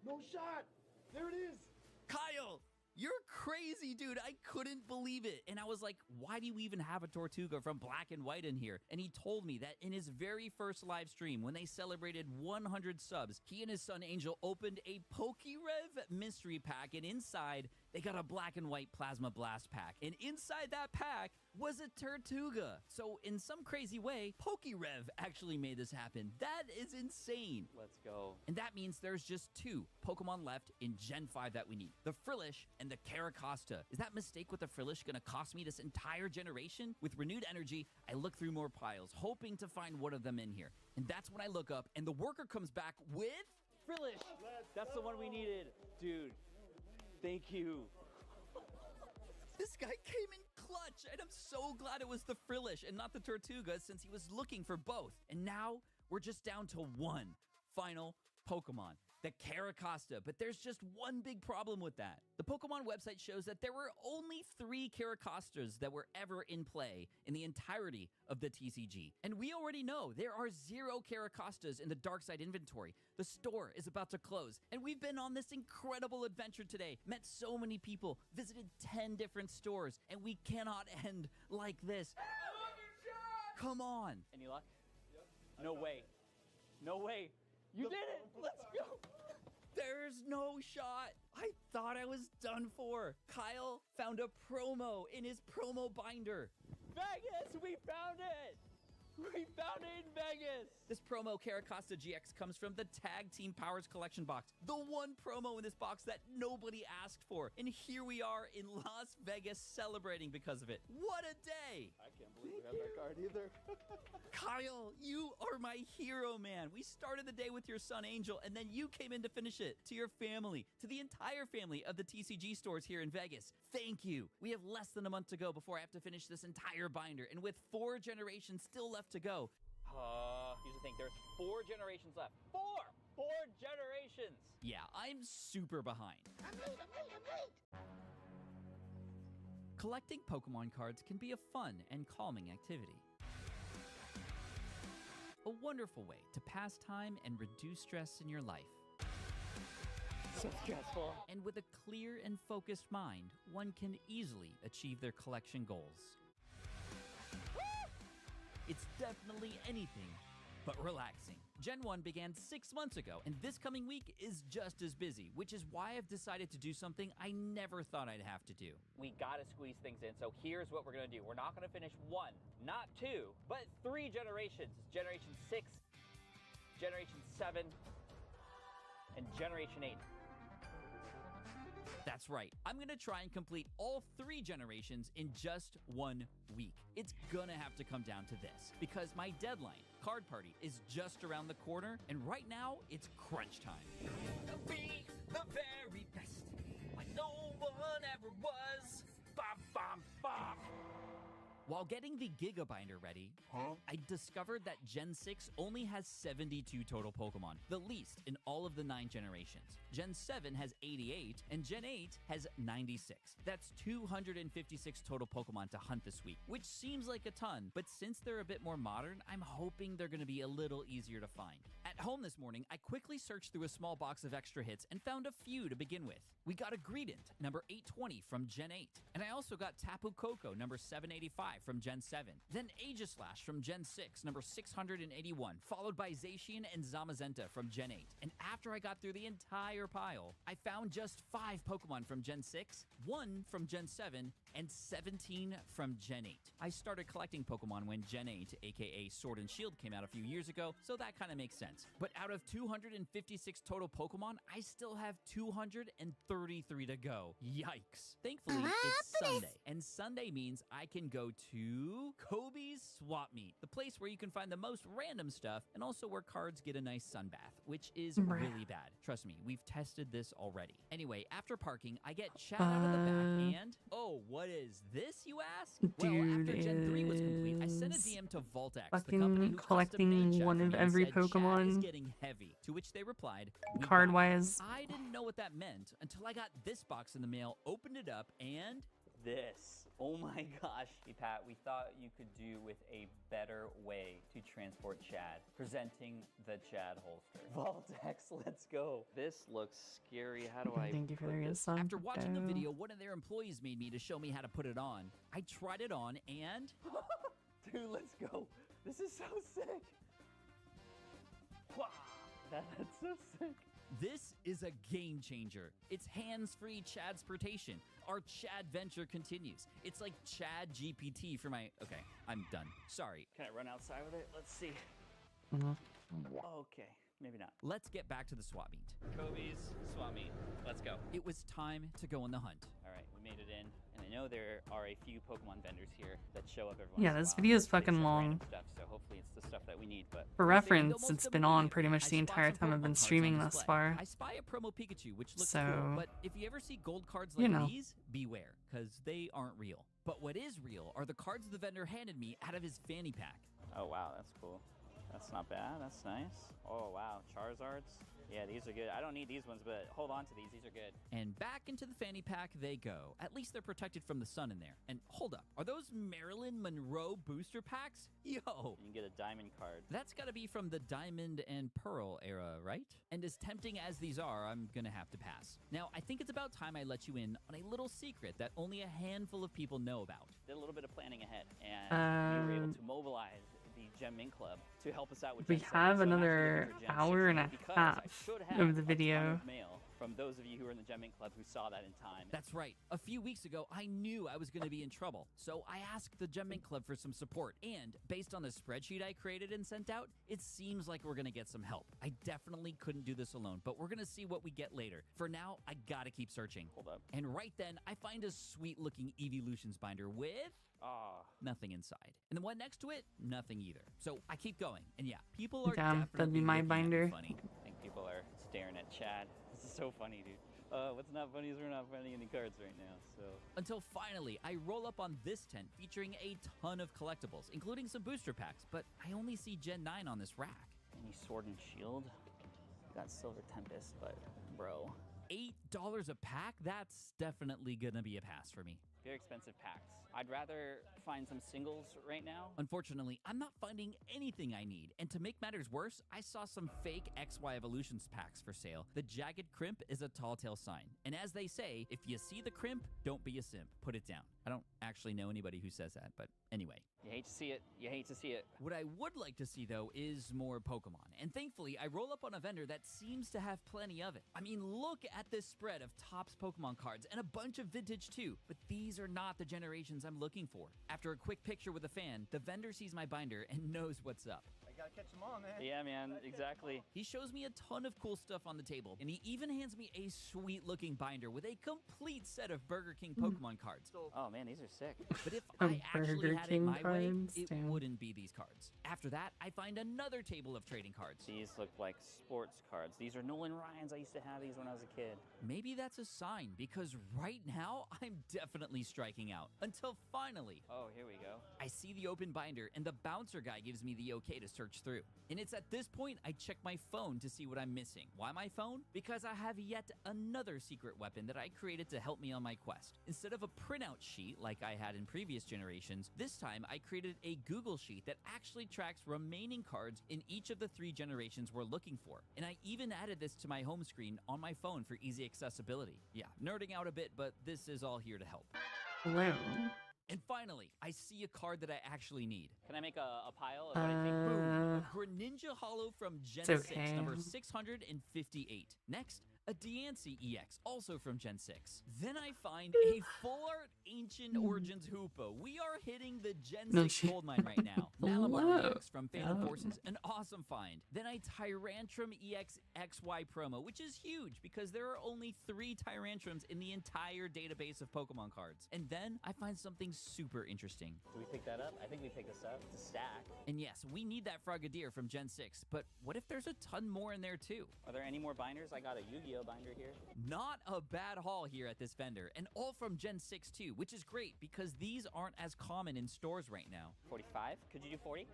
No shot! There it is! Kyle! You're crazy, dude. I couldn't believe it. And I was like, why do you even have a Tortuga from Black and White in here? And he told me that in his very first live stream, when they celebrated 100 subs, he and his son Angel opened a PokeRev mystery pack, and inside, they got a Black and White Plasma Blast pack. And inside that pack was a Tortuga. So in some crazy way, PokeRev actually made this happen. That is insane. Let's go. And that means there's just 2 Pokemon left in Gen 5 that we need. The Frillish and the Caracosta. Is that mistake with the Frillish gonna cost me this entire generation? With renewed energy, I look through more piles, hoping to find one of them in here. And that's when I look up, and the worker comes back with... Frillish! That's the one we needed. Dude, thank you. This guy came in clutch, and I'm so glad it was the Frillish and not the Tortuga since he was looking for both. And now, we're just down to 1 final Pokemon. the Caracosta, but there's just one big problem with that. The Pokemon website shows that there were only 3 Caracostas that were ever in play in the entirety of the TCG. And we already know there are 0 Caracostas in the dark side inventory. The store is about to close, and we've been on this incredible adventure today, met so many people, visited 10 different stores, and we cannot end like this. Come on. Any luck? No way. No way. You did it! Let's go! There's no shot. I thought I was done for. Kyle found a promo in his promo binder. Vegas, we found it! We found it in Vegas! This promo Caracosta GX comes from the Tag Team Powers Collection box. The one promo in this box that nobody asked for. And here we are in Las Vegas celebrating because of it. What a day! I can't believe we have that card either. Kyle, you are my hero, man. We started the day with your son Angel, and then you came in to finish it. To your family, to the entire family of the TCG stores here in Vegas, thank you. We have less than a month to go before I have to finish this entire binder, and with 4 generations still left to go. Here's the thing, there's 4 generations left. 4 generations! Yeah, I'm super behind. I'm late. Collecting Pokemon cards can be a fun and calming activity. A wonderful way to pass time and reduce stress in your life. So stressful. And with a clear and focused mind, one can easily achieve their collection goals. It's definitely anything but relaxing. Gen 1 began 6 months ago, and this coming week is just as busy, which is why I've decided to do something I never thought I'd have to do. We gotta squeeze things in, so here's what we're gonna do. We're not gonna finish 1, not 2, but 3 generations. It's Generation 6, Generation 7, and Generation 8. That's right. I'm gonna try and complete all 3 generations in just 1 week. It's gonna have to come down to this, because my deadline, Card Party, is just around the corner, and right now, it's crunch time. Be the very best, like no one ever was. Bom, bom, bom. While getting the Giga Binder ready, I discovered that Gen 6 only has 72 total Pokemon, the least in all of the 9 generations. Gen 7 has 88, and Gen 8 has 96. That's 256 total Pokemon to hunt this week, which seems like a ton, but since they're a bit more modern, I'm hoping they're going to be a little easier to find. At home this morning, I quickly searched through a small box of extra hits and found a few to begin with. We got a Greedent, number 820 from Gen 8, and I also got Tapu Koko, number 785 from Gen 7, then Aegislash from Gen 6, number 681, followed by Zacian and Zamazenta from Gen 8. And after I got through the entire pile, I found just 5 Pokemon from Gen 6, 1 from Gen 7, and 17 from Gen 8. I started collecting Pokemon when Gen 8, aka Sword and Shield, came out a few years ago, so that kind of makes sense. But out of 256 total Pokemon, I still have 233 to go. Yikes. Thankfully, it's Sunday, and Sunday means I can go to Kobe's Swap Meet, the place where you can find the most random stuff and also where cards get a nice sun bath, which is really bad. Trust me, we've tested this already. Anyway, after parking, I get Chad out of the back and, oh, what is this, you ask? Well, after Gen 3 was complete, I sent a DM to Voltex, the company who collecting one of every Pokemon. Chat is getting heavy, to which they replied, card-wise. I didn't know what that meant until I got this box in the mail, opened it up, and this. Oh my gosh. Hey Pat, we thought you could do with a better way to transport Chad. Presenting the Chad holster. Voltex, let's go. This looks scary. How do I Thank you for the resub. After watching a video one of their employees made me to show me how to put it on, I tried it on and dude, let's go. This is so sick. Wow. That's so sick. This is a game changer. It's hands-free Chadsportation. Our Chad venture continues. It's like Chad GPT for my... Okay, I'm done. Sorry. Can I run outside with it? Let's see. Okay, maybe not. Let's get back to the swap meet. Kobe's swap meet. Let's go. It was time to go on the hunt. All right, we made it in. And I know there are a few Pokemon vendors here that show up every once Yeah, in a this while. video is They fucking sell long. random stuff, so hopefully it's the stuff that we need. But For reference, it's been on pretty much the entire time I've been streaming thus far. I spy a promo Pikachu, which looks So, cool, but if you ever see gold cards you like know. these, beware, because they aren't real. But what is real are the cards the vendor handed me out of his fanny pack. Oh wow, that's cool. That's not bad. That's nice. Oh wow, Charizards. Yeah, these are good. I don't need these ones, but hold on to these. These are good. And back into the fanny pack they go. At least they're protected from the sun in there. And hold up, are those Marilyn Monroe booster packs? Yo! You can get a diamond card. That's gotta be from the Diamond and Pearl era, right? And as tempting as these are, I'm gonna have to pass. Now, I think it's about time I let you in on a little secret that only a handful of people know about. Did a little bit of planning ahead, and we were able to mobilize the Gem Mint Club to help us out with We Gen 7. have So I'm actually another looking for Gen hour 6 and a because half I should have of the a ton video. of mail from those of you who are in the Gem Mint Club who saw that in time. That's right. A few weeks ago, I knew I was going to be in trouble. So I asked the Gem Mint Club for some support. And based on the spreadsheet I created and sent out, it seems like we're going to get some help. I definitely couldn't do this alone, but we're going to see what we get later. For now, I got to keep searching. Hold up. And right then, I find a sweet-looking Evolutions binder with nothing inside. And the one next to it, nothing either. So I keep going. And yeah, people are Damn, definitely that'd be my looking at me binder. funny. I think people are staring at Chad. This is so funny, dude. What's not funny is we're not finding any cards right now, so. Until finally, I roll up on this tent featuring a ton of collectibles, including some booster packs, but I only see Gen 9 on this rack. Any Sword and Shield? Got Silver Tempest, but bro. $8 a pack? That's definitely gonna be a pass for me. Very expensive packs. I'd rather find some singles right now. Unfortunately, I'm not finding anything I need. And to make matters worse, I saw some fake XY Evolutions packs for sale. The jagged crimp is a tall tale sign. And as they say, if you see the crimp, don't be a simp. Put it down. I don't actually know anybody who says that, but anyway. You hate to see it. You hate to see it. What I would like to see, though, is more Pokemon. And thankfully, I roll up on a vendor that seems to have plenty of it. I mean, look at this spread of Topps Pokemon cards and a bunch of vintage, too. But these are not the generations I'm looking for. After a quick picture with a fan, the vendor sees my binder and knows what's up. I gotta catch them all, man. Yeah, man, exactly. He shows me a ton of cool stuff on the table, and he even hands me a sweet-looking binder with a complete set of Burger King Pokemon cards. Oh, man, these are sick. But if Of I actually Burger had King it my way, cards? it Damn. wouldn't be these cards. After that, I find another table of trading cards. These look like sports cards. These are Nolan Ryans. I used to have these when I was a kid. Maybe that's a sign, because right now, I'm definitely striking out. Until finally, Oh, here we go. I see the open binder, and the bouncer guy gives me the okay to search through. And it's at this point I check my phone to see what I'm missing. Why my phone? Because I have yet another secret weapon that I created to help me on my quest. Instead of a printout sheet like I had in previous generations, this time I created a Google sheet that actually tracks remaining cards in each of the 3 generations we're looking for. And I even added this to my home screen on my phone for easy accessibility. Yeah, nerding out a bit, but this is all here to help. Hello. And finally, I see a card that I actually need. Can I make a pile of what I think? Boom! A Greninja Hollow from Gen It's 6, okay. number 658. Next, a Diancie EX, also from Gen 6. Then I find a full art Ancient Origins Hoopa. We are hitting the Gen 6 gold mine right now. Malamar Hello. EX from Phantom Oh. Forces, an awesome find. Then a Tyrantrum EX XY promo, which is huge because there are only 3 Tyrantrums in the entire database of Pokemon cards. And then I find something super interesting. Do we pick that up? I think we pick this up. It's a stack. And yes, we need that Frogadier from Gen 6, but what if there's a ton more in there too? Are there any more binders? I got a Yu-Gi-Oh binder here. Not a bad haul here at this vendor, and all from Gen 6 too, which is great because these aren't as common in stores right now. 45? Could you do 40?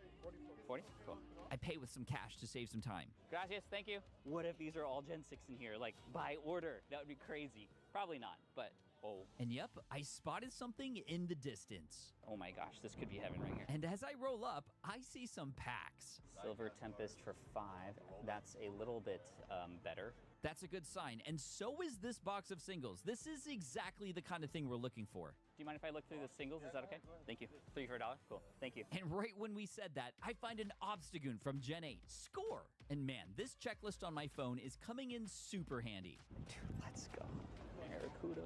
40? Cool. I pay with some cash to save some time. Gracias, thank you. What if these are all Gen 6 in here, like by order? That would be crazy. Probably not, but oh. And yep, I spotted something in the distance. Oh my gosh, this could be heaven right here. And as I roll up, I see some packs. Silver Tempest for 5. That's a little bit better. That's a good sign, and so is this box of singles. This is exactly the kind of thing we're looking for. Do you mind if I look through the singles? Is that okay? Thank you. 3 for $1? Cool. Thank you. And right when we said that, I find an Obstagoon from Gen 8. Score! And man, this checklist on my phone is coming in super handy. Dude, let's go. Barracuda.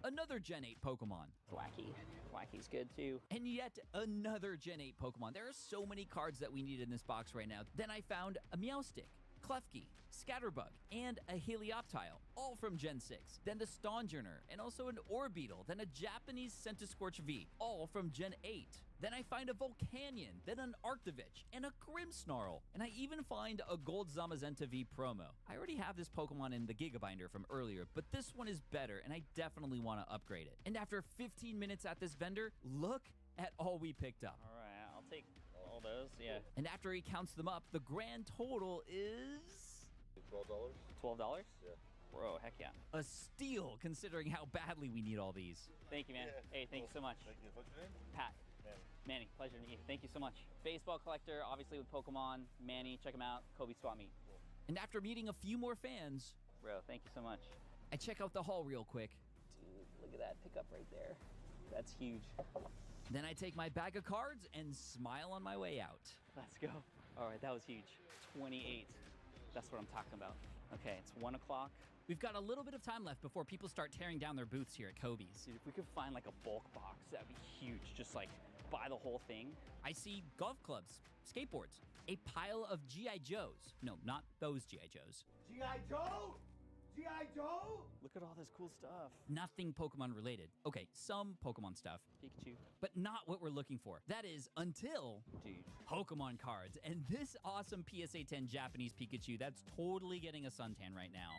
Another Gen 8 Pokemon. Wacky. Wacky's good too. And yet another Gen 8 Pokemon. There are so many cards that we need in this box right now. Then I found a Meowstic, Klefki, Scatterbug, and a Helioptile, all from Gen 6. Then the Stonjourner, and also an Orbeetle, then a Japanese Centiskorch V, all from Gen 8. Then I find a Volcanion, then an Arctovich, and a Grimmsnarl. And I even find a Gold Zamazenta V promo. I already have this Pokemon in the Gigabinder from earlier, but this one is better, and I definitely want to upgrade it. And after 15 minutes at this vendor, look at all we picked up. All right, I'll take all those, yeah. And after he counts them up, the grand total is $12. $12? Yeah. Bro, heck yeah. A steal, considering how badly we need all these. Thank you, man. Yeah, Hey, thank you so much. Thank you. What's your name? Pat. Manny. Manny, pleasure to meet you. Thank you so much. Baseball collector, obviously with Pokemon. Manny, check him out. Kobe Swap Meet. And after meeting a few more fans, bro, thank you so much. I check out the hall real quick. Dude, look at that pickup right there. That's huge. Then I take my bag of cards and smile on my way out. Let's go. All right, that was huge. 28. That's what I'm talking about. Okay, it's 1 o'clock. We've got a little bit of time left before people start tearing down their booths here at Kobe's. Dude, if we could find like a bulk box, that'd be huge. Just like buy the whole thing. I see golf clubs, skateboards, a pile of G.I. Joes. No, not those G.I. Joes. G.I. Joe? G.I. Joe? Look at all this cool stuff. Nothing Pokemon related. Okay, some Pokemon stuff. Pikachu. But not what we're looking for. That is, until... Dude. Pokemon cards. And this awesome PSA 10 Japanese Pikachu, that's totally getting a suntan right now.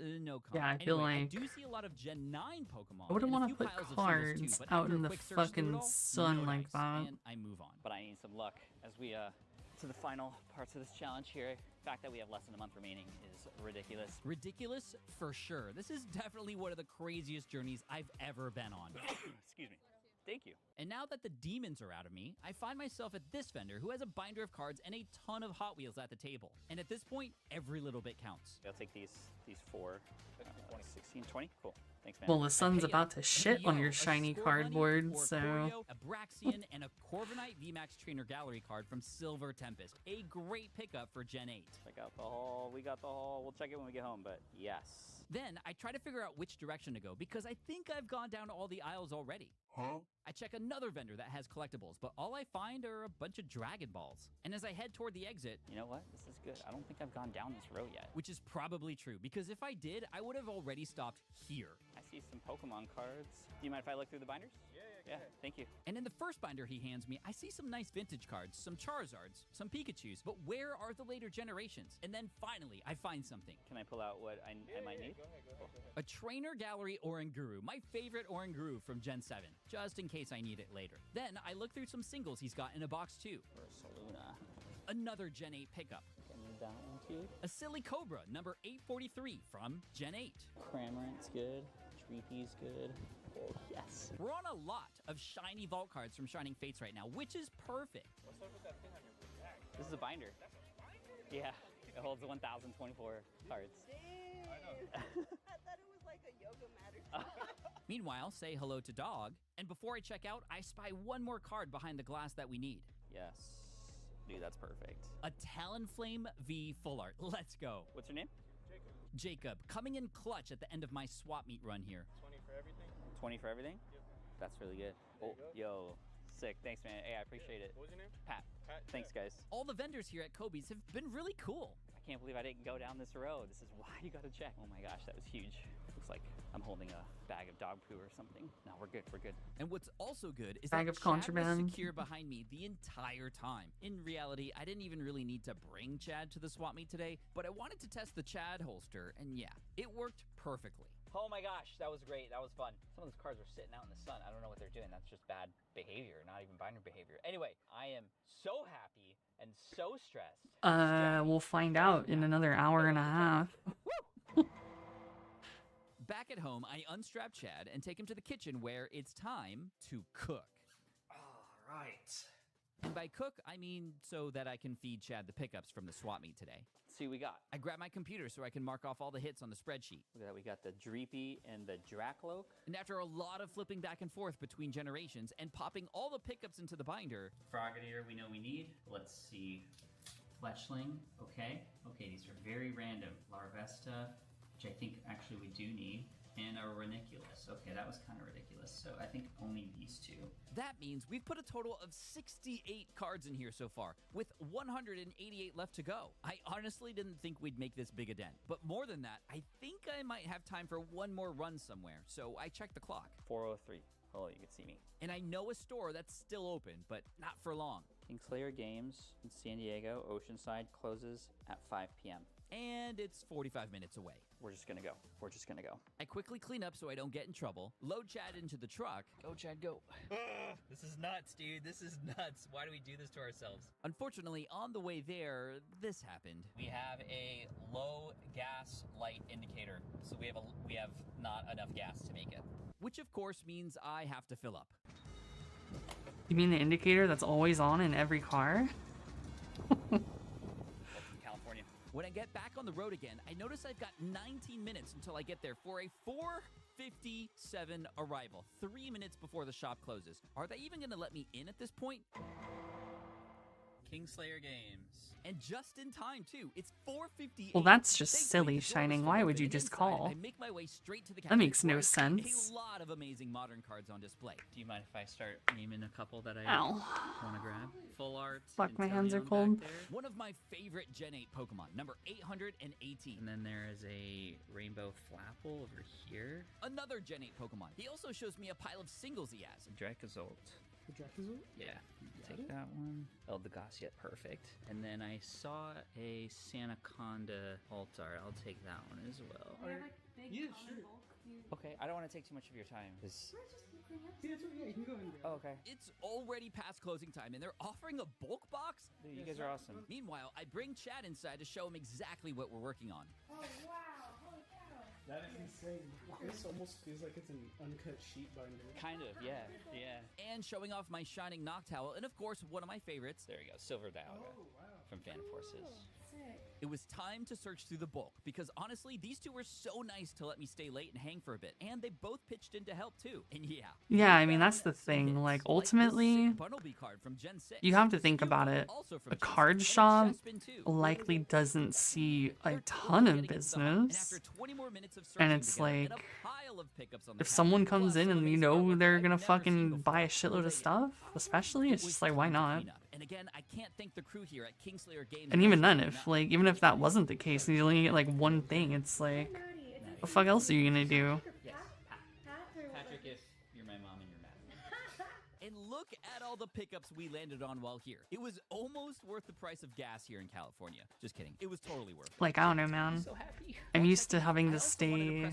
No comment. Yeah, I feel anyway, like I do see a lot of Gen 9 Pokemon. I wouldn't want to put cards out in the fucking sun like that. And I move on. But I need some luck as we to the final parts of this challenge here. The fact that we have less than a month remaining is ridiculous. Ridiculous for sure. This is definitely one of the craziest journeys I've ever been on. Excuse me. Thank you. And now that the demons are out of me, I find myself at this vendor who has a binder of cards and a ton of Hot Wheels at the table. And at this point, every little bit counts. I'll take these 4. 16, 20? Cool. Thanks, man. Well, the sun's about to shit on your shiny cardboard, so... A Braxian and a Corviknight VMAX Trainer Gallery card from Silver Tempest. A great pickup for Gen 8. Check out the haul. We got the haul. We'll check it when we get home, but yes. Then I try to figure out which direction to go because I think I've gone down all the aisles already. Huh? I check another vendor that has collectibles, but all I find are a bunch of Dragon Balls. And as I head toward the exit... You know what? This is good. I don't think I've gone down this road yet. Which is probably true, because if I did, I would have already stopped here. I see some Pokemon cards. Do you mind if I look through the binders? Yeah, thank you. And in the first binder he hands me, I see some nice vintage cards, some Charizards, some Pikachus, but where are the later generations? And then finally, I find something. Can I pull out what I might need? Go ahead. A Trainer Gallery Oranguru, my favorite Oranguru from Gen 7, just in case I need it later. Then I look through some singles he's got in a box too. Ursaluna. Another Gen 8 pickup. Can you that one too? A Silly Cobra, number 843 from Gen 8. Cramorant's good. Treepy's good. Oh, yes. We're on a lot of shiny vault cards from Shining Fates right now, which is perfect. What's up with that thing on your back? This is a binder. That's a binder? Yeah, it holds 1,024 cards. Dang. I know. I thought it was like a yoga mat or something. Meanwhile, say hello to Dog, and before I check out, I spy one more card behind the glass that we need. Yes. Dude, that's perfect. A Talonflame V Full Art. Let's go. What's your name? Jacob, coming in clutch at the end of my swap meet run here. 20 for everything? 20 for everything? Yep. That's really good. There you Yo, go. sick. Thanks, man. Hey, I appreciate it. What was your name? Pat. Pat. Thanks, guys. All the vendors here at Kobe's have been really cool. I can't believe I didn't go down this road. This is why you gotta check. Oh my gosh, that was huge. Looks like I'm holding a bag of dog poo or something. No, we're good. We're good. And what's also good is Bag that of Chad was contraband. secure behind me the entire time. In reality, I didn't even really need to bring Chad to the swap meet today, but I wanted to test the Chad holster, and yeah, it worked perfectly. Oh my gosh, that was great. That was fun. Some of those cards are sitting out in the sun. I don't know what they're doing. That's just bad behavior, not even binder behavior. Anyway, I am so happy and so stressed. We'll find out in another hour and a half. Back at home, I unstrap Chad and take him to the kitchen where it's time to cook. All right. And by cook, I mean so that I can feed Chad the pickups from the swap meet today. Let's see what we got. I grab my computer so I can mark off all the hits on the spreadsheet. Look at that. We got the Dreepy and the Drakloak. And after a lot of flipping back and forth between generations and popping all the pickups into the binder... Frogadier we know we need. Let's see. Fletchling. Okay, these are very random. Larvesta, which I think actually we do need. And a Reniculus. Okay, that was kind of ridiculous. So I think only these two. That means we've put a total of 68 cards in here so far, with 188 left to go. I honestly didn't think we'd make this big a dent. But more than that, I think I might have time for one more run somewhere. So I checked the clock. 4:03. Oh, you can see me. And I know a store that's still open, but not for long. Kingslayer Games in San Diego, Oceanside, closes at 5 p.m. and it's 45 minutes away. We're just gonna go. We're just gonna go. I quickly clean up so I don't get in trouble, load Chad into the truck. Go, Chad, go. This is nuts, dude. This is nuts. Why do we do this to ourselves? Unfortunately, on the way there, this happened. We have a low gas light indicator, so we have not enough gas to make it. Which of course means I have to fill up. You mean the indicator that's always on in every car? California. When I get back on the road again, I notice I've got 19 minutes until I get there for a 4:57 arrival, 3 minutes before the shop closes. Are they even gonna let me in at this point? Kingslayer Games. And just in time, too. It's 4:58. Well, that's just silly, Shining. Why would you just call? I make my way straight to the That makes no where I see sense. A lot of amazing modern cards on display. Do you mind if I start naming a couple that I Ow. want to grab? Full art. Fuck, my hands are Inteleon cold. back there. One of my favorite Gen 8 Pokemon, number 818. And then there is a Rainbow Flapple over here. Another Gen 8 Pokemon. He also shows me a pile of singles he has. Dracozolt. The Dracozone? Yeah, take that one. Oh, the Gossiet, perfect. And then I saw a Sanaconda Altar. I'll take that one as well. Yeah, sure. Okay, I don't want to take too much of your time. Yeah, you can go in there. Oh, okay. It's already past closing time, and they're offering a bulk box? Dude, you guys are awesome. Meanwhile, I bring Chad inside to show him exactly what we're working on. Oh, wow. Holy cow. That is insane. This almost feels like it's an uncut sheet binder. Kind of, yeah. Yeah. And showing off my Shining Noctowl, and of course, one of my favorites. There you go, Silver Dialga from Phantom Forces. Sick. It was time to search through the bulk, because honestly, these two were so nice to let me stay late and hang for a bit, and they both pitched in to help too. And yeah. Yeah, I mean, that's the thing. Like, ultimately, Bumblebee card from Gen 6. you have to think about it. A card shop likely doesn't see a ton of business. And it's like, if someone comes in and you know they're gonna fucking buy a shitload of stuff, especially, it's just like, why not? And again, I can't thank the crew here at Kingslayer Games. And even then, even if that wasn't the case, and you only get like one thing, it's like, what the fuck else are you gonna do? Yes, Patrick, if you're my mom and you're mad. And look at all the pickups we landed on while here. It was almost worth the price of gas here in California. Just kidding. It was totally worth it. Like, I don't know, man. I'm used to having to stay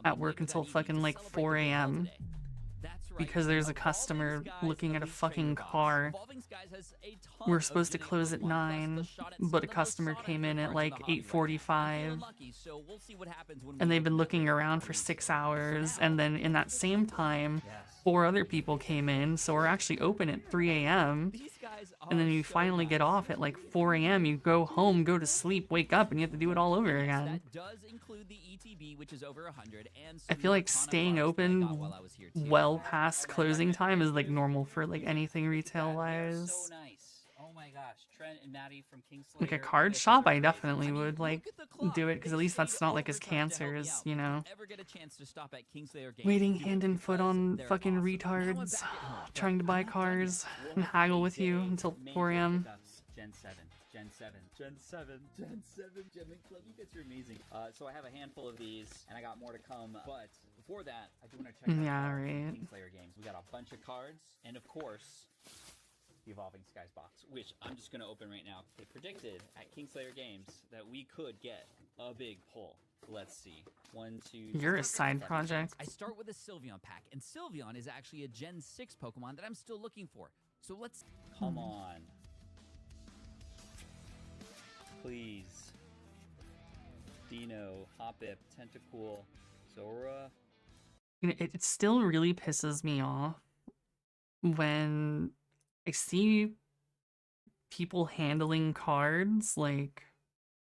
at work until fucking like 4 a.m. because there's a customer looking at a fucking car. We're supposed to close at 9, but a customer came in at like 8:45, and they've been looking around for 6 hours, and then in that same time, 4 other people came in, so we're actually open at 3 a.m. And then you finally get off at like 4 a.m. You go home, go to sleep, wake up, and you have to do it all over again. I feel like staying open well past closing time is like normal for like anything retail wise. So nice. Oh my gosh, Trent and Maddie from Kingslayer. Like a card shop, I definitely would like do it, because at least that's not like as cancerous, you know. Waiting hand and foot on fucking retards, trying to buy cars and haggle with you until 4 a.m. Gen 7. Gen 7. Gen 7. Gen 7. Gem Club, you guys are amazing. So I have a handful of these, and I got more to come. But before that, I do want to check out Kingslayer Games. We got a bunch of cards, and of course, the Evolving Skies box, which I'm just going to open right now. They predicted at Kingslayer Games that we could get a big pull. Let's see. 1, 2, You're a side project. I start with a Sylveon pack, and Sylveon is actually a Gen 6 Pokemon that I'm still looking for. So let's... Come on. Please. Dino, Hoppip, Tentacool, Zora. You know, it still really pisses me off when I see people handling cards like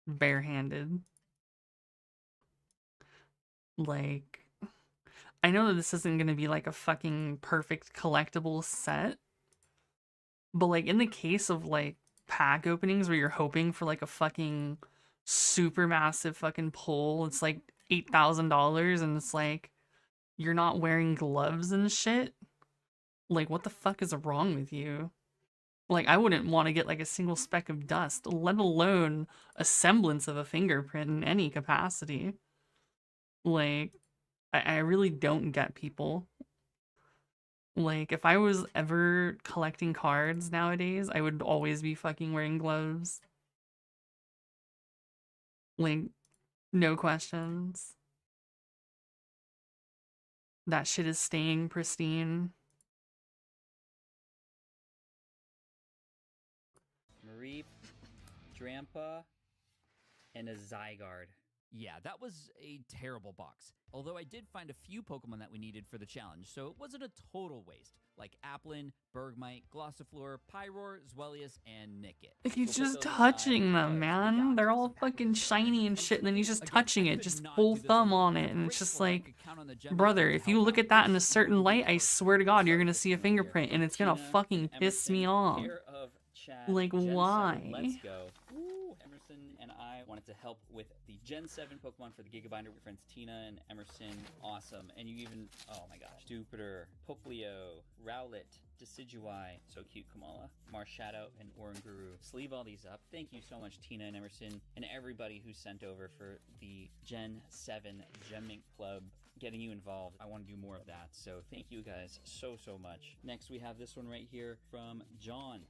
barehanded. Like, I know that this isn't going to be like a fucking perfect collectible set, but like in the case of like pack openings where you're hoping for like a fucking super massive fucking pull, it's like $8,000, and it's like you're not wearing gloves and shit. Like, what the fuck is wrong with you? Like, I wouldn't want to get like a single speck of dust, let alone a semblance of a fingerprint in any capacity. Like, I really don't get people. Like, if I was ever collecting cards nowadays, I would always be fucking wearing gloves. Like, no questions. That shit is staying pristine. Mareep, Drampa, and a Zygarde. Yeah, that was a terrible box. Although I did find a few Pokemon that we needed for the challenge, so it wasn't a total waste. Like Applin, Bergmite, Glossifleur, Pyroar, Zwellius, and Nickit. He's just touching them, man. They're all fucking shiny and shit, and then he's just touching it, just full thumb on it, and it's just like, brother, if you look at that in a certain light, I swear to God, you're gonna see a fingerprint, and it's gonna fucking piss me off. Like, why? Let's go. Woo, Emerson and I wanted to help with the Gen 7 Pokemon for the Gigabinder. Your friends Tina and Emerson, awesome. And you even, oh my gosh, Stupider, Poplio, Rowlet, Decidueye, so cute, Kamala, Marshadow, and Oranguru. Sleeve all these up. Thank you so much, Tina and Emerson, and everybody who sent over for the Gen 7 Gem Mint Club. Getting you involved. I want to do more of that, so thank you guys so much. Next, we have this one right here from John.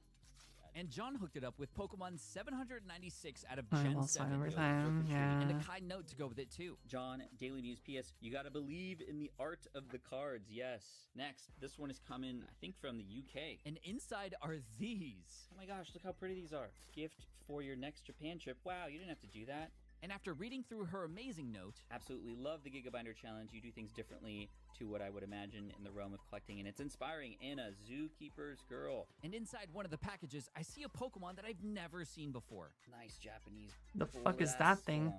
And John hooked it up with Pokemon 796 out of Gen 7. Overtime, yeah. And a kind note to go with it, too. John, Daily News PS, you gotta believe in the art of the cards, yes. Next, this one is coming, I think, from the UK. And inside are these. Oh my gosh, look how pretty these are. Gift for your next Japan trip. Wow, you didn't have to do that. And after reading through her amazing note, absolutely love the Gigabinder challenge. You do things differently to what I would imagine in the realm of collecting, and it's inspiring. Anna, Zookeeper's Girl. And inside one of the packages, I see a Pokemon that I've never seen before. Nice Japanese. The fuck is that thing?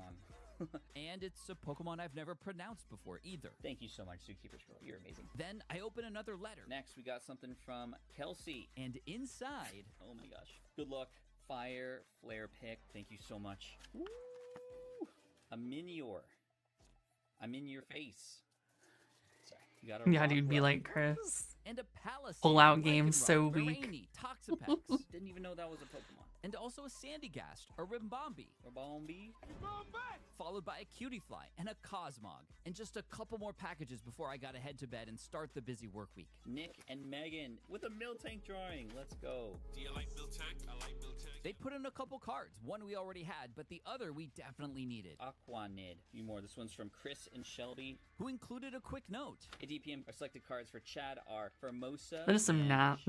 And it's a Pokemon I've never pronounced before either. Thank you so much, Zookeeper's Girl. You're amazing. Then I open another letter. Next, we got something from Kelsey. And inside, oh my gosh, good luck. Fire Flare Pick. Thank you so much. Woo! A Minior. I'm in your face. Sorry, you got Yeah, dude, be like Chris. And a Palisade. Pull out game so weak. Rainy, Toxapex. Didn't even know that was a Pokemon. And also a Sandygast, a Rimbombi. Rimbombi? Followed by a Cutiefly and a Cosmog. And just a couple more packages before I gotta head to bed and start the busy work week. Nick and Megan with a Miltank drawing. Let's go. Do you like Miltank? I like Miltank. They put in a couple cards. One we already had, but the other we definitely needed. Aquanid. A few more. This one's from Chris and Shelby, who included a quick note. ADPM, our selected cards for Chad are Formosa. That is some nice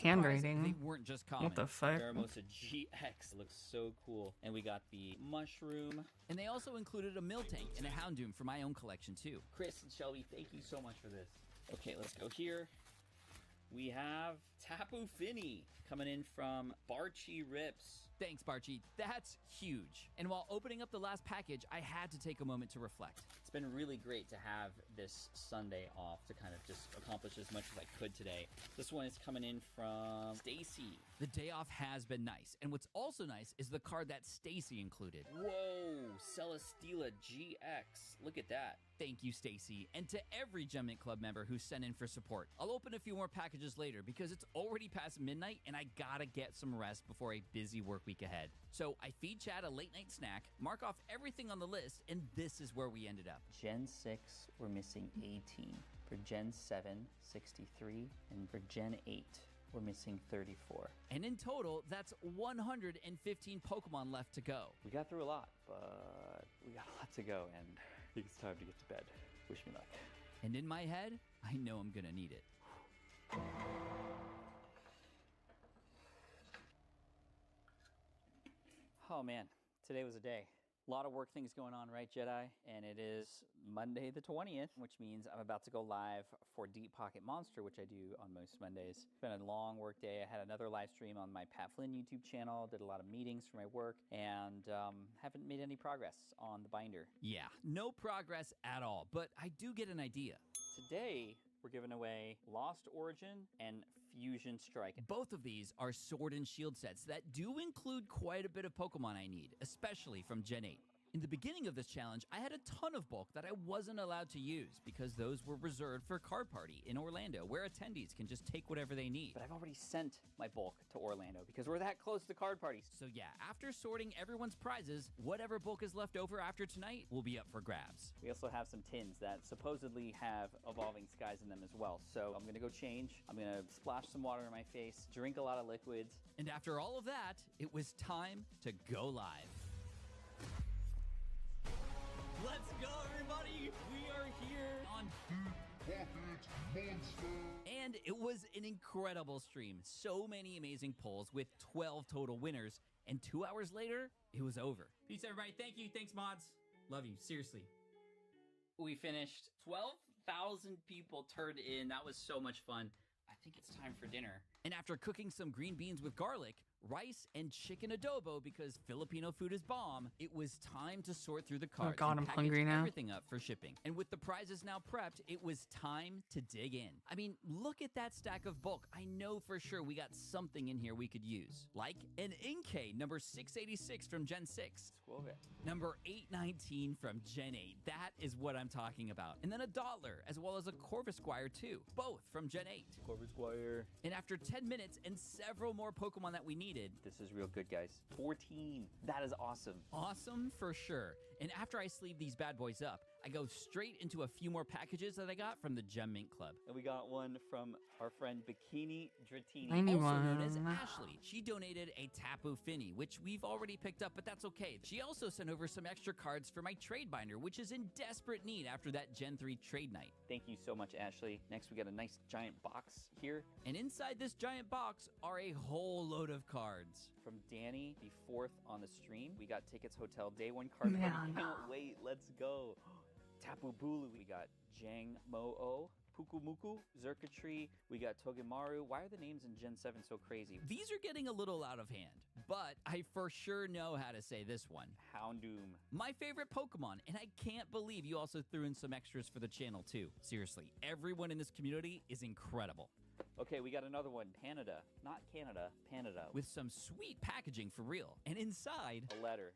handwriting. They weren't just common. What the fuck? Formosa GX looks so cool. And we got the Mushroom. And they also included a Miltank and a Houndoom for my own collection too. Chris and Shelby, thank you so much for this. Okay, let's go here. We have Tapu Fini coming in from Barchi Rips. Thanks, Barchi. That's huge. And while opening up the last package, I had to take a moment to reflect. It's been really great to have this Sunday off to kind of just accomplish as much as I could today. This one is coming in from Stacy. The day off has been nice. And what's also nice is the card that Stacy included. Whoa, Celesteela GX. Look at that. Thank you, Stacy. And to every Gem Mint Club member who sent in for support. I'll open a few more packages later because it's already past midnight and I gotta get some rest before a busy work week ahead. So I feed Chad a late night snack, mark off everything on the list, and this is where we ended up. Gen 6, we're missing 18. For Gen 7, 63. And for Gen 8, we're missing 34. And in total, that's 115 Pokemon left to go. We got through a lot, but we got a lot to go, and I think it's time to get to bed. Wish me luck. And in my head, I know I'm gonna need it. Oh man, today was a day. A lot of work things going on, right, Jedi? And it is Monday the 20th, which means I'm about to go live for Deep Pocket Monster, which I do on most Mondays. It's been a long work day. I had another live stream on my Pat Flynn YouTube channel, did a lot of meetings for my work, and haven't made any progress on the binder. Yeah, no progress at all, but I do get an idea. Today, we're giving away Lost Origin and Fusion Strike. Both of these are Sword and Shield sets that do include quite a bit of Pokemon I need, especially from Gen 8. In the beginning of this challenge, I had a ton of bulk that I wasn't allowed to use because those were reserved for Card Party in Orlando, where attendees can just take whatever they need. But I've already sent my bulk to Orlando because we're that close to Card Party. So yeah, after sorting everyone's prizes, whatever bulk is left over after tonight will be up for grabs. We also have some tins that supposedly have Evolving Skies in them as well. So I'm gonna go change. I'm gonna splash some water in my face, drink a lot of liquids. And after all of that, it was time to go live. Pokemon. And it was an incredible stream. So many amazing polls with 12 total winners. And 2 hours later, it was over. Peace, everybody. Thank you. Thanks, mods. Love you. Seriously. We finished. 12,000 people turned in. That was so much fun. I think it's time for dinner. And after cooking some green beans with garlic, rice, and chicken adobo because Filipino food is bomb, it was time to sort through the cards God, and I'm package hungry now. everything up for shipping. And with the prizes now prepped, it was time to dig in. I mean, look at that stack of bulk. I know for sure we got something in here we could use. Like an Inkay number 686 from Gen 6. Number 819 from Gen 8. That is what I'm talking about. And then a Dottler, as well as a Corvisquire too. Both from Gen 8. Corvisquire. And after 10 minutes and several more Pokemon that we needed. This is real good, guys. 14. That is awesome. Awesome for sure. And after I sleeve these bad boys up, I go straight into a few more packages that I got from the Gem Mint Club. And we got one from our friend Bikini Dratini. Also known as Ashley. She donated a Tapu Fini, which we've already picked up, but that's okay. She also sent over some extra cards for my trade binder, which is in desperate need after that Gen 3 trade night. Thank you so much, Ashley. Next, we got a nice giant box here. And inside this giant box are a whole load of cards. From Danny, the 4th on the stream. We got Tickets Hotel Day 1 card. Man. Can't wait. Let's go. Tapu Bulu. We got Jang Mo-O. Pukumuku, Zerkatree, we got Togemaru. Why are the names in Gen 7 so crazy? These are getting a little out of hand, but I for sure know how to say this one. Houndoom. My favorite Pokemon, and I can't believe you also threw in some extras for the channel too. Seriously, everyone in this community is incredible. Okay, we got another one. Panada. Not Canada, Panada. With some sweet packaging for real. And inside, a letter.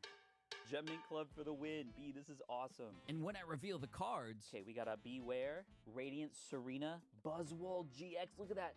Gem Mint Club for the win. B, this is awesome. And when I reveal the cards... Okay, we got a Beware, Radiant Serena, Buzzwole GX. Look at that.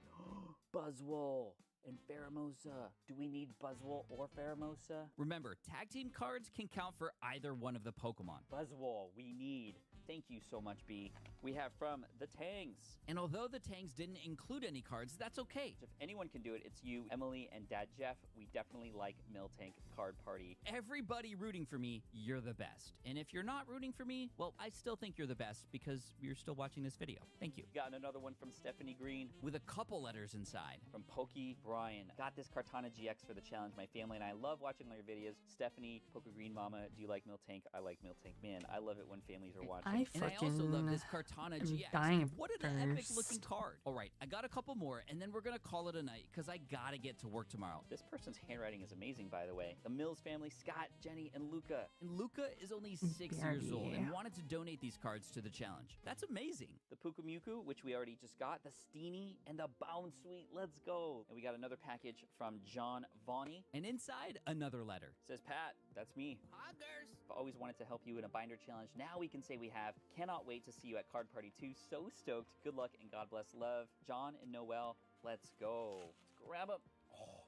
Buzzwole and Pheromosa. Do we need Buzzwole or Pheromosa? Remember, tag team cards can count for either one of the Pokemon. Buzzwole, we need. Thank you so much, B. We have from the Tangs. And although the Tangs didn't include any cards, that's okay. If anyone can do it, it's you, Emily, and Dad Jeff. We definitely like Miltank Card Party. Everybody rooting for me, you're the best. And if you're not rooting for me, well, I still think you're the best because you're still watching this video. Thank you. Got another one from Stephanie Green. With a couple letters inside. From Pokey Brian. Got this Kartana GX for the challenge. My family and I love watching all your videos. Stephanie, Poke Green Mama, do you like Miltank? I like Miltank. Man, I love it when families are watching. And I also love this Kartana GX. What an epic looking card. All right, I got a couple more and then we're gonna call it a night because I gotta get to work tomorrow. This person's handwriting is amazing, by the way. The Mills family, Scott, Jenny, and Luca. And Luca is only 6 years old and wanted to donate these cards to the challenge. That's amazing. The Pukumuku, which we already just got, the Steenie, and the Bound Sweet. Let's go. And we got another package from John Vonnie. And inside, another letter. Says, Pat, that's me. Huggers. I've always wanted to help you in a binder challenge. Now we can say we have. Cannot wait to see you at Card Party 2. So stoked. Good luck and God bless. Love. John and Noel, let's go. Let's grab them. Oh,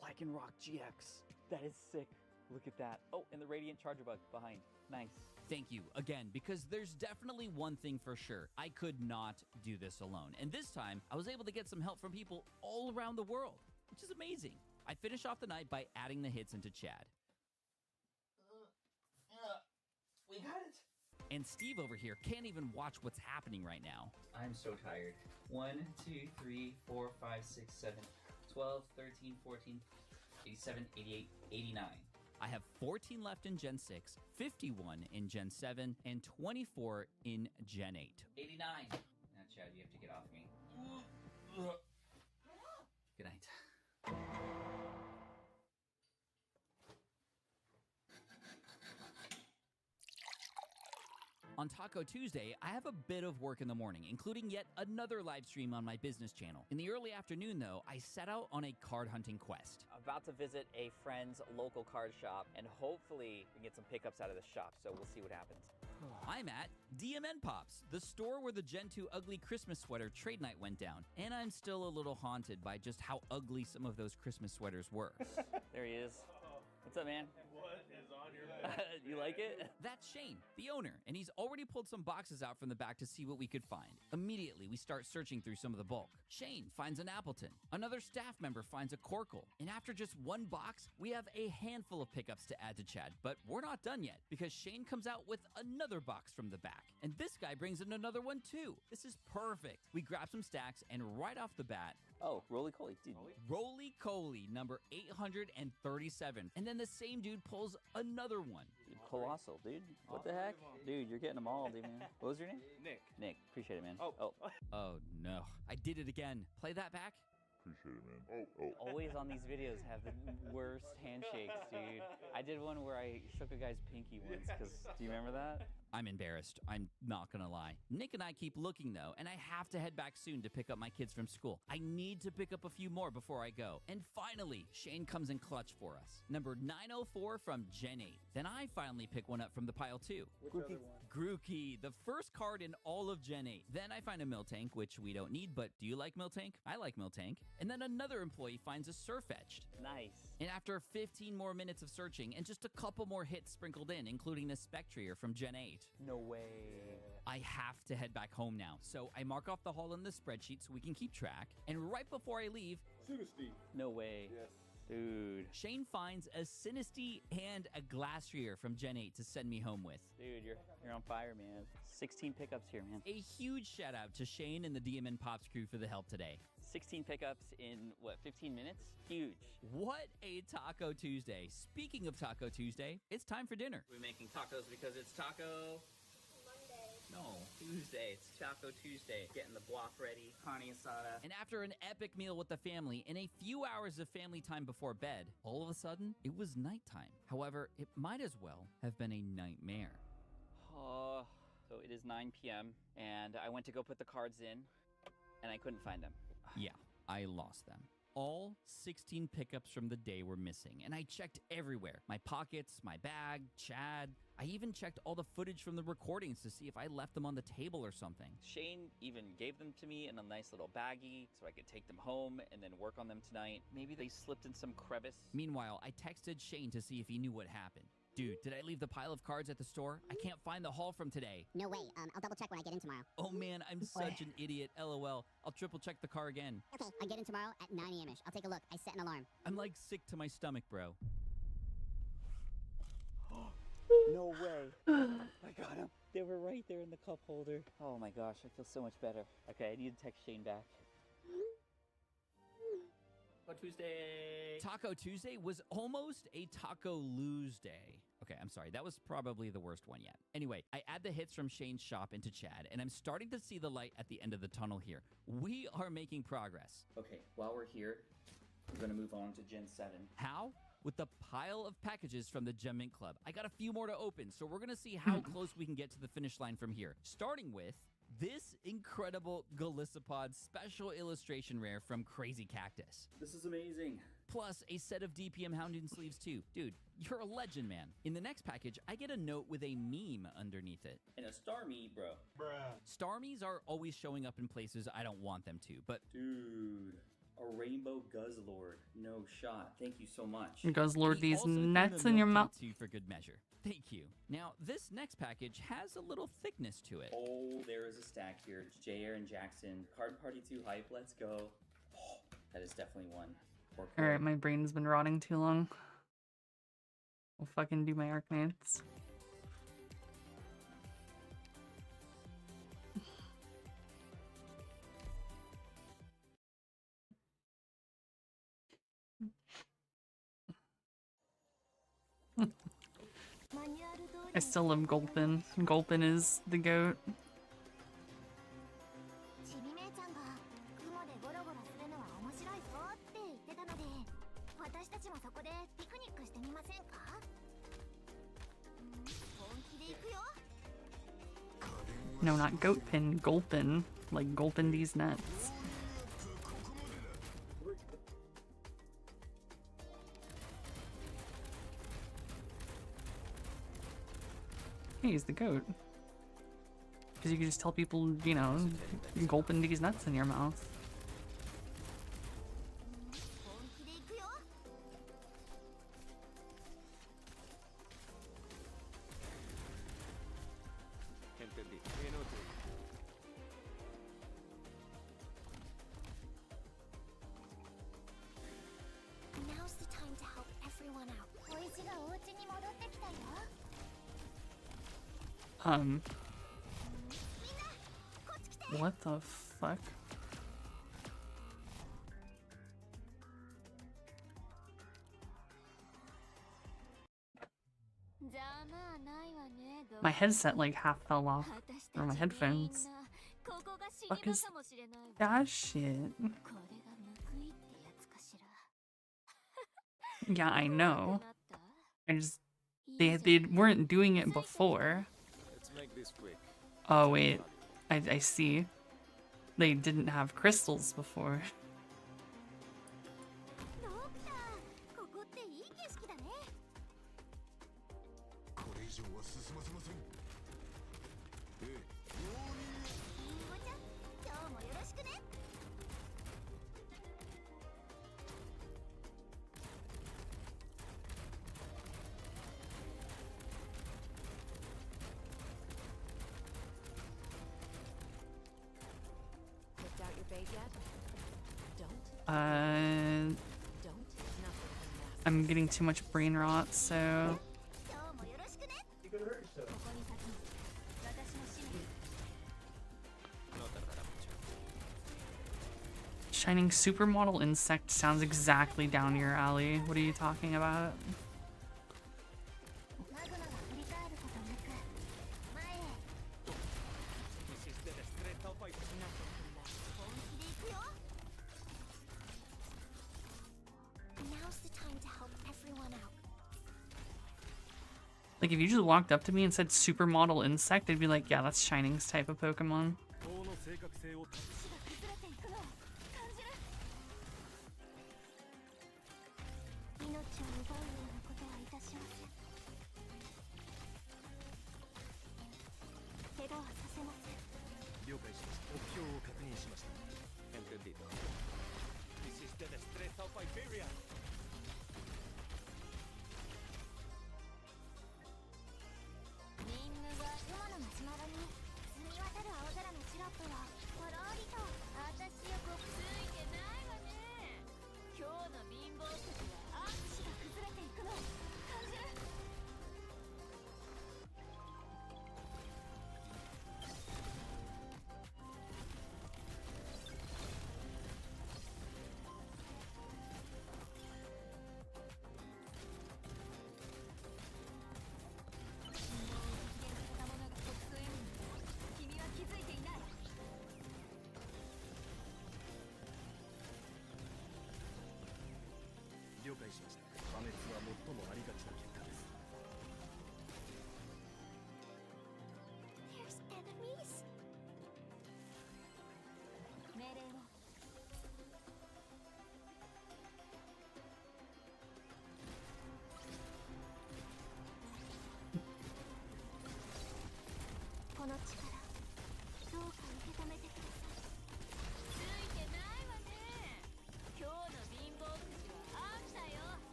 Lycanroc GX. That is sick. Look at that. Oh, and the Radiant Charger Bug behind. Nice. Thank you again, because there's definitely one thing for sure. I could not do this alone. And this time, I was able to get some help from people all around the world, which is amazing. I finish off the night by adding the hits into Chad. We got it. And Steve over here can't even watch what's happening right now. I'm so tired. 1, 2, 3, 4, 5, 6, 7, 12, 13, 14, 87, 88, 89. I have 14 left in Gen 6, 51 in Gen 7, and 24 in Gen 8. 89. Now, Chad, you have to get off me. Good night. On Taco Tuesday, I have a bit of work in the morning, including yet another live stream on my business channel. In the early afternoon, though, I set out on a card hunting quest. I'm about to visit a friend's local card shop, and hopefully we can get some pickups out of the shop, so we'll see what happens. I'm at DMN Pops, the store where the Gen 2 Ugly Christmas Sweater trade night went down, and I'm still a little haunted by just how ugly some of those Christmas sweaters were. There he is. What's up, man? What is on your You like it? That's Shane, the owner, and he's already pulled some boxes out from the back to see what we could find. Immediately, we start searching through some of the bulk. Shane finds an Appleton. Another staff member finds a Corkle. And after just one box, we have a handful of pickups to add to Chad. But we're not done yet, because Shane comes out with another box from the back. And this guy brings in another one too. This is perfect. We grab some stacks, and right off the bat, oh, roly-poly, dude. Roly-Coly, number 837. And then the same dude pulls another one. Dude, colossal, dude. What the heck? Dude, you're getting them all, dude, man. What was your name? Nick. Nick. Appreciate it, man. Oh. Oh no. I did it again. Play that back. Appreciate it, man. Oh. Always on these videos have the worst handshakes, dude. I did one where I shook a guy's pinky once, because, do you remember that? I'm embarrassed. I'm not gonna lie. Nick and I keep looking though, and I have to head back soon to pick up my kids from school. I need to pick up a few more before I go. And finally, Shane comes in clutch for us. Number 904 from Gen 8. Then I finally pick one up from the pile too. Which other one? Grookey, the first card in all of Gen 8. Then I find a Miltank, which we don't need, but do you like Miltank? I like Miltank. And then another employee finds a Surfetched. Nice. And after 15 more minutes of searching and just a couple more hits sprinkled in, including a Spectrier from Gen 8. No way. I have to head back home now, so I mark off the haul in the spreadsheet so we can keep track. And right before I leave, Sinisty. No way. Yes. Dude. Shane finds a Sinisty and a Glastrier from Gen 8 to send me home with. Dude, you're on fire, man. 16 pickups here, man. A huge shout out to Shane and the DMN Pops crew for the help today. 16 pickups in, what, 15 minutes? Huge. What a Taco Tuesday. Speaking of Taco Tuesday, it's time for dinner. We're making tacos because it's Taco No, Tuesday. It's Taco Tuesday. Getting the block ready, carne asada. And after an epic meal with the family and a few hours of family time before bed, all of a sudden, it was nighttime. However, it might as well have been a nightmare. So it is 9 p.m. and I went to go put the cards in and I couldn't find them. Yeah, I lost them. All 16 pickups from the day were missing, and I checked everywhere. My pockets, my bag, Chad. I even checked all the footage from the recordings to see if I left them on the table or something. Shane even gave them to me in a nice little baggie so I could take them home and then work on them tonight. Maybe they slipped in some crevice. Meanwhile, I texted Shane to see if he knew what happened. Dude, did I leave the pile of cards at the store? I can't find the haul from today. No way. I'll double check when I get in tomorrow. Oh man, I'm such an idiot. LOL. I'll triple check the car again. Okay, I get in tomorrow at 9 a.m.-ish. I'll take a look. I set an alarm. I'm like sick to my stomach, bro. No way. I got them. They were right there in the cup holder. Oh my gosh, I feel so much better. Okay, I need to text Shane back. Tuesday. Taco Tuesday was almost a Taco Lose Day. Okay, I'm sorry. That was probably the worst one yet. Anyway, I add the hits from Shane's shop into Chad, and I'm starting to see the light at the end of the tunnel here. We are making progress. Okay, while we're here, we're going to move on to Gen 7. How? With the pile of packages from the Gem Mint Club. I got a few more to open, so we're going to see how close we can get to the finish line from here. Starting with this incredible Galissapod special illustration rare from Crazy Cactus. This is amazing. Plus a set of DPM Hounding sleeves too. Dude, you're a legend, man. In the next package, I get a note with a meme underneath it. And a star me, bro. Bruh. Starmies are always showing up in places I don't want them to, but... Dude, a rainbow Guzzlord. No shot. Thank you so much. Guzzlord these Also threw nuts the in your milk mouth. too for good measure. Thank you. Now, this next package has a little thickness to it. Oh, there is a stack here. It's J.R. and Jackson. Card Party 2 hype. Let's go. Oh, that is definitely one. Alright, my brain's been rotting too long. I'll fucking do my Arcanites. I still love Gulpin. Gulpin is the goat. No, not Goatpin, Gulpin. Like Gulpin these nuts. Hey, he's the goat. Because you can just tell people, you know, Gulpin these nuts in your mouth. What the fuck? My headset like half fell off. Or my headphones. Fuck is that shit? Yeah, I know. I just they weren't doing it before. Let's make this quick. Oh wait, I see. They didn't have crystals before. I'm getting too much brain rot, so... Shining supermodel insect sounds exactly down your alley. What are you talking about? Like, if you just walked up to me and said supermodel insect, I'd be like, yeah, that's Shining's type of Pokemon.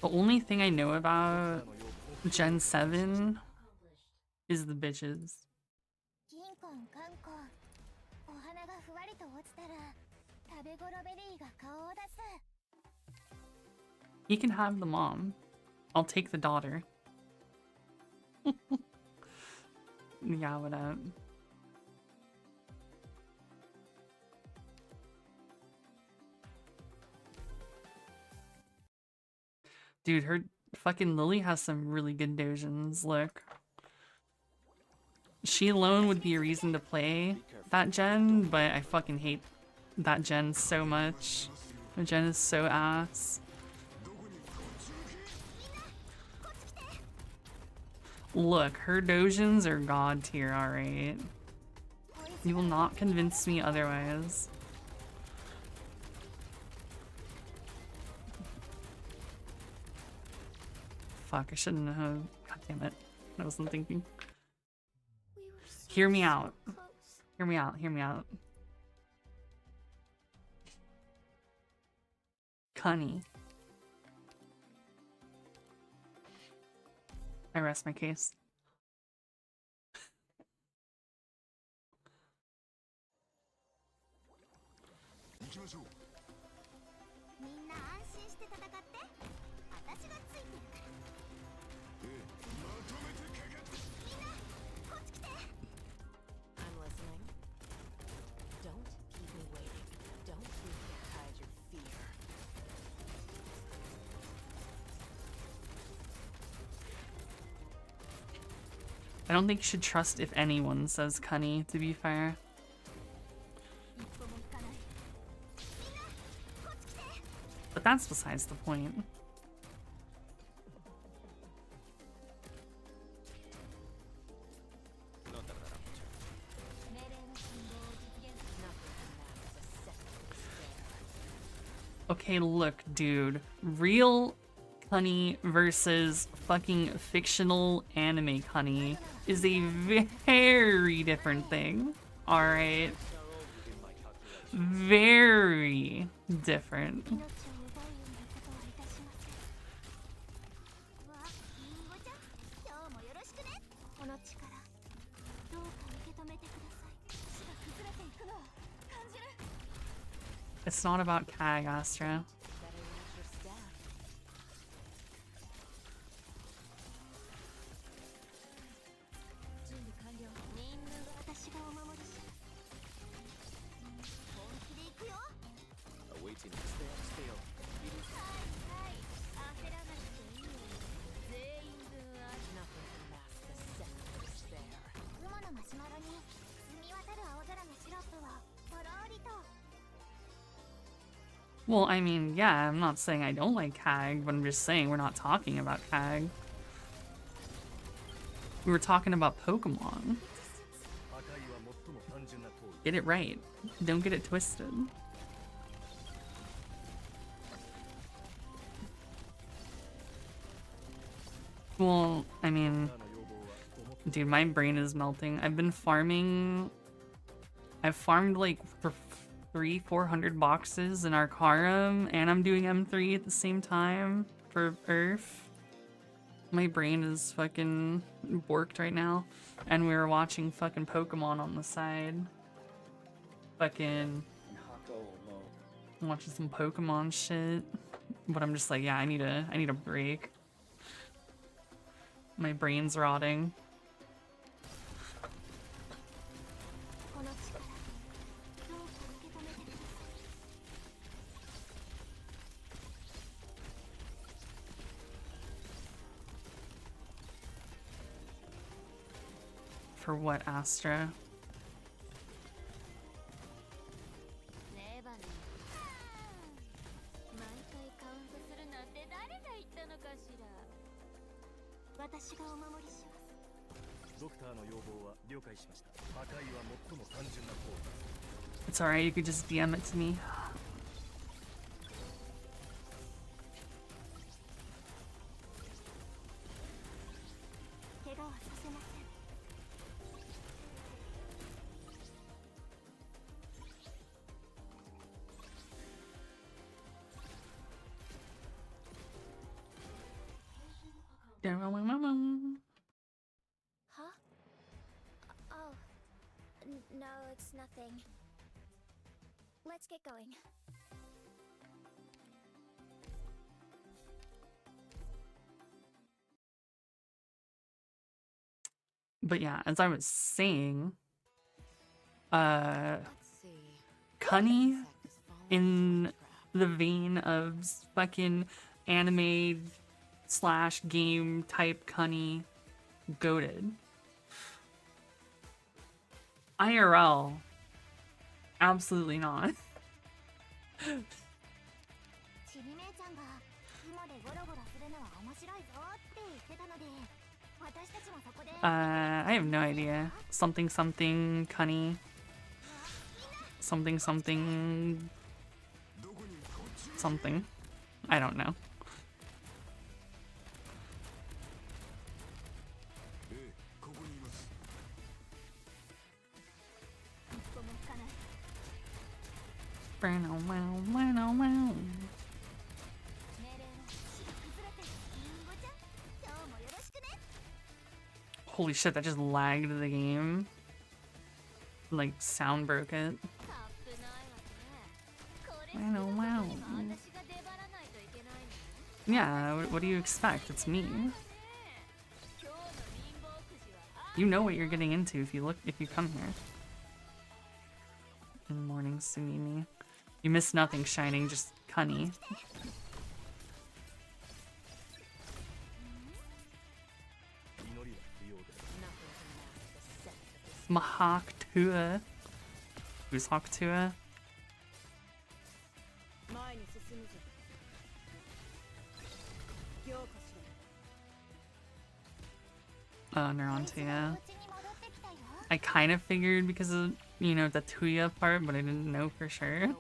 The only thing I know about Gen 7 is the bitches. He can have the mom. I'll take the daughter. Yeah, what up? Dude, her fucking Lily has some really good dojins, look. She alone would be a reason to play that gen, but I fucking hate that gen so much. The gen is so ass. Look, her dojins are god tier, alright. You will not convince me otherwise. Fuck, I shouldn't have. God damn it. I wasn't thinking. Hear me out. Hear me out. Hear me out. Cunny. I rest my case. みんな安心して戦って。私がついてるから。みんなこっち来て。I'm listening. Don't keep me waiting. Don't leave me to hide your fear. I don't think you should trust if anyone says Cunny, to be fair. But that's besides the point. Okay, look, dude. Real Cunny versus fucking fictional anime Cunny is a very different thing. Alright? Very different. It's not about Kag, Astra. Well, I mean, yeah, I'm not saying I don't like Kag, but I'm just saying we're not talking about Kag. We were talking about Pokemon. Get it right. Don't get it twisted. Well, I mean, dude, my brain is melting. I've been farming. I've farmed like for 400 boxes in Arcarum, and I'm doing M3 at the same time for Earth. My brain is fucking borked right now, and we were watching fucking Pokemon on the side. Fucking watching some Pokemon shit, but I'm just like, yeah, I need a break. My brain's rotting. For what, Astra? It's alright, you could just DM it to me. Huh? Oh. No, it's nothing. Let's get going. But yeah, as I was saying, Cunny, in the vein of fucking anime / game type Cunny, goated. IRL, absolutely not. I have no idea. Something something Cunny. Something something something. I don't know. Holy shit, that just lagged the game. Like, sound broke it. Wow. Yeah, what do you expect? It's me. You know what you're getting into if you come here. Good morning, Sunimi. You miss nothing, Shining, just cunny. Mahak Tua. Who's Hawk Tua? Neurontia. I kind of figured because of, you know, the Tuya part, but I didn't know for sure.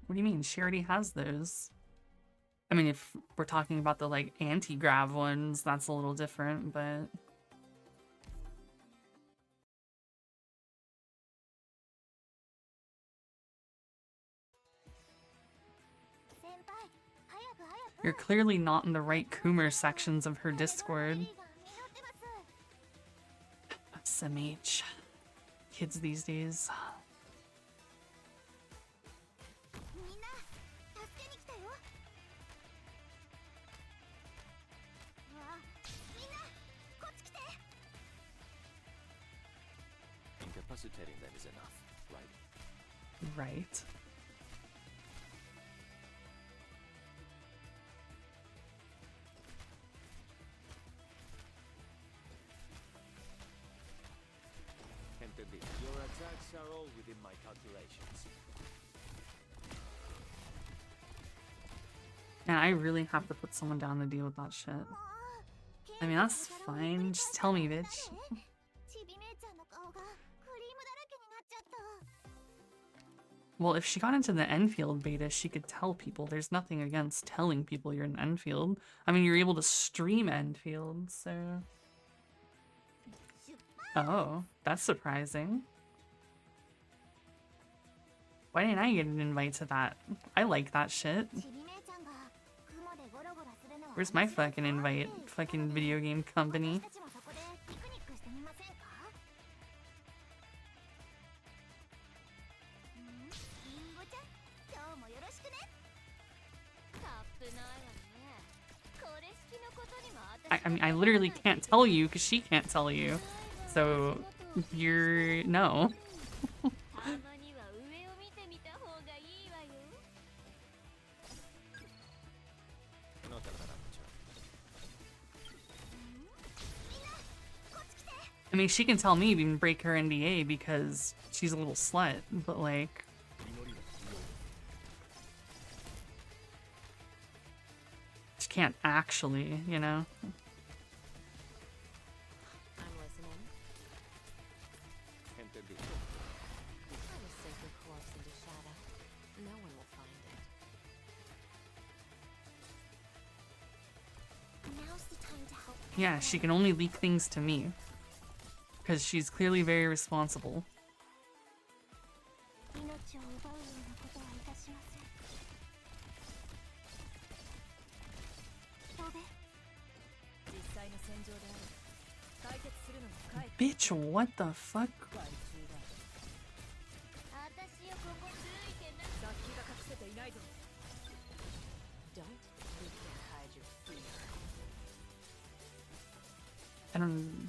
What do you mean? She already has those. I mean, if we're talking about the, like, anti-grav ones, that's a little different, but... You're clearly not in the right Coomer sections of her Discord. SMH. Kids these days. Incapacitating them is enough, right? Right. Your attacks are all within my calculations. Yeah, I really have to put someone down to deal with that shit. I mean, that's fine. Just tell me, bitch. Well, if she got into the Enfield beta, she could tell people. There's nothing against telling people you're in Enfield. I mean, you're able to stream Enfield, so... Oh, that's surprising. Why didn't I get an invite to that? I like that shit. Where's my fucking invite? Fucking video game company. I mean, I literally can't tell you because she can't tell you. So, you're... no. I mean, she can tell me even break her NDA because she's a little slut, but like... she can't actually, you know? Yeah, she can only leak things to me. Because she's clearly very responsible. Bitch, what the fuck? I don't...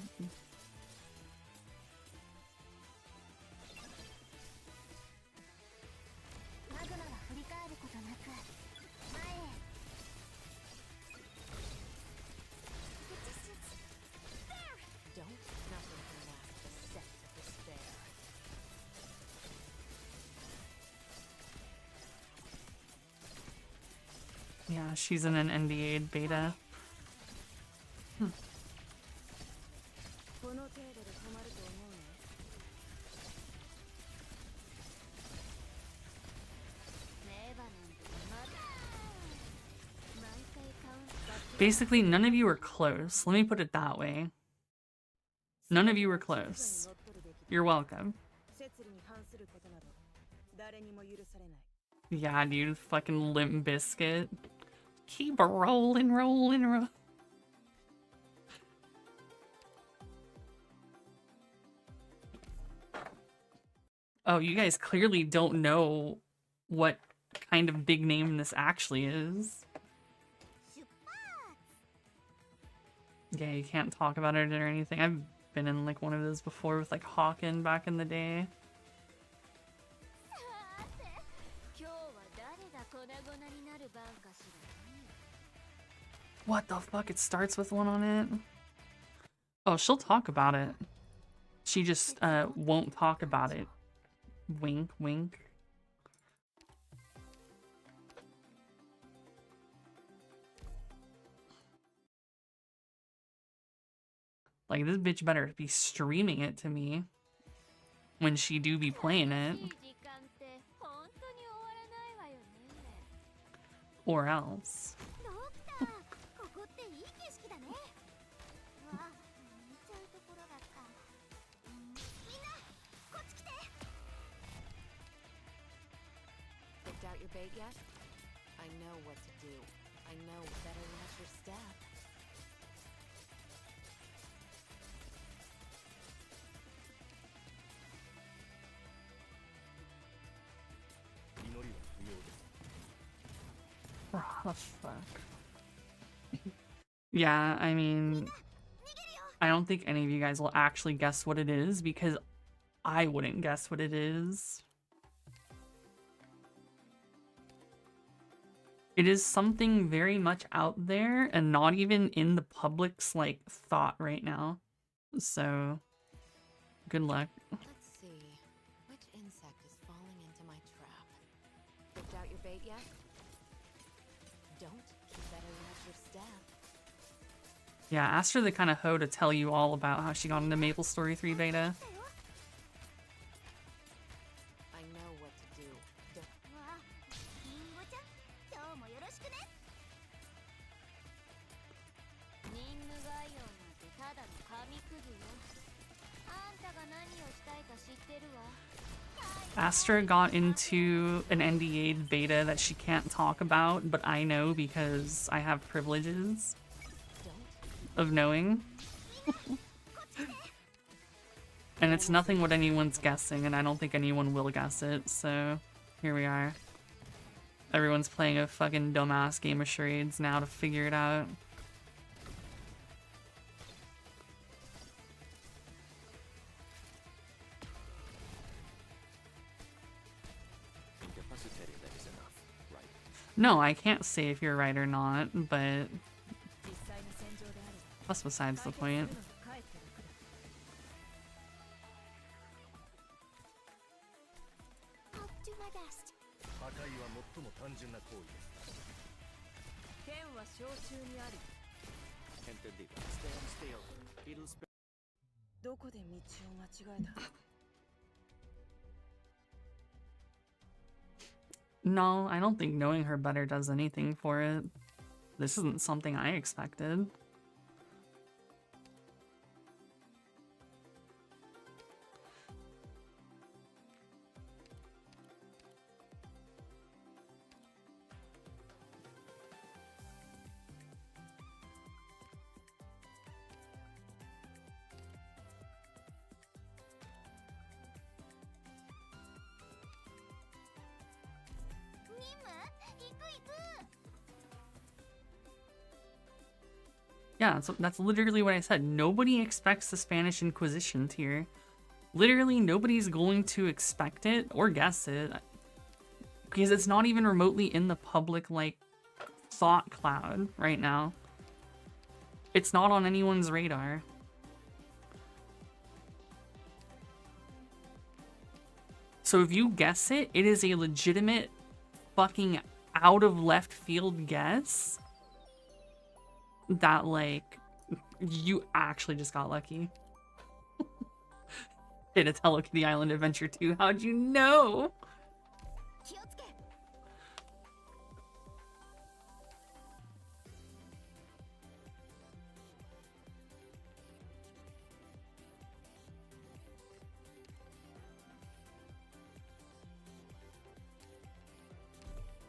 Yeah, she's in an NDA beta. Basically, none of you are close. Let me put it that way. None of you are close. You're welcome. Yeah, dude, fucking Limp Biscuit. Keep rolling, rolling, rolling. Oh, you guys clearly don't know what kind of big name this actually is. Yeah, you can't talk about it or anything. I've been in like one of those before with like Hawken back in the day. What the fuck? It starts with one on it? Oh, she'll talk about it. She just won't talk about it. Wink, wink. Like, this bitch better be streaming it to me when she do be playing it. Or else. Picked out your bait yet? I know what to do. I know better watch your step. What the fuck? Yeah, I mean, I don't think any of you guys will actually guess what it is because I wouldn't guess what it is. It is something very much out there and not even in the public's like thought right now. So, good luck. Let's see. Which insect is falling into my trap? Picked out your bait yet? Don't you better watch your step. Yeah, ask her the kind of hoe to tell you all about how she got into MapleStory 3 beta. I know what to do. Don't... Astra got into an NDA'd beta that she can't talk about, but I know because I have privileges of knowing. And it's nothing what anyone's guessing, and I don't think anyone will guess it, so here we are. Everyone's playing a fucking dumbass game of charades now to figure it out. No, I can't say if you're right or not, but that's besides the point. No, I don't think knowing her better does anything for it. This isn't something I expected. Yeah, that's literally what I said. Nobody expects the Spanish Inquisition tier. Literally, nobody's going to expect it or guess it. Because it's not even remotely in the public, like, thought cloud right now. It's not on anyone's radar. So if you guess it, it is a legitimate fucking out of left field guess that, like, you actually just got lucky. Shit, it's Hello Kitty Island Adventure 2. How'd you know?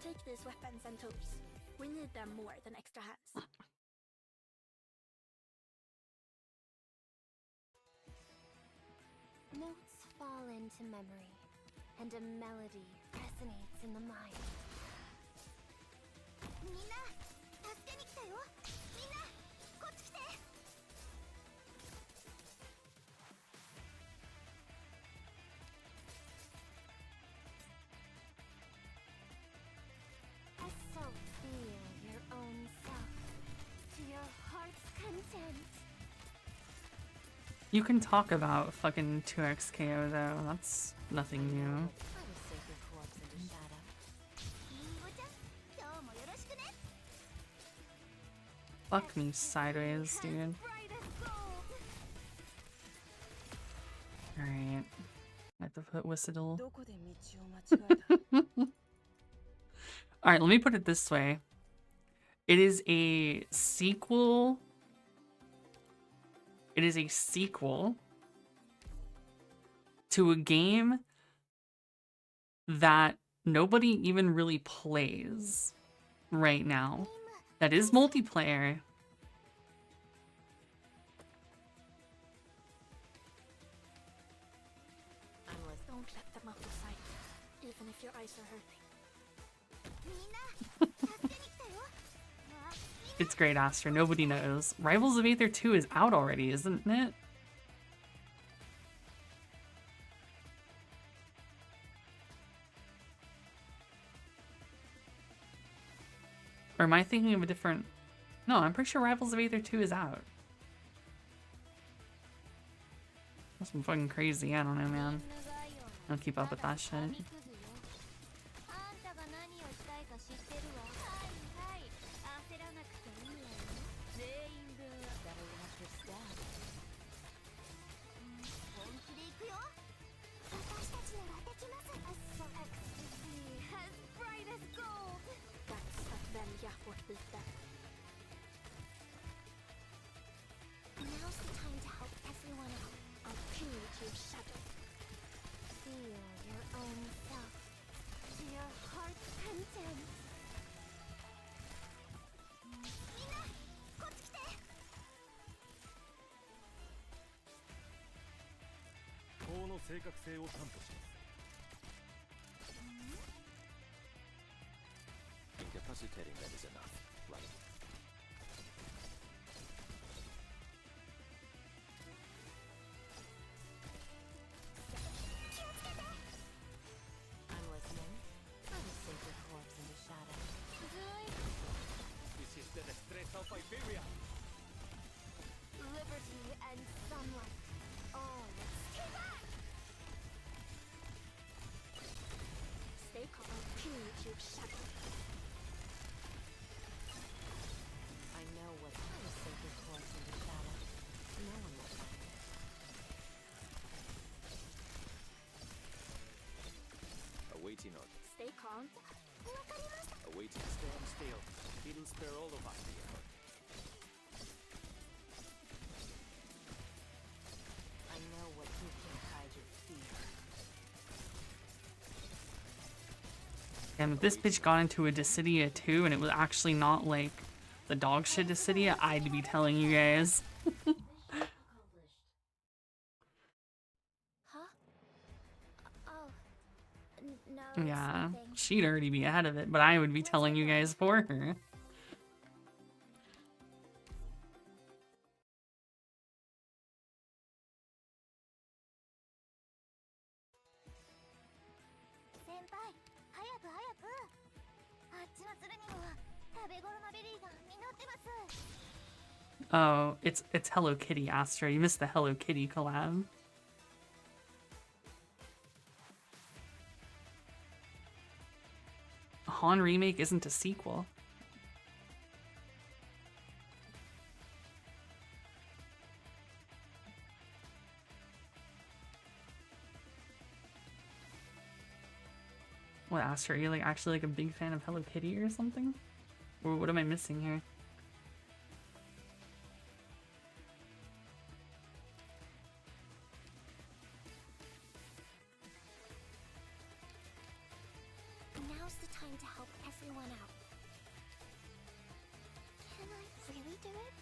Take these weapons and tools. We need them more than extra hands. Notes fall into memory, and a melody resonates in the mind. みんな、助けに来たよ。みんな、こっち来て。So feel your own self to your heart's content. You can talk about fucking 2XKO though. That's nothing new. Fuck me sideways, dude. Alright. I have to put Whistle. Alright, let me put it this way. It is a sequel. It is a sequel to a game that nobody even really plays right now. That is multiplayer. Don't let them out of sight, even if your eyes are hurting. It's great, Astra. Nobody knows. Rivals of Aether 2 is out already, isn't it? Or am I thinking of a different... No, I'm pretty sure Rivals of Aether 2 is out. That's fucking crazy. I don't know, man. I don't keep up with that shit. Now's the time to help everyone out. I'll create your shadow. Feel your own self to your heart's content. みんな、こっち来て。法の正確性を担保します。Incapacitating that is enough. Right. I'm listening. I'm a sacred corpse in the shadow. This is the distress of Iberia. Liberty and sunlight. All stay back. Stay calm. Create your shadow. I know what I'm a sacred corpse in the shadow. No one will find it. Awaiting order. Stay calm. Awaiting. Stand still. It'll spare all of us the effort. I know what you can hide your fear. Damn, if this bitch got into a Dissidia 2 and it was actually not like the dog shit Dissidia, I'd be telling you guys. Huh? Oh. No. Yeah, Nothing. she'd already be ahead of it, but I would be telling you guys for her. Senpai, 早く早く。あっちの鶴にも食べ頃のベリーが実ってます。 Oh, it's Hello Kitty, Astra. You missed the Hello Kitty collab. Han Remake isn't a sequel. What, Aster, are you like actually like a big fan of Hello Kitty or something? Or what am I missing here? Now's the time to help everyone out. Can I really do it?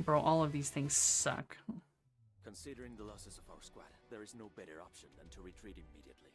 Bro, all of these things suck. Considering the losses of our squad, there is no better option than to retreat immediately.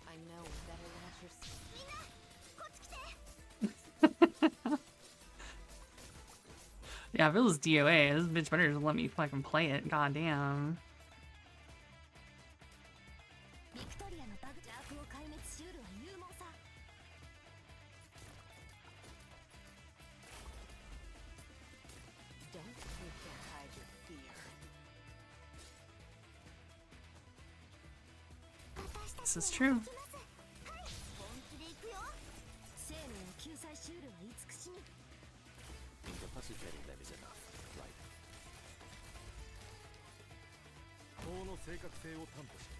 I know we better watch your step. Yeah, if it was DOA, this bitch better just let me fucking play it. Goddamn. Don't you can't hide your fear. This is true. Incapacitating them is enough, right? 法の正確性を担保します。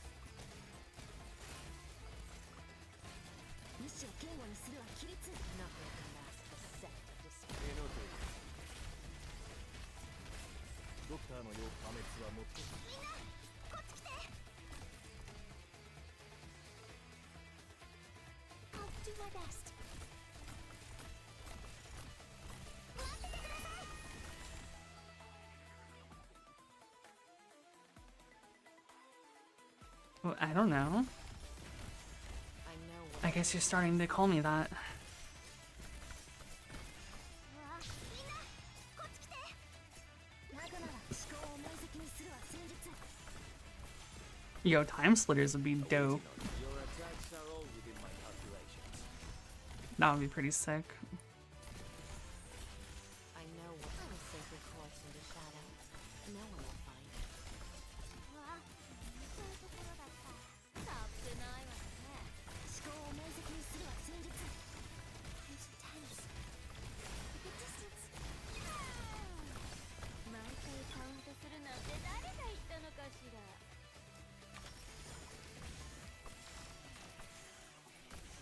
Nothing can mask the scent of despair. 例の通り。ドクターのよう破滅はもっと。I'll do my best. Well, I don't know. I guess you're starting to call me that. Yo, time splitters would be dope. Your attacks are all within my calculations. That would be pretty sick. I know what will sink your course into shadow. No one will find it.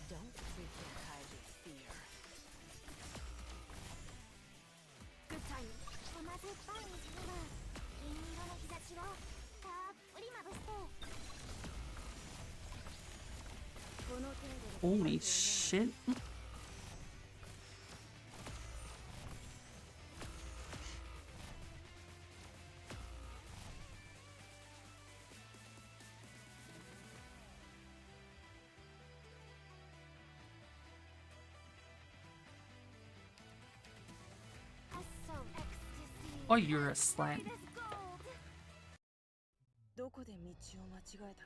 Don't you can't hide your fear. Good time. 甘酸っぱい水分、銀色の日差しをたっぷりまぶして。この程度で Holy shit. Oh, you're a slant. どこで道を間違えた?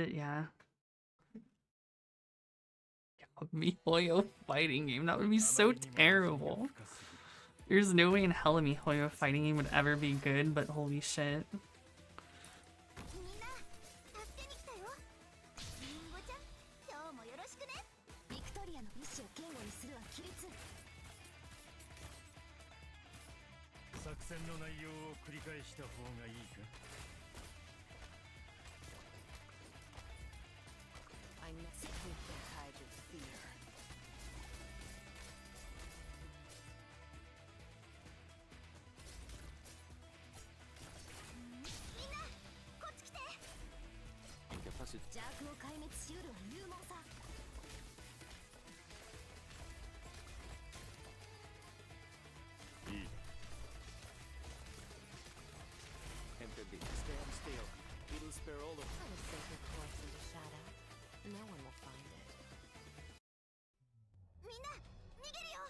Yeah. MiHoYo fighting game. That would be so terrible. There's no way in hell a MiHoYo fighting game would ever be good, but holy shit. 作戦の内容を繰り返した方がいいか。I know you can't hide your fear. みんなこっち来て。邪悪を壊滅しうるは勇猛さ。いい。Enter the stand still. It'll spare all of I would save your corpse into shadow. No one will find it. みんな逃げるよ。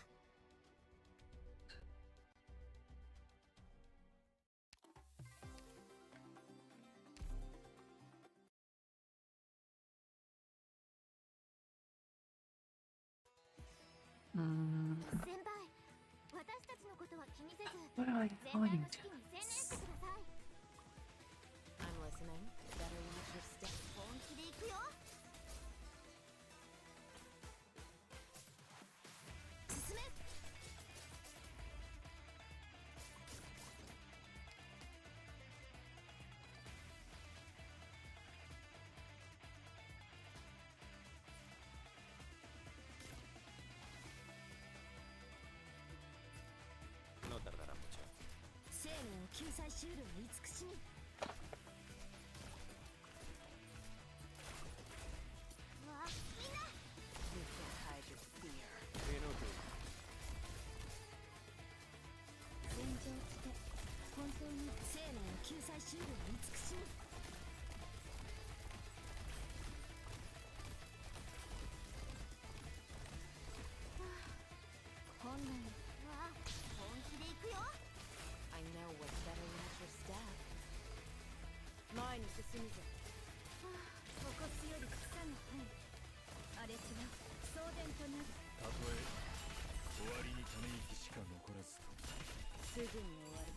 先輩、私たちのことは気にせず、 What are I 全体 telling の you 指揮に専念してください。 I'm listening. Better watch your step. 本気で行くよ。進め。No tardará mucho. 生命を救済しうるは慈しみ。わあ、みんな。 You can't hide your fear. 戦場って本当に生命を救済しうるは慈しみ。本来は本気で行くよ。 I know what's better watch your step. 前に進むぞ。ここより草の範囲。荒れ地は送電となる。たとえ終わりにため息しか残らずとも。すぐに終わる。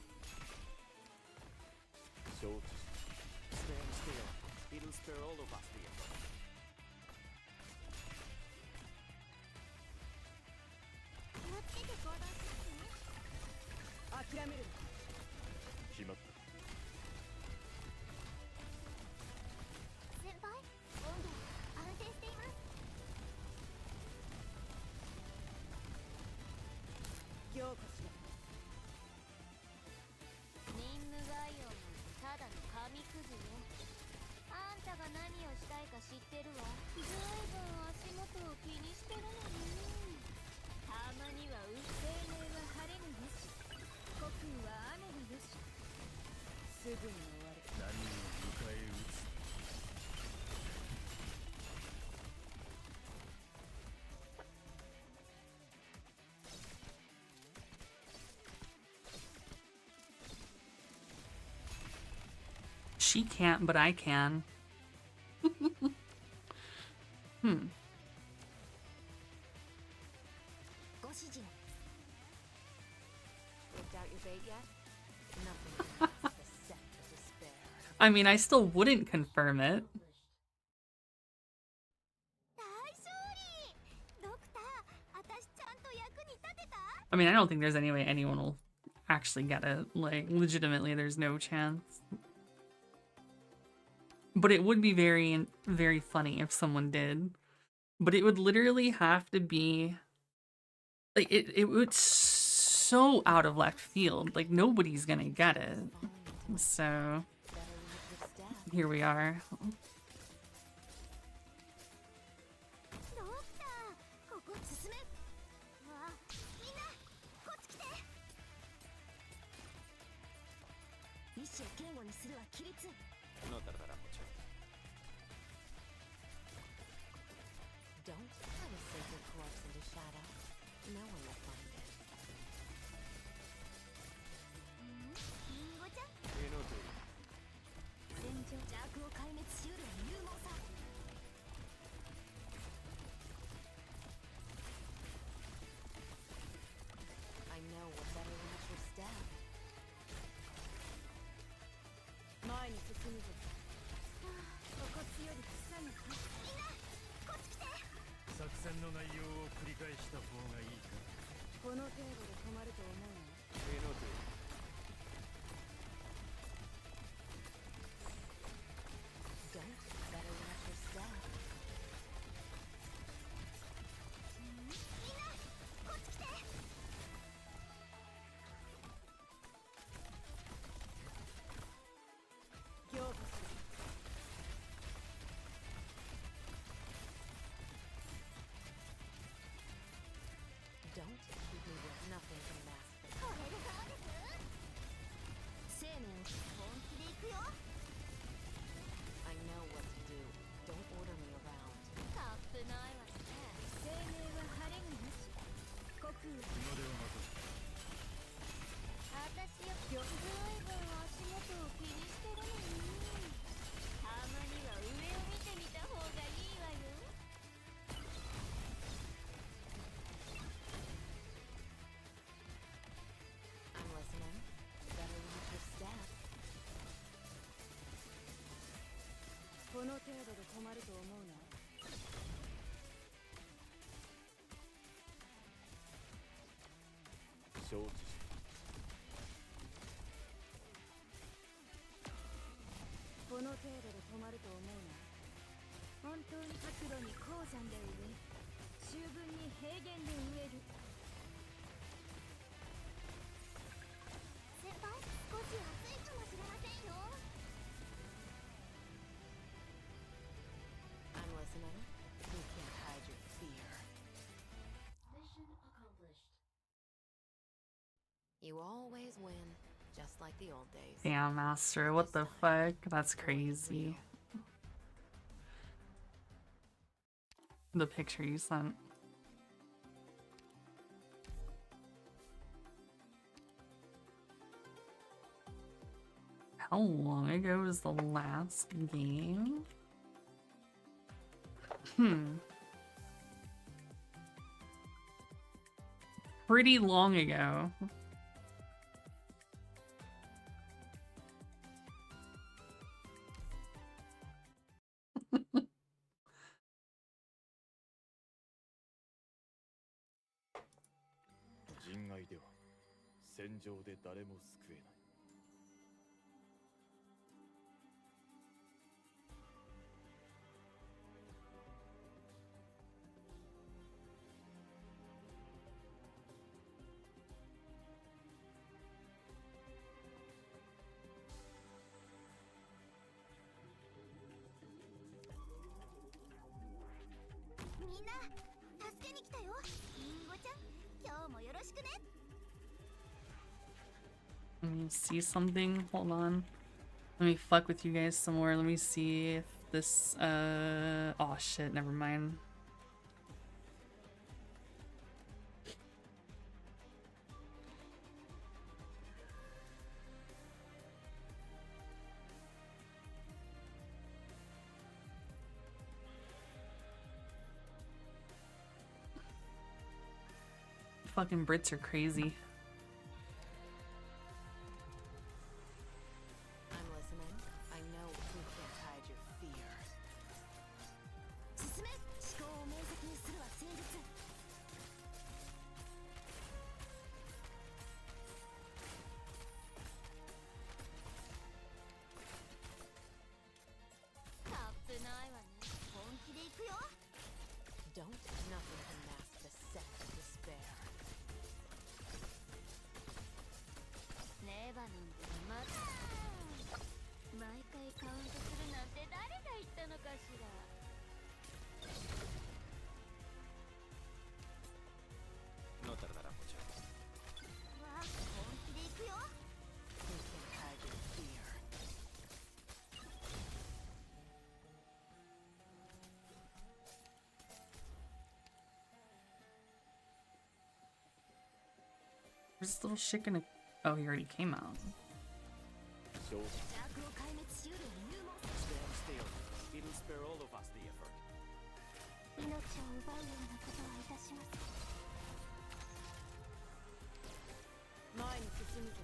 承知。Stand still. It'll spare all of us the effort. 気をつけて行動しますね。諦めるな。決まった。先輩、温度安定しています。凝固しろ。任務概要なんてただの紙くずよ。あんたが何をしたいか知ってるわ。ずいぶん足元を気にしてるのね。たまには青年は晴れのよし、古風は雨のよし。すぐに終わる。何を迎え撃つ。 She can't, but I can. Hmm. ご指示を。 Picked out your bait yet? Nothing can match the scent of despair. I mean, I still wouldn't confirm it. 大勝利。ドクター、私ちゃんと役に立てた？ I mean, I don't think there's any way anyone will actually get it. Like, legitimately, there's no chance. But it would be very, very funny if someone did. But it would literally have to be... Like, it would so out of left field. Like, nobody's gonna get it. So... Here we are. ドクター、ここ進め。わあ、みんなこっち来て。意志を堅固にするは規律。 No tardará mucho. Don't try to save your corpse into shadow. No one will find it. リンゴちゃん。 Enough. 戦場邪悪を壊滅しうるは勇猛さ。 I know what better watch your step. 前に進むぞ。ここより草の範囲。みんなこっち来て。作戦の内容を繰り返した方がいいか。程度で困ると思うな。承知した。この程度で困ると思うな。本当に角度に鉱山で植え、秋分に平原で植える。先輩、少し暑いかもしれませんよ。I'm listening. You can't hide your fear. Mission accomplished. You always win, just like the old days. Damn, Master, what the fuck? That's crazy. The picture you sent. How long ago was the last game? Pretty long ago. Let me see something. Hold on. Let me fuck with you guys some more. Let me see if this, oh shit, never mind. Fucking Brits are crazy. I'm listening. I know you can't hide your fear. 進め、思考を明晰にするは戦術。危ないわね。本気で行くよ。 Don't nothing can mask the scent of despair. レバノンでまた毎回カウントするなんて誰が言ったのかしら。No tardará mucho. わあ、本気で行くよ。 You can't hide your fear. Where's this little shit gonna... Oh, he already came out. Stand still. It'll spare all of us the effort. 命を奪うようなことはいたしません。前に進むぞ。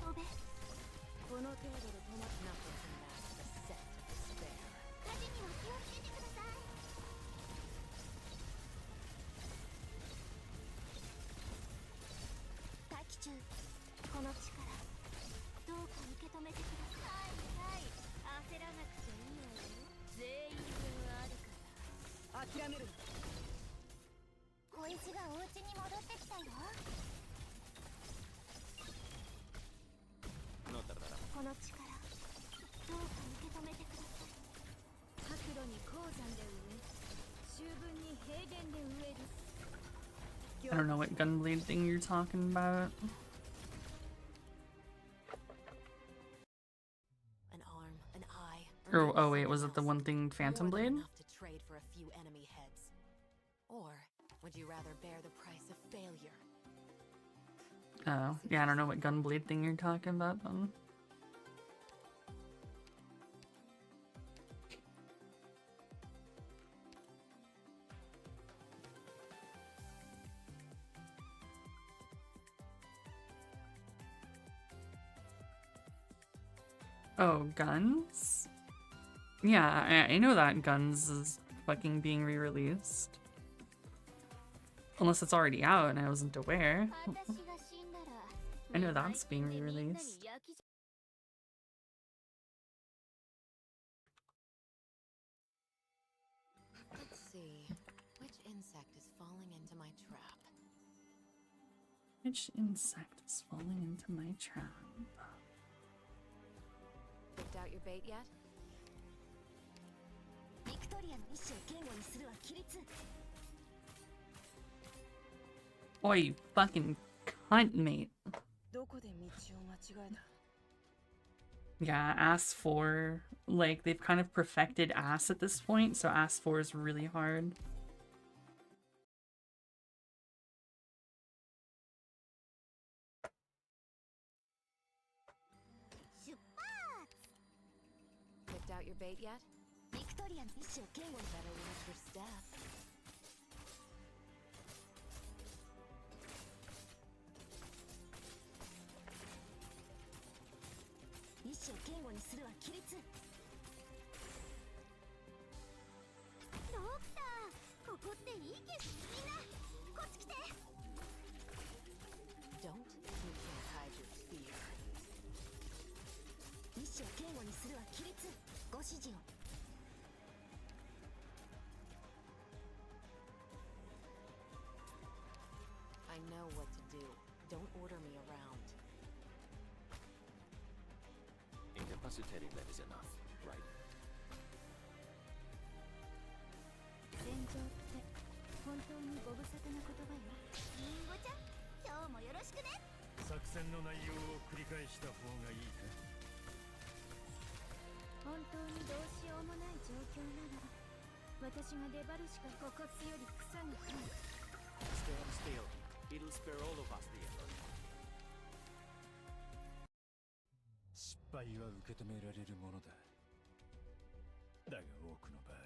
飛べ。この程度で止まっ Nothing can mask the scent of despair. 火事には気をつけてください。大気中、この力、どうか受け止めてください。はいはい、焦らなくちゃいいわよ。全員分あるから。諦めるな。小石がお家に戻ってきたよ。 No tardará. この力、どうか受け止めてください。角度に鉱山で植え、秋分に平原で植える。 I don't know what gunblade thing you're talking about. An arm, an eye. Or, oh wait, was it the one thing Phantom Blade? Enough to trade for a few enemy heads. Or would you rather bear the price of failure? Oh, yeah, I don't know what gunblade thing you're talking about then. Oh, Guns? Yeah, I know that Guns is fucking being re-released. Unless it's already out and I wasn't aware. I know that's being re-released. Let's see. Which insect is falling into my trap? Which insect is falling into my trap? Picked out your bait yet? Oh, you fucking cunt, mate. Yeah, Ass 4. Like, they've kind of perfected Ass at this point, so Ass 4 is really hard. Picked out your bait yet? Better watch your step. Don't you can't hide your fear. I know what to do. Don't order me around. Incapacitating them is enough, right? 戦場って本当にご無沙汰な言葉よ。リンゴちゃん、今日もよろしくね。作戦の内容を繰り返した方がいいか。本当にどうしようもない状況なら私が粘るしかここより草が生える。 Stand still. It'll spare all of us the effort. 失敗は受け止められるものだ。だが多くの場合。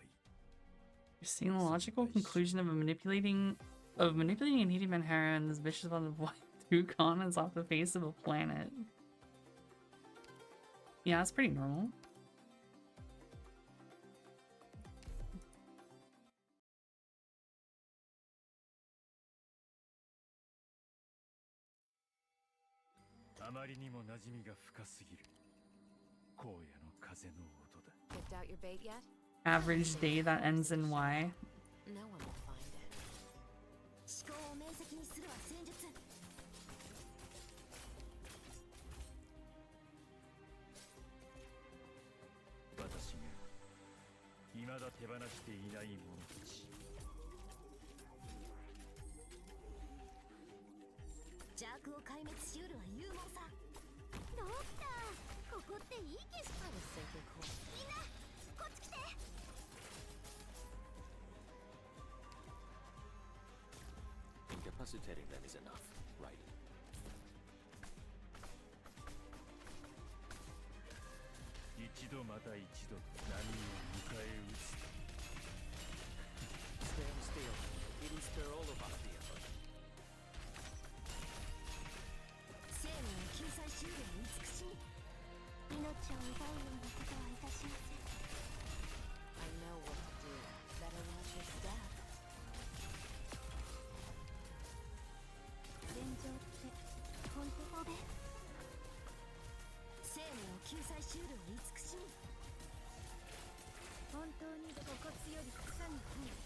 You're seeing the logical conclusion of manipulating a needy Manhara and this vicious one of flying through continents off the face of a planet. Yeah, that's pretty normal. Picked out your bait yet? Average day that ends in Y. No one will find it. 思考を明晰にするは戦術。私が未だ手放していない者たち。邪悪を壊滅しうるは勇猛さ。ドクター、ここっていい景色。みんな、こっち来て。 Incapacitating them is enough, right? 一度また一度波を迎え撃つ。Stand still. It'll spare all of us the effort. 生命を救済しうるは美しい。命を奪うようなことはいたしません。 I know what to do. Better watch your step. 戦場って本当おべ。生命を救済しうるは美しい。本当にここより草が生える。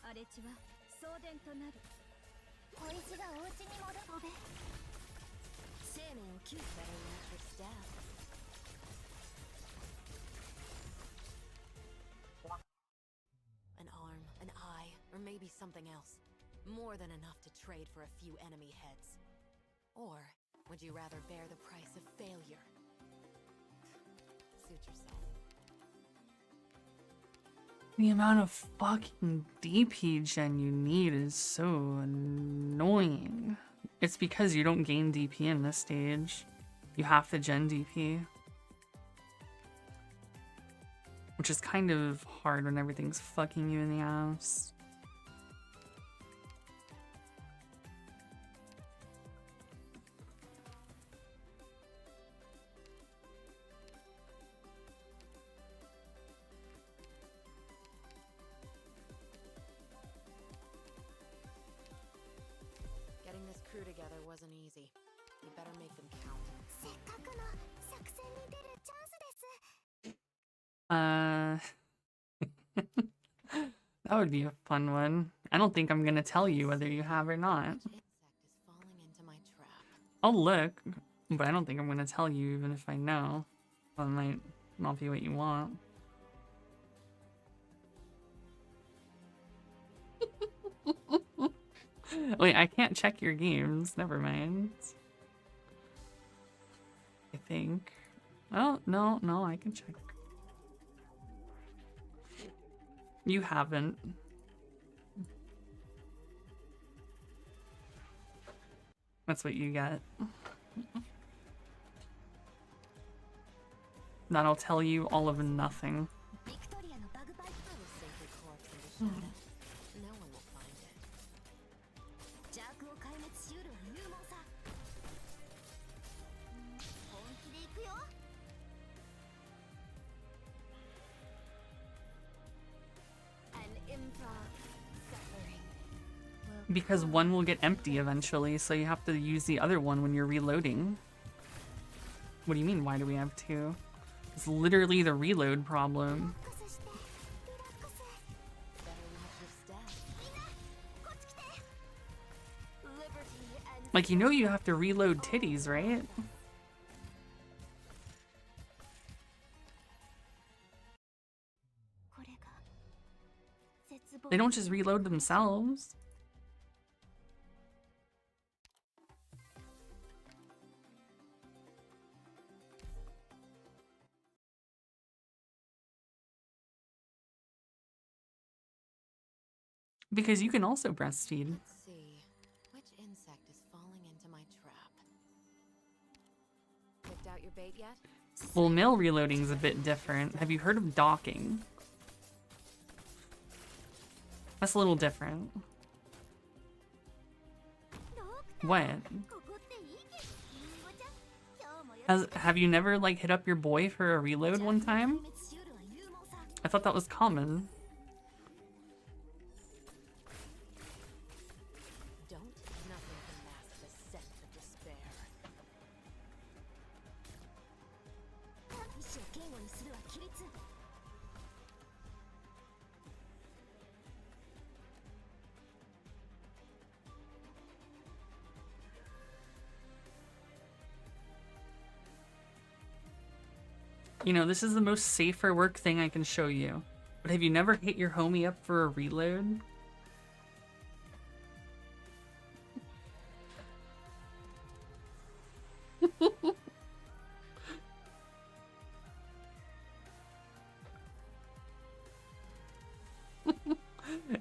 荒れ地は送電となる。小石がお家に戻るおべ。生命を救済。Better watch your step. An arm, an eye, or maybe something else. More than enough to trade for a few enemy heads. Or would you rather bear the price of failure? Suit yourself. The amount of fucking DP gen you need is so annoying. It's because you don't gain DP in this stage. You have to gen DP. Which is kind of hard when everything's fucking you in the ass. crew together wasn't easy. You better make them count. That would be a fun one. I don't think I'm gonna tell you whether you have or not. I'll look, but I don't think I'm gonna tell you even if I know. That might not be what you want. Wait, I can't check your games. Never mind. I think. Oh, no, I can check. You haven't. That's what you get. That'll tell you all of nothing. Because one will get empty eventually, so you have to use the other one when you're reloading. What do you mean, why do we have two? It's literally the reload problem. Like, you know you have to reload titties, right? They don't just reload themselves. Because you can also breastfeed. Let's see. Which insect is falling into my trap? Picked out your bait yet? Well, male reloading's a bit different. Have you heard of docking? That's a little different. What? Have you never, like, hit up your boy for a reload one time? I thought that was common. You know, this is the most safe for work thing I can show you. But have you never hit your homie up for a reload?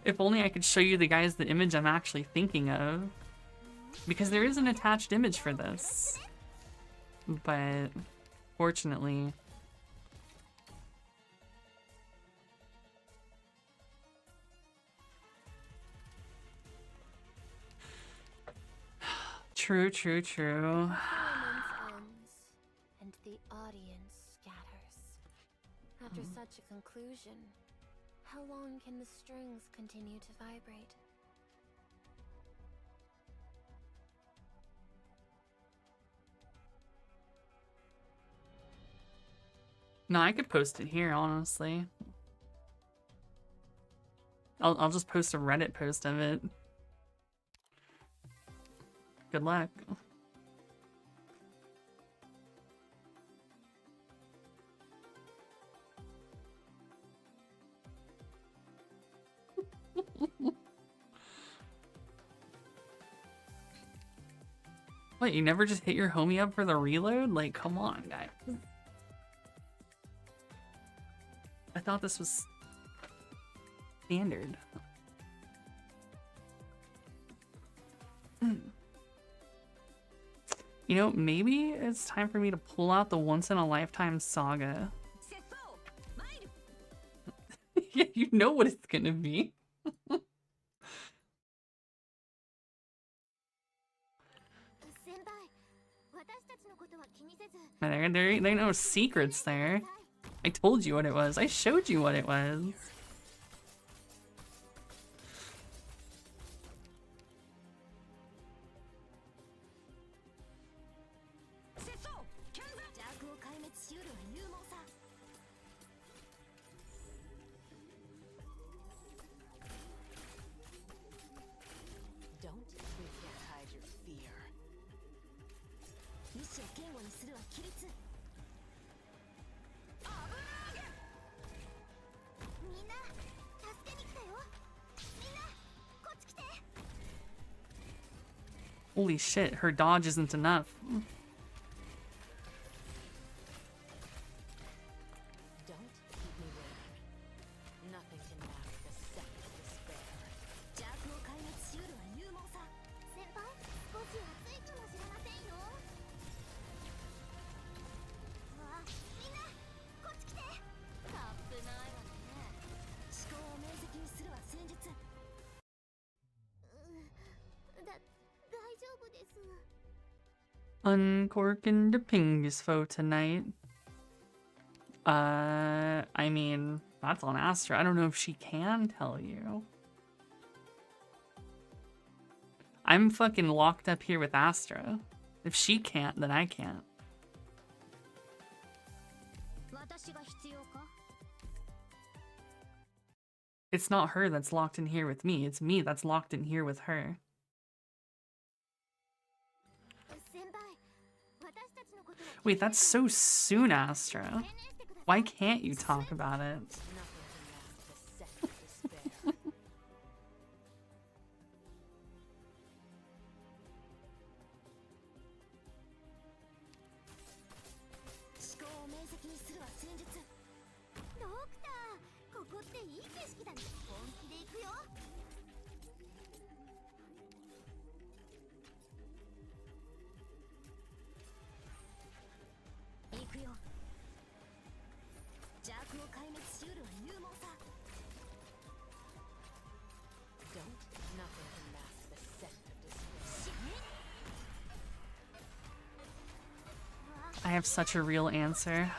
If only I could show you the guys the image I'm actually thinking of. Because there is an attached image for this. But fortunately... True. And the audience scatters. After such a conclusion, how long can the strings continue to vibrate? No, I could post it here, honestly. I'll just post a Reddit post of it. Good luck. What, you never just hit your homie up for the reload? Like, come on, guys. I thought this was standard. You know, maybe it's time for me to pull out the once-in-a-lifetime saga. Yeah, you know what it's gonna be. There ain't no secrets there. I told you what it was. I showed you what it was. Holy shit, her dodge isn't enough. Uncorking the Pingus foe tonight. I mean, that's on Astra. I don't know if she can tell you. I'm fucking locked up here with Astra. If she can't, then I can't. It's not her that's locked in here with me. It's me that's locked in here with her. Wait, that's so soon, Astra. Why can't you talk about it? I have such a real answer.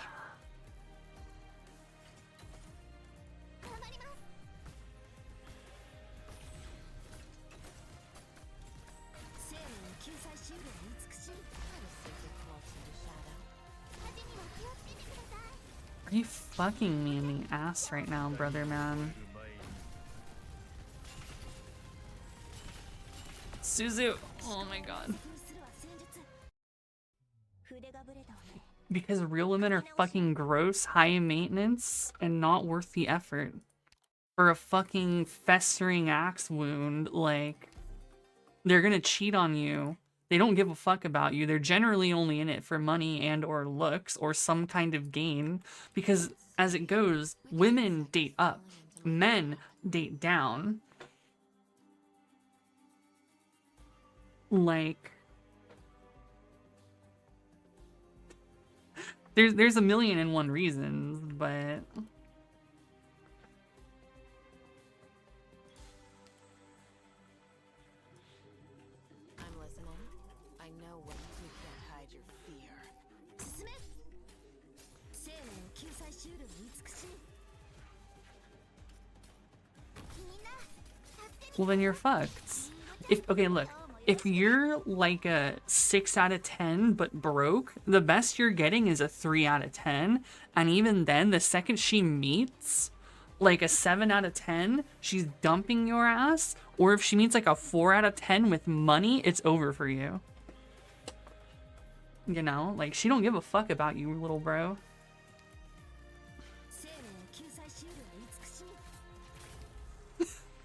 Are you fucking me in the ass right now, brother man? Suzu! Oh my god. Because real women are fucking gross, high maintenance, and not worth the effort. For a fucking festering axe wound, like, they're gonna cheat on you. They don't give a fuck about you. They're generally only in it for money and or looks or some kind of gain. Because as it goes, women date up, men date down. Like, there's a million and one reasons, but I'm listening. I know when you can't hide your fear. well, then you're fucked. Okay, look. If you're like a 6 out of 10 but broke, the best you're getting is a 3 out of 10. And even then, the second she meets like a 7 out of 10, she's dumping your ass. Or if she meets like a 4 out of 10 with money, it's over for you. You know? Like, she don't give a fuck about you, little bro.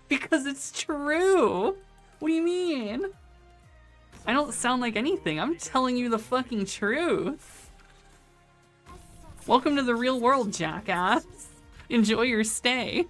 Because it's true. What do you mean? I don't sound like anything. I'm telling you the fucking truth. Welcome to the real world, jackass. Enjoy your stay.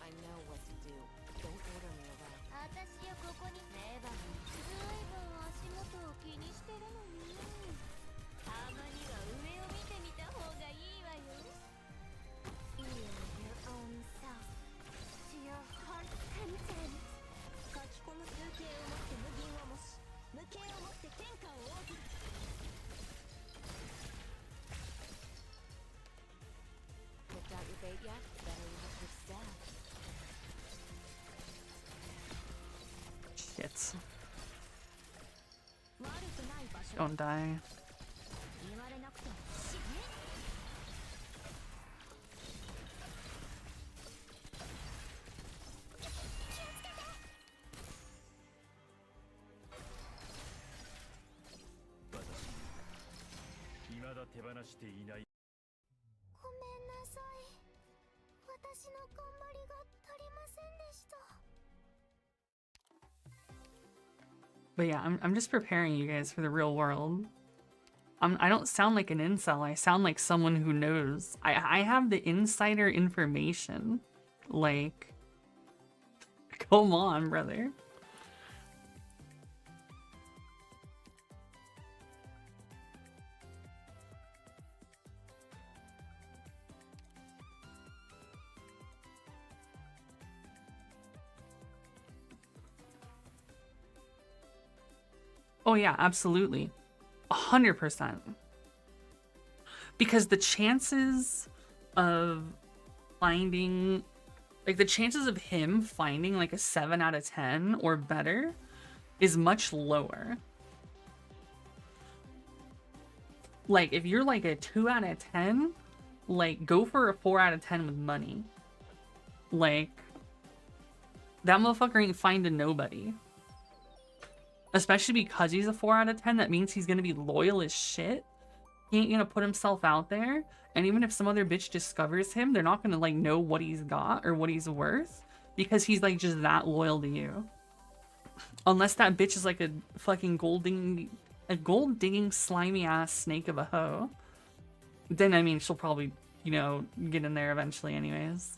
I know what to do. Don't order me around. 気にしてるのに。たまには上を見てみた方がいいわよ。Feel your own self to your heart's content. 書き込む数形をもって無銀を模し、無形をもって天下を応じる。Picked out your bait yet? Better use your staff. Shit. 悪くない場所。 Don't die. 言われなくても知れ。未だ手放していない。ごめんなさい。私の頑張りが足りませんでした。 But yeah, I'm just preparing you guys for the real world. I don't sound like an incel. I sound like someone who knows. I have the insider information. Like, come on, brother. Oh yeah, absolutely. 100%. Because the chances of finding, like the chances of him finding like a 7 out of 10 or better is much lower. Like if you're like a 2 out of 10, like go for a 4 out of 10 with money. Like that motherfucker ain't finding nobody. Especially because he's a 4 out of 10, that means he's gonna be loyal as shit. He ain't gonna put himself out there. And even if some other bitch discovers him, they're not gonna like know what he's got or what he's worth. Because he's like just that loyal to you. Unless that bitch is like a fucking gold digging slimy ass snake of a hoe. Then I mean she'll probably, you know, get in there eventually anyways.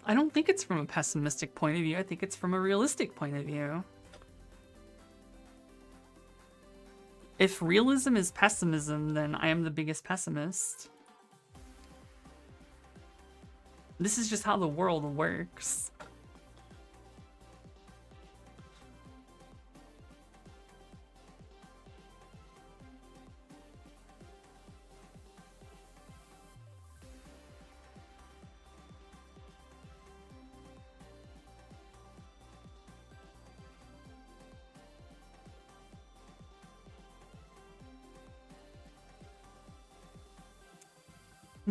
I don't think it's from a pessimistic point of view. I think it's from a realistic point of view. If realism is pessimism, then I am the biggest pessimist. This is just how the world works.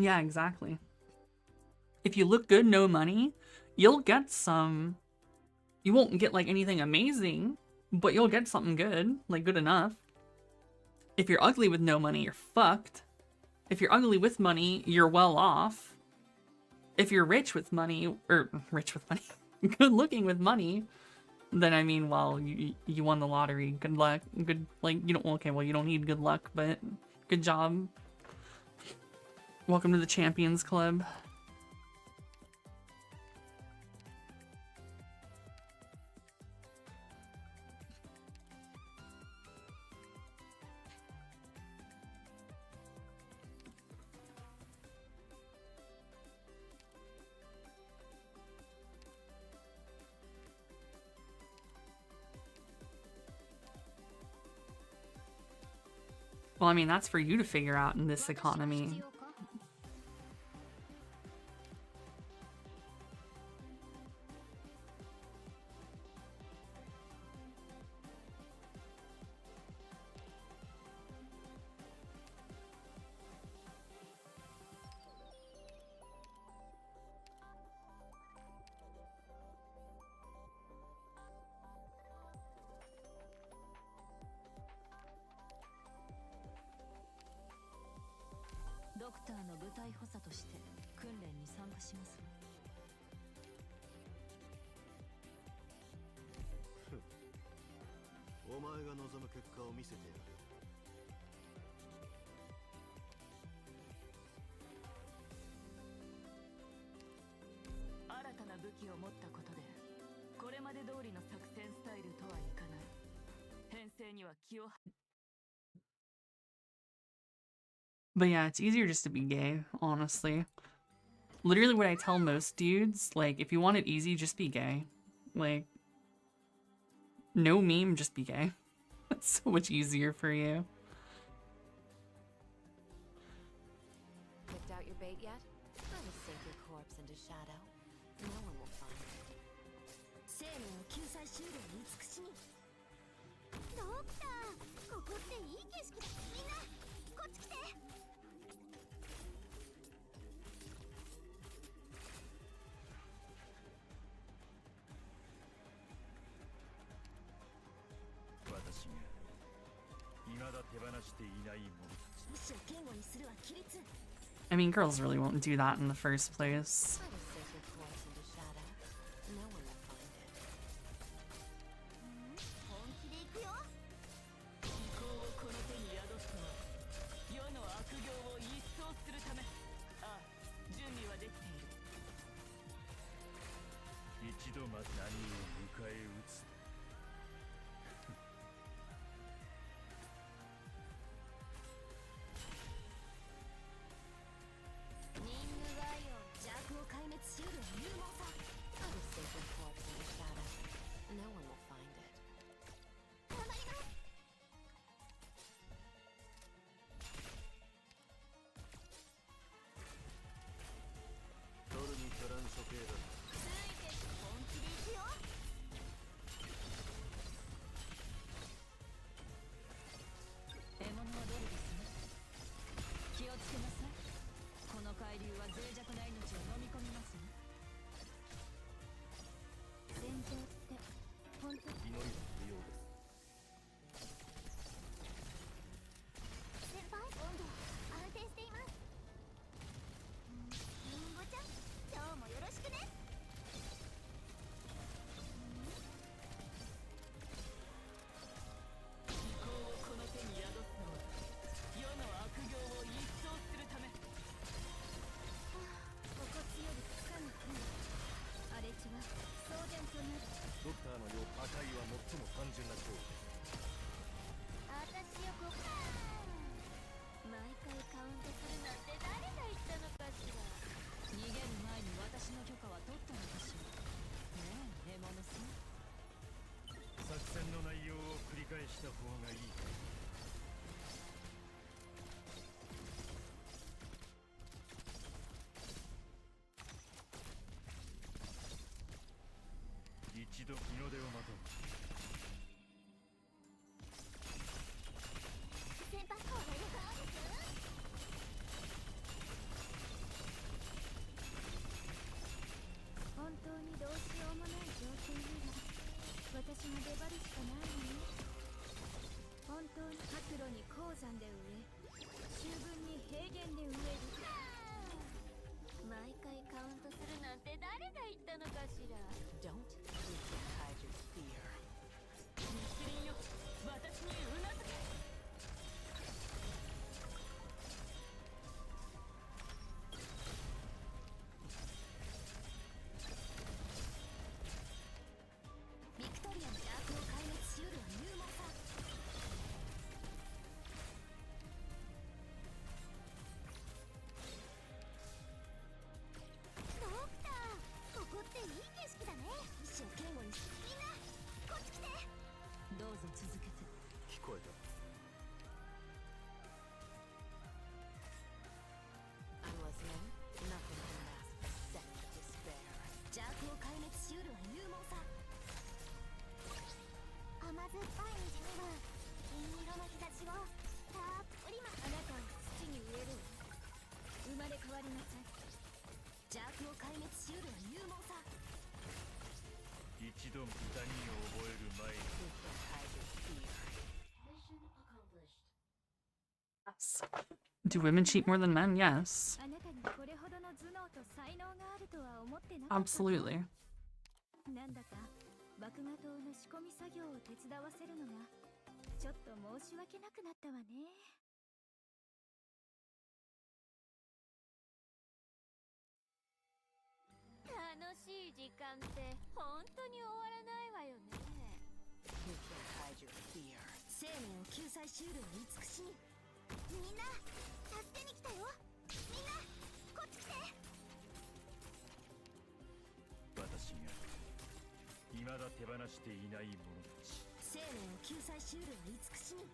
Yeah, exactly. If you look good, no money, you'll get some. You won't get like anything amazing, but you'll get something good, like good enough. If you're ugly with no money, you're fucked. If you're ugly with money, you're well off. If you're rich with money, or rich with money, good looking with money, then I mean, well, you won the lottery. Good luck. Good, like, you don't, okay, well, you don't need good luck, but good job. Welcome to the Champions Club. Well, I mean, that's for you to figure out in this economy. 思ったことでこれまで通りの作戦スタイルとはいかない。編成には気を But yeah, it's easier just to be gay, honestly. Literally what I tell most dudes, like, if you want it easy, just be gay. Like, no meme, just be gay. It's so much easier for you. Picked out your bait yet? I will sink your corpse into shadow. No one will find it. 生命を救済終了に慈しみ。ドクター、ここっていい景色だ。みんな、こっち来て。私が未だ手放していない者たち。意志を堅固にするは規律。I mean, girls really won't do that in the first place. I will sink your corpse into shadow. No one will find it. 本気で行くよ。意向をこの手に宿すとは世の悪行を一掃するため。ああ、準備はできている。一度まで何を迎え撃つ。任務概要。邪悪を壊滅しうる勇猛さ。 I will sink your corpse into shadow. No one will find it. 頑張ります。取るに足らん処刑だ。ついて本気で行くよ。獲物はどれですね。気をつけなさい。この海流は脆弱な命を飲み込みますね。戦場って本当。祈りは不要です。先輩、温度安定しています。リンゴちゃん、今日もよろしくね。意向をこの手に宿すのは世の悪行を一掃するため。心地よりつかぬ剣。荒れ地は騒然となる。ドクターのよう破壊は最も単純な勝負。私よこ毎回カウントするなんて誰が言ったのかしら。逃げる前に私の許可は取ったのかしら。ねえ、獲物さん。作戦の内容を繰り返した方がいい。一度日の出を待とう。先輩、これでどうです？本当にどうしようもない状況なら私が粘るしかないのね。本当に白露に鉱山で植え、秋分に平原で植える。毎回カウントするなんて誰が言ったのかしら。 Don't hide your fear. 日輪よ、私にうなずけ。ビクトリアの邪悪を壊滅しうるは勇猛さ。ドクター、ここっていい景色だね。意志を堅固にし。みんな、こっち来て。どうぞ続けて。聞こえた。I'm listening. Nothing can mask the scent of despair. 邪悪を壊滅しうるは勇猛さ。甘酸っぱい虹には銀色の日差しをたっぷり。あなたは土に植える。生まれ変わりなさい。邪悪を壊滅しうるは勇猛さ。一度痛みを覚える前に。Do women cheat more than men? Yes. あなたにこれほどの頭脳と才能があるとは思ってなかった。 Absolutely. なんだか麦芽糖の仕込み作業を手伝わせるのがちょっと申し訳なくなったわね。楽しい時間って本当に終わらないわよね。 You can't hide your fear. 生命を救済シールは慈しみ。みんな助けに来たよ。みんなこっち来て。私が未だ手放していない者たち。生命を救済シールは慈しみ。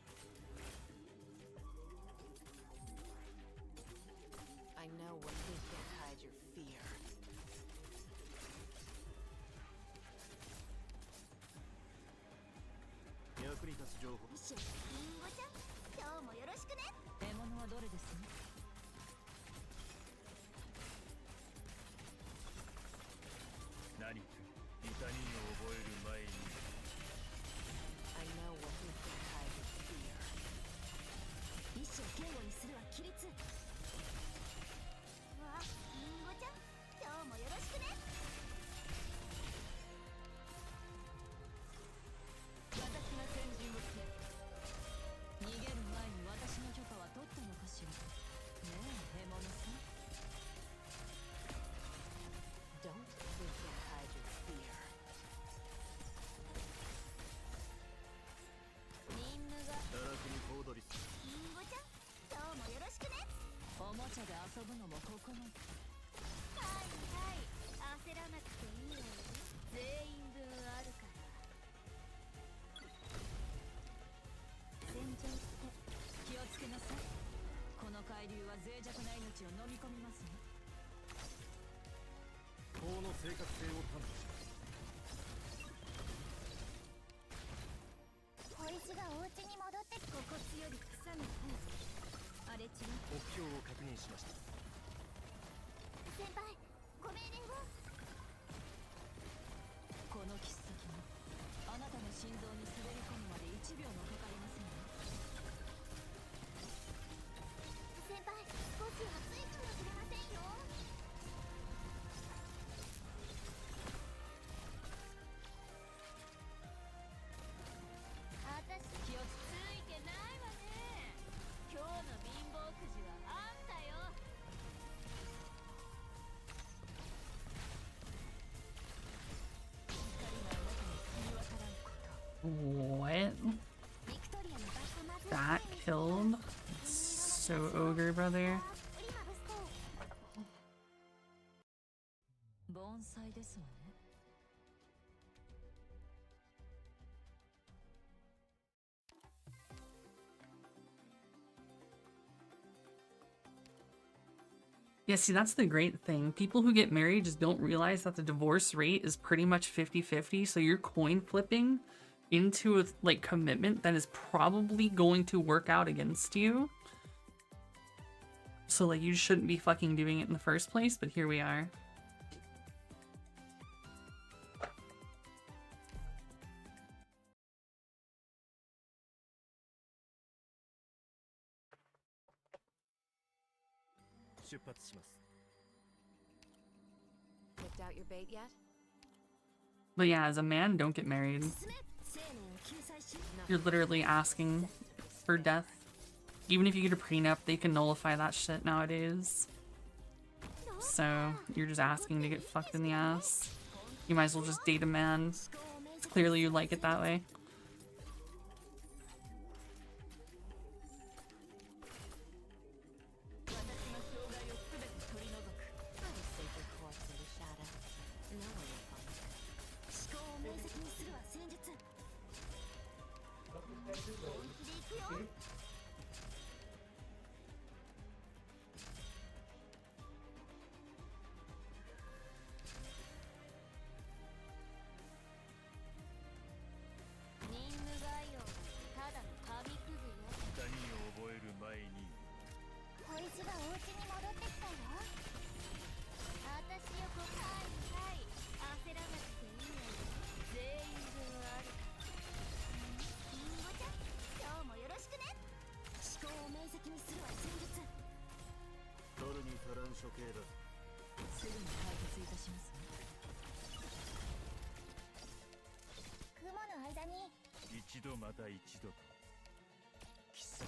I know what you can't hide your fear. 役に立つ情報。リンゴちゃん、今日もよろしくね。獲物はどれですね。何か痛みを覚える前に。I know what you can't hide your fear. 意志を堅固にするは規律。わあ、リンゴちゃん、今日もよろしくね。私が先陣を切る。逃げる前に私の許可は取ったのかしら。ねえ、獲物さん。Don't you can't hide your fear. 任務が。堕落に小躍りする。リンゴちゃん、今日もよろしくね。おもちゃで遊ぶのもここまで。はいはい、焦らなくていいわよ。全員分あるから。戦場って気をつけなさい。この海流は脆弱な命を飲み込みますね。法の正確性を担保します。小石がお家に戻ってここより草の葉。荒れ地目標を確認しました。先輩、ご命令を。この切っ先もあなたの心臓に滑り込むまで1秒もかかりませんよ。先輩、少し暑いかもしれませんよ。私気をついてないわね。今日の貧乏くじはあんたよ。What? That killed? So ogre, brother. 盆栽ですわね。Yeah, see, that's the great thing. People who get married just don't realize that the divorce rate is pretty much 50-50, so you're coin flipping into a like commitment that is probably going to work out against you. So like you shouldn't be fucking doing it in the first place, but here we are. Picked out your bait yet? But yeah, as a man, don't get married. You're literally asking for death. Even if you get a prenup, they can nullify that shit nowadays. So you're just asking to get fucked in the ass. You might as well just date a man. Clearly you like it that way.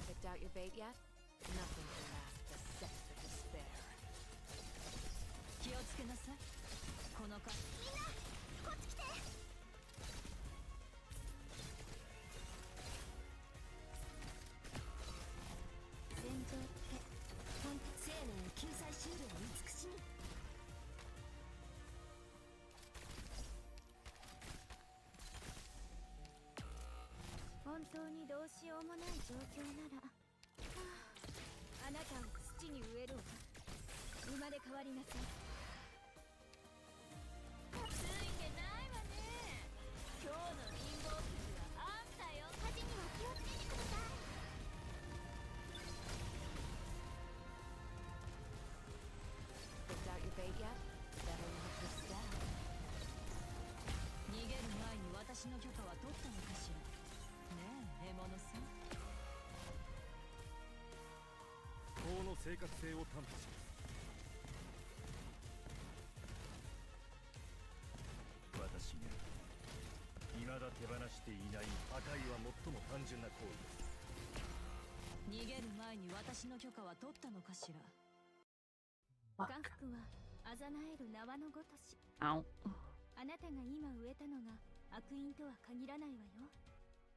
Picked out your bait yet? Nothing can mask the scent of despair. 気をつけなさい。本当にどうしようもない状況なら、あなたを土に植えるわ。生まれ変わりなさい。ついてないわね。今日のリンボーくじはあんたよ。火事には気をつけてください。Picked out your bait yet? Better watch your step. 逃げる前に私の許可は取ったのかしら。ねえ、獲物さん。法の正確性を探知します。私が未だ手放していない破壊は最も単純な行為です。逃げる前に私の許可は取ったのかしら。家福はあざなえる縄のごとし。Ow. あなたが今植えたのが悪因とは限らないわよ。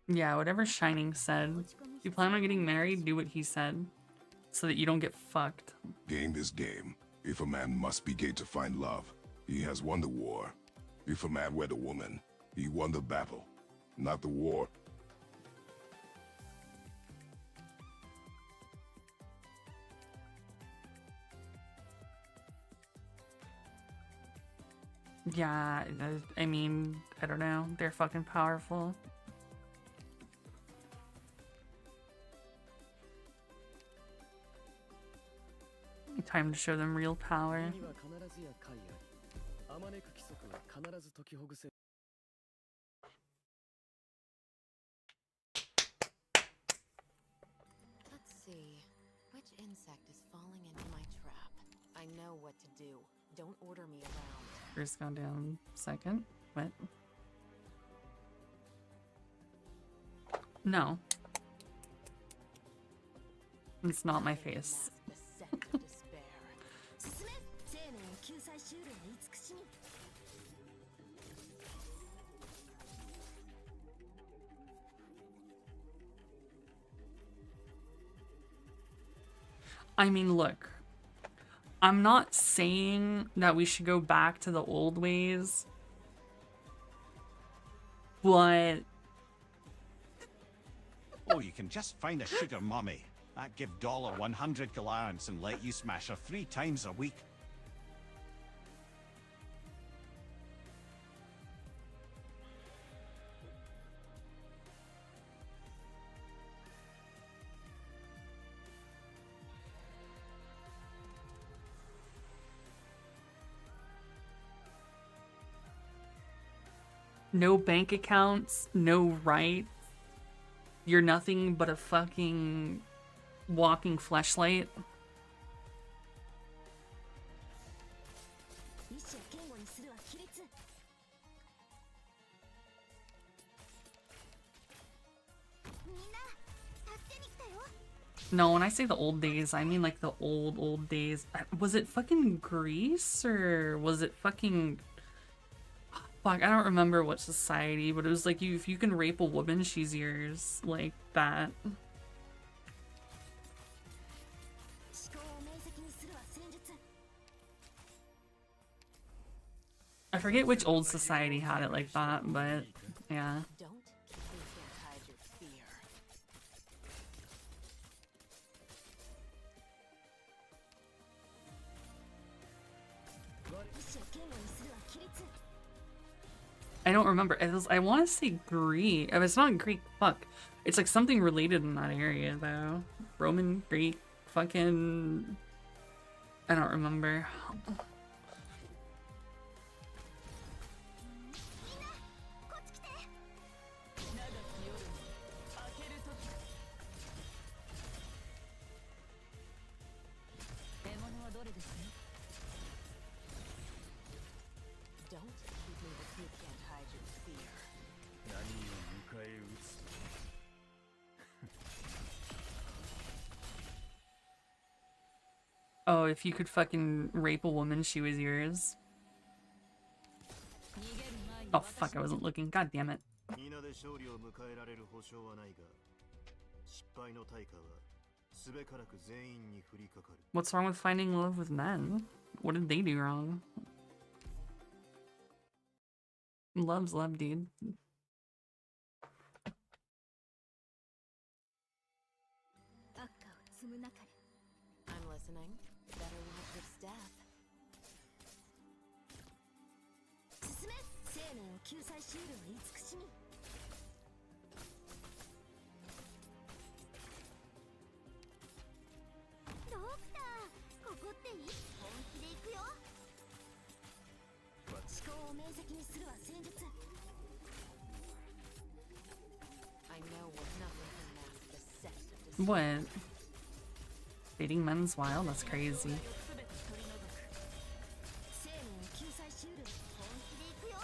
Yeah, whatever Shining said. If you plan on getting married, do what he said. So that you don't get fucked. Game is game. If a man must be gay to find love, he has won the war. If a man wed a woman, he won the battle, not the war. Yeah, I mean, I don't know. They're fucking powerful. Time to show them real power. Let's see. Which insect is falling into my trap? I know what to do. Don't order me around. First gone down second. What? No. It's not my face. The scent of despair. I mean, look. I'm not saying that we should go back to the old ways, but... Oh, you can just find a sugar mummy. That give dollar 100 allowance and let you smash her 3 times a week. No bank accounts, no rights. You're nothing but a fucking walking fleshlight. No, when I say the old days, I mean like the old days. Was it fucking Greece or was it fucking... Fuck, I don't remember what society, but it was like if you can rape a woman, she's yours. Like that. I forget which old society had it like that, but yeah. I don't remember. I want to say Greek. If it's not Greek, fuck. It's like something related in that area, though. Roman, Greek, fucking... I don't remember. Oh, if you could fucking rape a woman, she was yours. Oh fuck, I wasn't looking. God damn it. What's wrong with finding love with men? What did they do wrong? Love's love, dude. I'm listening. Better watch your step. 進め生命を救済しうるは慈しみドクターここっていい本気で行くよ思考を明晰にするは戦術 I know what nothing can mask the scent of despair. What? Dating men's wild? That's crazy. 生命を救済しうる本気で行くよ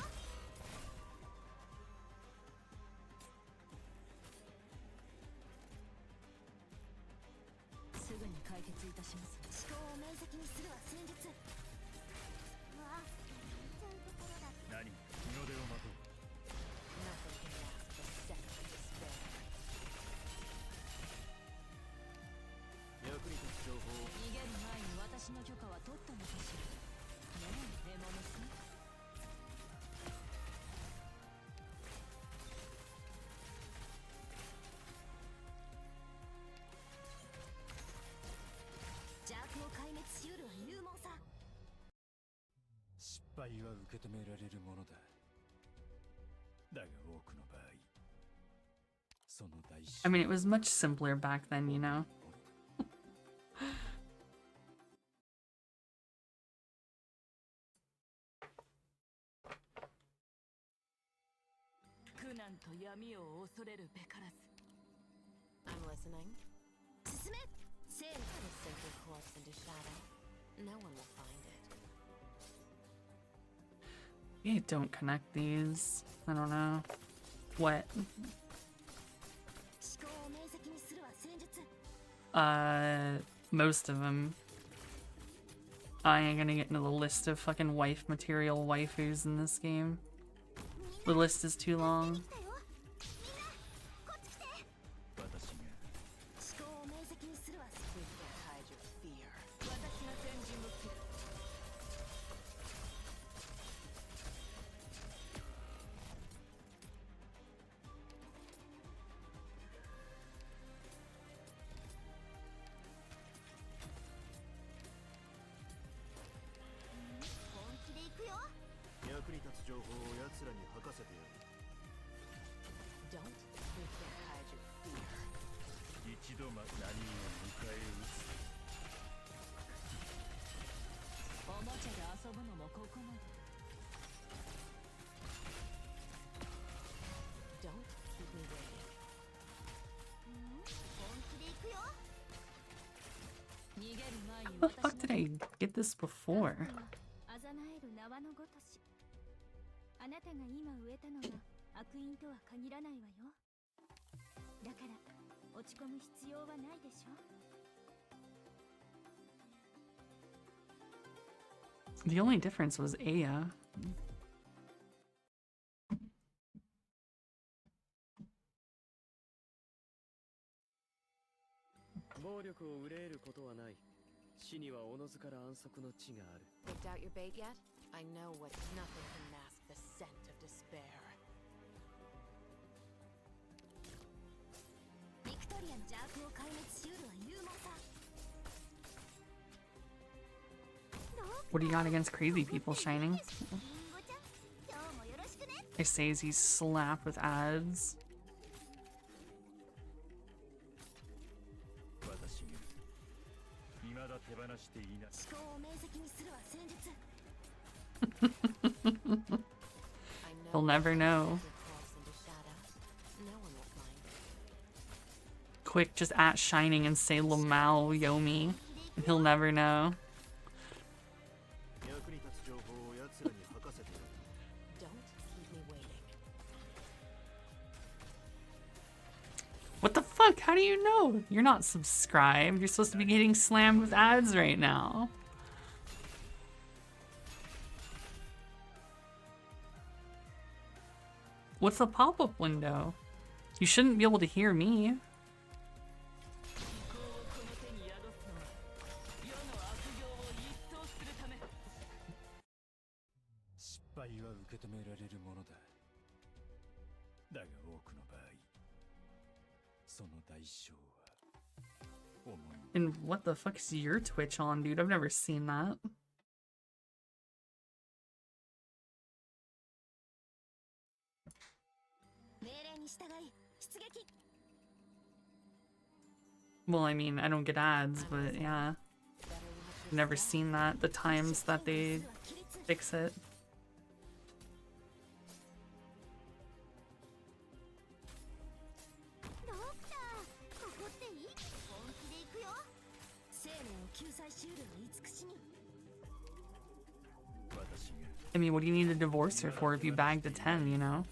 すぐに解決いたします思考を明晰にするは戦術わあちゃうところだった。何日の出を待とう Nothing can mask the scent of despair. 役に立つ情報を逃げる前に私の許可は取ったのかしらねえ獲物さん邪悪を壊滅しうるは勇猛さ失敗は受け止められるものだだが多くの場合その代償 I mean, it was much simpler back then, you know? 苦難と闇を恐れるべからず I'm listening. 進め生命 To sink your corpse into shadow. No one will find it. Yeah, don't connect these. I don't know. What? 思考を明晰にするは戦術 Most of them. I ain't gonna get into the list of fucking wife material waifus in this game. The list is too long. 思考を明晰にするは We can't hide your fear. 私が先陣を切る 本気で行くよ。役に立つ情報を奴らに吐かせてやる Don't. We can't hide your fear. 一度何を迎え撃つおもちゃで遊ぶのもここまで Don't keep me waiting. 本気で行くよ。逃げる前に How the fuck did I get this before? あざなえる縄のごとしあなたが今植えたのが悪因とは限らないわよだから落ち込む必要はないでしょ The only difference was Aya. 暴力を憂えることはない。死にはおのずから安息の地がある。 Picked out your bait yet? I know what nothing can mask the scent of despair. ビクトリアの邪悪を壊滅しうるは勇猛さ What do you got against crazy people, Shining? リンゴちゃん、今日もよろしくね。 I say as he's slapped with ads. 私が未だ手放していない思考を明晰にするは戦術 He'll never know. Quick, just at Shining and say Lamau Yomi, and he'll never know. 役に立つ情報を奴らに吐かせてやる Don't keep me waiting. What the fuck? How do you know? You're not subscribed. You're supposed to be getting slammed with ads right now. What's the pop-up window? You shouldn't be able to hear me. And what the fuck is your Twitch on, dude? I've never seen that. Well, I mean, I don't get ads, but yeah. I've never seen that, the times that they fix it. I mean, what do you need a divorce her for if you bagged a 10, you know?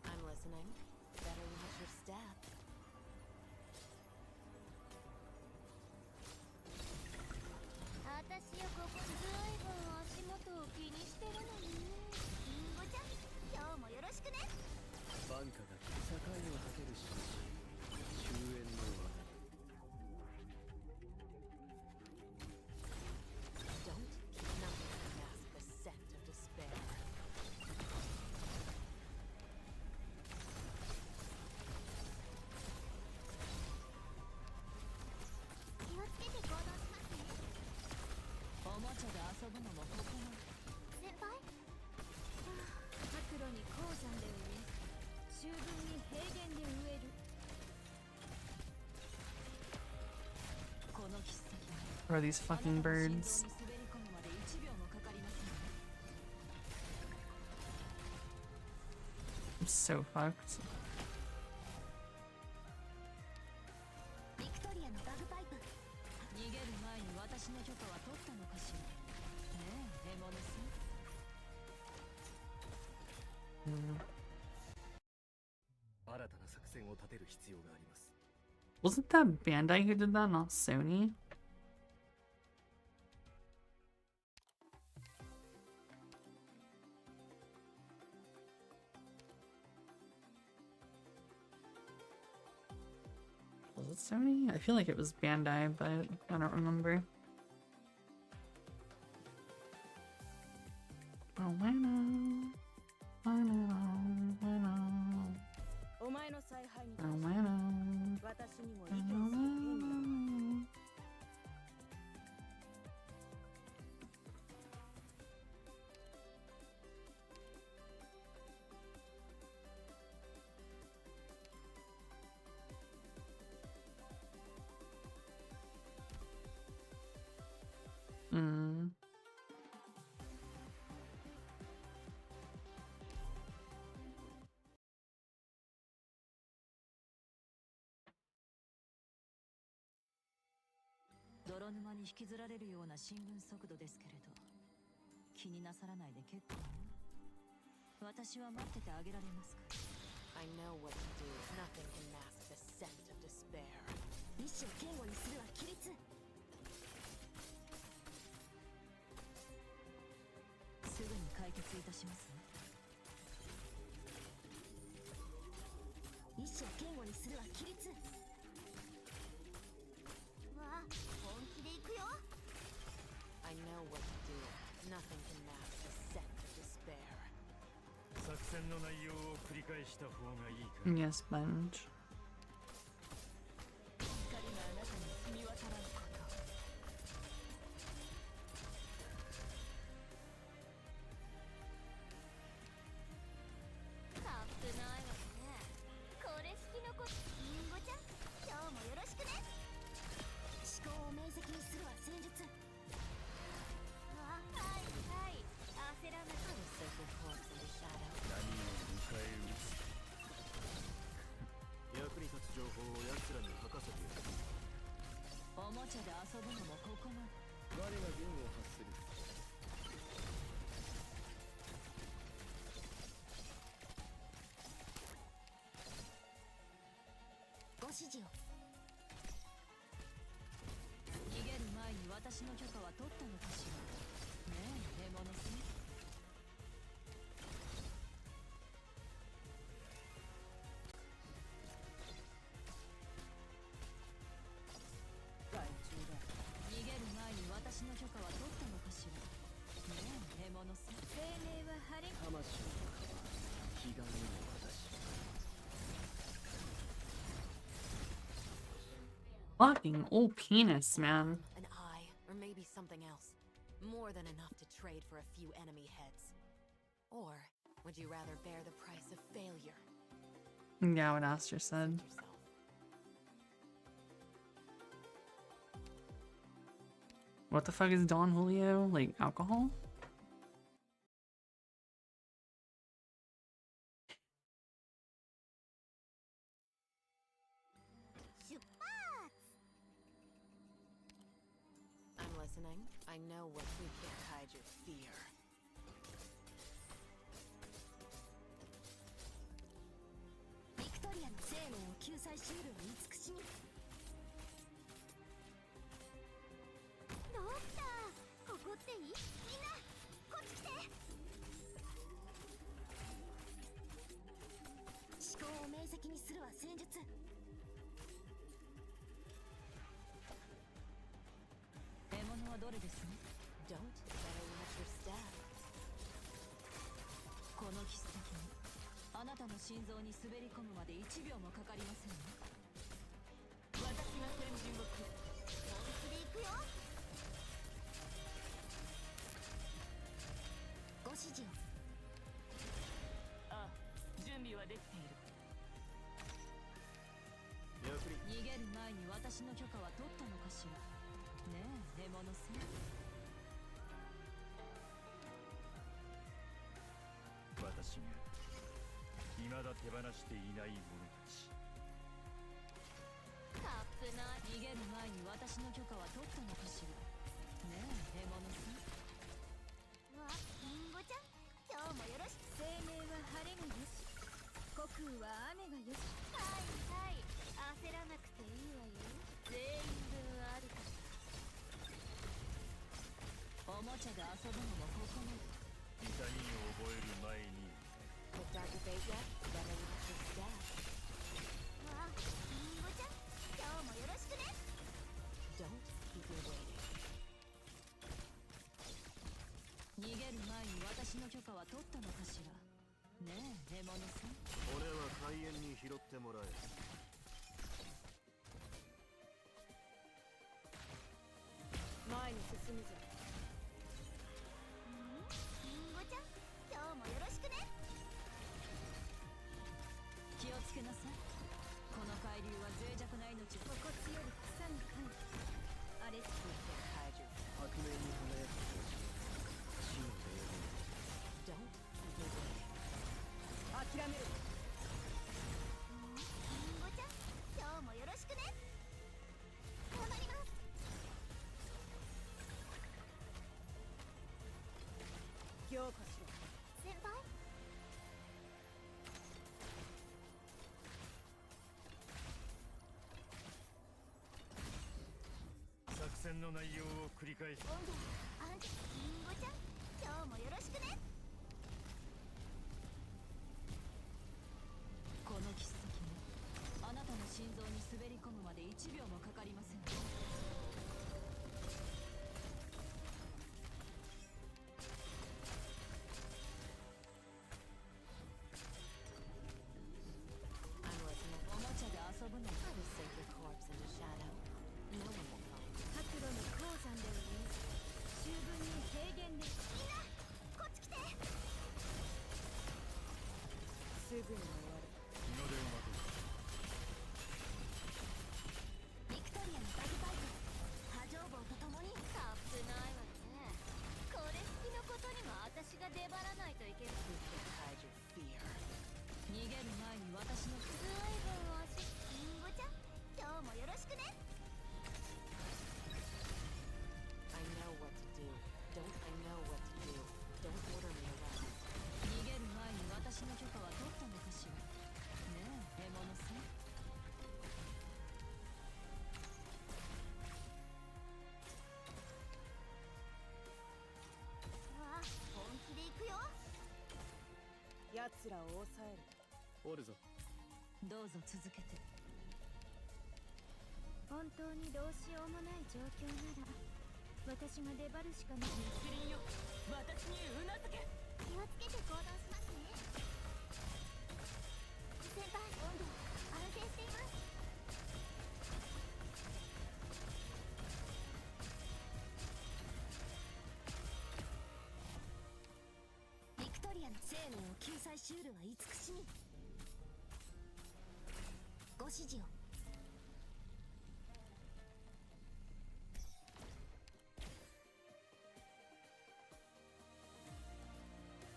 I'm listening. Better watch your step. 私よここずいぶん足元を気にしてるのに。リンゴちゃん、今日もよろしくね。バンカが境を立てる印、終焉の技。Don't nothing mask the scent of despair. 気をつけて行動しますね。おもちゃで遊ぶのもここまで。先輩？白露に高山で植え、秋分に平原で植える。この切っ先は Or are these fucking birds? 滑り込むまで1秒もかかりませんね。I'm so fucked. ビクトリアのバグパイプ。逃げる前に私の許可は取ったのかしら。ねえ、エモネさん。新たな作戦を立てる必要があります。 Wasn't that Bandai who did that, not Sony? Does it Sony? I feel like it was Bandai, but I don't remember. Oh, I know. I know. I know. Oh, I know. I know. Mm. 泥沼に引きずられるような進軍速度ですけれど、気になさらないで結構よ。私は待っててあげられますから。I know what to do. Nothing can mask the scent of despair. 意志を堅固にするは規律。すぐに解決いたしますね。意志を堅固にするは規律。わあ、本気で行くよ。I know what to do. Nothing can mask the scent of despair. 作戦の内容を繰り返した方がいいか。 Yes, Sponge. 光があなたに澄み渡らぬこと。カップないわね。これ好きの子、リンゴちゃん、今日もよろしくね。思考を明晰にするは戦術。あ、はいはい。焦らなくて。何を迎え撃つ。役に立つ情報を奴らに吐かせてやる。おもちゃで遊ぶのもここまで。我が弦を発する。ご指示を。逃げる前に私の許可は取ったのかしら。ねえ、獲物さん。逃げる前に私の許可は取ったのかしら。ねえ、獲物さん。生命は晴れ。魂の彼岸の私。 Fucking old penis, man. An eye, or maybe something else. More than enough to trade for a few enemy heads. Or would you rather bear the price of failure? Yeah, what Aster said. What the fuck is Don Julio? Like alcohol? I'm listening. I know what you can't hide your fear. Victoria の生命を救済しうるは慈しみ。ドクター、ここっていい？みんな、こっち来て。思考を明晰にするは戦術。獲物はどれですね？ Don't better watch your step. この奇跡にあなたの心臓に滑り込むまで1秒もかかりませんね。私が先陣を切る。本気で行くよ。ご指示を。ああ、準備はできている。逃げる前に私の許可は取ったのかしら。ねえ、獲物さん。私が未だ手放していない者たち。カップない。逃げる前に私の許可は取ったのかしら。ねえ、獲物さん。わ、リンゴちゃん、今日もよろしく。生命は晴れがよし、虚空は雨がよし。はいはい。焦らなくていいわよ。全部あるから。おもちゃで遊ぶのもここまで。痛みを覚える前に。 Picked out your bait yet? Better watch your step. わ、リンゴちゃん、今日もよろしく。私の許可は取ったのかしら。ねえ、獲物さん。骨は海縁に拾ってもらえ。前に進むぞ。リンゴちゃん、今日もよろしくね。気をつけなさい。この海流は脆弱な命を。心地より草に噛む。あれつくって怪獣。白面に輝く死の霊魂。Don't give in. 諦める。リンゴちゃん、今日もよろしくね。頑張ります。強化しろ。先輩。作戦の内容を繰り返す。リンゴちゃん、今日もよろしくね。この切っ先もあなたの心臓に滑り込むまで1秒もかかりません。おもちゃで遊ぶの。白露の鉱山ではね、十分に平原で。みんな、こっち来て。すぐに終わる。日の出を待とう。ビクトリアのバグパイプ、波状棒とともに。たっぷないわね。これ好きのことにも私が出張らないといけない。逃げる前に私の。ずいぶん足。リンゴちゃん、今日もよろしくね。I know what to do. Don't I know what to do? Don't order me around. 逃げる前に私の許可は取ったのかしら。ねえ、獲物さん。わあ、本気で行くよ。奴らを抑える。おるぞ。どうぞ続けて。本当にどうしようもない状況なら私が粘るしかない。キリンよ、私にうなずけ。気をつけて行動しますね。先輩、温度安定しています。ビクトリアの生命を救済しうるは慈しみ。ご指示を。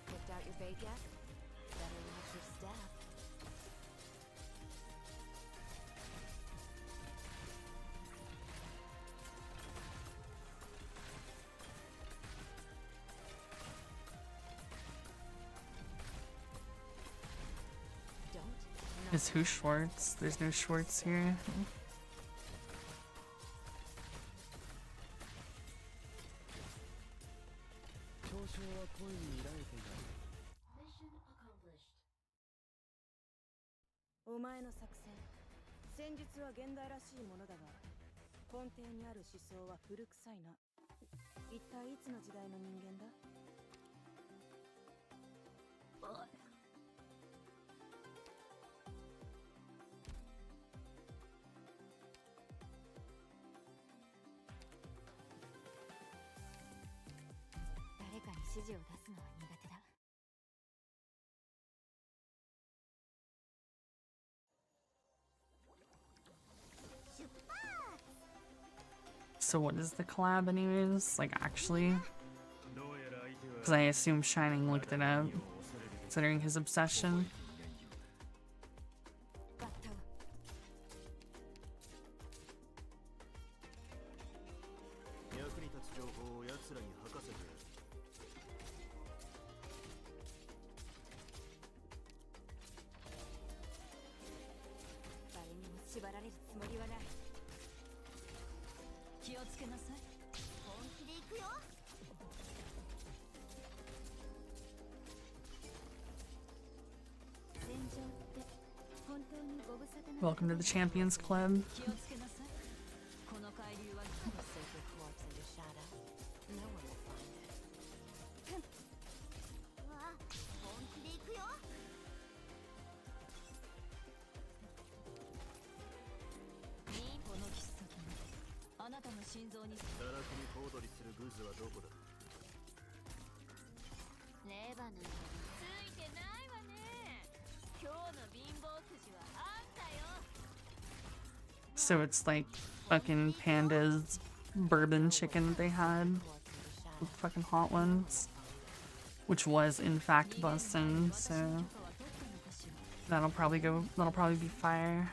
Picked out your bait yet? Better watch your step. Is who Schwartz? There's no Schwartz here. 嘲笑は声に見られていない。お前の作戦、戦術は現代らしいものだが根底にある思想は古臭いな。一体いつの時代の人間だ。誰かに指示を出すのは苦手だ。出発。 So what is the collab anyways? Like actually? Because I assume Shining looked it up, considering his obsession. 役に立つ情報を奴らに吐かせてやる。誰にも縛られるつもりはない。気をつけなさい。本気で行くよ。戦場って本当にご無沙汰な。 Welcome to the Champions Club. 気をつけなさい。この海流は Sacred corpse in the shadow. No one will find it. 心臓に堕落に小躍りするグズはどこだ。レバノンついてないわね。今日の貧乏くじはあんたよ。 So it's like fucking Panda's bourbon chicken that they had. The fucking hot ones. Which was in fact bussin', so that'll probably be fire.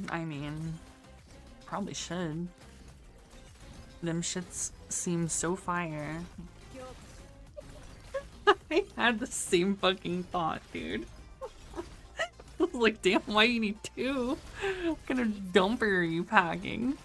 I mean, probably should. Them shits seem so fire. I had the same fucking thought, dude. I was like, damn, why you need two? What kind of dumper are you packing?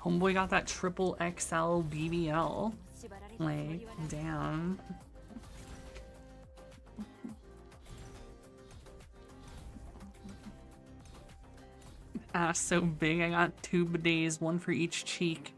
Homeboy got that triple XL BBL. Like, damn. Ass so big, I got 2 bidets, one for each cheek.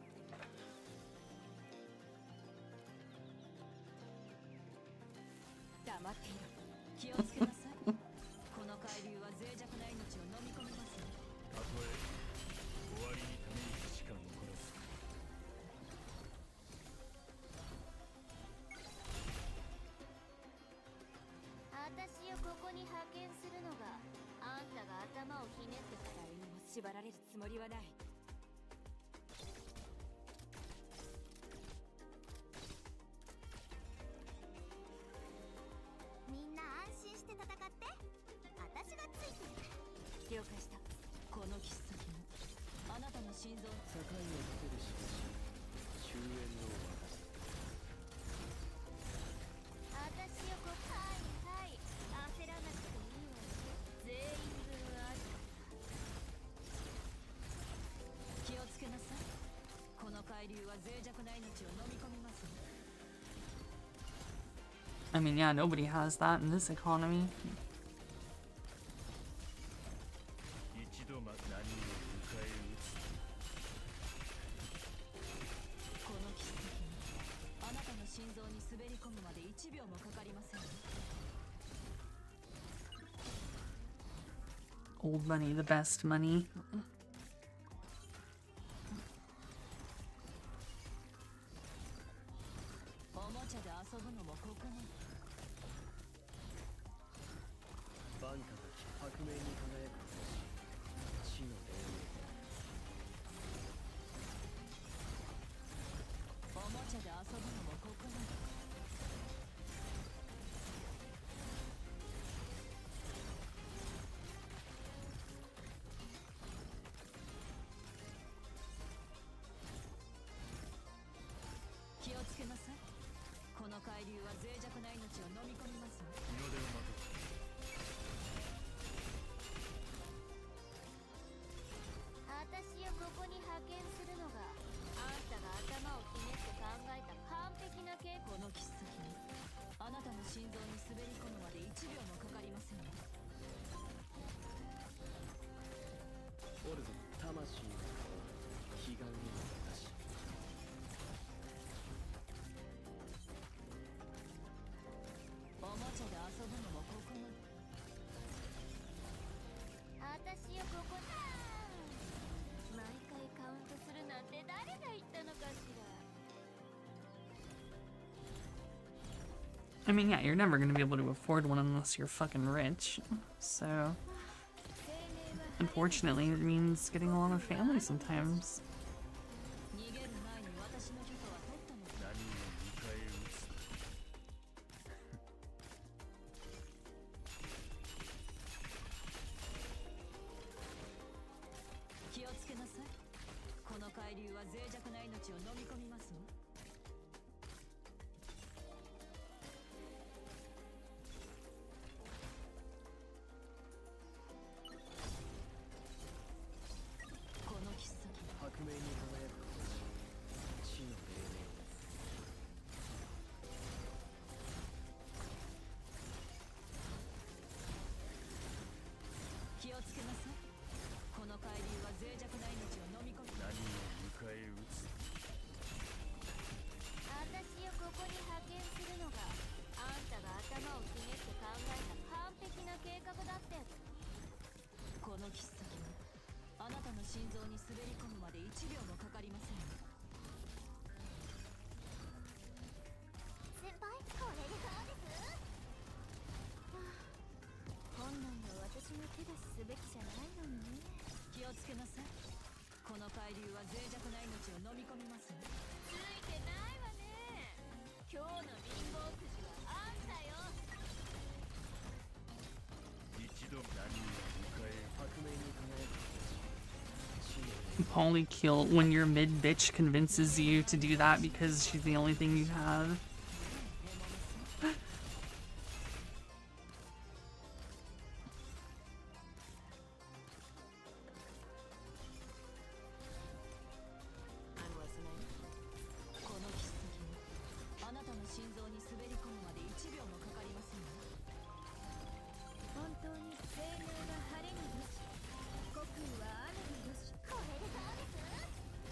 I mean, yeah, nobody has that in this economy. old money, the best money. 私をここに毎回カウントするなんて誰が言ったのかしら。 I mean, yeah, you're never gonna be able to afford one unless you're fucking rich. So, unfortunately, it means getting a lot of family sometimes. Poly kill when your mid bitch convinces you to do that because she's the only thing you have.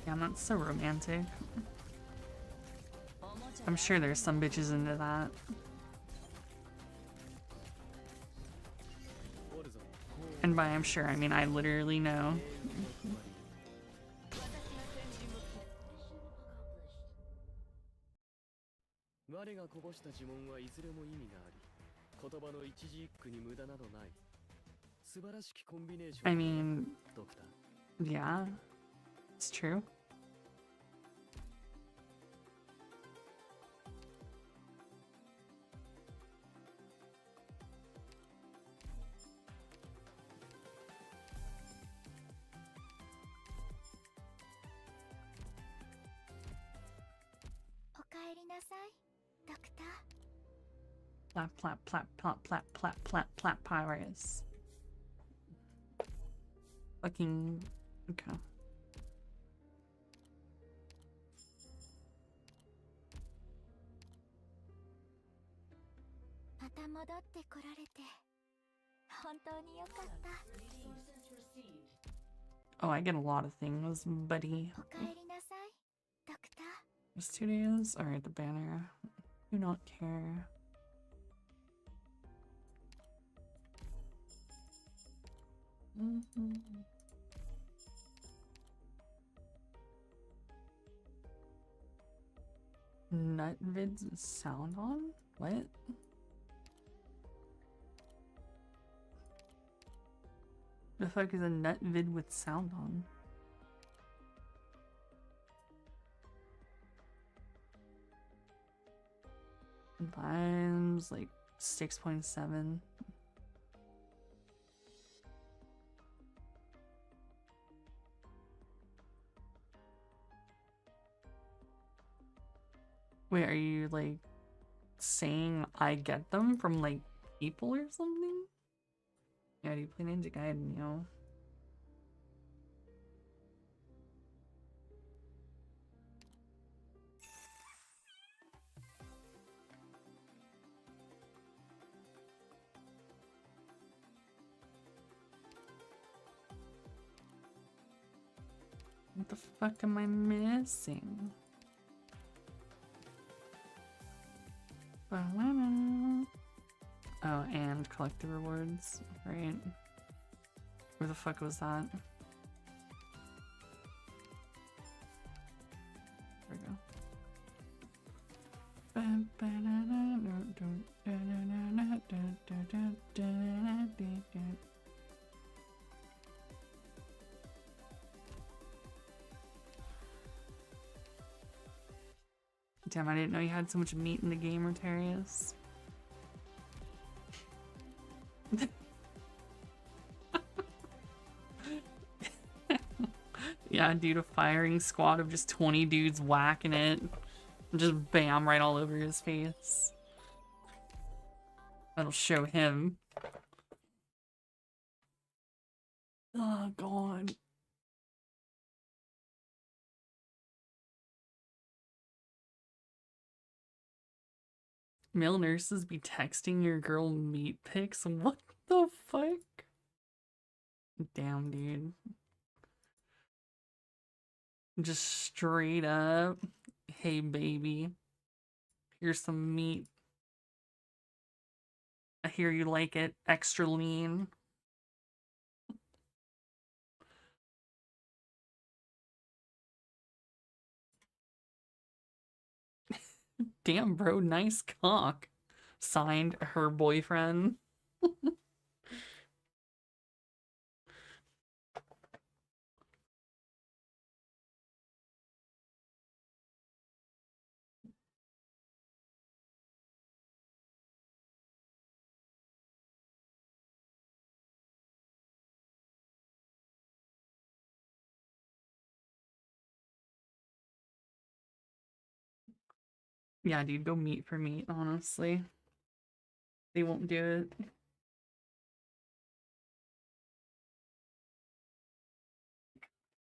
Yeah, that's so romantic. I'm sure there's some bitches into that. And by I'm sure, I mean I literally know. I mean, yeah, it's true. Plap, plap, plap, plap, plap, plap, plap, plap, Pyrus. Fucking... okay. Oh, I get a lot of things, buddy. Just 2 days? Alright, the banner. Do not care. Nut vids with sound on? What? The fuck is a nut vid with sound on? Times like 6.7. Wait, are you like saying I get them from like people or something? Yeah, do you play Ninja Gaiden, yo? What the fuck am I missing? Oh, and collect the rewards, right? Where the fuck was that? There we go. Damn, I didn't know you had so much meat in the game, Rotarius. Yeah, dude, a firing squad of just 20 dudes whacking it. Just bam, right all over his face. That'll show him. Oh, God. Male nurses be texting your girl meat pics? What the fuck? Damn, dude. Just straight up. Hey, baby. Here's some meat. I hear you like it extra lean. Damn, bro, nice cock. Signed, her boyfriend. Yeah, dude, go meat for meat, honestly. They won't do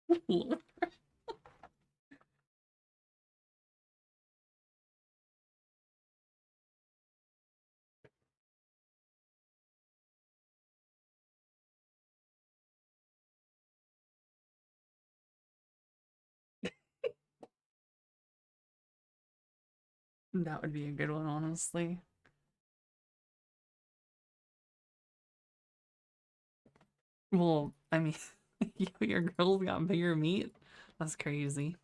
it. Lord. That would be a good one, honestly. Well, I mean, your girl's got bigger meat? That's crazy.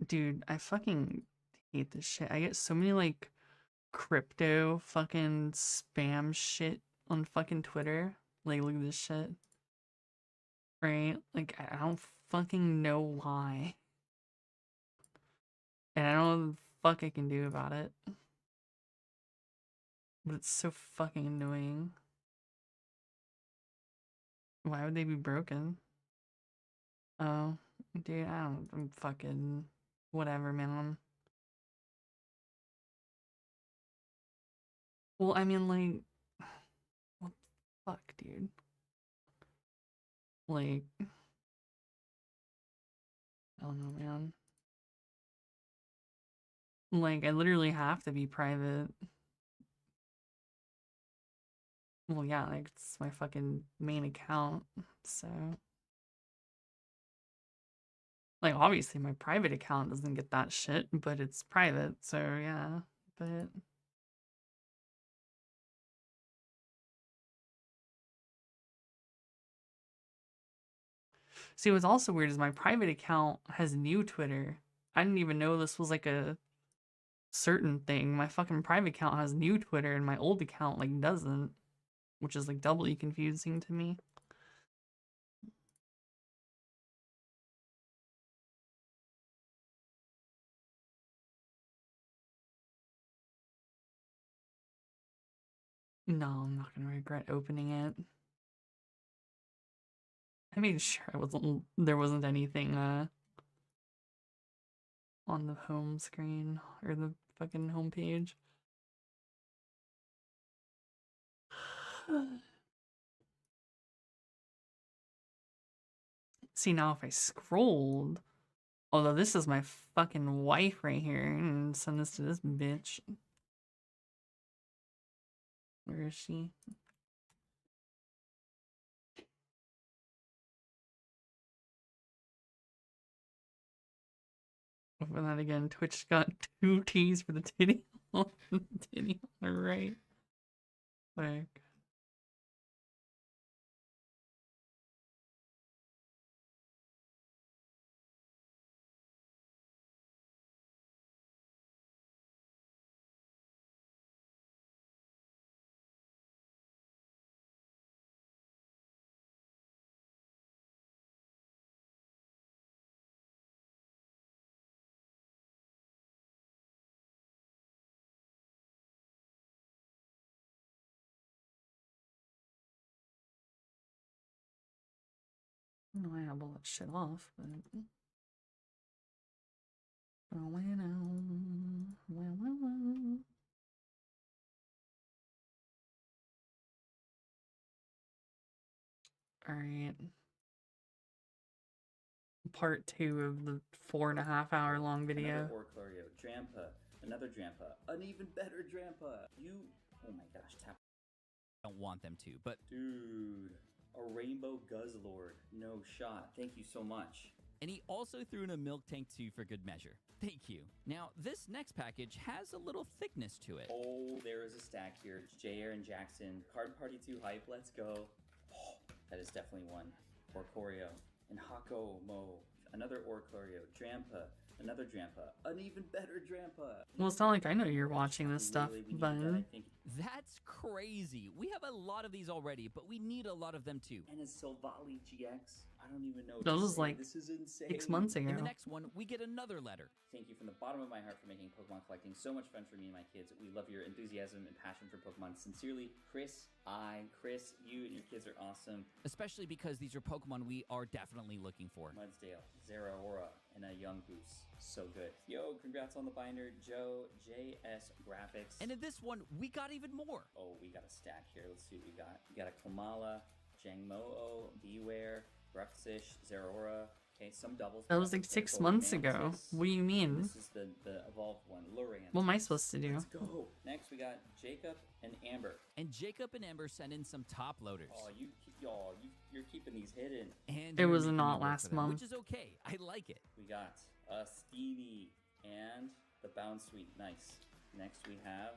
Dude, I fucking hate this shit. I get so many like crypto fucking spam shit on fucking Twitter. Like, look at this shit. Right? Like, I don't fucking know why. And I don't know what the fuck I can do about it. But it's so fucking annoying. Why would they be broken? Oh, dude, I'm fucking whatever, man. Well, I mean, like, what the fuck, dude? Like, I don't know, man. Like, I literally have to be private. Well, yeah, like, it's my fucking main account, so... Like, obviously, my private account doesn't get that shit, but it's private, so yeah, but... See, what's also weird is my private account has new Twitter. I didn't even know this was, like, a certain thing. My fucking private account has new Twitter, and my old account, like, doesn't. Which is, like, doubly confusing to me. No, I'm not gonna regret opening it. I made sure there wasn't anything on the home screen or the fucking homepage. See, now if I scrolled, although this is my fucking wife right here, and send this to this bitch. Where is she? Open that again. Twitch got 2 T's for the titty on the titty on the right. Like. I don't know why I have all that shit off, but... Oh, well. Alright. Part 2 of the 4.5-hour long video. Another Orclario, Drampa, another Drampa, an even better Drampa. Oh my gosh, tap. Don't want them to, but dude, a Rainbow Guzzlord, no shot. Thank you so much. And he also threw in a milk tank too for good measure. Thank you. Now, this next package has a little thickness to it. Oh, there is a stack here. It's J. Aaron Jackson, Card Party 2 hype, let's go. Oh, that is definitely one. Orcorio and Hako Mo, another Orcorio, Drampa, another Drampa, an even better Drampa. Well, it's not like I know you're watching this stuff, but... That's crazy. We have a lot of these already, but we need a lot of them too. And a Silvally GX. I don't even know. That was like this is insane. 6 months ago. In the next one, we get another letter. Thank you from the bottom of my heart for making Pokemon collecting so much fun for me and my kids. We love your enthusiasm and passion for Pokemon. Sincerely, Chris, you and your kids are awesome. Especially because these are Pokemon we are definitely looking for. Mudsdale, Zeraora, and a Young Goose. So good. Yo, congrats on the binder, Joe, JS Graphics. And in this one, we got even more. Oh, we got a stack here. Let's see what we got. We got a Komala, Jangmo-O, Beware, Bruxish, Zeraora. Okay, some doubles. That was like 6 months ago. What do you mean? This is the evolved one, Lurian. What am I supposed to do? Let's go. Next, we got Jacob and Amber. And Jacob and Amber send in some top loaders. Oh, you're keeping these hidden. And it was not last month. Which is okay. I like it. We got a Steenie and the Bounce Suite. Nice. Next, we have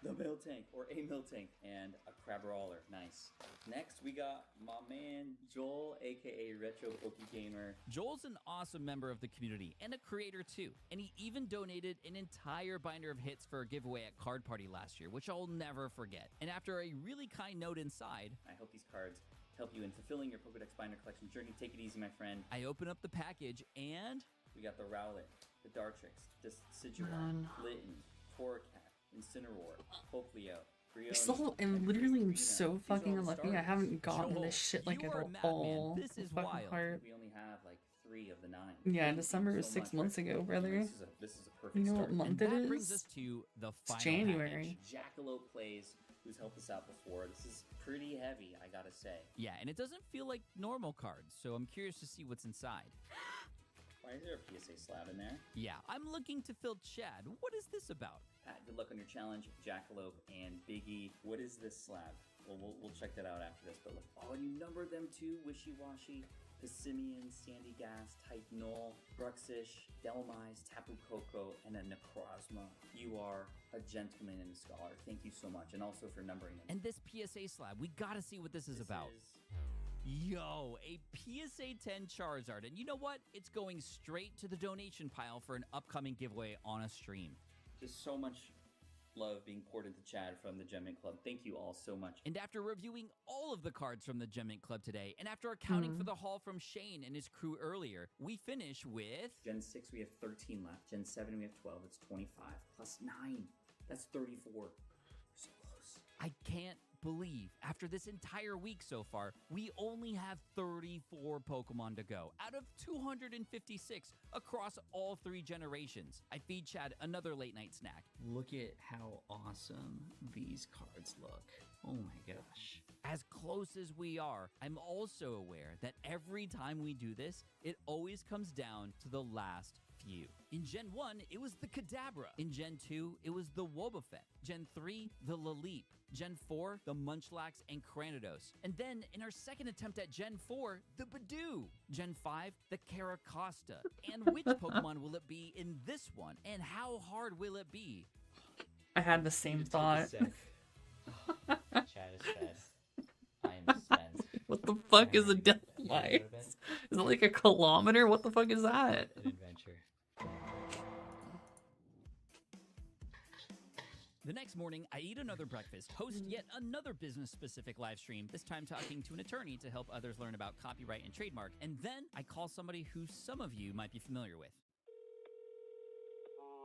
the Miltank, or a Miltank, and a Crabrawler. Nice. Next, we got my man, Joel, aka Retro Pokegamer. Joel's an awesome member of the community, and a creator too. And he even donated an entire binder of hits for a giveaway at Card Party last year, which I'll never forget. And after a really kind note inside, I hope these cards help you in fulfilling your Pokedex binder collection journey. Take it easy, my friend. I open up the package, and we got the Rowlet, the Dartrix, the Decidueye, Litten, Torracat, Incineroar, Poplio, I'm literally so fucking unlucky. I haven't gotten this shit like at all. This is wild. Hard. We only have like 3 of the 9. Yeah, Thank you December was so 6 much, months Rick. ago, brother. This is a perfect You know start. what month And it that brings us is? to the It's final January. package. Jackalope Plays, who's helped us out before. This is pretty heavy, I gotta say. Yeah, and it doesn't feel like normal cards, so I'm curious to see what's inside. Why is there a PSA slab in there? Yeah, I'm looking to fill Chad. What is this about? Pat, good luck on your challenge. Jackalope and Biggie. What is this slab? Well, we'll check that out after this. But look, oh, and you numbered them too. Wishy Washy, Passimian, Sandy Gas, Type Null, Bruxish, Delmise, Tapu Koko, and a Necrozma. You are a gentleman and a scholar. Thank you so much, and also for numbering them. And this PSA slab, we gotta see what this is about. Yo, a PSA 10 Charizard. And you know what? It's going straight to the donation pile for an upcoming giveaway on a stream. Just so much love being poured into Chad from the Gem Mint Club. Thank you all so much. And after reviewing all of the cards from the Gem Mint Club today, and after accounting for the haul from Shane and his crew earlier, we finish with... Gen 6, we have 13 left. Gen 7, we have 12. It's 25. Plus 9. That's 34. So close. I can't believe after this entire week so far, we only have 34 Pokemon to go out of 256 across all 3 generations. I feed Chad another late night snack. Look at how awesome these cards look. Oh my gosh. As close as we are, I'm also aware that every time we do this, it always comes down to the last few. In Gen 1, it was the Kadabra. In Gen 2, it was the Wobbuffet. Gen 3, the Laleep. Gen 4, the Munchlax and Cranidos. And then, in our second attempt at Gen 4, the Badoo. Gen 5, the Caracosta. And which Pokemon will it be in this one? And how hard will it be? I had the same thought. Chad is fed. I am spent. What the fuck is a Delmise? Is it like a kilometer? What the fuck is that? An adventure. The next morning, I eat another breakfast, host yet another business-specific live stream, this time talking to an attorney to help others learn about copyright and trademark, and then I call somebody who some of you might be familiar with.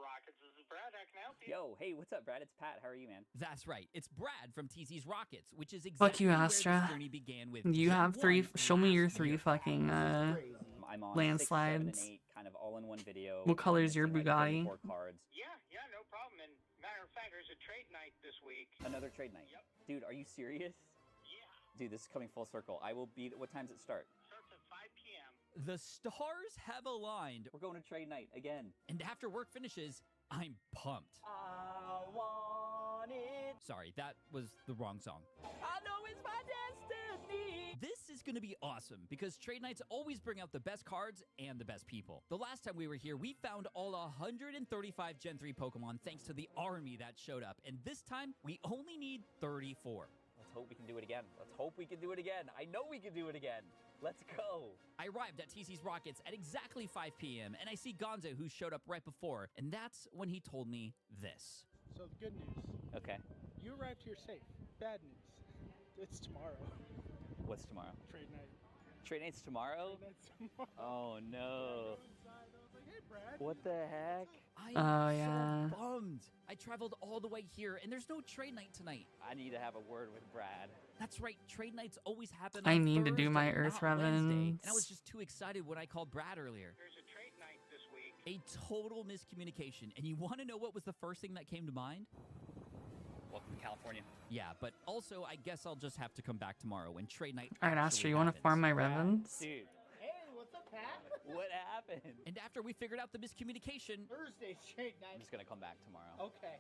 Rockets, this is Brad. How can I help you? Yo, hey, what's up, Brad? It's Pat. How are you, man? That's right. It's Brad from TZ's Rockets, which is exactly Fuck you, where Astra. this journey began with. You Gen have 3. 1 Show me your last 3 year. fucking I'm on landslides. 6, 7, and 8, kind of all in one video. What color is your Missing, Bugatti? 34 cards. Yeah, no problem. And matter of fact, there's a trade night this week. Another trade night. Yep. Dude, are you serious? Yeah. Dude, this is coming full circle. I will be. What time's it start? Starts at 5 p.m. The stars have aligned. We're going to trade night again. And after work finishes, I'm pumped. I want it. Sorry, that was the wrong song. I know it's my destiny. This is going to be awesome because trade nights always bring out the best cards and the best people. The last time we were here, we found all 135 Gen 3 Pokemon thanks to the army that showed up. And this time, we only need 34. Let's hope we can do it again. Let's hope we can do it again. I know we can do it again. Let's go. I arrived at TC's Rockets at exactly 5 p.m. and I see Gonzo, who showed up right before, and that's when he told me this. So the good news. Okay. You arrived here safe. Bad news. It's tomorrow. What's tomorrow? Trade night. Trade night's tomorrow? Trade night's tomorrow. Oh no. I was like, hey, Brad. What the heck? I'm yeah. so bummed. I traveled all the way here, and there's no trade night tonight. I need to have a word with Brad. That's right. Trade nights always happen I on need to do Thursday, my not Earth Wednesday. Revens. And I was just too excited when I called Brad earlier. There's a trade night this week. A total miscommunication. And you want to know what was the first thing that came to mind? Welcome to California. Yeah, but also I guess I'll just have to come back tomorrow when trade night. Alright, Astra, actually you want to happens. farm my Revens? Dude, Hey, what's up, Pat? what happened? And after we figured out the miscommunication, Thursday's trade I'm night. just gonna come back tomorrow. Okay.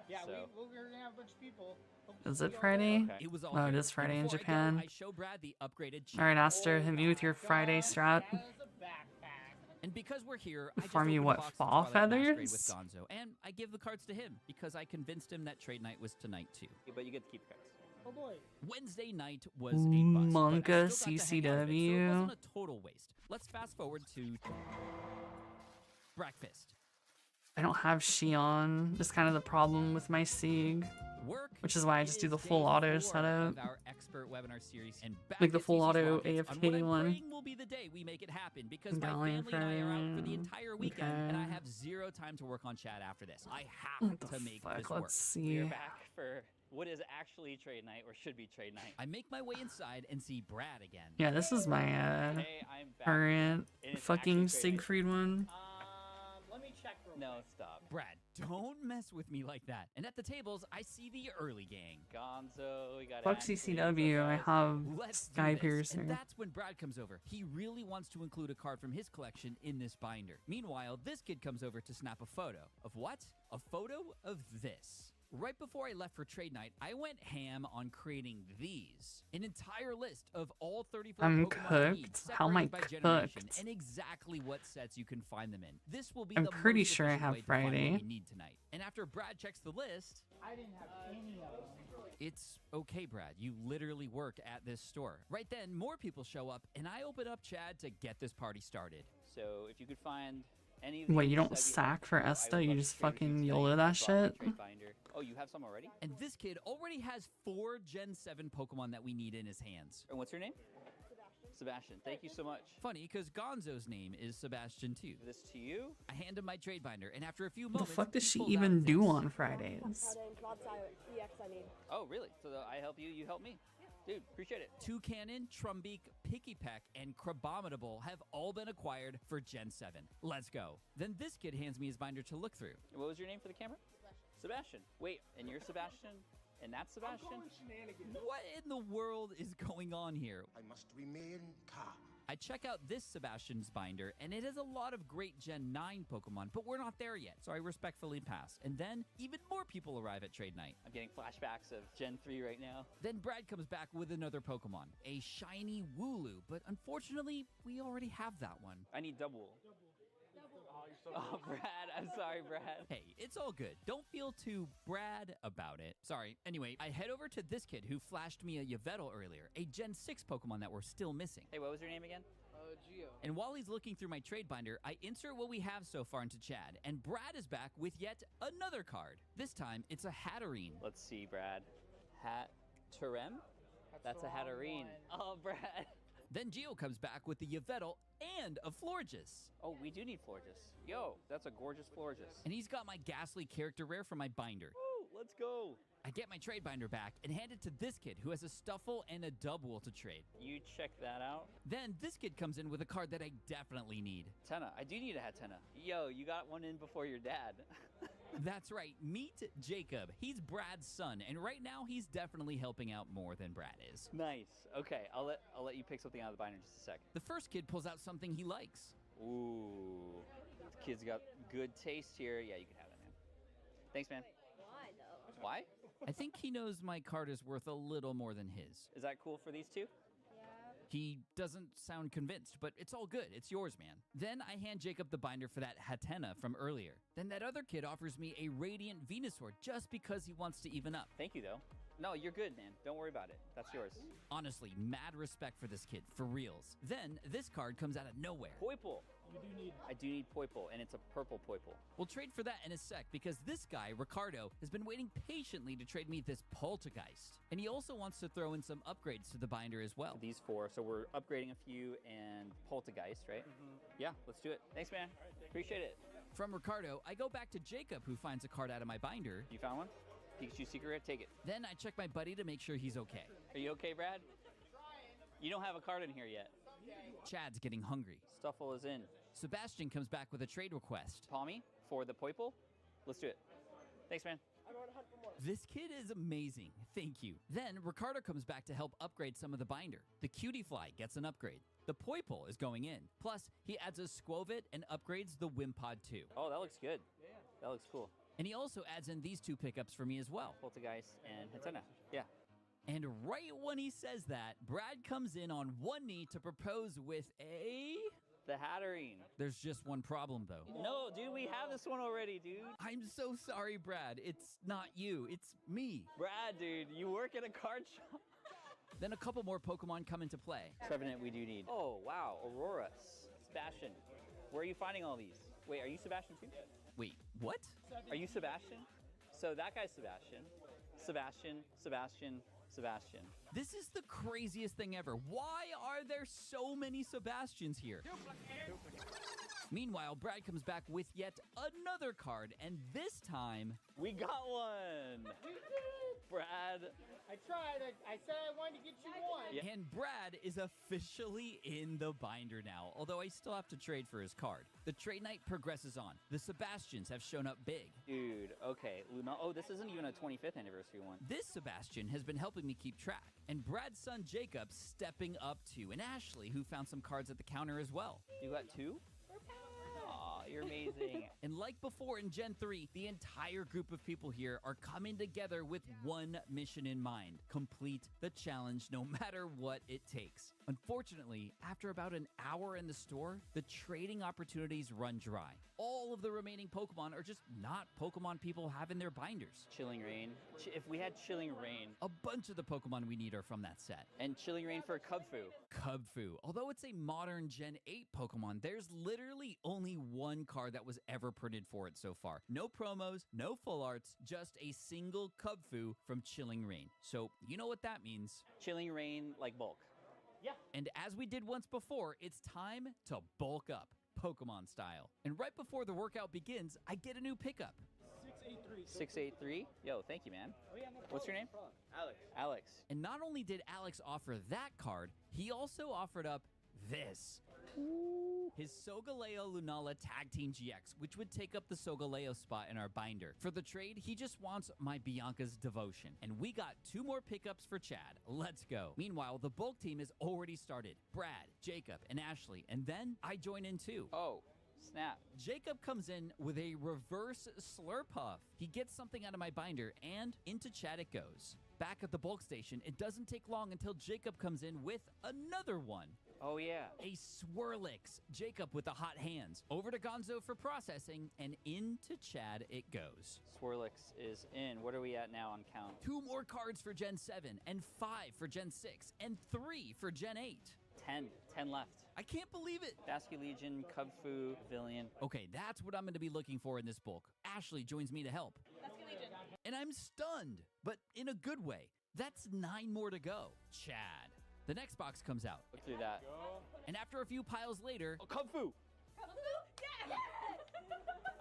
Yeah, So- we're gonna have a bunch of people. Hope to Is see it you all Friday? there. Okay. it was all Oh, it good. is Friday And in before Japan. I show Brad the upgraded chip. Alright, Astra, hit me with your Friday strat. That is a backpack. And because we're here, I just Farm you opened what, a box of fall Twilight Masquerade feathers? with Gonzo, and I give the cards to him because I convinced him that trade night was tonight too. Yeah, but you get to keep the cards. Oh boy. Wednesday night was a bust, but Monka I still got to hang out with it, so it CCW. wasn't a total waste. Let's fast forward to breakfast. I don't have Shion. Just kind of the problem with my Sieg. Work. Which is why I It just do is the full day auto 4 setup. of our expert webinar series, and back Like the at full TC's auto Rockets on AFK what I'm one. praying will be the day we make it happen because my Galleon family and I are out for the frame. entire weekend, and I Okay. have zero time to work on chat after this. I have What the to make fuck? this work. Let's see. We're back for what is actually trade night or should be trade night. I make my way inside and see Brad again. Yeah, this is my Hey, I'm back. current And it's fucking actually trade night. Siegfried one. Let me check real No, stop. Brad, don't mess with me like that. And at the tables, I see the early gang. Gonzo, we got Fuck Ashley, CCW, I have Let's do Sky this. Piercer. And that's when Brad comes over. He really wants to include a card from his collection in this binder. Meanwhile, this kid comes over to snap a photo. Of what? A photo of this. Right before I left for trade night, I went ham on creating these. An entire list of all 34 I'm Pokemon I need, cooked. How am I separated by generation, cooked? and exactly what sets you can find them in. This will be I'm the pretty most sure I efficient have way to find what Friday. we need tonight. And after Brad checks the list, I didn't have any of them. it's okay, Brad. You literally work at this store. Right then, more people show up, and I open up Chad to get this party started. So if you could find any of Wait, you these, don't that'd be sack for awesome. I Esta? would You love to just trade with you fucking tonight. YOLO I that brought my shit? trade binder. Oh, you have some already? And this kid already has 4 Gen 7 Pokemon that we need in his hands. And what's your name? Sebastian. Thank you so much. Funny, because Gonzo's name is Sebastian too. This to you. I hand him my trade binder, and after a few What the moments, fuck does he she pulls out even do this. on Fridays? Oh, really? So I help you, you help me? Dude, appreciate it. Toucannon, Trumbeak, Pikipek, and Crabominable have all been acquired for Gen 7. Let's go. Then this kid hands me his binder to look through. What was your name for the camera? Sebastian. Wait, and you're Sebastian? And that's Sebastian? What in the world is going on here? I must remain calm. I check out this Sebastian's binder, and it has a lot of great Gen 9 Pokemon, but we're not there yet, so I respectfully pass. And then, even more people arrive at trade night. I'm getting flashbacks of Gen 3 right now. Then Brad comes back with another Pokemon, a shiny Wooloo, but unfortunately, we already have that one. I need double. Oh, Brad, I'm sorry, Brad. Hey, it's all good. Don't feel too Brad about it. Sorry. Anyway, I head over to this kid who flashed me a Yveltal earlier, a Gen 6 Pokemon that we're still missing. Hey, what was your name again? Geo. And while he's looking through my trade binder, I insert what we have so far into Chad, and Brad is back with yet another card. This time, it's a Hatterene. Let's see, Brad. Hatterem? That's a Hatterene. Oh, Brad. Then Geo comes back with the Yveltal and a Florges. Oh, we do need Florges. Yo, that's a gorgeous Florges. And he's got my Ghastly character rare from my binder. Woo, let's go. I get my trade binder back and hand it to this kid who has a Stuffle and a Dubwool to trade. You check that out. Then this kid comes in with a card that I definitely need. Tenna. I do need a Hatena. Yo, you got one in before your dad. That's right. Meet Jacob. He's Brad's son, and right now he's definitely helping out more than Brad is. Nice. Okay, I'll let you pick something out of the binder in just a sec. The first kid pulls out something he likes. Ooh. This kid's got good taste here. Yeah, you can have it, man. Thanks, man. Why though? Why? I think he knows my card is worth a little more than his. Is that cool for these two? He doesn't sound convinced, but it's all good. It's yours, man. Then I hand Jacob the binder for that Hatena from earlier. Then that other kid offers me a Radiant Venusaur just because he wants to even up. Thank you, though. No, you're good, man. Don't worry about it. That's yours. Honestly, mad respect for this kid, for reals. Then this card comes out of nowhere. Poipole. I do need Poipole, and it's a purple Poipole. We'll trade for that in a sec because this guy, Ricardo, has been waiting patiently to trade me this Poltergeist. And he also wants to throw in some upgrades to the binder as well. These 4, so we're upgrading a few and Poltergeist, right? Yeah, let's do it. Thanks, man. Appreciate it. From Ricardo, I go back to Jacob, who finds a card out of my binder. You found one? Pikachu secret rare? Take it. Then I check my buddy to make sure he's okay. Are you okay, Brad? You don't have a card in here yet. Chad's getting hungry. Stuffle is in. Sebastian comes back with a trade request. Tommy, for the Poipole? Let's do it. Thanks, man. This kid is amazing. Thank you. Then Ricardo comes back to help upgrade some of the binder. The Cutie Fly gets an upgrade. The Poipole is going in. Plus, he adds a Squovit and upgrades the Wimpod too. Oh, that looks good. That looks cool. And he also adds in these 2 pickups for me as well. Poltergeist and Hatena. Yeah. And right when he says that, Brad comes in on one knee to propose with a... The Hatterene. There's just one problem, though. No, dude, we have this one already, dude. I'm so sorry, Brad. It's not you. It's me. Brad, dude, you work at a card shop. Then a couple more Pokemon come into play. Trevenant we do need. Oh, wow. Aurora. Sebastian. Where are you finding all these? Wait, are you Sebastian too? Wait, what? Are you Sebastian? So that guy's Sebastian. Sebastian. This is the craziest thing ever. Why are there so many Sebastians here? Meanwhile, Brad comes back with yet another card, and this time... We got one! Brad. I tried. I said I wanted to get you one. Yeah. And Brad is officially in the binder now, although I still have to trade for his card. The trade night progresses on. The Sebastians have shown up big. Dude, okay. Luna. Oh, this isn't even a 25th anniversary one. This Sebastian has been helping me keep track. And Brad's son Jacob stepping up too. And Ashley, who found some cards at the counter as well. You got two? Aw, you're amazing. And like before in Gen 3, the entire group of people here are coming together with one mission in mind. Complete the challenge no matter what it takes. Unfortunately, after about an hour in the store, the trading opportunities run dry. All of the remaining Pokemon are just not Pokemon people have in their binders. Chilling Rain. If we had Chilling Rain. A bunch of the Pokemon we need are from that set. And Chilling Rain for Cubfu. Cubfu. Although it's a modern Gen 8 Pokemon, there's literally only one card that was ever printed for it so far. No promos, no full arts, just a single Cubfu from Chilling Rain. So you know what that means. Chilling Rain like bulk. Yeah. And as we did once before, it's time to bulk up, Pokemon style. And right before the workout begins, I get a new pickup. 683. 683? Yo, thank you, man. Oh, yeah, no What's your name? Alex. Alex. And not only did Alex offer that card, he also offered up this. His Solgaleo Lunala Tag Team GX, which would take up the Solgaleo spot in our binder. For the trade, he just wants my Bianca's devotion. And we got 2 more pickups for Chad. Let's go. Meanwhile, the bulk team is already started. Brad, Jacob, and Ashley. And then I join in too. Oh, snap. Jacob comes in with a reverse Slurpuff. He gets something out of my binder, and into Chad it goes. Back at the bulk station, it doesn't take long until Jacob comes in with another one. Oh, yeah. A Swirlix. Jacob with the hot hands. Over to Gonzo for processing, and into Chad it goes. Swirlix is in. What are we at now on count? 2 more cards for Gen 7, and 5 for Gen 6, and 3 for Gen 8. 10 left. I can't believe it. Basky Legion, Cubfu, Pavilion. Okay, that's what I'm going to be looking for in this bulk. Ashley joins me to help. Basky Legion. And I'm stunned, but in a good way. That's 9 more to go. Chad. The next box comes out. Look through that. And after a few piles later... Oh, Cubfu! Cubfu? Yes!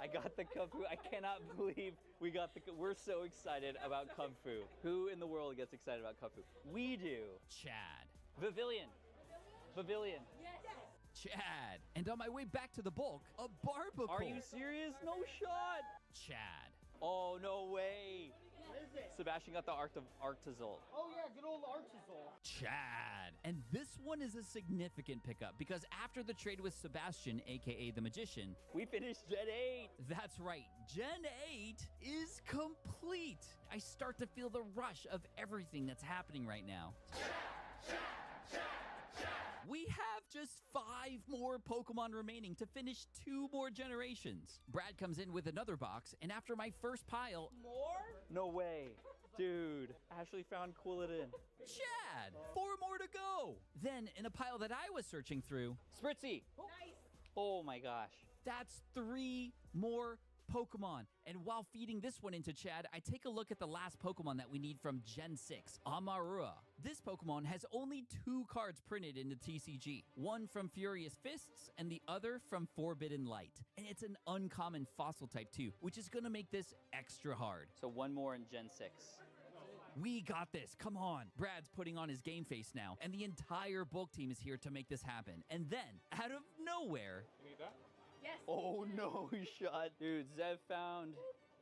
I got the Cubfu. I cannot believe we got the... We're so excited about Cubfu. Who in the world gets excited about Cubfu? We do. Chad. Pavilion. Pavilion. Yes! Chad. And on my way back to the bulk, a Barbacle. Are you serious? No shot. Chad. Oh, no way. What is it? Sebastian got the Arctazol. Oh, yeah, good old Archazol. Chad. And this one is a significant pickup because after the trade with Sebastian, aka the Magician, we finished Gen 8. That's right. Gen 8 is complete. I start to feel the rush of everything that's happening right now. We have just 5 more Pokemon remaining to finish 2 more generations. Brad comes in with another box, and after my first pile... More? No way. Dude, Ashley found Quilladin. Chad! 4 more to go! Then, in a pile that I was searching through... Spritzy! Nice! Oh my gosh. That's 3 more Pokemon. And while feeding this one into Chad, I take a look at the last Pokemon that we need from Gen 6, Amarua. This Pokemon has only 2 cards printed in the TCG. One from Furious Fists and the other from Forbidden Light. And it's an uncommon fossil type too, which is gonna make this extra hard. So 1 more in Gen 6. We got this, come on. Brad's putting on his game face now, and the entire bulk team is here to make this happen. And then, out of nowhere... You need that? Yes! Oh, no shot. Dude, Zev found...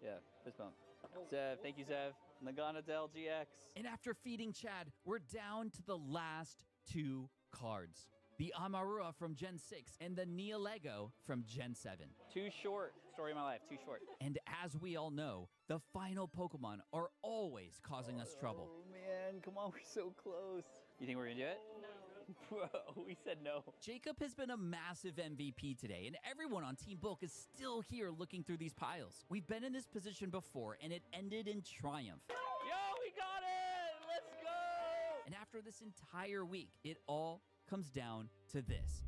Yeah, fist bump. Zev, thank you, Zev. Nagana Del GX. And after feeding Chad, we're down to the last 2 cards. The Amarua from Gen 6 and the Neolego from Gen 7. Too short. Story of my life, too short. And as we all know, the final Pokemon are always causing us trouble. Oh, man, come on, we're so close. You think we're gonna do it? No. Bro, we said no. Jacob has been a massive MVP today, and everyone on Team Bulk is still here looking through these piles. We've been in this position before, and it ended in triumph. Yo, we got it! Let's go! And after this entire week, it all comes down to this.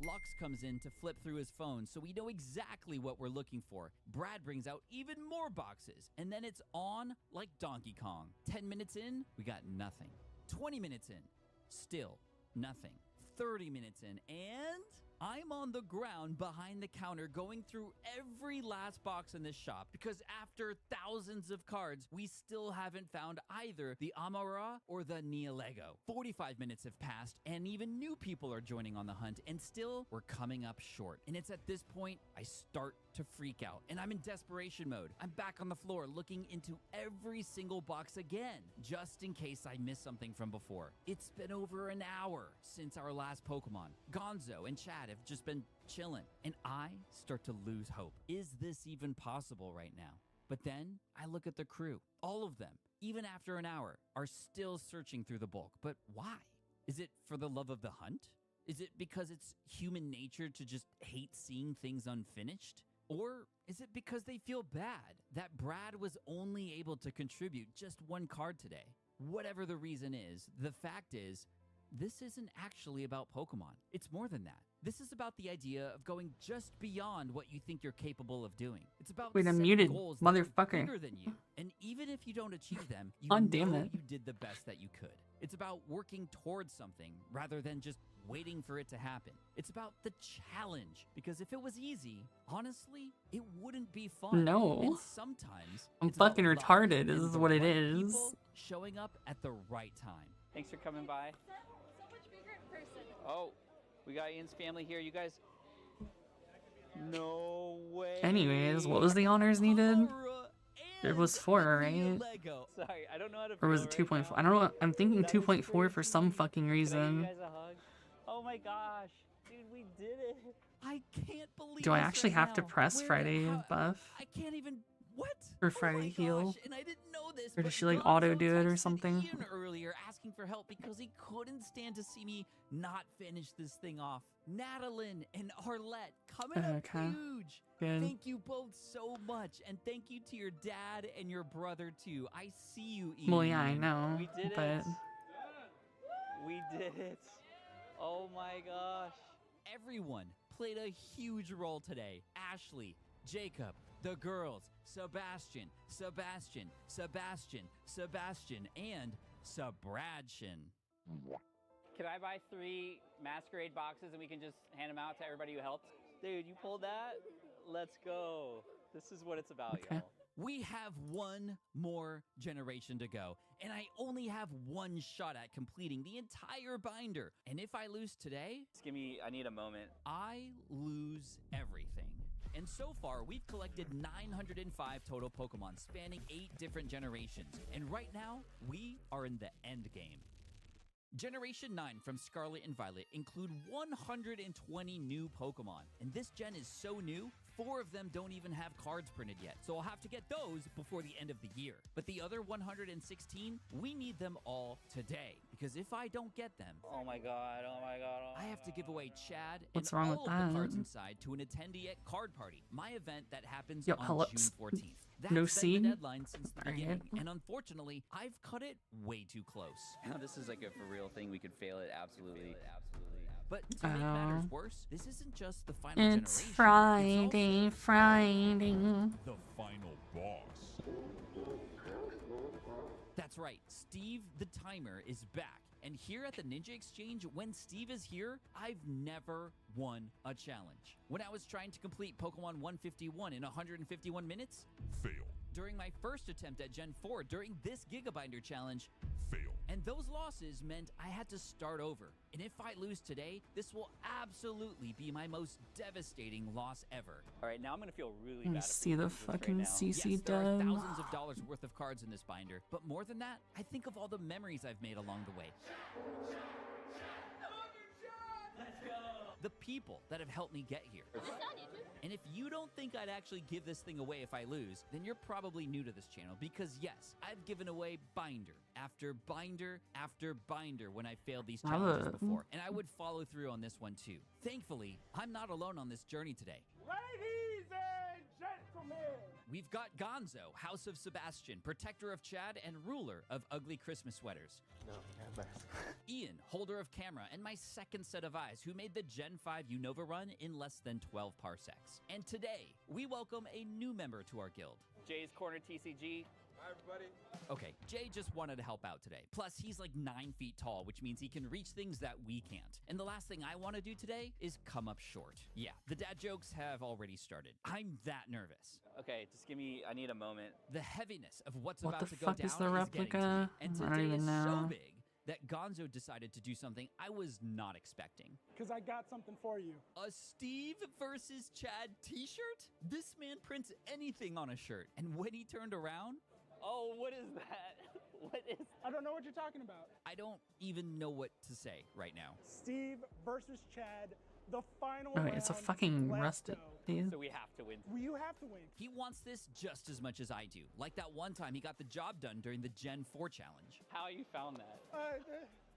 Lux comes in to flip through his phone, so we know exactly what we're looking for. Brad brings out even more boxes, and then it's on like Donkey Kong. 10 minutes in, we got nothing. 20 minutes in, still nothing. 30 minutes in, and I'm on the ground behind the counter going through every last box in this shop because after thousands of cards, we still haven't found either the Amara or the Neolego. 45 minutes have passed and even new people are joining on the hunt and still we're coming up short. And it's at this point I start to freak out and I'm in desperation mode. I'm back on the floor looking into every single box again, just in case I missed something from before. It's been over an hour since our last Pokemon. Gonzo and Chad have just been chilling, and I start to lose hope. Is this even possible right now? But then I look at the crew. All of them, even after an hour, are still searching through the bulk. But why? Is it for the love of the hunt? Is it because it's human nature to just hate seeing things unfinished? Or is it because they feel bad that Brad was only able to contribute just one card today? Whatever the reason is, the fact is, this isn't actually about Pokemon. It's more than that. This is about the idea of going just beyond what you think you're capable of doing. It's about Wait, I'm setting muted, goals that are motherfucker. bigger than you. And even if you don't achieve them, you God damn know it. you did the best that you could. It's about working towards something rather than just waiting for it to happen. It's about the challenge, because if it was easy, honestly, it wouldn't be fun. No. And sometimes I'm it's about fucking luck retarded, this and is the what it right is. people showing up at the right time. Thanks for coming by. So much bigger in person. Oh, we got Ian's family here. You guys. No way. Anyways, what was the honors needed? It was 4, right? Sorry, I don't know how to. Or was it 2.4? I don't know. I'm thinking 2.4 for some fucking Can I give reason. you guys a hug? Oh my gosh, dude, we did it. I can't believe. Do I this actually right have to now. press Where- Friday how- buff? I can't even. What? Or Friday heal? And I didn't know this. Or but does she like Gonzo auto do it or texted something? Ian earlier asking for help because he couldn't stand to see me not finish this thing off. Natalie and Arlette coming up Okay. huge. Good. Thank you both so much, and thank you to your dad and your brother too. I see you, Ian. Well, yeah, I know, We did but it. We did it. Oh my gosh. Everyone played a huge role today. Ashley, Jacob, the girls, Sebastian, and Sebradchen. Can I buy 3 masquerade boxes and we can just hand them out to everybody who helped? Dude, you pulled that? Let's go. This is what it's about, y'all. We have one more generation to go, and I only have one shot at completing the entire binder. And if I lose today, I need a moment. I lose everything. And so far, we've collected 905 total Pokemon spanning 8 different generations. And right now, we are in the end game. Generation 9 from Scarlet and Violet include 120 new Pokemon. And this gen is so new, 4 of them don't even have cards printed yet. So I'll have to get those before the end of the year. But the other 116, we need them all today. Because if I don't get them, oh my god, I have to give away Chad What's and wrong all with of the that? cards inside to an attendee at Card Party, my event that happens Yo, on hello. June 14th. That's No been C? the deadline since the Alright. beginning, and unfortunately, I've cut it way too close. Now this is like a for real thing. We could fail it absolutely. But to make matters worse, this isn't just the final It's generation. Friday, Friday. The final boss. That's right, Steve the Timer is back. And here at the Ninja Exchange, when Steve is here, I've never won a challenge. When I was trying to complete Pokemon 151 in 151 minutes, Fail. during my first attempt at Gen 4 during this Gigabinder challenge, Fail. and those losses meant I had to start over. And if I lose today, this will absolutely be my most devastating loss ever. All right, now I'm gonna feel really You bad. see the fucking CC Yes, there are dub? thousands of dollars worth of cards in this binder, but more than that, I think of all the memories I've made along the way. The people that have helped me get here. And if you don't think I'd actually give this thing away if I lose, then you're probably new to this channel, because yes, I've given away binder after binder after binder when I failed these challenges before, and I would follow through on this one too. Thankfully, I'm not alone on this journey today. Ladies and gentlemen, We've got Gonzo, House of Sebastian, protector of Chad, and ruler of ugly Christmas sweaters. Ian, holder of camera, and my second set of eyes, who made the Gen 5 Unova run in less than 12 parsecs. And today, we welcome a new member to our guild. Jay's Corner TCG, Hi, everybody. Okay, Jay just wanted to help out today. Plus, he's like 9 feet tall, which means he can reach things that we can't. And the last thing I want to do today is come up short. Yeah, the dad jokes have already started. I'm that nervous. Okay, just give me. I need a moment. The heaviness of what's What about the to go fuck down is the getting to me. replica? And I don't today even is so know. big that Gonzo decided to do something I was not expecting. Because I got something for you. A Steve versus Chad t-shirt? This man prints anything on a shirt. And when he turned around... Oh, what is that? What is... I don't know what you're talking about. I don't even know what to say right now. Steve versus Chad, the final Oh, round. it's a fucking Let's rusted. go. Dude. So we have to win. You have to win. He wants this just as much as I do. Like that one time he got the job done during the Gen 4 challenge. How you found that?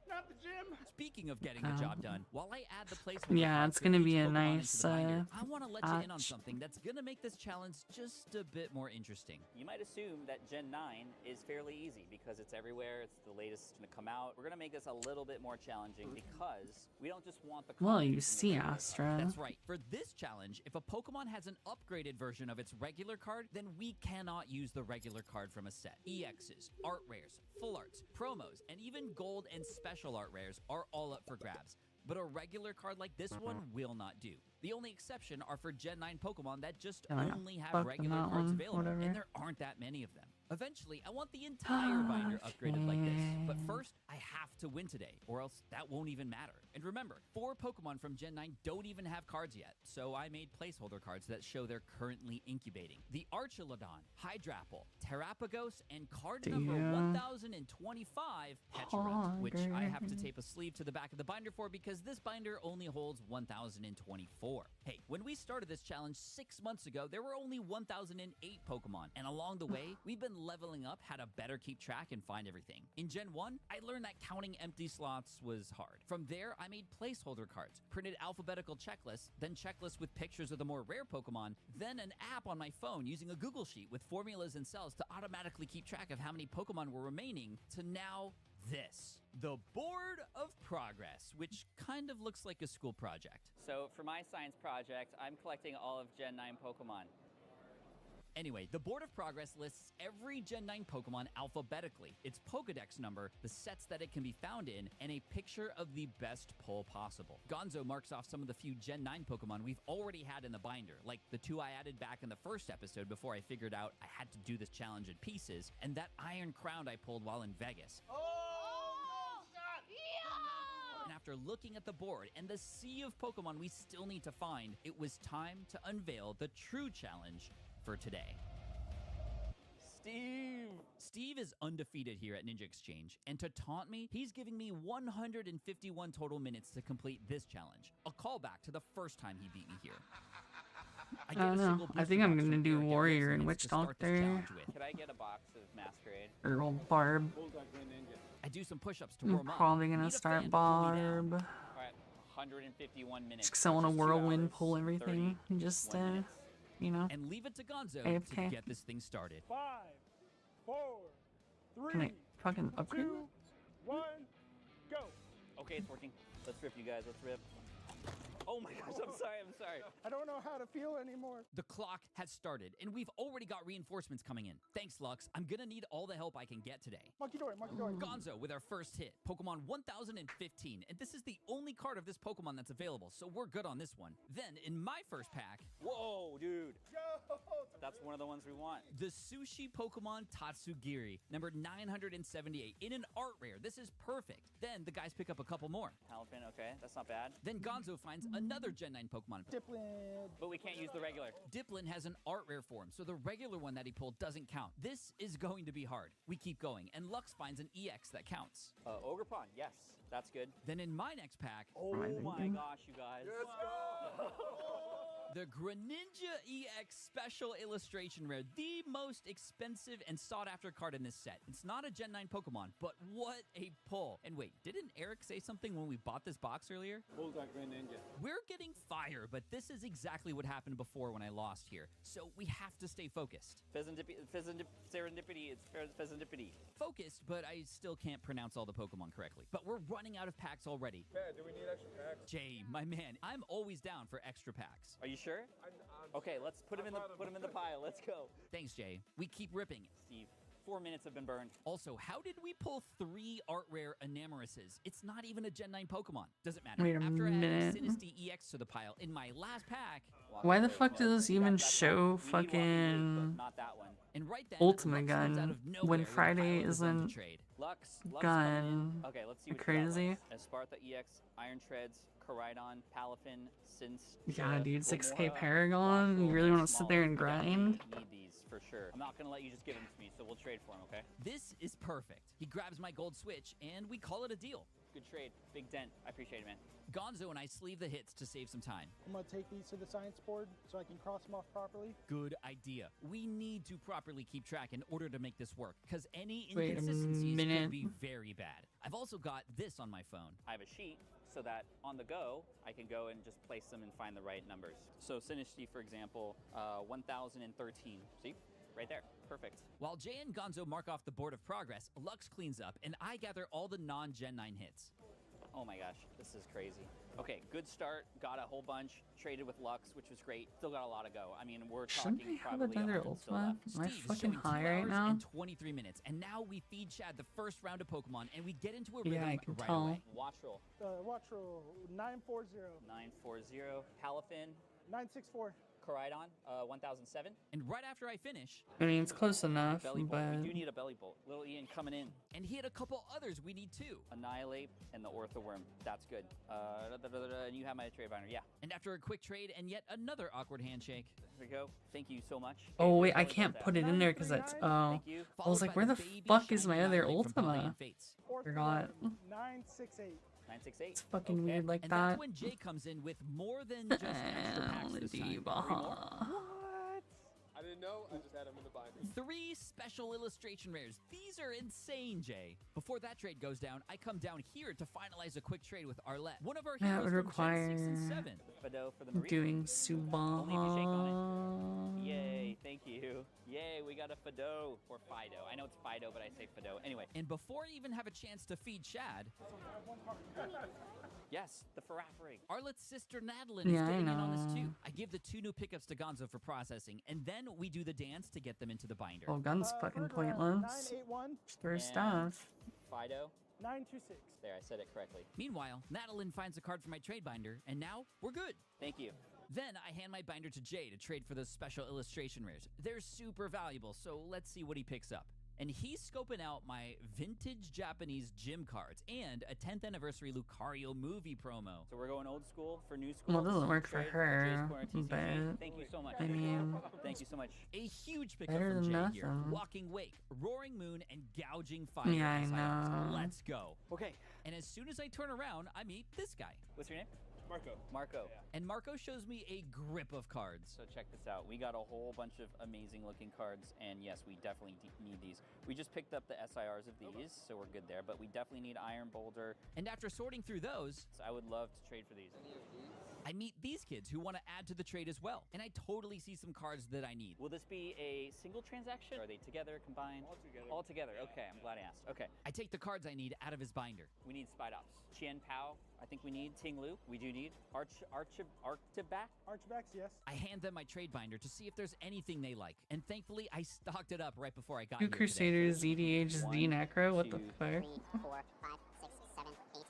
Not the gym. Speaking of getting the job done, while I add the placeholder Yeah, cards it's for gonna each be a Pokemon nice, into the binder, I want to let you in on patch. something that's gonna make this challenge just a bit more interesting. You might assume that Gen 9 is fairly easy because it's everywhere. It's the latest to come out. We're gonna make this a little bit more challenging because we don't just want the. Well, you see, Astra. That's right. For this challenge, if a Pokemon has an upgraded version of its regular card, then we cannot use the regular card from a set. EXs, art rares, full arts, promos, and even gold and special art rares are all up for grabs. But a regular card like this one will not do. The only exception are for Gen 9 Pokemon that just Yeah, only have fuck regular that cards one, available, whatever. and there aren't that many of them. Eventually, I want the entire binder upgraded like this. But first, I have to win today, or else that won't even matter. And remember, 4 Pokemon from Gen 9 don't even have cards yet, so I made placeholder cards that show they're currently incubating. The Archelodon, Hydrapple, Terrapagos, and card number 1025, Pecharunt, which I have to tape a sleeve to the back of the binder for because this binder only holds 1024. Hey, when we started this challenge 6 months ago, there were only 1008 Pokemon, and along the way, we've been leveling up how to better keep track and find everything. In Gen 1, I learned that counting empty slots was hard. From there, I made placeholder cards, printed alphabetical checklists, then checklists with pictures of the more rare Pokemon, then an app on my phone using a Google Sheet with formulas and cells to automatically keep track of how many Pokemon were remaining, to now this. The Board of Progress, which kind of looks like a school project. So for my science project, I'm collecting all of Gen 9 Pokemon. Anyway, the Board of Progress lists every Gen 9 Pokemon alphabetically, its Pokedex number, the sets that it can be found in, and a picture of the best pull possible. Gonzo marks off some of the few Gen 9 Pokemon we've already had in the binder, like the 2 I added back in the first episode before I figured out I had to do this challenge in pieces, and that Iron Crown I pulled while in Vegas. And after looking at the board and the sea of Pokemon we still need to find, it was time to unveil the true challenge for today. Steve is undefeated here at Ninja Exchange, and to taunt me, he's giving me 151 total minutes to complete this challenge. A callback to the first time he beat me here. I don't know. I think I'm gonna do Warrior and Witch Doctor. Could I get a box of Masquerade? Or old Barb. I do some push-ups to I'm warm up. probably gonna start Barb. All right, 151 minutes. Just 'cause I want to whirlwind pull everything. And just, you know. And leave it to Gonzo AFK. to get this thing started. 5, 4, 3, Can I fucking upgrade? 2, 1, go. Okay, it's working. Let's rip, you guys. Let's rip. Oh my gosh, I'm sorry. I don't know how to feel anymore. The clock has started, and we've already got reinforcements coming in. Thanks, Lux. I'm gonna need all the help I can get today. Monkey Dory. Gonzo with our first hit, Pokemon 1015, and this is the only card of this Pokemon that's available, so we're good on this one. Then, in my first pack... Whoa, dude. That's one of the ones we want. The Sushi Pokemon Tatsugiri, number 978, in an art rare. This is perfect. Then the guys pick up a couple more. Halfin, okay, that's not bad. Then Gonzo finds another Gen 9 Pokemon. Dipplin. But we can't use the regular. Dipplin has an art rare form, so the regular one that he pulled doesn't count. This is going to be hard. We keep going, and Lux finds an EX that counts. Ogre Pond, yes, that's good. Then in my next pack... Oh my gosh, you guys. Let's go! The Greninja EX Special Illustration Rare, the most expensive and sought-after card in this set. It's not a Gen 9 Pokemon, but what a pull. And wait, didn't Eric say something when we bought this box earlier? Hold that Greninja. We're getting fire, but this is exactly what happened before when I lost here. So we have to stay focused. Serendipity, it's Fezandipity. Focused, but I still can't pronounce all the Pokemon correctly. But we're running out of packs already. Pat, do we need extra packs? Jay, my man, I'm always down for extra packs. Are you sure? Okay, let's put him in the pile. Let's go. Thanks, Jay. We keep ripping. Steve, 4 minutes have been burned. Also, how did we pull 3 art rare Enamoruses? It's not even a Gen 9 Pokemon. Doesn't matter. Wait a After minute. adding Sinistea EX to the pile in my last pack... Why the fuck does this even show fucking Not that one. And right then, Ultimate Lux comes out Gun of nowhere when with a Friday pile of his own to isn't trade. Lux gun? Okay, let's see what Crazy. Esparta EX, Iron Treads, Koraidon, Palafin, Since. Yeah, dude, 6K Paragon. You really want to sit there and grind? Need these for sure. I'm not gonna let you just give them to me, so we'll trade for them, okay? This is perfect. He grabs my gold switch, and we call it a deal. Good trade. Big dent. I appreciate it, man. Gonzo and I sleeve the hits to save some time. I'm gonna take these to the science board so I can cross them off properly. Good idea. We need to properly keep track in order to make this work, because any Wait a inconsistencies minute. can be very bad. I've also got this on my phone. I have a sheet so that on the go, I can go and just place them and find the right numbers. So Sinistea, for example, 1013. See? Right there. Perfect. While Jay and Gonzo mark off the board of progress, Lux cleans up, and I gather all the non-Gen 9 hits. Oh my gosh, this is crazy. Okay, good start. Got a whole bunch. Traded with Lux, which was great. Still got a lot to go. I mean, we're Shouldn't talking I have probably another 100 still Ultima? left. Am I Steve is fucking showing 2 high right hours now? and 23 minutes, and now we feed Chad the first round of Pokemon, and we get into a rhythm Yeah, I can right tell. away. Watch roll. Watch roll 940. 940. Palafin. 964. Koraidon, 1007. And right after I finish, I mean, it's close enough, Belly bolt. but We do need a belly bolt. Little Ian coming in. and he had a couple others we need too. Annihilate and the Orthoworm. That's good. And you have my trade binder. Yeah. And after a quick trade and yet another awkward handshake. There we go. Thank you so much. oh wait, I Sorry about can't that. put it in there because that's oh. Thank you. I was Followed like, by where the baby fuck is my shiny other Annihilate from Polygon Ultima? Fates. Forgot. 968. 968. It's fucking Okay. weird like And that. that's when Jay comes in with more than just extra packs this time. I didn't know. I just had them in the binder. 3 special illustration rares. These are insane, Jay. Before that trade goes down, I come down here to finalize a quick trade with Arlette, one of our That heroes would from Gen 6 and require 7. Fido for the Marie. doing Only if you shake on Subaha. Yay, thank you. Yay, we got a Fido. Or Fido. I know it's Fido, but I say Fido. Anyway. And before I even have a chance to feed Chad, Yes, the Farafrig. Arlette's sister Madeline is Yeah, I getting in on this know. too. I give the 2 new pickups to Gonzo for processing, and then we do the dance to get them into the binder. Oh, gun's fucking pointless. 981. Just throw And stuff. Fido. 926. There, I said it correctly. Meanwhile, Madeline finds a card for my trade binder, and now we're good. Thank you. Then I hand my binder to Jay to trade for those special illustration rares. They're super valuable, so let's see what he picks up. And he's scoping out my vintage Japanese gym cards and a 10th anniversary Lucario movie promo. So we're going old school for new school. Well, it doesn't work for Trade, her, Jay's Corner TCG. but Thank you so much. I mean, Thank you so much. A huge pickup better from than Jay here. nothing. Walking Wake, Roaring Moon, and Gouging Fire. Yeah, I as items. know. Let's go. Okay. And as soon as I turn around, I meet this guy. What's your name? Marco. Marco. And Marco shows me a grip of cards. So check this out. We got a whole bunch of amazing looking cards, and yes, we definitely need these. We just picked up the SIRs of these, so we're good there, but we definitely need Iron Boulder. And after sorting through those, So I would love to trade for these. I meet these kids who want to add to the trade as well. And I totally see some cards that I need. Will this be a single transaction? Are they together, combined? All together. All together. Okay, I'm glad I asked. Okay. I take the cards I need out of his binder. We need Spidops. Qian Pao, I think we need. Ting Lu, we do need. Archibak? Archbacks, yes. I hand them my trade binder to see if there's anything they like. And thankfully, I stocked it up right before I got Two here today. Crusaders, ZDH, Z Necro. What the fuck? 3, 4, 5, 6, 7, 8.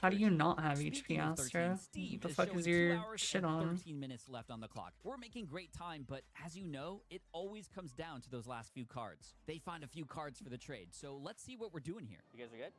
How do you not have HP, Speaking of 13, Astra? Steve What the is fuck showing is 2 your hours shit and on? 13 minutes left on the clock. We're making great time, but as you know, it always comes down to those last few cards. They find a few cards for the trade, so let's see what we're doing here. You guys are good?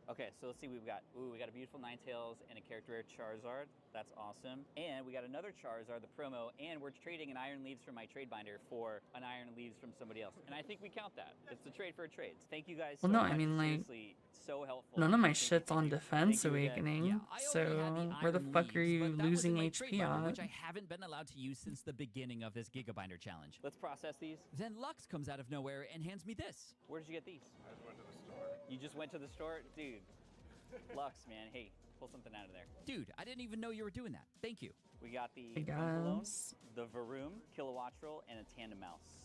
Okay, so let's see what we've got. Ooh, we got a beautiful Ninetales and a character rare Charizard. That's awesome. And we got another Charizard, the promo, and we're trading an Iron Leaves from my trade binder for an Iron Leaves from somebody else. And I think we count that. It's a trade for a trade. Thank you guys so Well, no, much. I mean, like, seriously, so helpful. none of my Thank you, shit's thank on you. Defense Thank you again. Awakening, Yeah, I already so had where the Iron fuck are Leaves, you but that was in losing my HP trade binder, on? which I haven't been allowed to use since the beginning of this Gigabinder challenge. Let's process these. Then Lux comes out of nowhere and hands me this. Where did you get these? I just went to the store. You just went to the store? Dude. Lux, man. Hey, pull something out of there. Dude, I didn't even know you were doing that. Thank you. We got the Hey, Umpalone, guys. the Varoom, Kilowattrel, and a Tandem Mouse.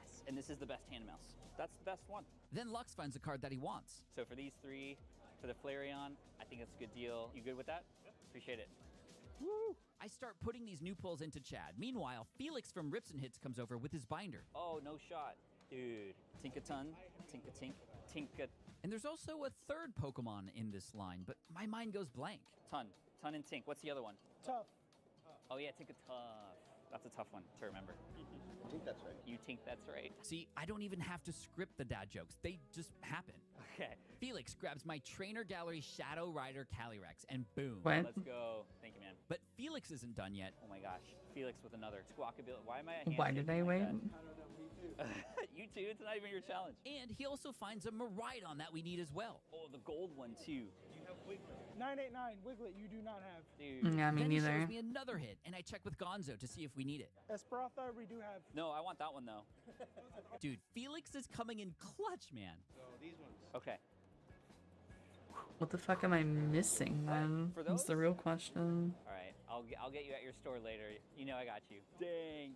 Yes, and this is the best Tandem Mouse. That's the best one. Then Lux finds a card that he wants. So for these 3, for the Flareon, I think that's a good deal. You good with that? Appreciate it. Woo! I start putting these new pulls into Chad. Meanwhile, Felix from Rips and Hits comes over with his binder. Oh, no shot. Dude, Tinkaton, Tinkatink, Tinka. And there's also a third Pokemon in this line, but my mind goes blank. Ton and Tink. What's the other one? Tough. Oh yeah, Tinkatuff. That's a tough one to remember. I think that's right. You think that's right. See, I don't even have to script the dad jokes. They just happen. Okay. Felix grabs my trainer gallery Shadow Rider Calyrex, and boom. What? Let's go. Thank you, man. But Felix isn't done yet. Oh my gosh. Felix with another Squawkabilly. Why am I? Why did I wait? You too. It's not even your challenge. And he also finds a Miraidon that we need as well. Oh, the gold one too. You have Wiglet. 989 Wiglet. You do not have. Dude. Yeah, me then he neither. shows me another hit, and I check with Gonzo to see if we need it. Esperanza, we do have. No, I want that one though. Dude, Felix is coming in clutch, man. So these ones. Okay. What the fuck am I missing then? For That's the those? real question. All right. I'll get you at your store later. You know I got you. Dang.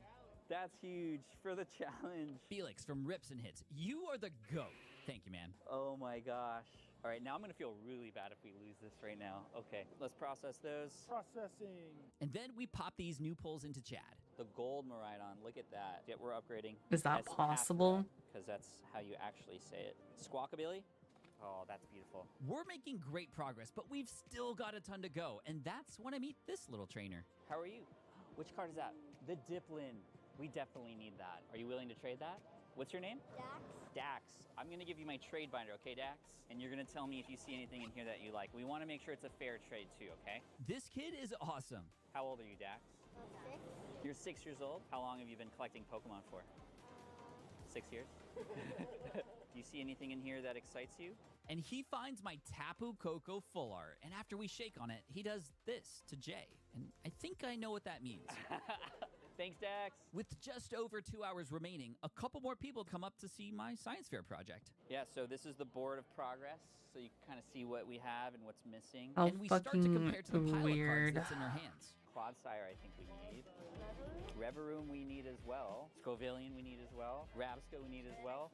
That's huge for the challenge. Felix from Rips and Hits, you are the GOAT. Thank you, man. Oh my gosh. All right, now I'm gonna feel really bad if we lose this right now. Okay, let's process those. Processing. And then we pop these new pulls into Chad. The gold Miraidon, look at that. Yeah, we're upgrading. Is that possible? Because that's how you actually say it. Squawkabilly? Oh, that's beautiful. We're making great progress, but we've still got a ton to go, and that's when I meet this little trainer. How are you? Which card is that? The Diplin. We definitely need that. Are you willing to trade that? What's your name? Dax. Dax. I'm gonna give you my trade binder, okay, Dax? And you're gonna tell me if you see anything in here that you like. We wanna make sure it's a fair trade too, okay? This kid is awesome. How old are you, Dax? 6. You're 6 years old? How long have you been collecting Pokemon for? 6 years? Do you see anything in here that excites you? And he finds my Tapu Koko full art, and after we shake on it, he does this to Jay. And I think I know what that means. Thanks, Dax. With just over 2 hours remaining, a couple more people come up to see my science fair project. Yeah, so this is the board of progress, so you can kind of see what we have and what's missing. How And we start to compare to the pile of cards weird. that's in our hands. Clodsire, I think we need. Reveroom we need as well. Scovillian we need as well. Rabsco we need as well.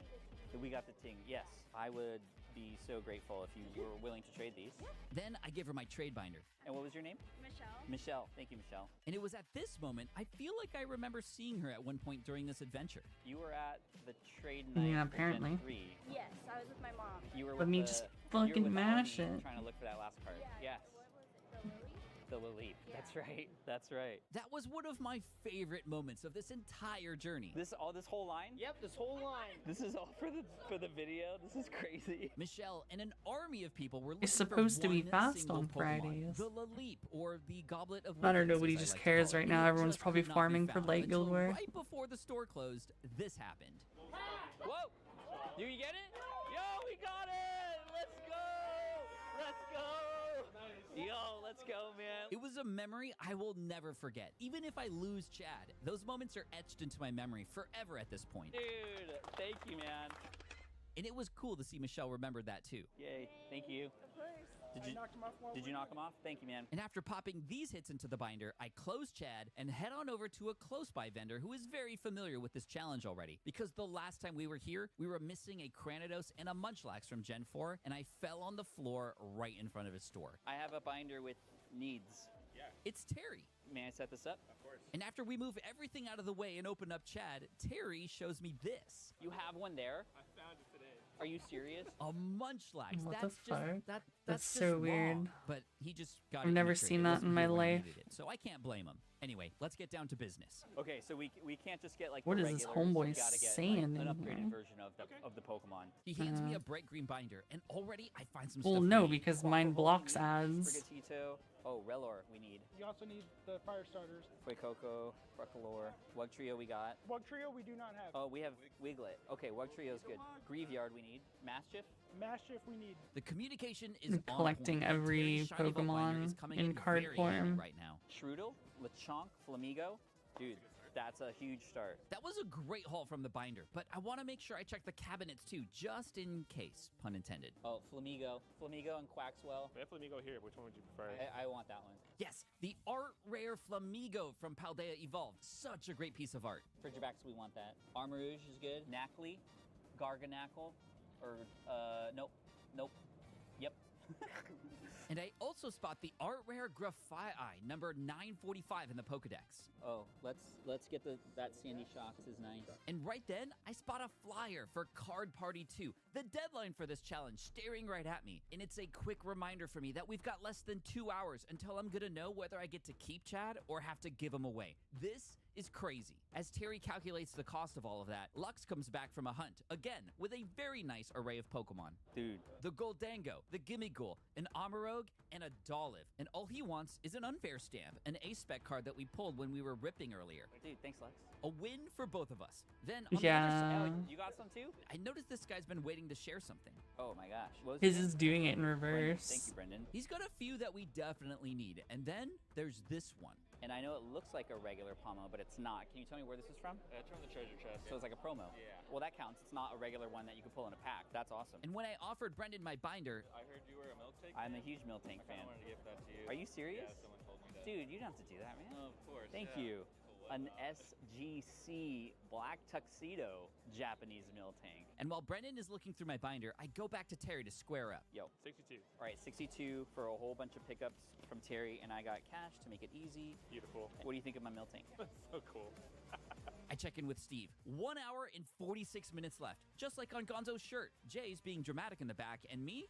And we got the Ting. Yes, I would be so grateful if you were willing to trade these. Then I give her my trade binder. And what was your name? Michelle. Michelle. Thank you, Michelle. And it was at this moment, I feel like I remember seeing her at one point during this adventure. You were at the trade night. Yeah, for Gen apparently. 3. Yes, I was with my mom. You were Let with me the, just you were fucking with mash Omni it. Trying to look for that last card. Yes. What was it? The Lily? The Lily. Yeah. That's right. That's right. That was one of my favorite moments of this entire journey. This whole line? Yep, this whole line. This is all for the video. This is crazy. Michelle and an army of people were looking It's supposed for to be one fast single on Pokemon, Fridays. the Laleep, or the Goblet of I don't know, Wishes, but he as I just like to cares call it. right And now. it Everyone's just probably could not be farming for found Light Guild until War. right before the store closed, this happened. Whoa! Do you get it? Yo, we got it! Let's go! Let's go! Yo, let's go, man. It was a memory I will never forget. Even if I lose Chad, those moments are etched into my memory forever at this point. Dude, thank you, man. And it was cool to see Michelle remember that too. Yay, thank you. Of course. Did you knock him off? Thank you, man. And after popping these hits into the binder, I close Chad and head on over to a close-by vendor who is very familiar with this challenge already. Because the last time we were here, we were missing a Cranidos and a Munchlax from Gen 4, and I fell on the floor right in front of his store. I have a binder with needs. Yeah, It's Terry. May I set this up? of course. And after we move everything out of the way and open up Chad, Terry shows me this. You have one there? I found it today. Are you serious? A Munchlax. What the That's just fuck? that's That's just so wrong. weird. But he just got I've it never integrated. seen It that wasn't in my here when I life. needed it, so I can't blame him. Anyway, let's get down to business. Okay, so we can't just get like What the is this regulars. homeboy We gotta get saying like, in an upgraded here? version of the Pokemon. He hands me a bright green binder, and already I find some Well, stuff. no, we need. because mine blocks ads. Sprigatito. Oh, Relor, we need. You also need the fire starters. Fuecoco, Bruckalore, Wugtrio we got. Bug Trio we do not have. Oh, we have Wiglet. Okay, Wugtrio's good. Greavyard we need. Mastiff. Mastiff we need. The communication is on Collecting point. every Terry's shiny Bug binder is Pokemon coming in card very form. handy right now. Shroodle, Lechonk, Flamigo. Dude, that's a huge start. That was a great haul from the binder, but I want to make sure I check the cabinets too, just in case, pun intended. Oh, Flamigo and Quaxwell. We have Flamigo here. Which one would you prefer? I want that one. Yes, the art rare Flamigo from Paldea Evolved. Such a great piece of art. Frigibax, we want that. Armarouge is good. Knackley, Garganackle, or nope. Yep. And I also spot the art rare Graphii number 945 in the Pokedex. Oh, let's get that Sandy Shocks is nice. And right then, I spot a flyer for Card Party 2, the deadline for this challenge staring right at me. And it's a quick reminder for me that we've got less than 2 hours until I'm gonna know whether I get to keep Chad or have to give him away. This is crazy. As Terry calculates the cost of all of that, Lux comes back from a hunt, again, with a very nice array of Pokemon. Dude. The Goldango, the Gimmighoul, an Amarok, and a Dolliv. And all he wants is an unfair stamp, an A-Spec card that we pulled when we were ripping earlier. Dude, thanks, Lex. A win for both of us. Then on Yeah. the other side, Oh, you got some too? I noticed this guy's been waiting to share something. Oh my gosh. What was His your is name? doing it in Brendan. reverse. Thank you, Brendan. He's got a few that we definitely need. And then there's this one. And I know it looks like a regular Pomo, but it's not. Can you tell me where this is from? It's from the treasure chest. So it's like a promo. Yeah. Well, that counts. It's not a regular one that you can pull in a pack. That's awesome. And when I offered Brendan my binder, I heard you were a Milk Tank I'm a fan. huge Milk Tank I kinda fan. wanted to give that to you. Are you serious? Yeah, someone told me that. Dude, you don't have to do that, man. Oh, of course. Thank yeah. you. An SGC Black Tuxedo Japanese Miltank. and while Brendan is looking through my binder, I go back to Terry to square up. Yo. 62. All right, 62 for a whole bunch of pickups from Terry, and I got cash to make it easy. Beautiful. What do you think of my Miltank? So cool. I check in with Steve. 1 hour and 46 minutes left. Just like on Gonzo's shirt. Jay's being dramatic in the back, and me?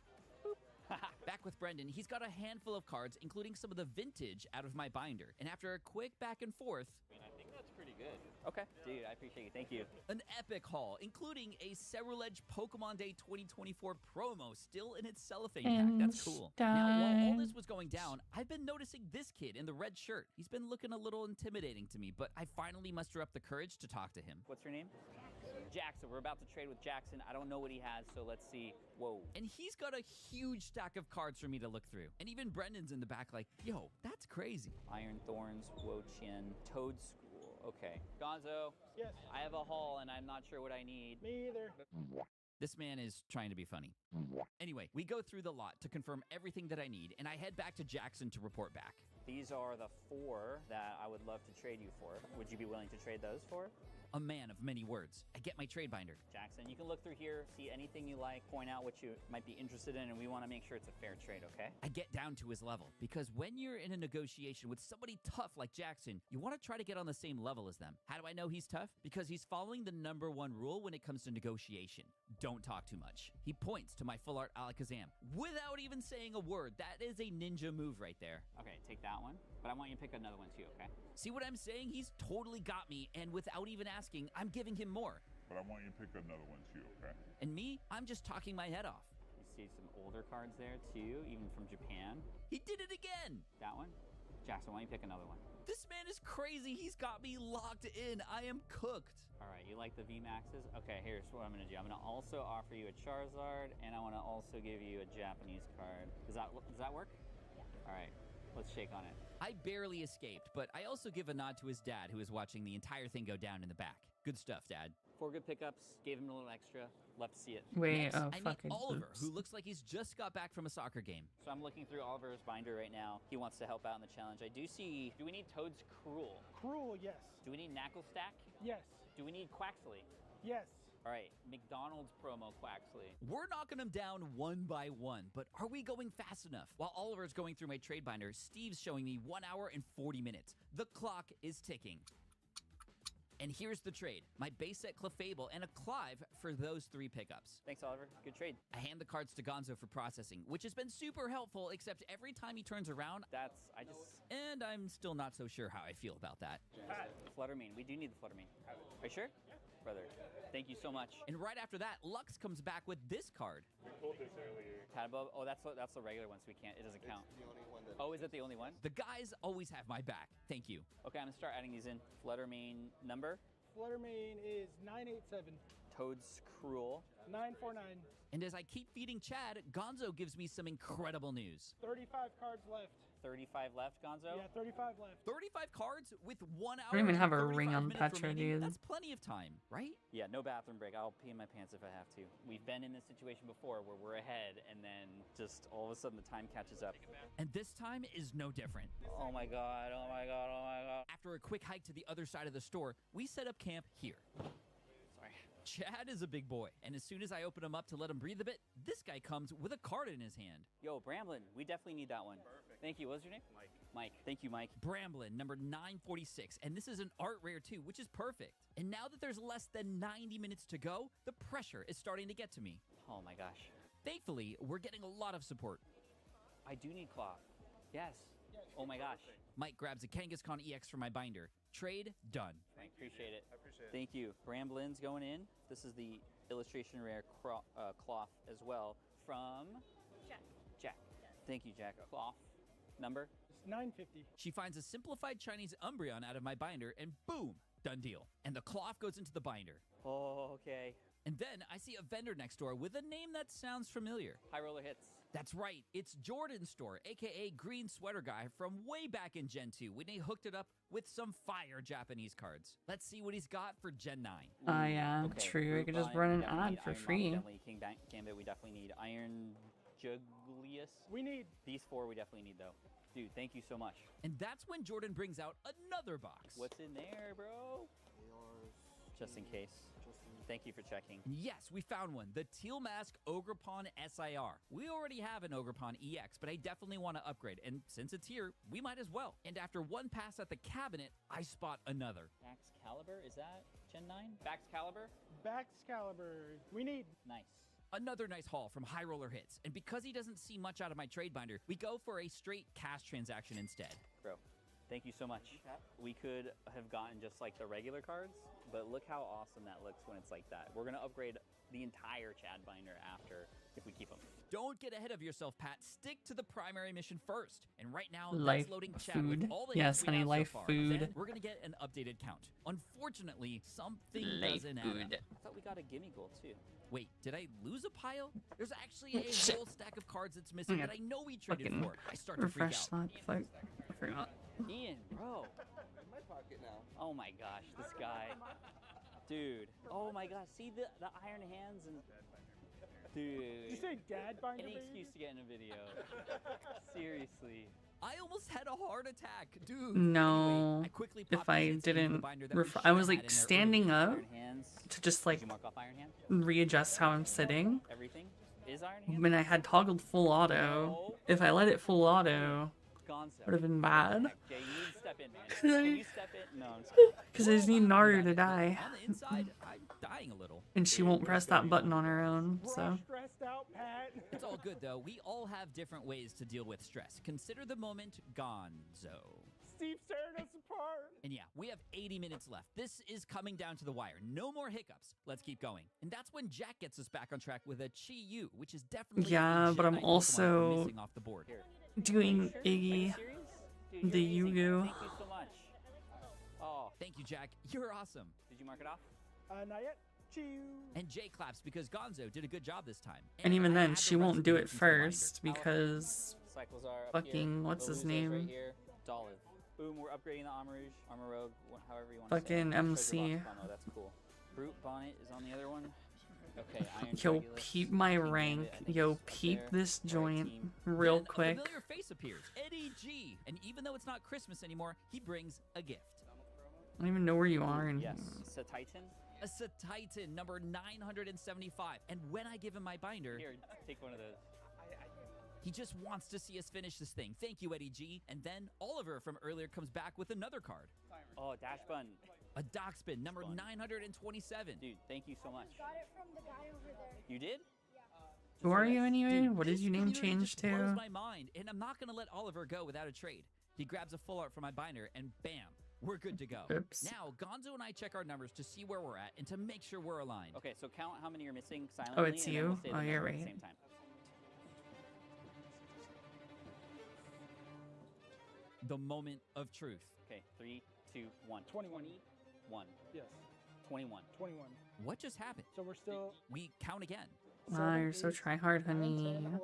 Back with Brendan, he's got a handful of cards, including some of the vintage out of my binder. And after a quick back and forth, I mean, I think that's pretty good. Okay, dude, I appreciate you. Thank you. an epic haul, including a Ceruledge Pokemon Day 2024 promo still in its cellophane pack. That's cool. Now, while all this was going down, I've been noticing this kid in the red shirt. He's been looking a little intimidating to me, but I finally muster up the courage to talk to him. What's your name? Jackson. We're about to trade with Jackson. I don't know what he has, so let's see. Whoa. And he's got a huge stack of cards for me to look through. And even Brendan's in the back like, yo, that's crazy. Iron Thorns, Wo-Chien, Toad School. Okay. Gonzo. Yes. I have a haul, and I'm not sure what I need. Me either. This man is trying to be funny. Anyway, we go through the lot to confirm everything that I need, and I head back to Jackson to report back. These are the 4 that I would love to trade you for. Would you be willing to trade those for? A man of many words. I get my trade binder. Jackson, you can look through here, see anything you like, point out what you might be interested in, and we want to make sure it's a fair trade, okay? I get down to his level, because when you're in a negotiation with somebody tough like Jackson, you want to try to get on the same level as them. How do I know he's tough? Because he's following the #1 rule when it comes to negotiation. Don't talk too much. He points to my full art Alakazam without even saying a word. That is a ninja move right there. Okay, take that one, but I want you to pick another one too, okay? See what I'm saying? He's totally got me, and without even asking, I'm giving him more. But I want you to pick another one too, okay? And me, I'm just talking my head off. You see some older cards there too, even from Japan. He did it again! That one? Jackson, why don't you pick another one? This man is crazy. He's got me locked in. I am cooked. All right, you like the VMAXs? Okay, here's what I'm gonna do. I'm gonna also offer you a Charizard, and I wanna also give you a Japanese card. Does that work? Yeah. All right, let's shake on it. I barely escaped, but I also give a nod to his dad, who is watching the entire thing go down in the back. Good stuff, Dad. 4 good pickups, gave him a little extra, love to see it. Wait, Next, oh, I meet fucking Oliver, oops. who looks like he's just got back from a soccer game. So I'm looking through Oliver's binder right now. He wants to help out in the challenge. I do see, do we need Toad's Cruel? Cruel, yes. Do we need Knuckle Stack? Yes. Do we need Quaxley? Yes. All right, McDonald's promo Quaxley. We're knocking them down one by one, but are we going fast enough? While Oliver's going through my trade binder, Steve's showing me 1 hour and 40 minutes. The clock is ticking. And here's the trade. My base set Clefable and a Clive for those 3 pickups. Thanks, Oliver. Good trade. I hand the cards to Gonzo for processing, which has been super helpful, except every time he turns around, and I'm still not so sure how I feel about that. Fluttermane. We do need the Fluttermane. Are you sure? Yeah. Brother, thank you so much. And right after that, Lux comes back with this card. We pulled this earlier. Tadabub? Oh, that's the regular one, so we can't. It doesn't count. It's the only one that... Oh, is it the only one? The guys always have my back. Thank you. Okay, I'm gonna start adding these in. Fluttermane number. Fluttermane is 987. Toad's Cruel. 949. And as I keep feeding Chad, Gonzo gives me some incredible news. 35 cards left. 35 left, Gonzo? Yeah, 35 left. 35 cards with 1 hour. I don't even have a and 35 ring on minutes Petra, remaining. dude. That's plenty of time, right? Yeah, no bathroom break. I'll pee in my pants if I have to. We've been in this situation before where we're ahead and then just all of a sudden the time catches up. And this time is no different. Oh my god, oh my god, oh my god. After a quick hike to the other side of the store, we set up camp here. Sorry. Chad is a big boy, and as soon as I open him up to let him breathe a bit, this guy comes with a card in his hand. Yo, Bramblin, we definitely need that one. Perfect. Thank you. What was your name? Mike. Mike. Thank you, Mike. Bramblin, number 946, and this is an art rare too, which is perfect. And now that there's less than 90 minutes to go, the pressure is starting to get to me. Oh my gosh. Thankfully, we're getting a lot of support. I do need cloth. Yes. Oh my gosh. Mike grabs a Kangaskhan EX from my binder. Trade done. I appreciate it. I appreciate it. Thank you. Bramblin's going in. This is the illustration rare cloth as well from Jack. Thank you, Jack. Cloth number? It's 950. She finds a simplified Chinese Umbreon out of my binder, and boom, done deal. And the cloth goes into the binder. Oh, okay. And then I see a vendor next door with a name that sounds familiar. High Roller Hits. That's right, it's Jordan's store, aka Green Sweater Guy from way back in Gen 2 when they hooked it up with some fire Japanese cards. Let's see what he's got for Gen 9. Oh yeah, Okay, true. I could just Groupon, run we an definitely ad need for Iron Moth, free. Definitely King Gambit, we definitely need Iron Juglius. We need. These four we definitely need though. Dude, thank you so much. And that's when Jordan brings out another box. What's in there, bro? Just in case. Thank you for checking. Yes, we found one. The Teal Mask Ogrepon SIR. We already have an Ogrepon EX, but I definitely want to upgrade. And since it's here, we might as well. And after one pass at the cabinet, I spot another. Excalibur, is that Gen 9? Baxcalibur? Baxcalibur. We need. Nice. Another nice haul from High Roller Hits. And because he doesn't see much out of my trade binder, we go for a straight cash transaction instead. Bro, thank you so much. We could have gotten just like the regular cards, but look how awesome that looks when it's like that. We're going to upgrade the entire Chad binder after if we keep them. Don't get ahead of yourself, Pat. Stick to the primary mission first. And right now, Life that's loading Chad food. with all the Yes, hits we honey, have life so far. food. Then we're going to get an updated count. Unfortunately, something Life doesn't add food. up. I thought we got a gimme goal too. Wait, did I lose a pile? There's actually a Shit. whole stack of cards that's missing that I know we traded Fucking for. I start to freak refresh out. that. Fuck. I forgot. Ian, bro. In my pocket now. Oh my gosh, this guy. Dude. Oh my gosh, see the iron hands and... Dude. Did you say dad binder? Any baby? excuse to get in a video. Seriously. I almost had a heart attack, dude. No. Anyway, I quickly If popped I these hits into the didn't, binder that we I was should've like had in there standing up Iron hands. to just like Did you mark off iron hand? readjust how I'm sitting. Everything is iron hand? When I had toggled full auto, if I let it full auto, Gonzo. would have been bad. Okay, you need to step in, man. Can Can you step in? No, I'm just kidding. Because I just need Naru to die. On the inside, I'm dying a little. And she won't press that button on her own, so. Stressed out, Pat. It's all good, though. We all have different ways to deal with stress. Consider the moment gonzo. Steve's tearing us apart. And yeah, we have 80 minutes left. This is coming down to the wire. No more hiccups. Let's keep going. And that's when Jack gets us back on track with a Chi-Yu, which is definitely Yeah, a but I'm Gen 9 Pokemon also we're missing off the board. doing Iggy, Dude, the you're amazing. Yugu. Thank you so much. Oh, Thank you, Jack. You're awesome. did you mark it off? Not yet. Chew. And Jay claps because Gonzo did a good job this time. And even I then, add the she won't do it recipe into the binder. first because Cycles are up fucking, here. what's his Veluza's right name? here. Dolive. Boom, we're upgrading the Armorouge, Armorogue, however you want Fucking to say it. MC. Treasure box promo, that's cool. Brute Bonnet is on the other one. Okay, Iron Yo, Regulus, peep my King rank. Gambit, I think Yo, is up peep there. this Alright, joint team. real Then quick. A familiar face appears, Eddie G. And even though it's not Christmas anymore, he brings a gift. I don't even know where you are. And Yes, Titan. A Titan number 975. And when I give him my binder, Here, take one of those. he just wants to see us finish this thing. Thank you, Eddie G. And then Oliver from earlier comes back with another card. Oh, Dash Bun. A Dockspin number 927. Dude, thank you so much. Got it from the guy over there. You did? who are you anyway? Dude, What this is your name community changed just blows to? my mind, and I'm not gonna let Oliver go without a trade. He grabs a full art from my binder, and bam, we're good to go. Oops. Now, Gonzo and I check our numbers to see where we're at and to make sure we're aligned. Okay, so count how many you're missing silently. it's and then we'll you? say the Oh, you're number at the right. same time. The moment of truth. Okay, 3, 2, 1. 21. 1. Yes. 21. 21. What just happened? So we're still. We count again. Wow, you're so 8, try hard, 9, honey. 10, 11,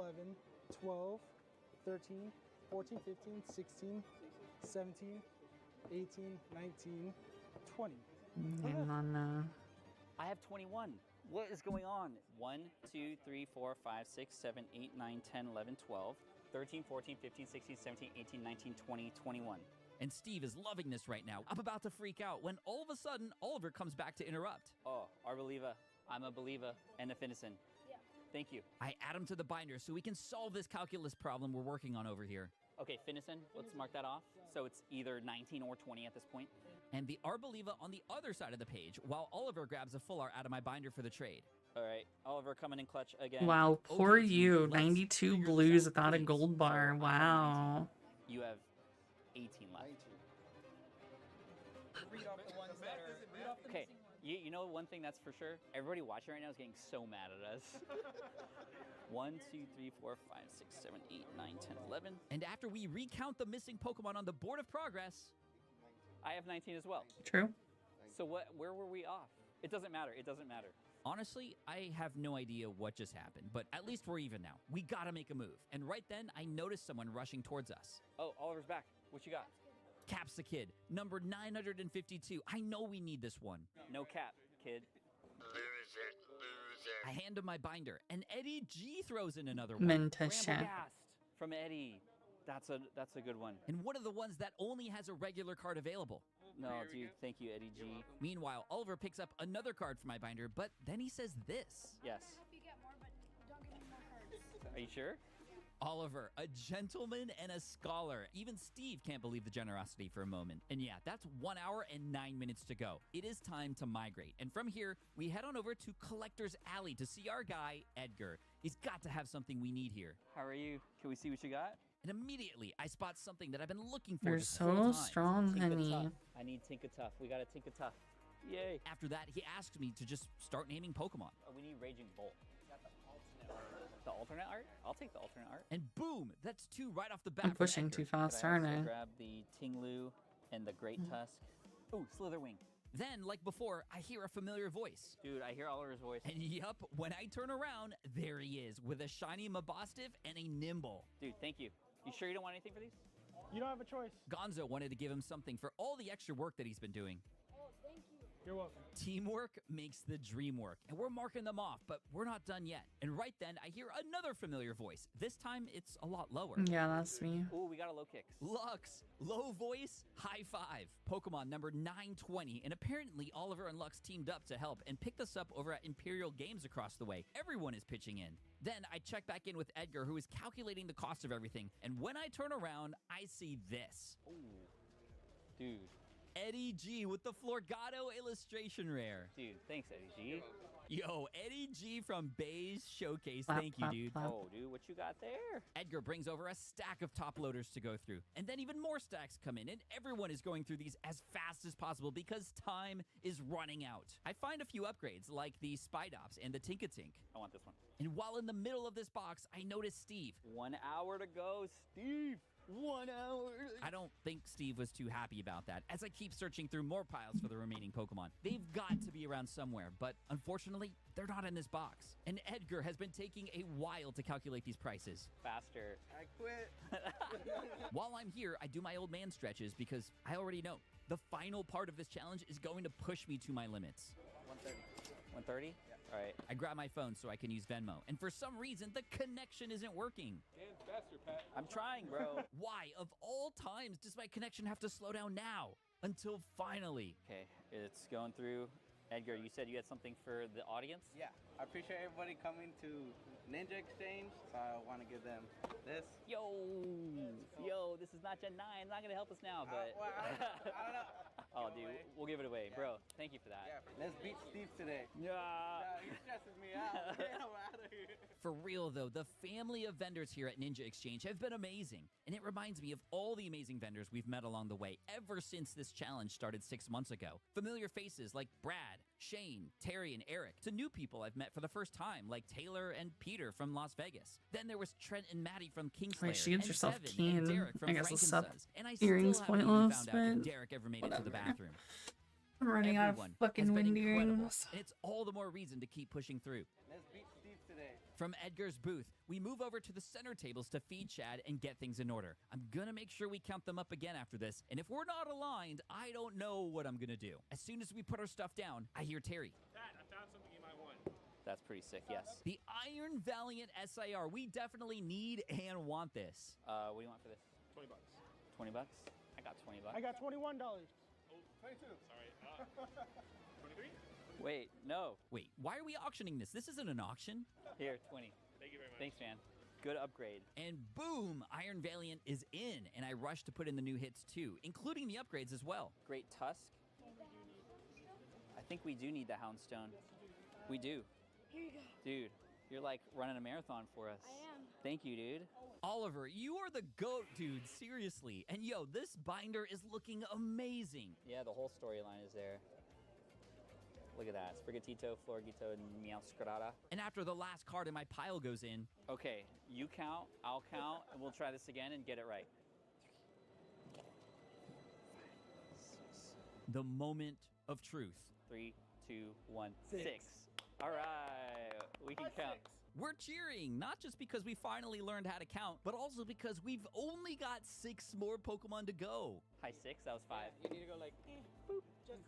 12, 13, 14, 15, 16, 17, 18, 19, 20. Hang on. I have 21. What is going on? 1, 2, 3, 4, 5, 6, 7, 8, 9, 10, 11, 12, 13, 14, 15, 16, 17, 18, 19, 20, 21. And Steve is loving this right now. I'm about to freak out when all of a sudden Oliver comes back to interrupt. Oh, Arboliva, I'm a believer and a Finnison. Yeah. Thank you. I add them to the binder so we can solve this calculus problem we're working on over here. Okay, Finnison, let's mark that off. So it's either 19 or 20 at this point. And the Arbeliva on the other side of the page, while Oliver grabs a full art out of my binder for the trade. All right, Oliver coming in clutch again. Wow, poor Okay, you. let's 92 figure this blues out, without a please. gold bar. Wow. You have 18 left. Read off the ones that are. Read off the Okay, missing ones. you know one thing that's for sure? Everybody watching right now is getting so mad at us. 1, 2, 3, 4, 5, 6, 7, 8, 9, 10, 11. And after we recount the missing Pokemon on the board of progress, I have 19 as well. True. So where were we off? It doesn't matter. It doesn't matter. honestly, I have no idea what just happened, but at least we're even now. We gotta make a move. And right then, I noticed someone rushing towards us. Oh, Oliver's back. What you got? Caps the Kid, number 952. I know we need this one. No cap, kid. Loser. I hand him my binder, and Eddie G throws in another one. Mentasha. Ramblegast from Eddie. That's a good one. And one of the ones that only has a regular card available. No, dude, thank you, Eddie G. Meanwhile, Oliver picks up another card for my binder, but then he says this. Yes. Are you sure? Oliver, a gentleman and a scholar. Even Steve can't believe the generosity for a moment. And yeah, that's 1 hour and 9 minutes to go. It is time to migrate. And from here, we head on over to Collector's Alley to see our guy, Edgar. He's got to have something we need here. How are you? Can we see what you got? And immediately, I spot something that I've been looking for You're this whole so time. strong, honey. Tough. I need Tinkatuff. We got a Tinkatuff. Yay. After that, he asked me to just start naming Pokemon. We need Raging Bolt. The alternate art? I'll take the alternate art. And boom, that's two right off the bat. I'm from pushing Edgar. too fast, Could I aren't also I? grab the Tinglu and the Great Tusk? Ooh, Slitherwing. Then, like before, I hear a familiar voice. Dude, I hear Oliver's voice. And yup, when I turn around, there he is with a shiny Mabosstiff and a Nimble. Dude, thank you. You sure you don't want anything for these? You don't have a choice. Gonzo wanted to give him something for all the extra work that he's been doing. Oh, thank you. You're welcome. Teamwork makes the dream work, and we're marking them off, but we're not done yet. And right then, I hear another familiar voice. This time, it's a lot lower. Yeah, that's me. Ooh, we got a low kick. Lux, low voice, high five. Pokemon number 920, and apparently Oliver and Lux teamed up to help and picked us up over at Imperial Games across the way. Everyone is pitching in. Then I check back in with Edgar, who is calculating the cost of everything, and when I turn around, I see this. Ooh, dude. Eddie G with the Florgato illustration rare. Dude, thanks, Eddie G. Yo, Eddie G from Bay's Showcase. Thank you, dude. Oh, dude, what you got there? Edgar brings over a stack of top loaders to go through. And then even more stacks come in, and everyone is going through these as fast as possible because time is running out. I find a few upgrades, like the Spidops and the Tinkatink. I want this one. And while in the middle of this box, I notice Steve. 1 hour to go, Steve. 1 hour. I don't think Steve was too happy about that, as I keep searching through more piles for the remaining Pokemon. They've got to be around somewhere, but unfortunately, they're not in this box. And Edgar has been taking a while to calculate these prices. Faster. I quit. While I'm here, I do my old man stretches because I already know the final part of this challenge is going to push me to my limits. 130. 130? All right. I grab my phone so I can use Venmo, and for some reason, the connection isn't working. And faster, Pat. I'm trying, bro. Why, of all times, does my connection have to slow down now? Until finally. Okay, it's going through. Edgar, you said you had something for the audience? Yeah, I appreciate everybody coming to Ninja Exchange, so I want to give them this. Yo, this is not Gen 9. It's not going to help us now, but... Well, I don't know. Oh, dude, we'll give it away. Yeah. Bro, thank you for that. Yeah, let's beat Steve today. Yeah. He stresses me out. Get him out of here. For real, though, the family of vendors here at Ninja Exchange have been amazing. And it reminds me of all the amazing vendors we've met along the way ever since this challenge started 6 months ago. Familiar faces like Brad, Shane, Terry, and Eric, to new people I've met for the first time, like Taylor and Peter from Las Vegas. Then there was Trent and Maddie from Kingslayer, Wait, she gets and herself Devin keen. and Derek from I guess the Frankensuds. And I earrings still haven't even pointless, found out if but Derek ever made it to the bathroom. I'm running out Everyone of fucking has been wind incredible, earrings. and it's all the more reason to keep pushing through. Let's beat Steve today. From Edgar's booth, we move over to the center tables to feed Chad and get things in order. I'm gonna make sure we count them up again after this, and if we're not aligned, I don't know what I'm gonna do. As soon as we put our stuff down, I hear Terry. Pat, I found something you might want. That's pretty sick, yes. The Iron Valiant SIR. We definitely need and want this. What do you want for this? 20 bucks. 20 bucks? I got 20 bucks. I got $21. Oh, 22. Sorry. 23? Wait, no. Wait, why are we auctioning this? This isn't an auction. Here, 20. Thank you very much. Thanks, man. Good upgrade. And boom, Iron Valiant is in, and I rushed to put in the new hits too, including the upgrades as well. Great Tusk. I think we do need the Houndstone. We do. Here you go. Dude, you're like running a marathon for us. I am. Thank you, dude. Oliver, you are the GOAT, dude, seriously. And yo, this binder is looking amazing. Yeah, the whole storyline is there. Look at that. Sprigatito, Florgito, and Meowscarada. And after the last card in my pile goes in... Okay, you count, I'll count, and we'll try this again and get it right. The moment of truth. 3, 2, 1, 6. All right, we can count. We're cheering, not just because we finally learned how to count, but also because we've only got 6 more Pokemon to go. High 6, that was 5. You need to go like, boop, just.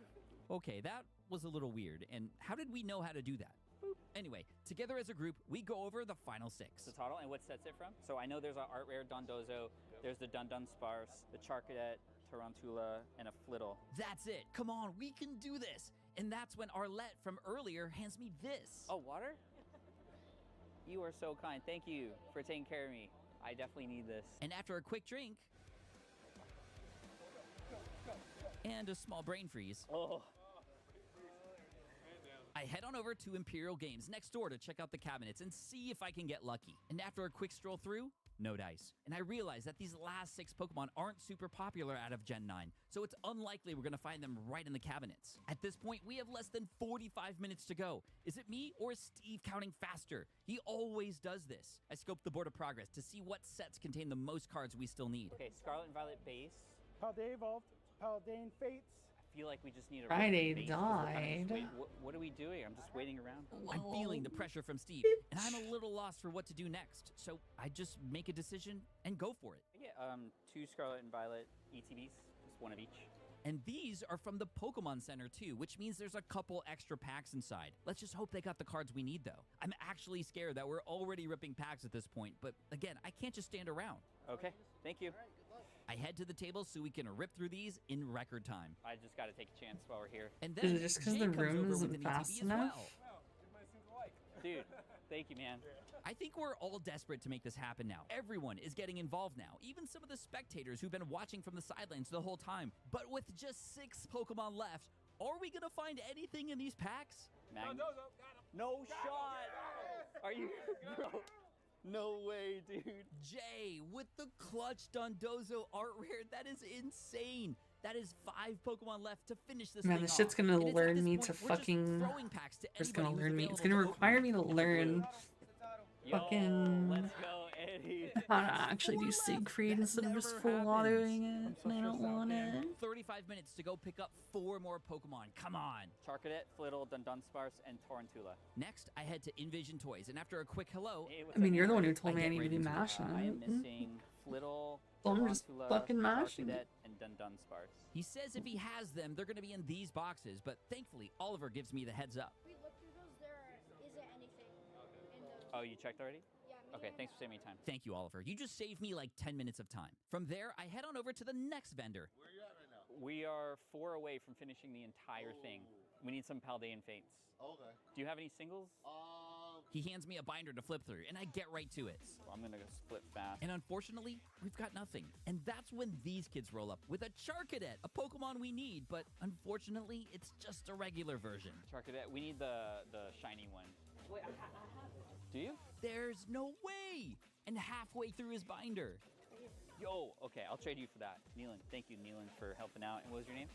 Okay, that was a little weird. And how did we know how to do that? Boop. Anyway, together as a group, we go over the final 6. The total and what sets it from? So I know there's an art rare Dondozo, there's the Dun Sparse, the Charcadet, Tarantula, and a Flittle. That's it. Come on, we can do this. And that's when Arlette from earlier hands me this. Oh, water? You are so kind. Thank you for taking care of me. I definitely need this. And after a quick drink and a small brain freeze, I head on over to Imperial Games next door to check out the cabinets and see if I can get lucky. And after a quick stroll through, no dice. And I realize that these last 6 Pokemon aren't super popular out of Gen 9, so it's unlikely we're gonna find them right in the cabinets. At this point, we have less than 45 minutes to go. Is it me or is Steve counting faster? He always does this. I scoped the board of progress to see what sets contain the most cards we still need. Okay, Scarlet and Violet base. Paldean Evolved, Paldean Fates. I feel like we just need a Friday base. died. Wait, what are we doing? I'm just waiting around. I'm feeling the pressure from Steve, and I'm a little lost for what to do next. So I just make a decision and go for it. I get 2 Scarlet and Violet ETBs, just one of each. And these are from the Pokemon Center too, which means there's a couple extra packs inside. Let's just hope they got the cards we need though. I'm actually scared that we're already ripping packs at this point, but again, I can't just stand around. Okay, thank you. I head to the table so we can rip through these in record time. I just got to take a chance while we're here. And Is then it just because Jay the comes room over isn't with an fast ETB as enough? well. Dude, thank you, man. I think we're all desperate to make this happen now. Everyone is getting involved now, even some of the spectators who've been watching from the sidelines the whole time. But with just 6 Pokemon left, are we gonna find anything in these packs? No shot! Are you, bro? No way, dude. Jay, with the clutch Dondozo art rare, that is insane. That is 5 Pokemon left to finish this Man, thing this shit's off. gonna And it's at learn this me point, to we're just fucking. throwing packs to It's gonna anybody who's learn me. It's available gonna to require open. me to learn Yo, fucking let's go, Eddie. how to actually do Siegfried instead of just full autoing it. And I don't want it. 35 minutes to go pick up 4 more Pokemon. Come on. Charcadet, Flittle, Dunsparce, and Tarantula. Next, I head to Envision Toys, and after a quick hello, Hey, what's I mean, up, you're the one man? who told me I need to be mashing I am it. missing Flittle, So I'm just Tarantula, fucking mashing Charcadet, it. and Dunsparce. he says if he has them, they're going to be in these boxes, but thankfully, Oliver gives me the heads up. We looked through those. There isn't anything in those. Oh, you checked already? Yeah. Okay, thanks for saving me time. Thank you, Oliver. You just saved me like 10 minutes of time. From there, I head on over to the next vendor. Where are you at right now? We are 4 away from finishing the entire thing. We need some Paldean Fates. Okay. Do you have any singles? He hands me a binder to flip through, and I get right to it. I'm gonna go split fast. And unfortunately, we've got nothing. And that's when these kids roll up with a Charcadet, a Pokemon we need, but unfortunately, it's just a regular version. Charcadet, we need the shiny one. Wait, I have it. Do you? There's no way! And halfway through his binder. Yo, okay, I'll trade you for that. Neelan, thank you, Neelan, for helping out. And what was your name?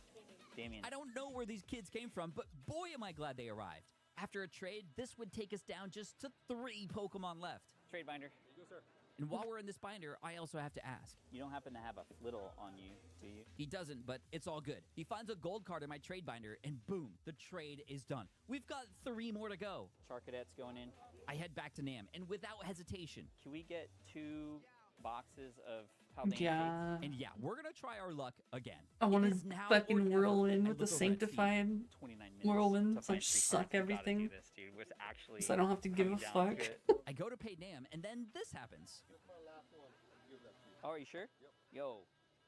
Damien. I don't know where these kids came from, but boy am I glad they arrived. After a trade, this would take us down just to 3 Pokemon left. Trade binder. Yes, sir. And while we're in this binder, I also have to ask. You don't happen to have a Flittle on you, do you? He doesn't, but it's all good. He finds a gold card in my trade binder, and boom, the trade is done. We've got 3 more to go. Charcadet's going in. I head back to Nam, and without hesitation. Can we get 2 boxes of Paldean Yeah. Fates? And yeah, we're gonna try our luck again. I It want is to now or fucking never. whirl in I with the look over at Steve. sanctified 29 minutes whirlwind, to so find 3 suck cards. We gotta everything. do this, dude. We're actually So I don't have to give a coming down to fuck. it. I go to pay Nam, and then this happens. This is my last one. Give that to you. Oh, are you sure? Yep. Yo,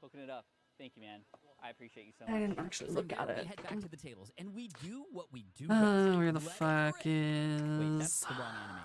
hooking it up. Thank you, man. I appreciate you so I much. didn't actually From look there, at we it. head back to the tables, and we do what we do Oh, best. where the Let it fuck rip. Wait, that's is? the wrong anime.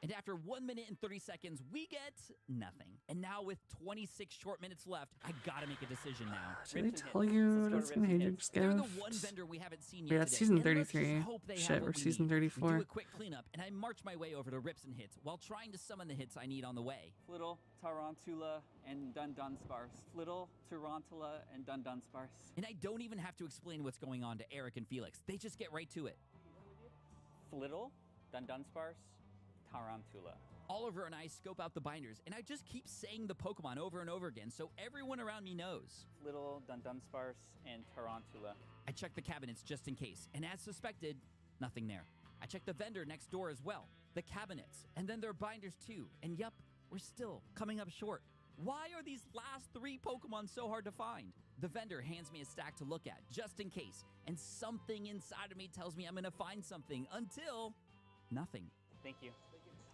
And after 1 minute and 30 seconds, we get nothing. And now with 26 short minutes left, I gotta make a decision now. Did they tell you that's gonna hate your They're the gift? one vendor we haven't seen Yeah, yet that's today, season and let's just 33. hope they have Shit, what we're we season need. We 34. do a quick cleanup, and I march my way over to Rips and Hits while trying to summon the hits I need on the way. Flittle, Tarantula, and Dundunspars. Flittle, Tarantula, and Dundunspars. And I don't even have to explain what's going on to Eric and Felix. They just get right to it. Flittle, Dundunspars, Tarantula. Oliver and I scope out the binders, and I just keep saying the Pokemon over and over again so everyone around me knows. Flittle, Dundunspars, and Tarantula. I check the cabinets just in case, and as suspected, nothing there. I check the vendor next door as well, the cabinets, and then their binders too, and yup, we're still coming up short. Why are these last 3 Pokemon so hard to find? The vendor hands me a stack to look at, just in case, and something inside of me tells me I'm gonna find something until nothing. Thank you.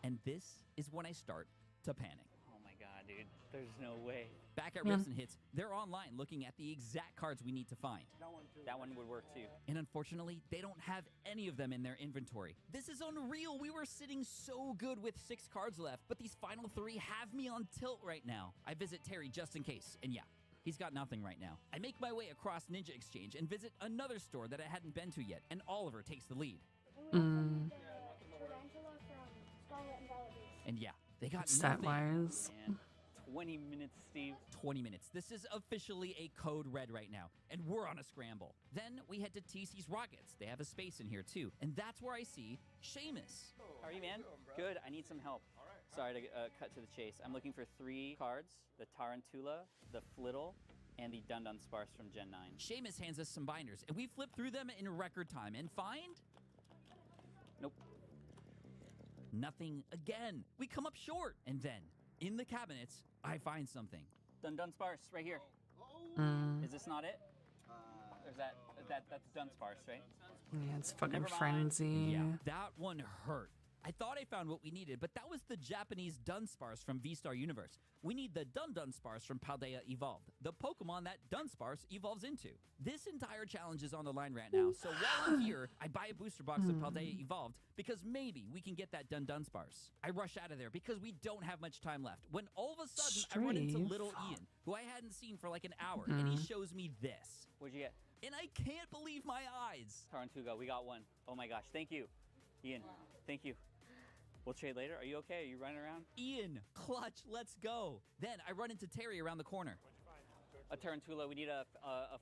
And this is when I start to panic. Oh my god, dude. There's no way. Back at Rips and Hits, they're online looking at the exact cards we need to find. That one would work too. And unfortunately, they don't have any of them in their inventory. This is unreal. We were sitting so good with 6 cards left, but these final 3 have me on tilt right now. I visit Terry just in case, and yeah, he's got nothing right now. I make my way across Ninja Exchange and visit another store that I hadn't been to yet, and Oliver takes the lead. And yeah, they got Stat nothing. wise. Man, 20 minutes, Steve. 20 minutes. This is officially a code red right now, and we're on a scramble. Then we head to TC's Rockets. They have a space in here too, and that's where I see Seamus. How are you, man? Good. I need some help. Sorry to cut to the chase. I'm looking for 3 cards, the Tarantula, the Flittle, and the Dundunspars from Gen 9. Seamus hands us some binders, and we flip through them in record time and find... Nope. Nothing again. We come up short. And then, in the cabinets, I find something. Dundunspars, right here. Is this not it? Or is that's Dunsparce, right? Yeah, it's fucking Never mind. frenzy. Yeah, that one hurt. I thought I found what we needed, but that was the Japanese Dunsparce from V-Star Universe. We need the Dundunspars from Paldea Evolved, the Pokemon that Dunsparce evolves into. This entire challenge is on the line right now, so while I'm here, I buy a booster box of Paldea Evolved because maybe we can get that Dundunspars. I rush out of there because we don't have much time left, when all of a sudden I run into little Ian, who I hadn't seen for like an hour, and he shows me this. What'd you get? And I can't believe my eyes. Tarantuga, we got one. Oh my gosh, thank you. Ian, thank you. We'll trade later. Are you okay? Are you running around? Ian, clutch, let's go. Then I run into Terry around the corner. A Tarantula. We need a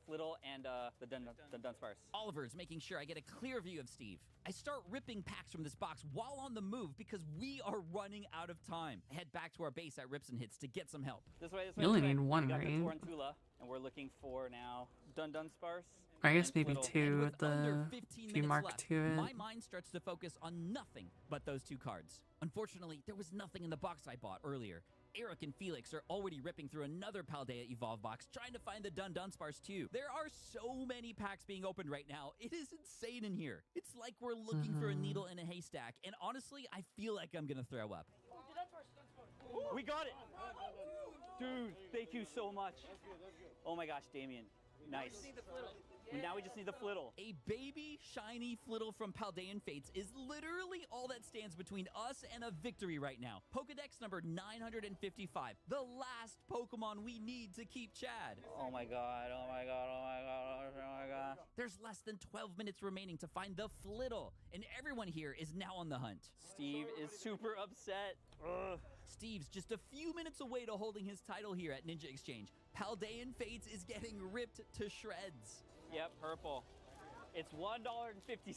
Flittle and the Dunsparce. Oliver's making sure I get a clear view of Steve. I start ripping packs from this box while on the move because we are running out of time. I head back to our base at Rips and Hits to get some help. This way, this way. You only this way. need one, we got right? the Tarantula, and we're looking for now Dunsparce. I guess and maybe Flittle. 2 with Under the 15 if you minutes mark left, 2 it. my mind starts to focus on nothing but those 2 cards. Unfortunately, there was nothing in the box I bought earlier. Eric and Felix are already ripping through another Paldea Evolve box trying to find the Dunsparce too. There are so many packs being opened right now. It is insane in here. It's like we're looking for a needle in a haystack, and honestly, I feel like I'm gonna throw up. We got it! Dude, thank you so much. Oh my gosh, Damien. Nice. Now we just need the Flittle. A baby shiny Flittle from Paldean Fates is literally all that stands between us and a victory right now. Pokedex number 955, the last Pokemon we need to keep Chad. Oh my god, oh my god, oh my god, oh my god. There's less than 12 minutes remaining to find the Flittle, and everyone here is now on the hunt. Steve is super upset. Ugh. Steve's just a few minutes away to holding his title here at Ninja Exchange. Paldean Fates is getting ripped to shreds. Yep, purple. It's $1.50.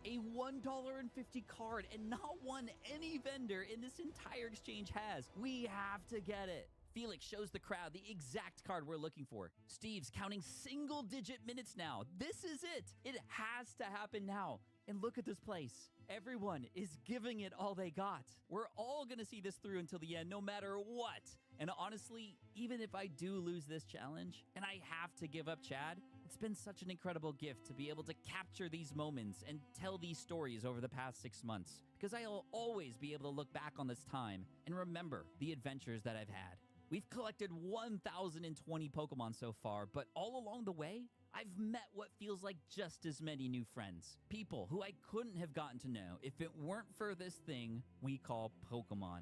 A $1.50 card, and not one any vendor in this entire exchange has. We have to get it. Felix shows the crowd the exact card we're looking for. Steve's counting single-digit minutes now. This is it. It has to happen now. And look at this place. Everyone is giving it all they got. We're all gonna see this through until the end, no matter what. And honestly, even if I do lose this challenge, and I have to give up Chad, it's been such an incredible gift to be able to capture these moments and tell these stories over the past 6 months. Because I'll always be able to look back on this time and remember the adventures that I've had. We've collected 1,020 Pokemon so far, but all along the way, I've met what feels like just as many new friends. People who I couldn't have gotten to know if it weren't for this thing we call Pokemon.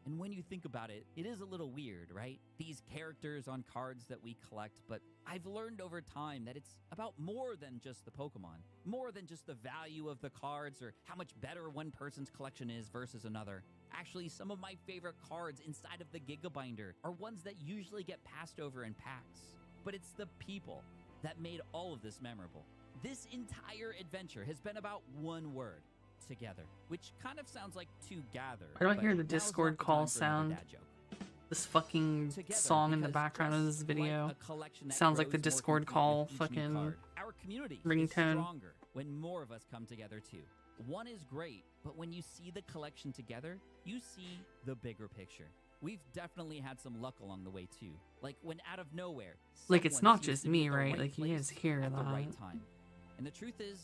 And when you think about it, it is a little weird, right? These characters on cards that we collect, but I've learned over time that it's about more than just the Pokemon, more than just the value of the cards or how much better one person's collection is versus another. Actually, some of my favorite cards inside of the Gigabinder are ones that usually get passed over in packs. But it's the people that made all of this memorable. This entire adventure has been about one word: together, which kind of sounds like together. I don't hear the Discord call sound. This fucking song in the background of this video sounds like the Discord call fucking our community ringtone. Is stronger when more of us come together too. One is great, but when you see the collection together, you see the bigger picture. We've definitely had some luck along the way too. Like when out of nowhere, like it's not seems just to be me, at the right? Like you guys hear at the that. right time. And the truth is,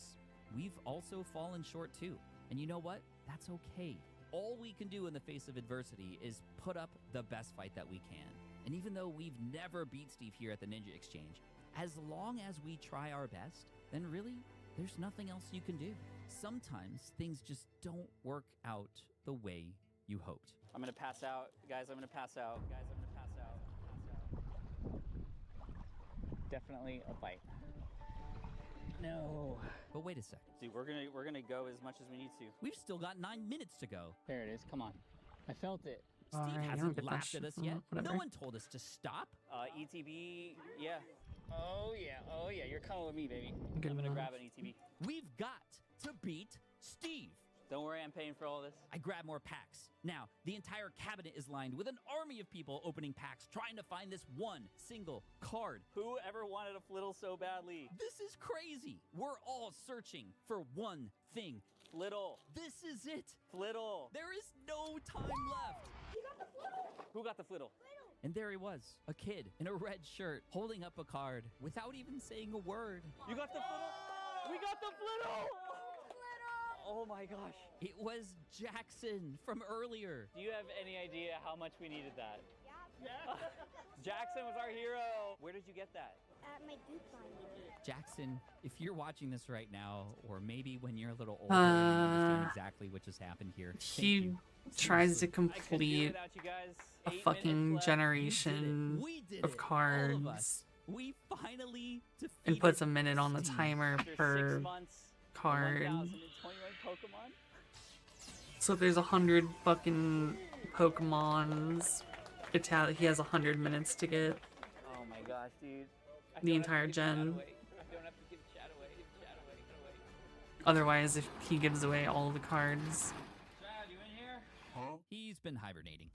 we've also fallen short too. And you know what? That's okay. All we can do in the face of adversity is put up the best fight that we can. And even though we've never beat Steve here at the Ninja Exchange, as long as we try our best, then really, there's nothing else you can do. Sometimes things just don't work out the way you hoped. I'm gonna pass out. Guys, I'm gonna pass out. Guys, I'm gonna pass out. Definitely a bite. No. But wait a sec. Dude, we're gonna go as much as we need to. We've still got 9 minutes to go. There it is. Come on. I felt it. Steve hasn't laughed at us yet. No one told us to stop. ETB, yeah. Oh yeah, you're coming with me, baby. I'm gonna grab an ETB. We've got to beat Steve. Don't worry, I'm paying for all this. I grab more packs. Now, the entire cabinet is lined with an army of people opening packs, trying to find this one single card. Who ever wanted a Flittle so badly? This is crazy. We're all searching for one thing. Flittle. This is it. Flittle. There is no time left. You got the Flittle. Who got the Flittle? And there he was, a kid in a red shirt, holding up a card without even saying a word. You got the Flittle? We got the Flittle! Oh my gosh. It was Jackson from earlier. Do you have any idea how much we needed that? Yeah. Jackson was our hero. Where did you get that? At my Duke line we did. Jackson, if you're watching this right now, or maybe when you're a little older and you understand exactly what just happened here, he tries to complete a fucking generation of cards we finally and puts a minute on the timer per card. So if there's 100 fucking Pokemons, he has 100 minutes to get Oh my gosh, dude. the entire gen. I don't have to give chat away. Chat away. Otherwise, if he gives away all the cards. Chad, you in here? Huh? He's been hibernating.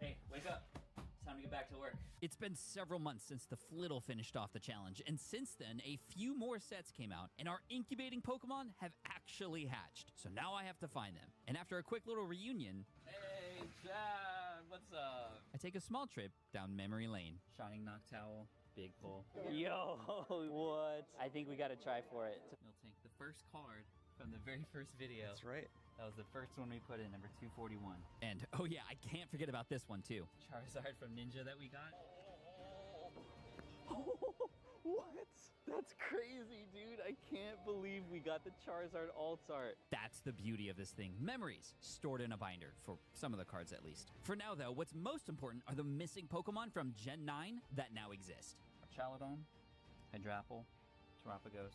Hey, wake up. It's time to get back to work. It's been several months since the Flittle finished off the challenge, and since then, a few more sets came out, and our incubating Pokemon have actually hatched. So now I have to find them. And after a quick little reunion... Hey, Chad, what's up? I take a small trip down memory lane. Shining Noctowl, big pull. Yo, what? I think we gotta try for it. Miltank, the first card from the very first video. That's right. That was the first one we put in, number 241. And, oh yeah, I can't forget about this one, too. Charizard from Ninja that we got. What? That's crazy, dude. I can't believe we got the Charizard Alt Art. That's the beauty of this thing. Memories stored in a binder, for some of the cards at least. For now, though, what's most important are the missing Pokemon from Gen 9 that now exist. Chalodon, Hydrapple, Terapagos,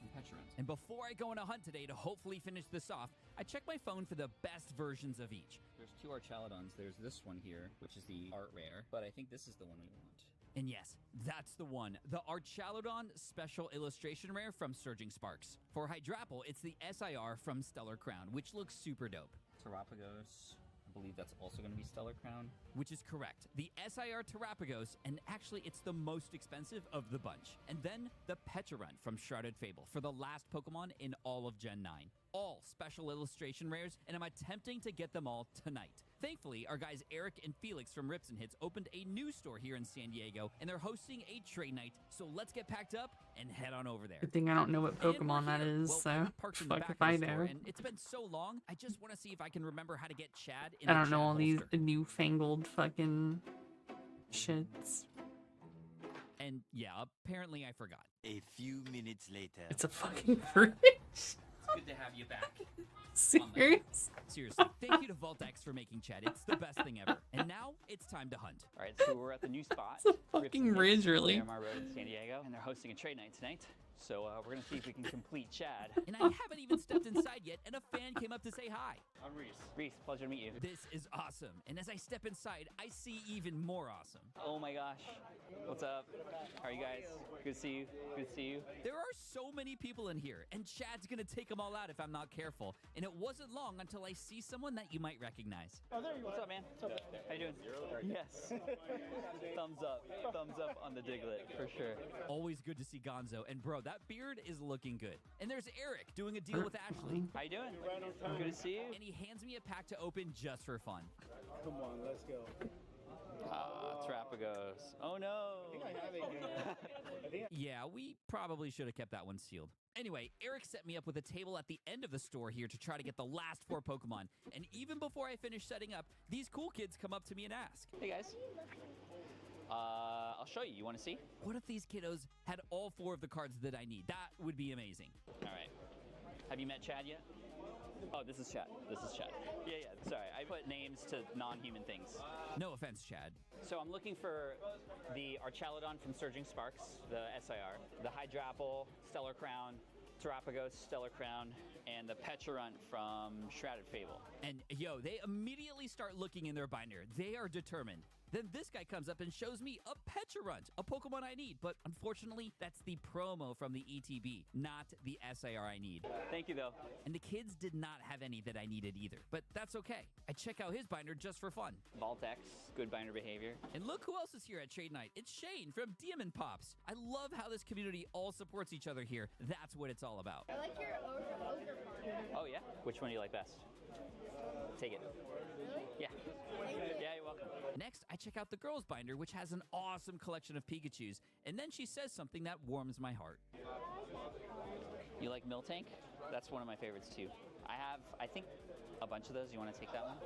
and Petrons. And before I go on a hunt today to hopefully finish this off, I check my phone for the best versions of each. There's two Archalodons. There's this one here, which is the art rare, but I think this is the one we want. And yes, that's the one. The Archalodon Special Illustration Rare from Surging Sparks. For Hydrapple, it's the SIR from Stellar Crown, which looks super dope. Terapagos, I believe that's also going to be Stellar Crown. Which is correct. The SIR Terapagos, and actually it's the most expensive of the bunch. And then the Pecharunt from Shrouded Fable for the last Pokemon in all of Gen 9. All special illustration rares, and I'm attempting to get them all tonight. Thankfully, our guys Eric and Felix from Rips and Hits opened a new store here in San Diego, and they're hosting a trade night, so let's get packed up and head on over there. Good thing I don't know what Pokemon that is, so fuck if I know. And it's been so long, I just want to see if I can remember how to get Chad in I don't know all these newfangled fucking Shits. And yeah, apparently I forgot. A few minutes later. It's a fucking fridge. It's good to have you back. Serious? Seriously, thank you to VaultX for making Chad. It's the best thing ever. And now it's time to hunt. All right, so we're at the new spot. It's a fucking bridge, really. Miramar Road in San Diego, and they're hosting a trade night tonight. So we're gonna see if we can complete Chad. And I haven't even stepped inside yet, and a fan came up to say hi. I'm Reese. Reese, pleasure to meet you. This is awesome. And as I step inside, I see even more awesome. Oh my gosh. What's up? How are you guys? Good to see you. Good to see you. There are so many people in here, and Chad's gonna take them all out if I'm not careful. And it wasn't long until I see someone that you might recognize. Oh, there you go. What's up, man? What's up? How you doing? Yes. Thumbs up. Thumbs up on the Diglett, for sure. Always good to see Gonzo. And bro, that beard is looking good. And there's Eric doing a deal with Ashley. How you doing? Good to see you. And he hands me a pack to open just for fun. Come on, let's go. Terrapagos. Oh no. I think I have it. Yeah, we probably should have kept that one sealed. Anyway, Eric set me up with a table at the end of the store here to try to get the last 4 Pokemon. And even before I finish setting up, these cool kids come up to me and ask, "Hey guys. I'll show you. You want to see? What if these kiddos had all 4 of the cards that I need? That would be amazing." All right. Have you met Chad yet? Oh, this is Chad. This is Chad. Yeah. Sorry, I put names to non-human things. No offense, Chad. So I'm looking for the Archaludon from Surging Sparks, the SIR, the Hydrapple, Stellar Crown, Terrapagos, Stellar Crown, and the Pecharunt from Shrouded Fable. And yo, they immediately start looking in their binder. They are determined. Then this guy comes up and shows me a Pecharunt, a Pokemon I need. But unfortunately, that's the promo from the ETB, not the SIR I need. Thank you, though. And the kids did not have any that I needed either. But that's okay. I check out his binder just for fun. VaultX, good binder behavior. And look who else is here at Trade Night. It's Shane from Demon Pops. I love how this community all supports each other here. That's what it's all about. I like your ogre part. Oh, yeah? Which one do you like best? Take it. Really? Yeah. Yeah, you're welcome. Next, I check out the girls' binder, which has an awesome collection of Pikachus. And then she says something that warms my heart. You like Miltank? That's one of my favorites, too. I think, a bunch of those. You want to take that one?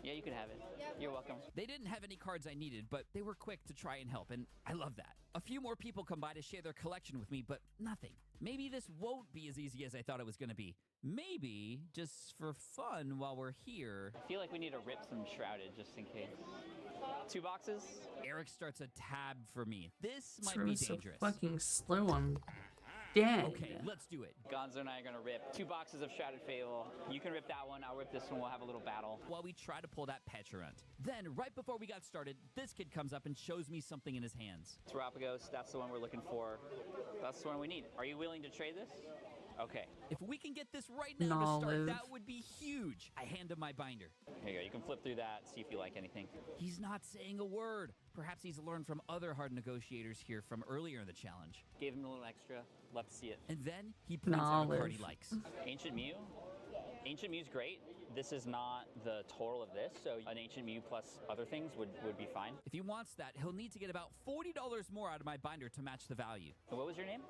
Yeah, you can have it. Yep. You're welcome. They didn't have any cards I needed, but they were quick to try and help, and I love that. A few more people come by to share their collection with me, but nothing. Maybe this won't be as easy as I thought it was going to be. Maybe, just for fun while we're here. I feel like we need to rip some Shrouded just in case. 2 boxes? Eric starts a tab for me. This It's might be so dangerous. fucking slow. I'm dead. Okay, let's do it. Gonzo and I are going to rip 2 boxes of Shrouded Fable. You can rip that one. I'll rip this one. We'll have a little battle. While we try to pull that Pecharunt. Then, right before we got started, this kid comes up and shows me something in his hands. Terrapagos, that's the one we're looking for. That's the one we need. Are you willing to trade this? Okay. If we can get this right now to start, that would be huge. I hand him my binder. Here you go. You can flip through that, see if you like anything. He's not saying a word. Perhaps he's learned from other hard negotiators here from earlier in the challenge. Gave him a little extra. Love to see it. And then he points out a card he likes. Ancient Mew? Ancient Mew's great. This is not the total of this, so an Ancient Mew plus other things would be fine. If he wants that, he'll need to get about $40 more out of my binder to match the value. So what was your name?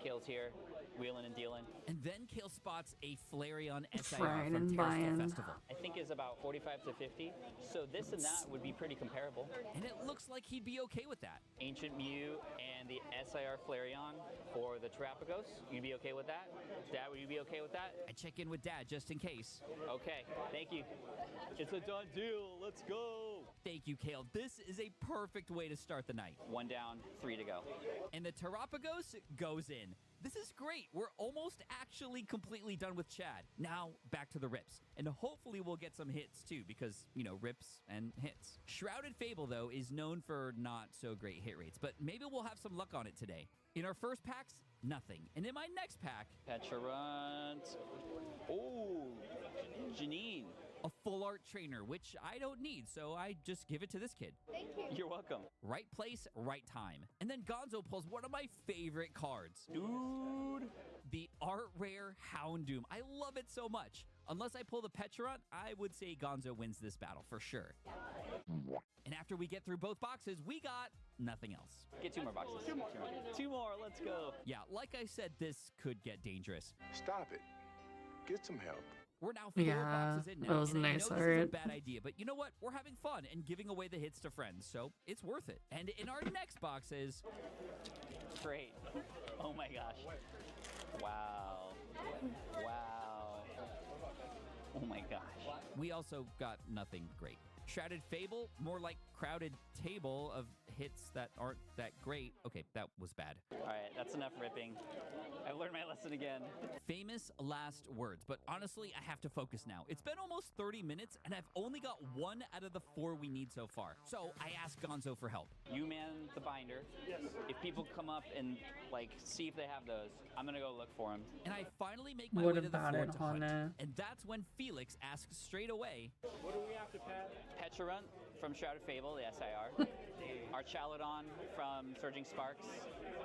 Kale's here, wheeling and dealing. And then Kale spots a Flareon SIR Fried from and Terrestrial buying. Festival. I think is about 45 to 50. So this and that would be pretty comparable. And it looks like he'd be okay with that. Ancient Mew and the SIR Flareon for the Terrapagos. You'd be okay with that? Dad, would you be okay with that? I check in with Dad just in case. Okay, thank you. It's a done deal. Let's go. Thank you, Kale. This is a perfect way to start the night. 1 down, 3 to go. And the Terrapagos goes in. This is great. We're almost actually completely done with Chad. Now, back to the rips. And hopefully we'll get some hits, too, because, you know, rips and hits. Shrouded Fable, though, is known for not so great hit rates, but maybe we'll have some luck on it today. In our first packs, nothing. And in my next pack... Pecharunt. Oh, Janine. A full art trainer, which I don't need, so I just give it to this kid. Thank you. You're welcome. Right place, right time. And then Gonzo pulls one of my favorite cards. Dude. The Art Rare Houndoom. I love it so much. Unless I pull the Pecharunt, I would say Gonzo wins this battle for sure. And after we get through both boxes, we got nothing else. Get 2 more boxes. 2 more, let's go. Yeah, like I said, this could get dangerous. Stop it. Get some help. We're now 4 Yeah, boxes in that now, was and I know nice this is a art. bad idea, but you know what? We're having fun and giving away the hits to friends, so it's worth it. And in our next box is... Great. Oh my gosh. Wow. Wow. Oh my gosh. We also got nothing great. Shrouded Fable, more like crowded table of hits that aren't that great. Okay, that was bad. All right, that's enough ripping. I learned my lesson again. Famous last words, but honestly, I have to focus now. It's been almost 30 minutes, and I've only got 1 out of the 4 we need so far. So I asked Gonzo for help. You man the binder. Yes. If people come up and like see if they have those, I'm gonna go look for them. And I finally make my What way to the about floor it, to hunt. Hana? And that's when Felix asks straight away, What are we after, Pat? Pecharunt from Shrouded Fable, the SIR. Archaludon from Surging Sparks,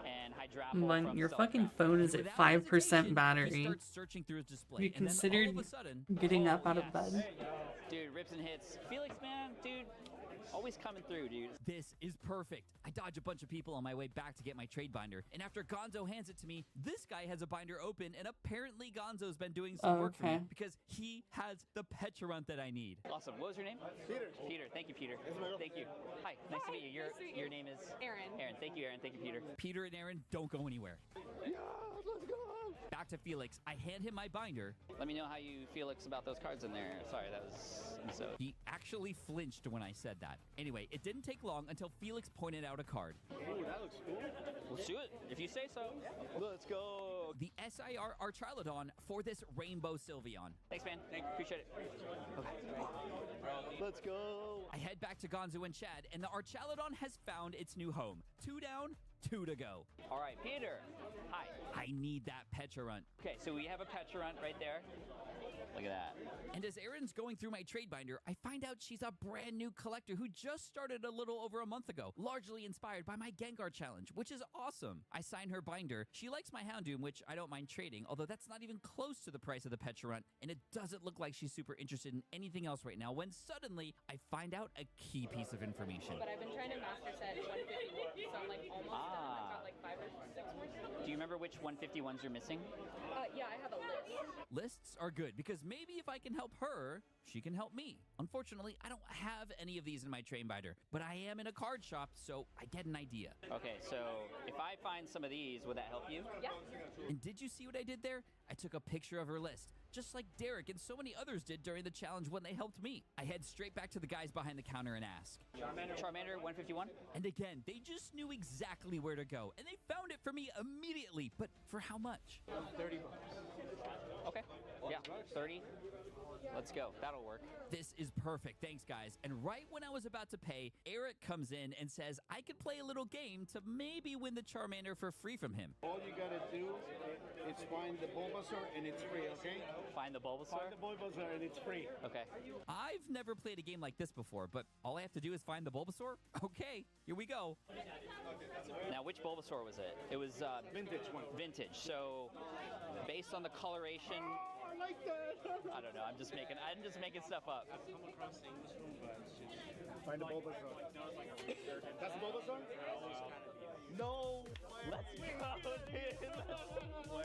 and Hydrapple When from your Stellar fucking Crown. phone is at Without 5% hesitation, he battery. starts searching through his display. You and then all considered of a sudden, getting up Oh, out of yes. bed? Dude, rips and hits. Felix, man, dude, always coming through, dude. this is perfect. I dodge a bunch of people on my way back to get my trade binder. And after Gonzo hands it to me, this guy has a binder open, and apparently Gonzo's been doing some work for me Okay. because he has the Pecharunt that I need. Awesome. What was your name? Peter. Peter. Thank you, Peter. Thank you. Hi. Nice to meet you. Nice to meet Your you. name is Aaron. Aaron. Thank you, Aaron. Thank you, Peter. Peter and Aaron, don't go anywhere. Yeah, let's go. Back to Felix. I hand him my binder. Let me know how you feel about those cards in there. Sorry, that was so. He actually flinched when I said that. Anyway, it didn't take long until Felix pointed out a card. Ooh, that looks cool. Let's do it if you say so. Let's go. The SIR Archaludon for this Rainbow Sylveon. Thanks, man. Appreciate it. Okay. Let's go. I head back to Gonzo and Chad, and the Archaludon has found its new home. 2 down, 2 to go. All right, Peter. Hi. I need that Pecharunt. Okay, so we have a Pecharunt right there. Look at that. And as Aaron's going through my trade binder, I find out she's a brand new collector who just started a little over a month ago, largely inspired by my Gengar challenge, which is awesome. I sign her binder. She likes my Houndoom, which I don't mind trading, although that's not even close to the price of the Pecharunt, and it doesn't look like she's super interested in anything else right now when suddenly I find out a key piece of information. But I've been trying to master set 151, so I'm like almost done. I've got like 5 or 6 more. Do you remember which 151s you're missing? Yeah, I have a list. Lists are good because maybe if I can help her, she can help me. Unfortunately, I don't have any of these in my train binder, but I am in a card shop, so I get an idea. Okay, so if I find some of these, would that help you? Yeah. And did you see what I did there? I took a picture of her list, just like Derek and so many others did during the challenge when they helped me. I head straight back to the guys behind the counter and ask. Charmander 151? And again, they just knew exactly where to go, and they found it for me immediately. But for how much? 30 Okay. Yeah, 30. Let's go. That'll work. This is perfect. Thanks, guys. And right when I was about to pay, Eric comes in and says I could play a little game to maybe win the Charmander for free from him. All you gotta do is find the Bulbasaur and it's free, okay? Find the Bulbasaur? Find the Bulbasaur and it's free. Okay. I've never played a game like this before, but all I have to do is find the Bulbasaur? Okay, here we go. Now, which Bulbasaur was it? It was Vintage one. Vintage. So, based on the coloration, I like that. I don't know. I'm just making stuff up. I've come across the English one, but it's just find the Bulbasaur. That's the Bulbasaur? No. Let's go, dude.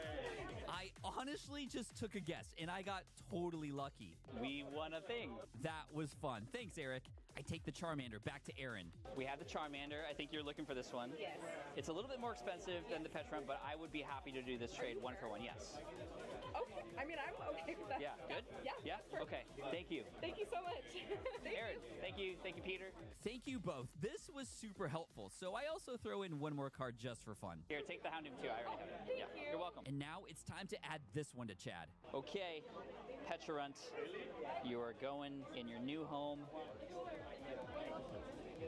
I honestly just took a guess, and I got totally lucky. We won a thing. That was fun. Thanks, Eric. I take the Charmander back to Aaron. We have the Charmander. I think you're looking for this one. Yes. It's a little bit more expensive than the Pecharunt, but I would be happy to do this trade 1 for 1. Yes. Okay. I mean, I'm okay with that. Yeah. Good. Yeah. Yeah. Perfect. Okay. Thank you. Thank you so much. Aaron, thank you. Thank you, Peter. Thank you both. This was super helpful, so I also throw in one more card just for fun. Here, take the Houndoom too. I already have it. Thank Yeah. you. You're welcome. And now it's time to add this one to Chad. Okay, Pecharunt, you are going in your new home.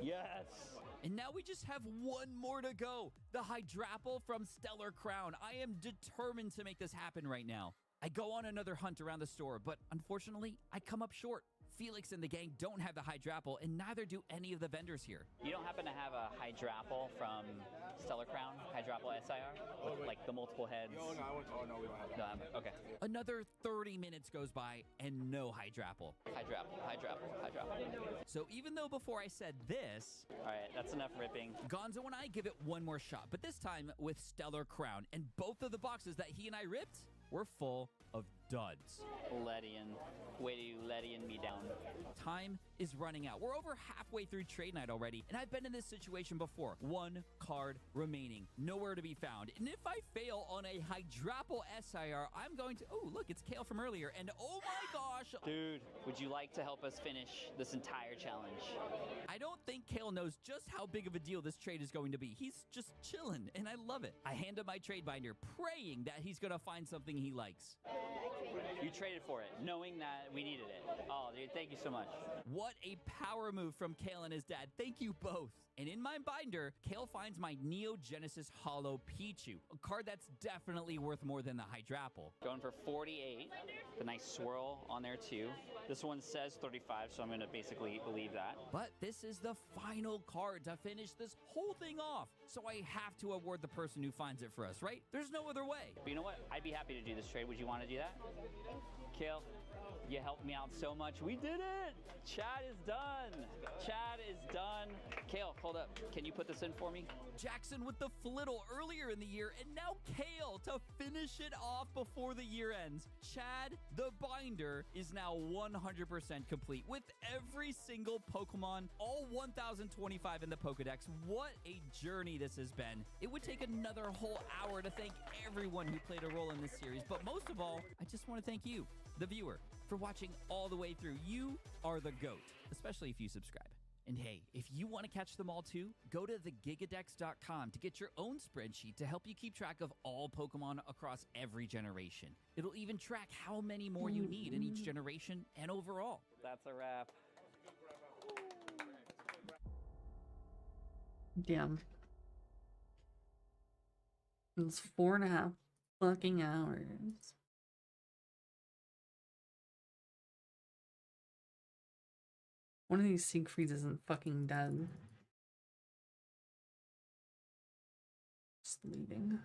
Yes. And now we just have one more to go. The Hydrapple from Stellar Crown. I am determined to make this happen right now. I go on another hunt around the store, but unfortunately, I come up short. Felix and the gang don't have the Hydrapple, and neither do any of the vendors here. You don't happen to have a Hydrapple from Stellar Crown? Hydrapple SIR? With, like, the multiple heads? No, we don't have that. No, okay. Another 30 minutes goes by, and no Hydrapple. Hydrapple. So even though before I said this... All right, that's enough ripping. Gonzo and I give it one more shot, but this time with Stellar Crown, and both of the boxes that he and I ripped were full of duds. Letting me down. Time is running out. We're over halfway through trade night already, and I've been in this situation before. One card remaining, nowhere to be found. And if I fail on a Hydrapple SIR, I'm going to... Oh, look, it's Kale from earlier, and oh my gosh! Dude, would you like to help us finish this entire challenge? I don't think Kale knows just how big of a deal this trade is going to be. He's just chilling, and I love it. I hand him my trade binder, praying that he's going to find something he likes. You traded for it, knowing that we needed it. Oh, dude, thank you so much. What a power move from Kale and his dad. Thank you both. And in my binder, Kale finds my Neo Genesis Hollow Pichu, a card that's definitely worth more than the Hydrapple. Going for 48. The nice swirl on there, too. This one says 35, so I'm going to basically believe that. But this is the final card to finish this whole thing off. So I have to award the person who finds it for us, right? There's no other way. But you know what? I'd be happy to do this trade. Would you want to do that? Kale, you helped me out so much. We did it! Chad is done. Chad is done. Kale, hold up. Can you put this in for me? Jackson with the flittle earlier in the year, and now Kale to finish it off before the year ends. Chad, the binder, is now 100% complete with every single Pokemon, all 1,025 in the Pokedex. What a journey this has been. It would take another whole hour to thank everyone who played a role in this series, but most of all, I just want to thank you, the viewer, for watching all the way through. You are the GOAT, especially if you subscribe. And hey, if you want to catch them all too, go to thegigadex.com to get your own spreadsheet to help you keep track of all Pokemon across every generation. It'll even track how many more you need in each generation and overall. That's a wrap. Damn. It was 4.5 fucking hours. One of these Siegfrieds isn't fucking dead. Just leaving.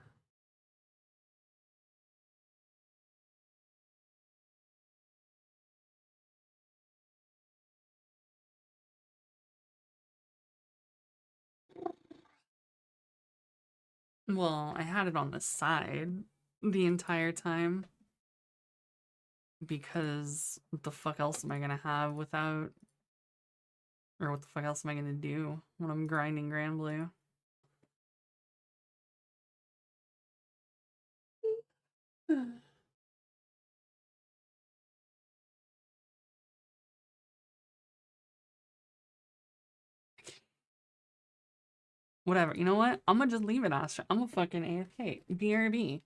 Well, I had it on the side the entire time. Because what the fuck else am I gonna have without... Or what the fuck else am I gonna do when I'm grinding Grand Blue? Whatever. You know what? I'm gonna just leave it, Astra. I'm a fucking AFK. BRB.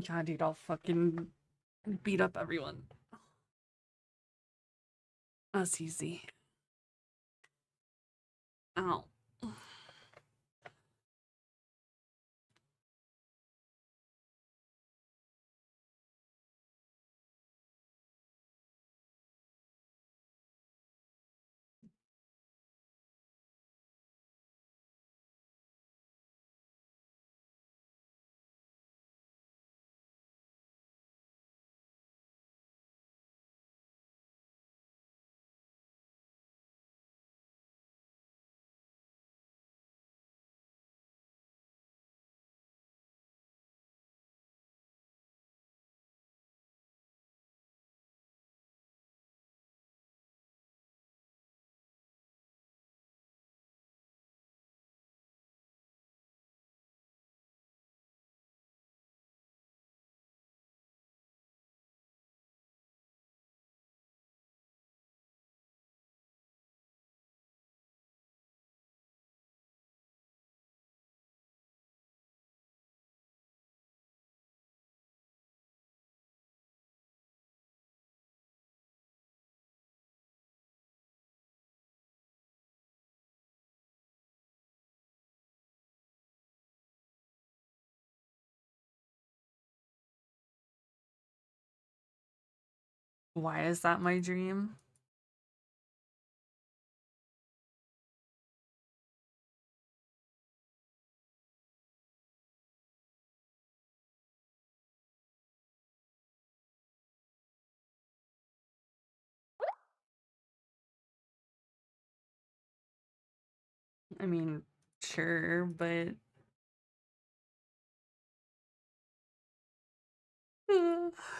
God, dude, I'll fucking beat up everyone. That's easy. Ow. Why is that my dream? I mean, sure, but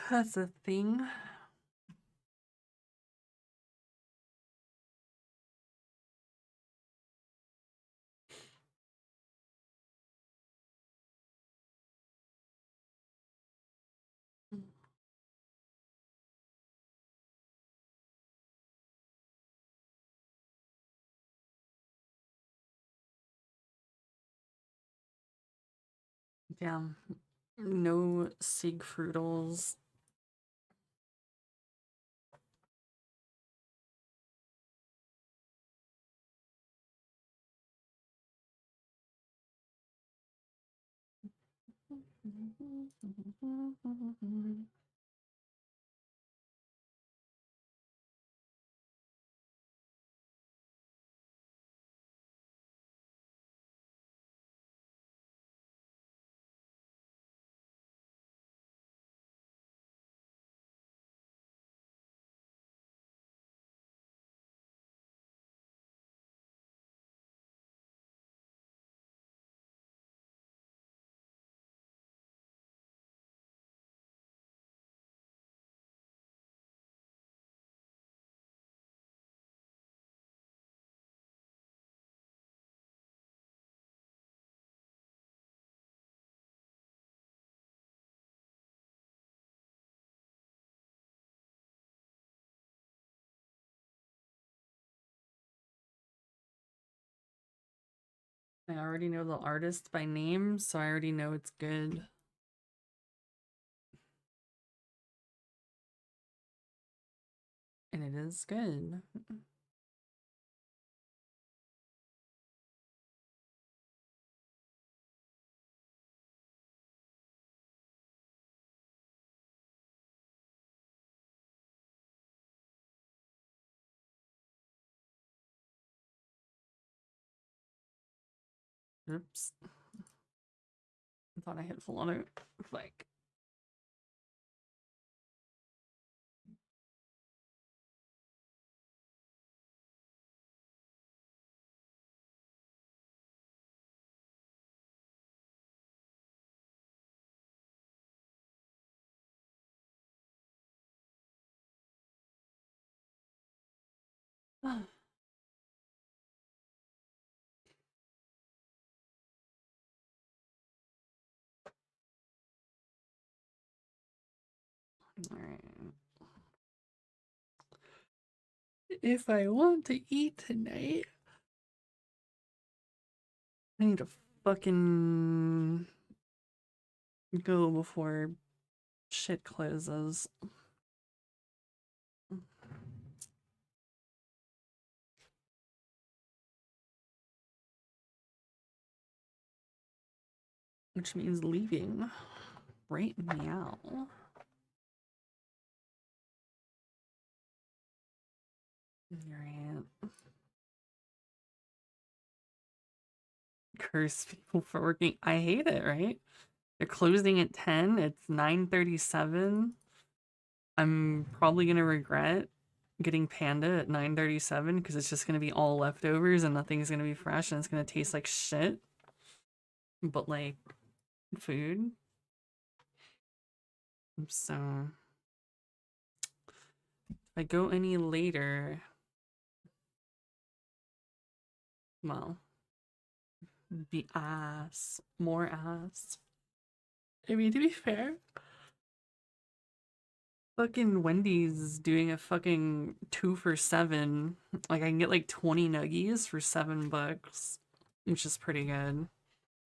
that's a thing. Damn. No Siegfriedels. I already know the artist by name, so I already know it's good. And it is good. Oops. I thought I hit full auto. Like. Alright. If I want to eat tonight, I need to fucking go before shit closes. Which means leaving right now. Alright. Curse people for working. I hate it, right? They're closing at 10. It's 9:37. I'm probably gonna regret getting Panda at 9:37 because it's just gonna be all leftovers and nothing's gonna be fresh and it's gonna taste like shit. But like food. So if I go any later, well, be ass. More ass. I mean, to be fair, fucking Wendy's doing a fucking 2 for $7. Like, I can get like 20 nuggies for $7, which is pretty good.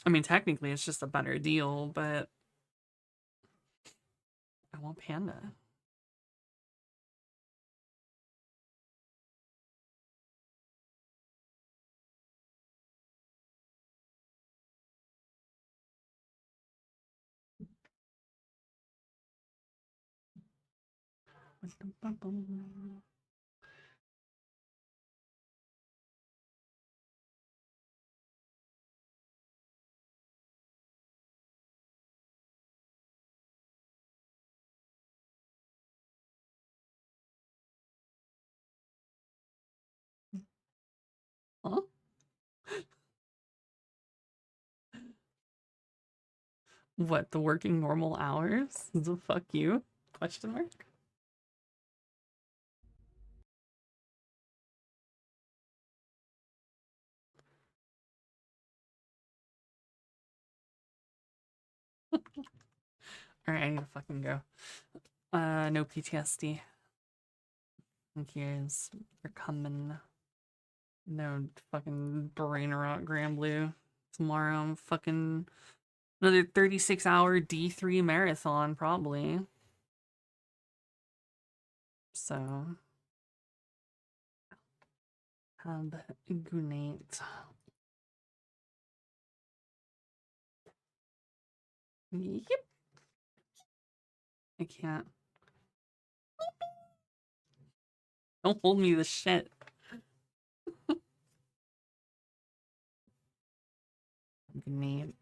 I mean, technically, it's just a better deal, but I want Panda. Huh? What, the working normal hours? The fuck you? Question mark? Alright, I need to fucking go. No PTSD. Thank yous for coming. No fucking brain rot, Grand Blue. Tomorrow I'm fucking another 36-hour D3 marathon, probably. So, have a good night. Yep. I can't. Don't hold me the shit. Good night.